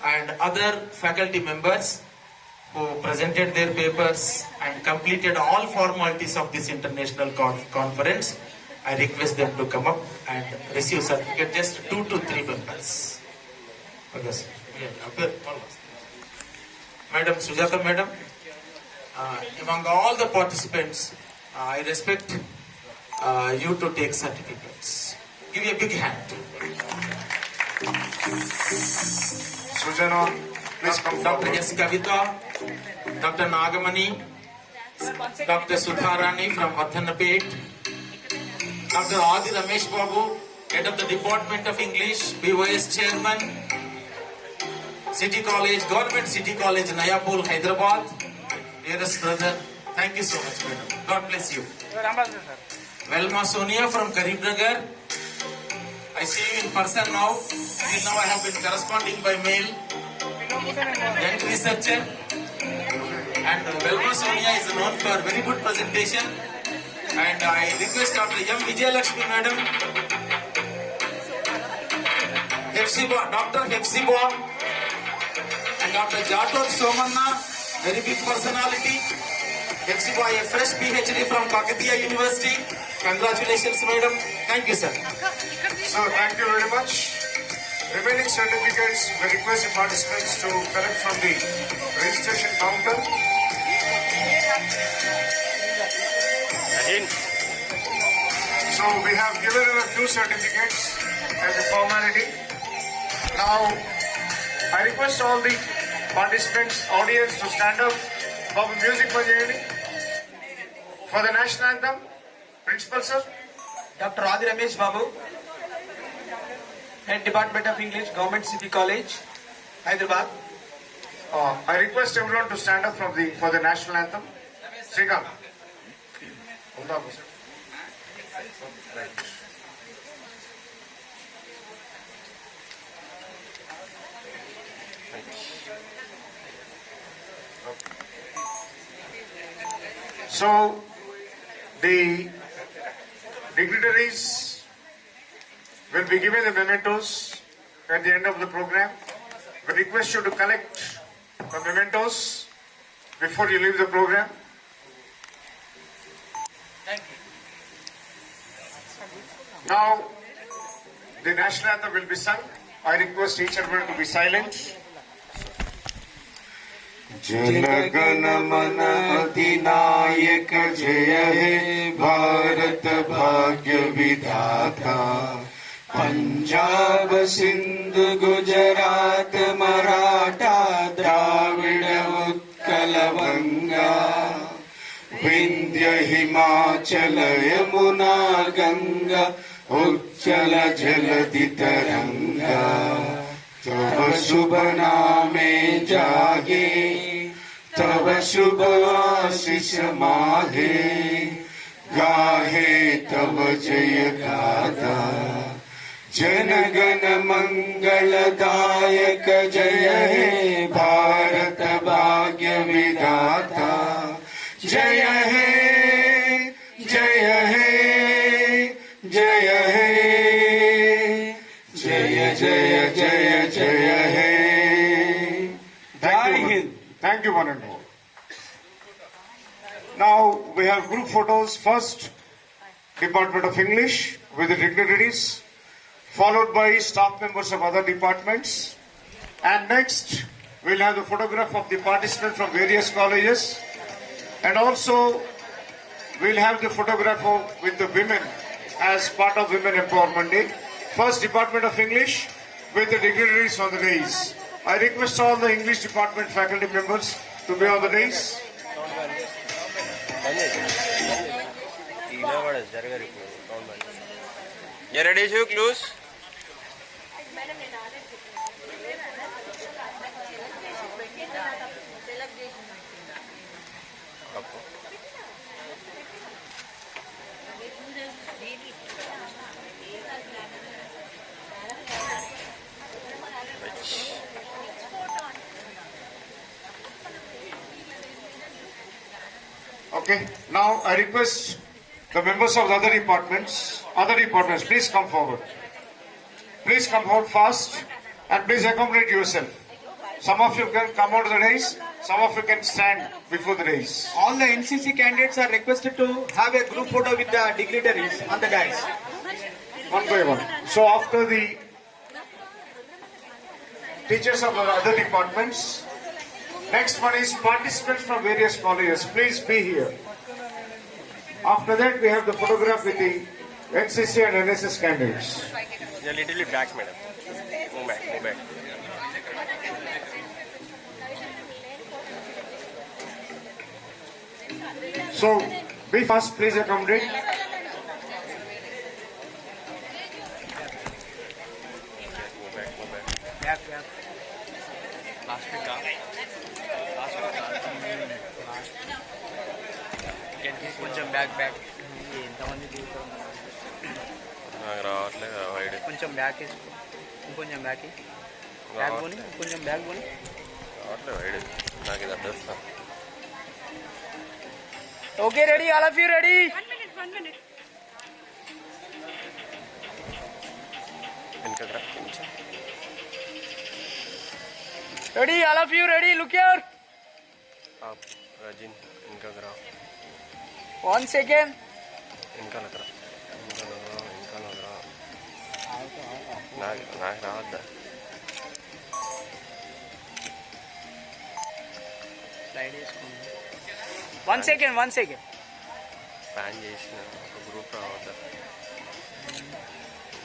and other faculty members who presented their papers and completed all formalities of this international conference. I request them to come up and receive certificate, just 2 to 3 members. Okay, sir. Madam Sujata Madam, among all the participants, I respect you to take certificates. Give you a big hand. Sujana, please come Dr. forward. S. Kavita, Dr. Nagamani, Dr. Sudharani from Vardhanapet, Dr. Adi Ramesh Babu, Head of the Department of English, BOS Chairman, City College, Government City College, Nayapur, Hyderabad. Dearest brother, thank you so much, madam. God bless you. Velma Sonia from Karimnagar. I see you in person now. Till now I have been corresponding by mail. Young researcher. And Velma Sonia is known for very good presentation. And I request Dr. M. Vijayalakshmi madam, Hefsiba, Dr. Hefsiba, and Dr. Jator Somanna, very big personality. Hefsiba, a fresh PhD from Kakatiya University. Congratulations, madam. Thank you, sir. So, thank you very much. Remaining certificates, we request the participants to collect from the registration counter. So we have given him a few certificates as a formality. Now, I request all the participants, audience to stand up. Babu, music bajayandi. For the national anthem, Principal Sir. Dr. Adi Ramesh Babu, Head Department of English, Government City College, Hyderabad. I request everyone to stand up for the national anthem. Srikant. Right. So, the dignitaries will be given the mementos at the end of the program. We request you to collect the mementos before you leave the program. Thank you. Now, the national anthem will be sung. I request each and everyone to be silent. जनगण मन अधिनायक जय हे भारत भाग्य विधाता पंजाब सिंध गुजरात मराठा द्राविड़ उत्कल बंगा विंध्य हिमाचल यमुना गंगा उज्जल जलधि तरंगा तब शुभ नामे जागे तब शुभ आशीष माहे गाहे तब जय गाथा जनगण मंगलदायक जय हे भारत भाग्य विधाता जय हे जय हे जय हे जय जय जय जय हे Thank you, one and all. Now we have group photos. First, Department of English with the dignitaries, followed by staff members of other departments, and next we'll have the photograph of the participants from various colleges, and also we'll have the photograph with the women as part of Women Empowerment Day. First, Department of English with the dignitaries on the dais. I request all the English department faculty members to be on the dais. You ready to close? Okay, now I request the members of the other departments, please come forward. Please come forward fast and please accommodate yourself. Some of you can come out of the dais, some of you can stand before the dais. All the NCC candidates are requested to have a group photo with the dignitaries on the dais. One by one. So after the teachers of the other departments, next one is participants from various colleges. Please be here. After that, we have the photograph with the NCC and NSS candidates. A little bit back, madam. Move back, move back. So, be fast, please accommodate. Back, back. Last week, కొంచెం back back ఎంతమంది నాకు రావట్లేదు wide కొంచెం back వేసుకో ఇంకొంచెం back back పోని ఇంకొంచెం back పోని రావట్లేదు వైడ్ నాకు ఇది అడ్రస్తా okay ready all of you ready 1 minute వెనకరా కొంచెం ready all of you ready look here రజిన్ వెనకరా 1 second. इनका लग रहा ना रात One second. ప్లాన్ చేసిన ఒక గ్రూప్ రావద్దా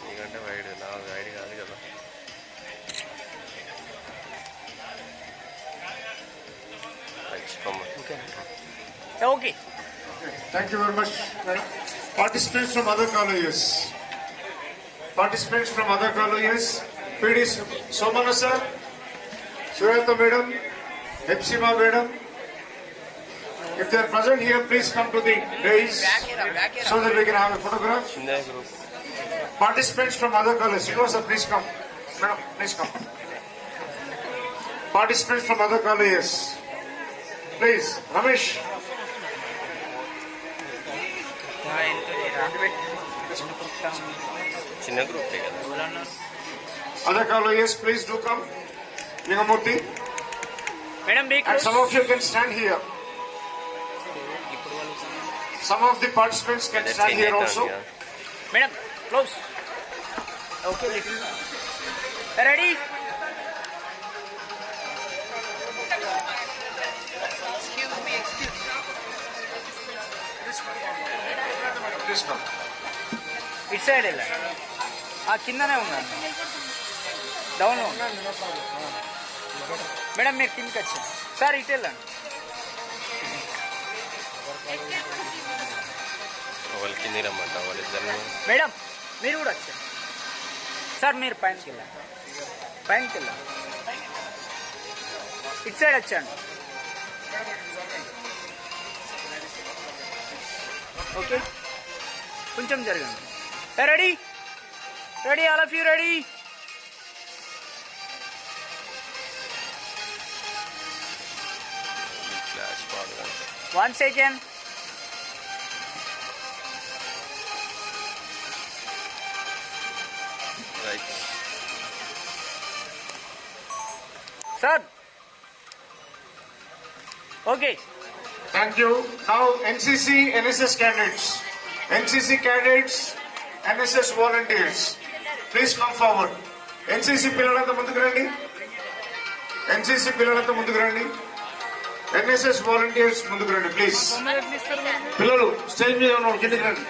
నీకంటే వైడ్ నా వైడ్ కాదు కదా Okay. Thank you very much. Participants from other colleges. Participants from other colleges. PD Somana sir, Surata madam, Epsima madam. If they are present here, please come to the dais so that we can have a photograph. Participants from other colleges. Sir, please come. Madam, please come. Participants from other colleges. Please, Ramesh. చిన్న group Other colleges, please do come. Lingamurthy. And some of you can stand here. Some of the participants can stand here also. Madam, close. Okay, little. Ready? Excuse me. Please come. ఇటు side వెళ్ళా ఆ కిందనే ఉన్నా డౌన్లో ఉన్నా madam మీరు కిందకి వచ్చాను సార్ ఇటు వెళ్ళండి వాళ్ళకి కింద రమ్మంట వాళ్ళిద్దరిని మేడం మీరు కూడా వచ్చారు సార్ మీరు పైనకి వెళ్ళండి ఇటు సైడ్ వచ్చాను ఓకే కొంచెం జరగండి ready all of you ready One second. Right. Sir. Okay. Thank you. Now NCC, NSS candidates. NCC cadets, NSS volunteers. Please come forward. NCC పిల్లలంతా ముందుకు రండి. NCC పిల్లలంతా ముందుకు రండి. NSS volunteers ముందుకు రండి ప్లీజ్. పిల్లలు స్టేజ్ మీద ఉన్న కిందకి రండి.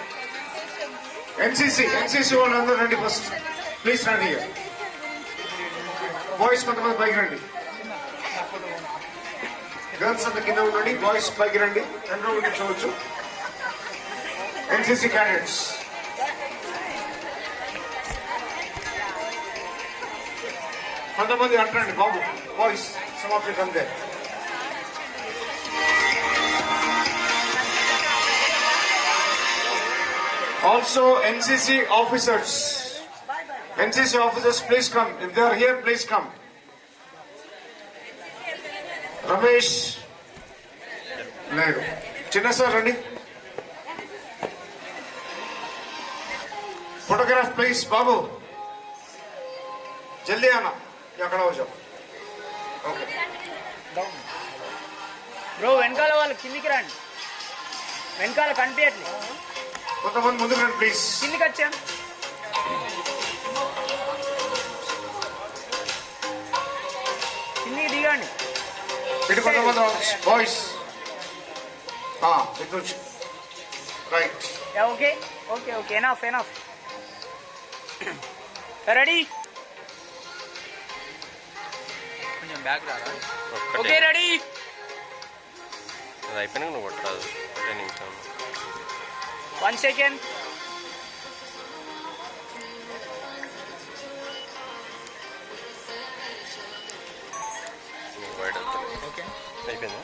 NCC వాళ్ళందరూ రండి ఫస్ట్. ప్లీజ్ రండి. బాయ్స్ కొంతమంది పైకి రండి. గర్ల్స్ అంతా కింద ఉండండి. బాయ్స్ పైకి రండి. రెండు ఉండించవచ్చు. NCC cadets. కొంతమంది అంటండి బాబు. Boys some of you come there. Also NCC officers. NCC officers, please come. If they are here, please come. Ramesh. Ledu. Chinna sir, ready? Photograph, please, Babu. Jaldi aana. Yakada ho jao. Okay. Bro, వెనకాల వాళ్ళు కిందికి రండి. వెనకాల కనిపించట్లేదు. కొంతమంది ముందుకు రండి please. కిందికి వచ్చాం. కిందికి దిగండి. ఇటు కొంతమంది బాయ్స్. ఇటు నుంచి. రైట్. Okay enough ready. కొంచెం బ్యాక్ రారా. Okay ready. అది అయిపోయినాక నువ్వు కొట్టరాదు. ఒకటే నిమిషం. 1 second. ఓకే అయిపోయిందా?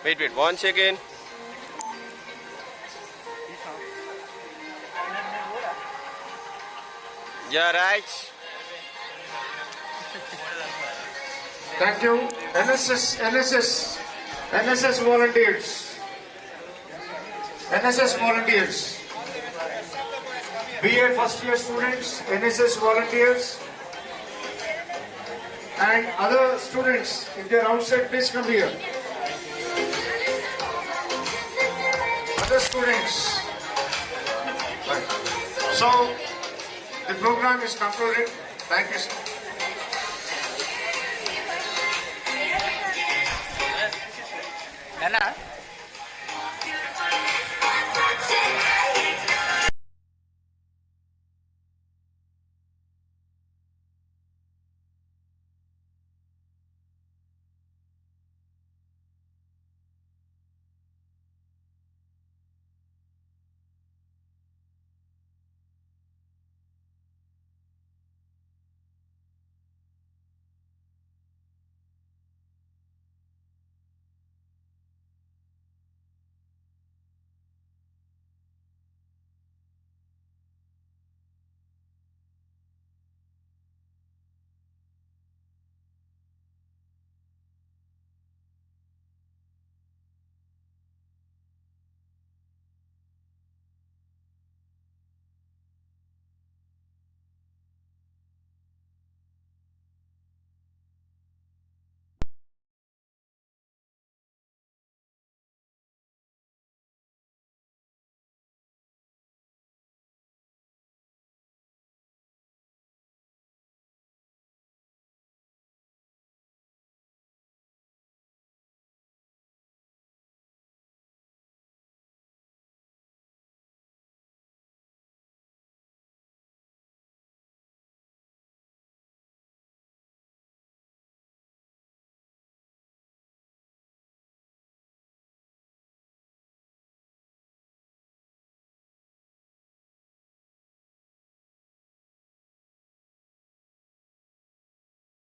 Wait 1 second. Yeah, right. Thank you. NSS volunteers. BA first year students, NSS volunteers, and other students, if they are outside, please come here. Other students. Right. So, the program is concluded. Thank you, sir. Nana.